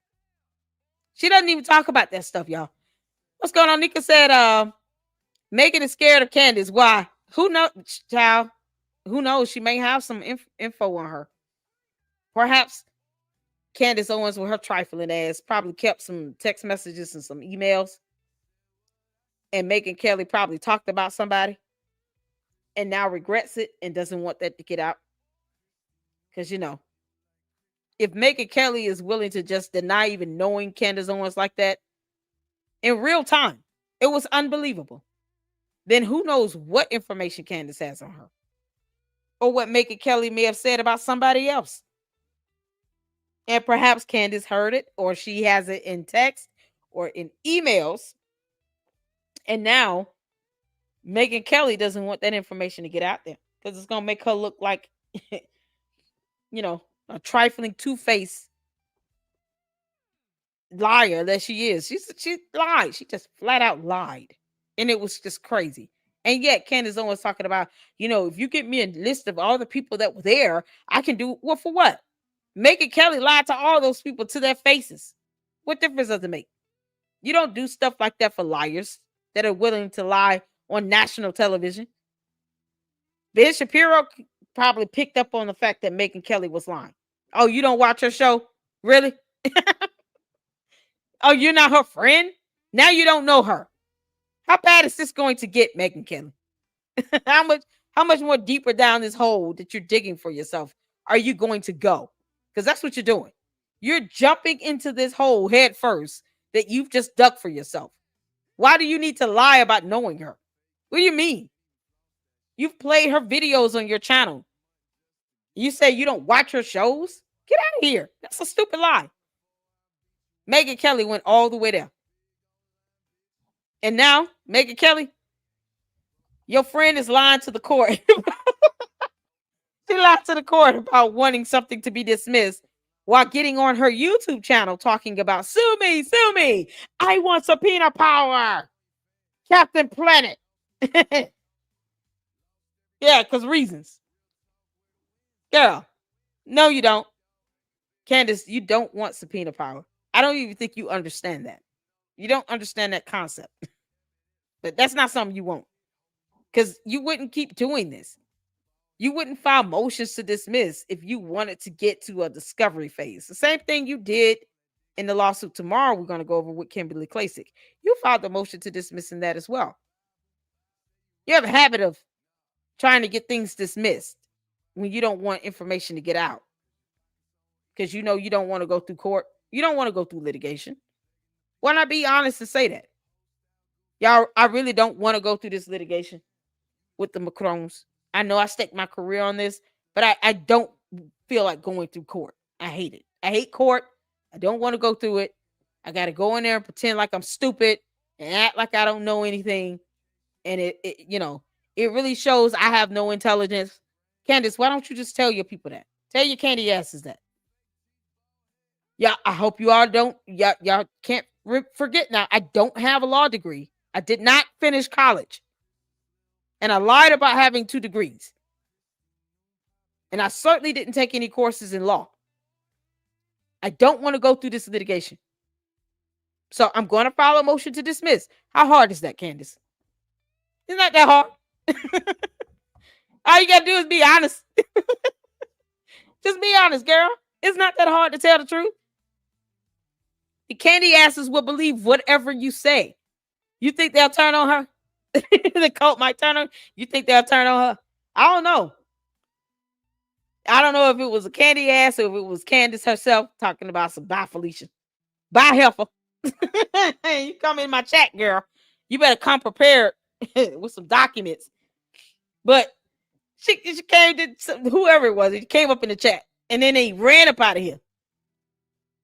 She doesn't even talk about that stuff, y'all. What's going on? Nika said, Megyn is scared of Candace. Why? Who knows, child? Who knows? She may have some info on her. Perhaps Candace Owens, with her trifling ass, probably kept some text messages and some emails. And Megyn Kelly probably talked about somebody and now regrets it and doesn't want that to get out. Because, if Megyn Kelly is willing to just deny even knowing Candace Owens like that in real time, it was unbelievable. Then who knows what information Candace has on her or what Megyn Kelly may have said about somebody else. And perhaps Candace heard it or she has it in text or in emails. And now Megyn Kelly doesn't want that information to get out there because it's going to make her look like, a trifling two-faced liar that she is. She lied. She just flat out lied. And it was just crazy. And yet Candace Owens talking about, if you give me a list of all the people that were there, I can do, well, for what? Megyn Kelly lied to all those people to their faces. What difference does it make? You don't do stuff like that for liars that are willing to lie on national television. Ben Shapiro probably picked up on the fact that Megyn Kelly was lying. Oh, you don't watch her show? Really? Oh, you're not her friend? Now you don't know her. How bad is this going to get, Megyn Kelly? How much more deeper down this hole that you're digging for yourself are you going to go? Because that's what you're doing. You're jumping into this hole head first that you've just dug for yourself. Why do you need to lie about knowing her? What do you mean? You've played her videos on your channel. You say you don't watch her shows? Get out of here. That's a stupid lie. Megyn Kelly went all the way there. And now, Megyn Kelly, your friend is lying to the court. She lied to the court about wanting something to be dismissed while getting on her YouTube channel talking about sue me. I want subpoena power. Captain Planet. Yeah, because reasons. Girl, no, you don't. Candace, you don't want subpoena power. I don't even think you understand that. You don't understand that concept. But that's not something you want. Because you wouldn't keep doing this. You wouldn't file motions to dismiss if you wanted to get to a discovery phase. The same thing you did in the lawsuit tomorrow we're going to go over with Kimberly Klacik. You filed a motion to dismiss in that as well. You have a habit of trying to get things dismissed when you don't want information to get out. Because you know you don't want to go through court. You don't want to go through litigation. Why not be honest and say that? Y'all, I really don't want to go through this litigation with the Macrons. I know I staked my career on this, but I don't feel like going through court. I hate it. I hate court. I don't want to go through it. I got to go in there and pretend like I'm stupid and act like I don't know anything. And it really shows I have no intelligence. Candace, why don't you just tell your people that? Tell your candy asses that. Yeah, I hope you all don't. Y'all can't forget now. I don't have a law degree. I did not finish college. And I lied about having 2 degrees. And I certainly didn't take any courses in law. I don't want to go through this litigation. So I'm going to file a motion to dismiss. How hard is that, Candace? It's not that hard. All you got to do is be honest. Just be honest, girl. It's not that hard to tell the truth. The candy asses will believe whatever you say. You think they'll turn on her? The cult might turn on. You think they'll turn on her? I don't know. I don't know if it was a candy ass or if it was Candace herself talking about some bye Felicia. Bye Heifer. You come in my chat, girl. You better come prepared with some documents. But she came to whoever it was. It came up in the chat. And then they ran up out of here.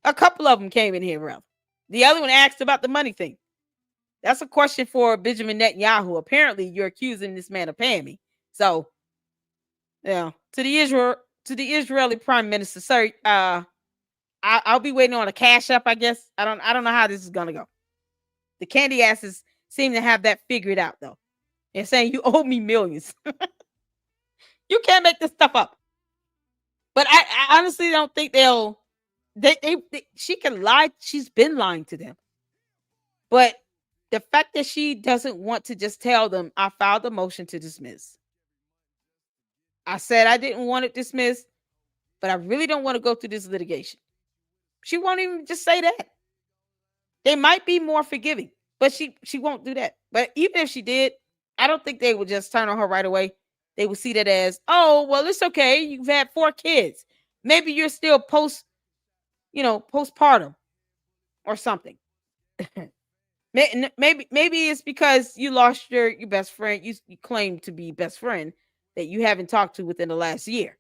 A couple of them came in here, rather. The other one asked about the money thing. That's a question for Benjamin Netanyahu. Apparently, you're accusing this man of paying me. So, yeah, to the Israeli Prime Minister, sir, I'll be waiting on a cash up, I guess. I don't know how this is gonna go. The candy asses seem to have that figured out, though. They're saying you owe me millions. You can't make this stuff up. But I honestly don't think they'll. She can lie. She's been lying to them. But the fact that she doesn't want to just tell them, I filed a motion to dismiss. I said I didn't want it dismissed, but I really don't want to go through this litigation. She won't even just say that. They might be more forgiving, but she won't do that. But even if she did, I don't think they would just turn on her right away. They would see that as, oh, well, it's okay. You've had 4 kids. Maybe you're still postpartum or something. Maybe it's because you lost your best friend. You claim to be best friend that you haven't talked to within the last year.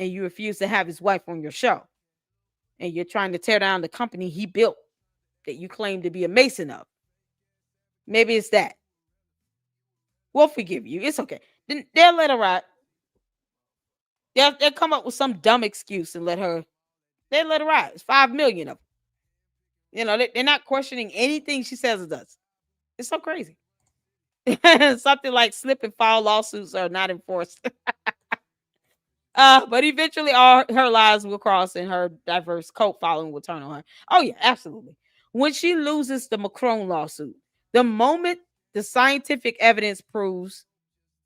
And you refuse to have his wife on your show. And you're trying to tear down the company he built that you claim to be a mason of. Maybe it's that. We'll forgive you. It's okay. Then they'll let her ride. They'll come up with some dumb excuse and they'll let her ride. It's 5 million of them. They're not questioning anything she says or does. It's so crazy. Something like slip and file lawsuits are not enforced. But eventually all her lies will cross and her diverse cult following will turn on her. Oh, yeah, absolutely. When she loses the Macron lawsuit, the moment the scientific evidence proves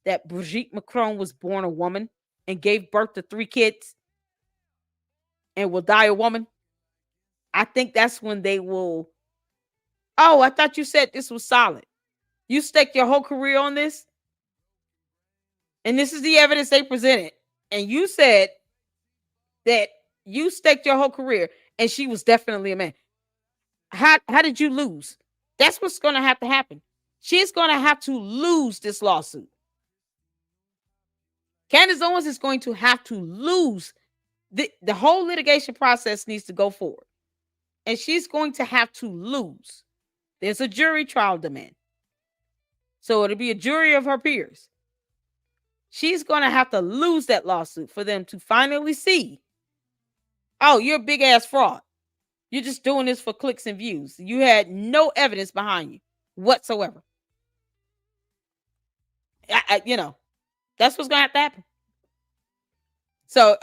that Brigitte Macron was born a woman and gave birth to 3 kids and will die a woman, I think that's when they will. Oh, I thought you said this was solid. You staked your whole career on this? And this is the evidence they presented. And you said that you staked your whole career and she was definitely a man. How did you lose? That's what's going to have to happen. She's going to have to lose this lawsuit. Candace Owens is going to have to lose. The whole litigation process needs to go forward. and she's going to have to lose. There's a jury trial demand. So it'll be a jury of her peers. She's going to have to lose that lawsuit for them to finally see, oh, you're a big ass fraud. You're just doing this for clicks and views. You had no evidence behind you whatsoever. That's what's going to have to happen. So,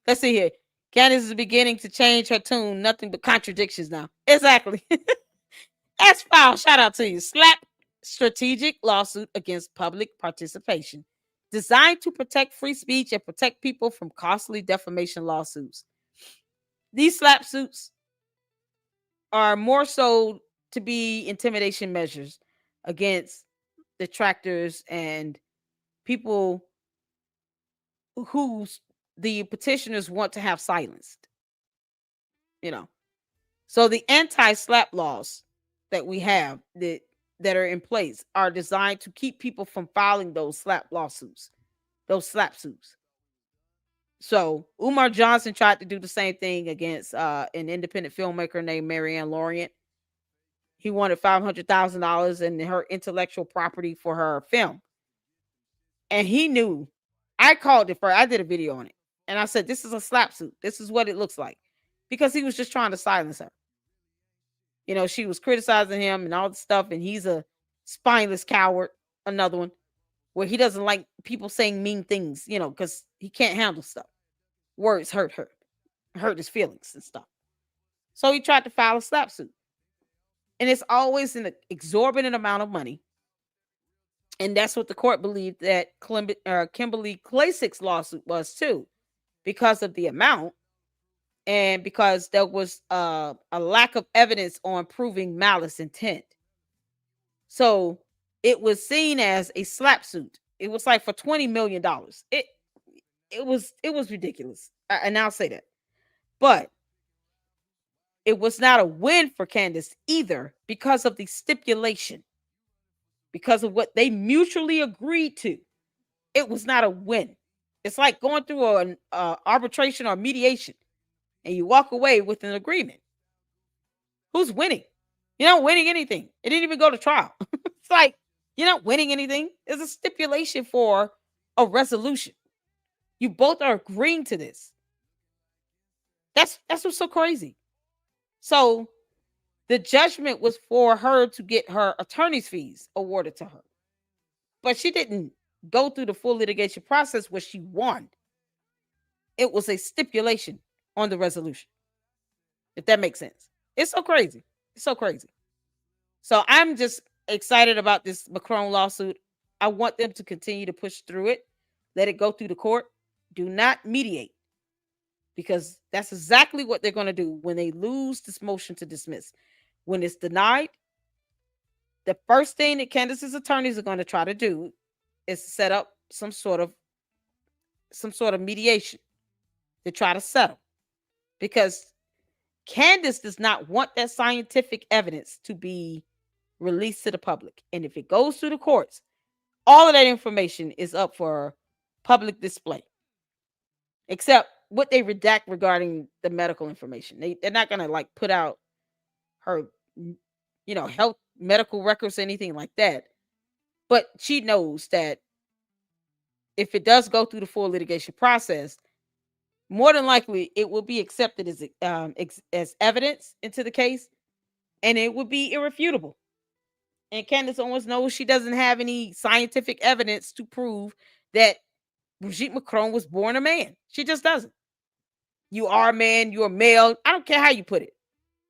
let's see here. Candace is beginning to change her tune. Nothing but contradictions now. Exactly. S-File, shout out to you. Slap strategic lawsuit against public participation, designed to protect free speech and protect people from costly defamation lawsuits. These slap suits are more so to be intimidation measures against detractors and people who the petitioners want to have silenced. So the anti-slap laws that we have that are in place are designed to keep people from filing those slap lawsuits, those slap suits. So Umar Johnson tried to do the same thing against an independent filmmaker named Marianne Lorient. He wanted $500,000 in her intellectual property for her film. And he knew. I called it first. I did a video on it. And I said, this is a slap suit. This is what it looks like. Because he was just trying to silence her. She was criticizing him and all the stuff. And he's a spineless coward. Another one. Where he doesn't like people saying mean things, because he can't handle stuff. Words hurt his feelings and stuff. So he tried to file a slap suit. And it's always an exorbitant amount of money. And that's what the court believed that Kimberly Klacik's lawsuit was too, because of the amount and because there was a lack of evidence on proving malice intent. So it was seen as a slap suit. It was like for $20 million. It was ridiculous. And I'll say that. But it was not a win for Candace either because of the stipulation. Because of what they mutually agreed to. It was not a win. It's like going through an arbitration or mediation and you walk away with an agreement. Who's winning? You're not winning anything. It didn't even go to trial. It's like, you're not winning anything. There's a stipulation for a resolution. You both are agreeing to this. That's what's so crazy. So the judgment was for her to get her attorney's fees awarded to her. But she didn't go through the full litigation process where she won. It was a stipulation on the resolution. If that makes sense. It's so crazy. It's so crazy. So I'm just excited about this Macron lawsuit. I want them to continue to push through it. Let it go through the court. Do not mediate. Because that's exactly what they're going to do when they lose this motion to dismiss. When it's denied, the first thing that Candace's attorneys are going to try to do is set up some sort of mediation to try to settle. Because Candace does not want that scientific evidence to be released to the public. And if it goes through the courts, all of that information is up for public display. Except what they redact regarding the medical information. They're not going to put out her, health, medical records, anything like that. But she knows that if it does go through the full litigation process, more than likely it will be accepted as evidence into the case, and it would be irrefutable. And Candace Owens knows she doesn't have any scientific evidence to prove that Brigitte Macron was born a man. She just doesn't. You are a man, you're a male. I don't care how you put it.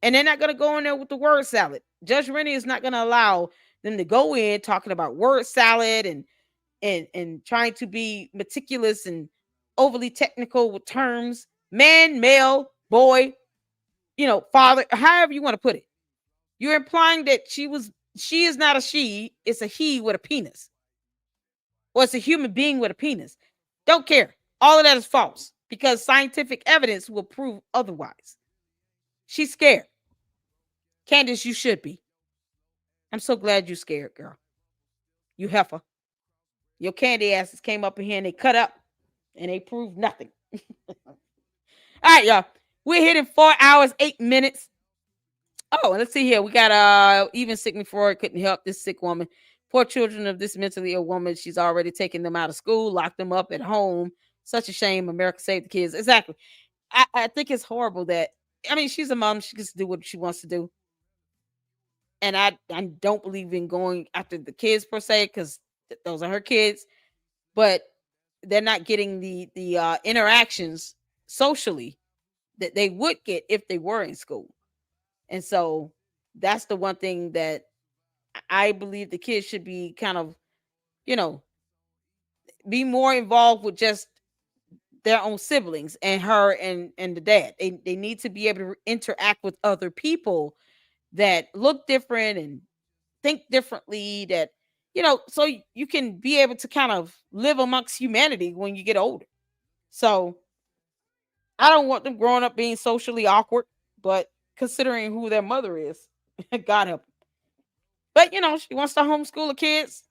And they're not going to go in there with the word salad. Judge Rennie is not going to allow them to go in talking about word salad and trying to be meticulous and overly technical with terms. Man, male, boy, father, however you want to put it. You're implying that she is not a she, it's a he with a penis. Or it's a human being with a penis. Don't care. All of that is false because scientific evidence will prove otherwise. She's scared. Candace, you should be. I'm so glad you're scared, girl. You heifer. Your candy asses came up in here and they cut up and they proved nothing. All right, y'all. We're hitting 4 hours, 8 minutes. Oh, let's see here. We got even Sigmund Freud couldn't help this sick woman. Poor children of this mentally ill woman. She's already taken them out of school, locked them up at home. Such a shame. America saved the kids. Exactly. I think it's horrible that, I mean, she's a mom. She gets to do what she wants to do. And I don't believe in going after the kids per se, because those are her kids. But they're not getting the interactions socially that they would get if they were in school. And so that's the one thing that I believe the kids should be kind of, be more involved with just their own siblings and her and the dad. They need to be able to interact with other people that look different and think differently, that, so you can be able to kind of live amongst humanity when you get older. So I don't want them growing up being socially awkward, but considering who their mother is, God help them. But, she wants to homeschool the kids.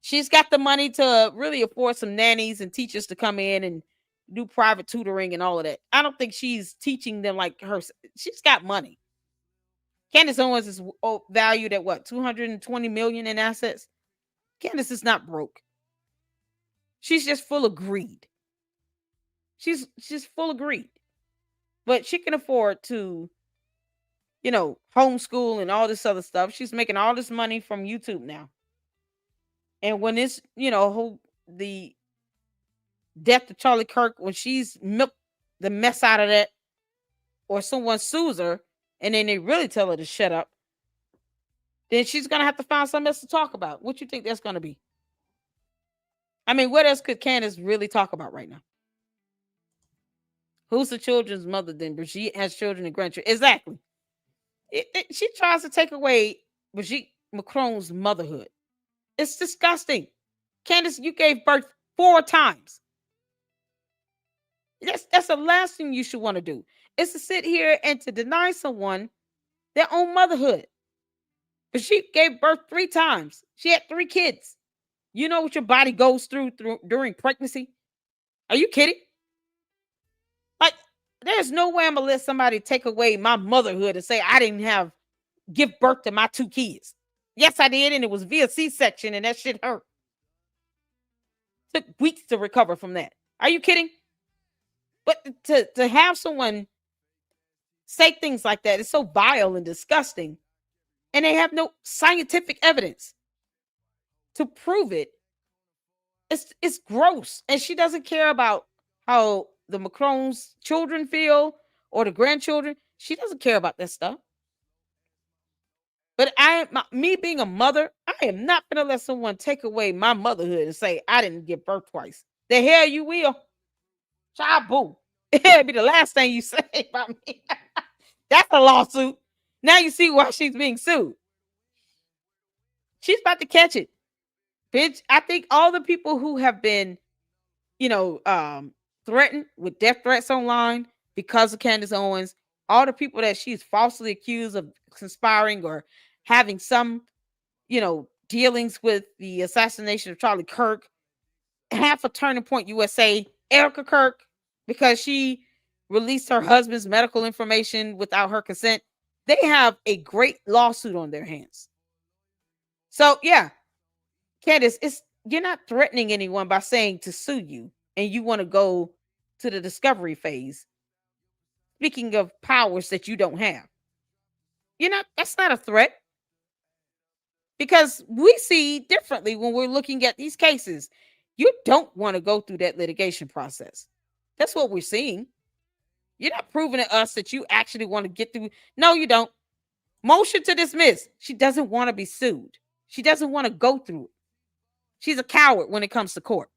She's got the money to really afford some nannies and teachers to come in and do private tutoring and all of that. I don't think she's teaching them like her. She's got money. Candace Owens is valued at what, 220 million in assets. Candace is not broke. She's just full of greed. She's full of greed. But she can afford to, homeschool and all this other stuff. She's making all this money from YouTube now. And when it's, the death of Charlie Kirk, when she's milked the mess out of that, or someone sues her and then they really tell her to shut up, then she's going to have to find something else to talk about. What you think that's going to be? I mean, what else could Candace really talk about right now? Who's the children's mother then? Brigitte has children and grandchildren. Exactly. She tries to take away Brigitte Macron's motherhood. It's disgusting. Candace, you gave birth 4 times. That's the last thing you should want to do, is to sit here and to deny someone their own motherhood. But she gave birth 3 times. She had 3 kids. You know what your body goes through during pregnancy? Are you kidding? Like, there's no way I'm going to let somebody take away my motherhood and say I didn't give birth to my 2 kids. Yes, I did, and it was via C-section, and that shit hurt. Took weeks to recover from that. Are you kidding? But to have someone say things like that is so vile and disgusting, and they have no scientific evidence to prove it. It's gross, and she doesn't care about how the Macron's children feel or the grandchildren. She doesn't care about that stuff. But me being a mother, I am not going to let someone take away my motherhood and say I didn't give birth twice. The hell you will. Child boo. It'll be the last thing you say about me. That's a lawsuit. Now you see why she's being sued. She's about to catch it. Bitch, I think all the people who have been, threatened with death threats online because of Candace Owens, all the people that she's falsely accused of conspiring or having some, dealings with the assassination of Charlie Kirk, half of Turning Point USA, Erica Kirk, because she released her husband's medical information without her consent. They have a great lawsuit on their hands. So, yeah, Candace, you're not threatening anyone by saying to sue you, and you want to go to the discovery phase. Speaking of powers that you don't have, that's not a threat, because we see differently when we're looking at these cases. You don't want to go through that litigation process. That's what we're seeing. You're not proving to us that you actually want to get through. No, you don't. Motion to dismiss. She doesn't want to be sued. She doesn't want to go through it. She's a coward when it comes to court.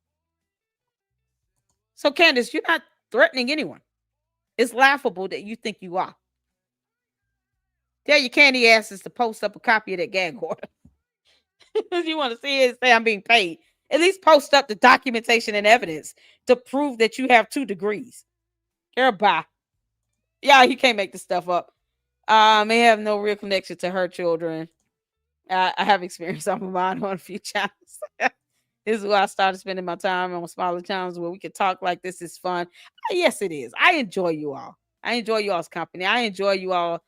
So, Candace, you're not threatening anyone. It's laughable that you think you are. Tell your candy asses to post up a copy of that gag order. If you want to see it, say I'm being paid. At least post up the documentation and evidence to prove that you have 2 degrees. Bye. Yeah, you can't make this stuff up. May have no real connection to her children. I have experience on mine on a few channels. This is where I started spending my time on smaller channels where we can talk like this is fun. Yes, it is. I enjoy you all. I enjoy you all's company. I enjoy you all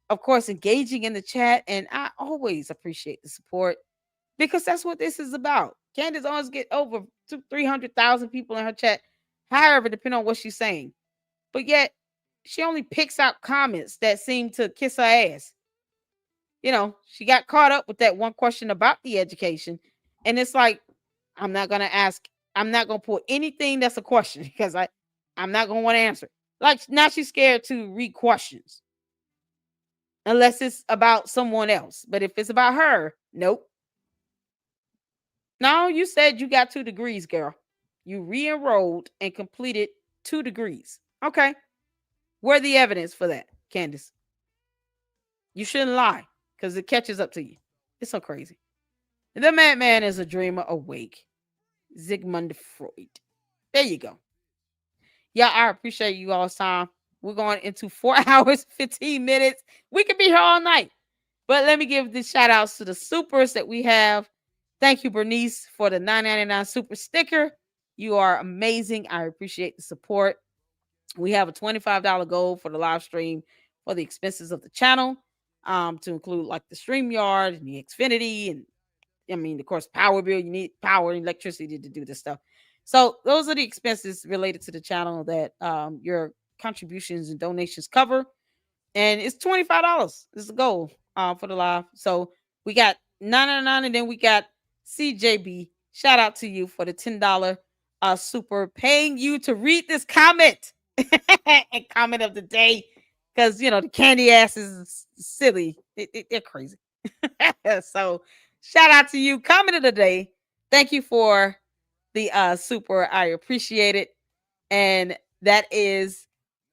of course, engaging in the chat. And I always appreciate the support because that's what this is about. Candace Owens get over 300,000 people in her chat, however, depending on what she's saying. But yet, she only picks out comments that seem to kiss her ass. You know, she got caught up with that one question about the education. And it's like, I'm not going to pull anything that's a question because I'm not going to want to answer. Like, now she's scared to read questions. Unless it's about someone else. But if it's about her, nope. No, you said you got 2 degrees, girl. You re-enrolled and completed 2 degrees. Okay. Where's the evidence for that, Candace? You shouldn't lie because it catches up to you. It's so crazy. The madman is a dreamer awake. Sigmund Freud. There you go. Yeah, I appreciate you all's time. We're going into 4 hours, 15 minutes. We could be here all night. But let me give the shout outs to the supers that we have. Thank you, Bernice, for the $9.99 super sticker. You are amazing. I appreciate the support. We have a $25 goal for the live stream for the expenses of the channel, to include like the StreamYard and the Xfinity, and I mean, of course, power bill. You need power and electricity to do this stuff. So those are the expenses related to the channel that your contributions and donations cover. And it's $25. This is the goal for the live. So we got $9.99, and then we got CJB. Shout out to you for the $10 super, paying you to read this comment and comment of the day, because you know the candy ass is silly. They're crazy. So shout out to you, comment of the day. Thank you for the super. I appreciate it. And that is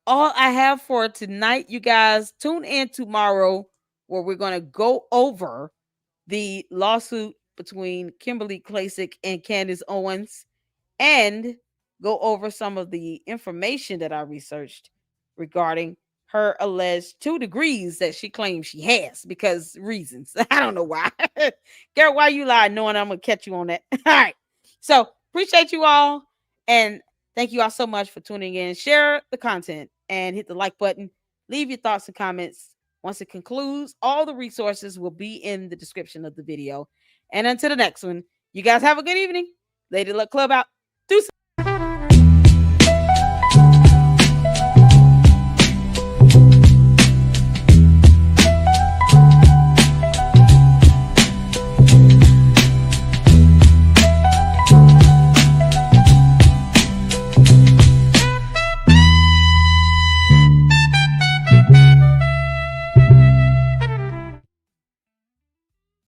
all I have for tonight. You guys tune in tomorrow where we're going to go over the lawsuit between Kimberly Klacik and Candace Owens and go over some of the information that I researched regarding her alleged 2 degrees that she claims she has, because reasons. I don't know why. Girl, why you lie knowing I'm going to catch you on that? All right. So appreciate you all. And thank you all so much for tuning in. Share the content and hit the like button. Leave your thoughts and comments. Once it concludes, all the resources will be in the description of the video. And until the next one, you guys have a good evening. Lady Luck Club out. Deuces.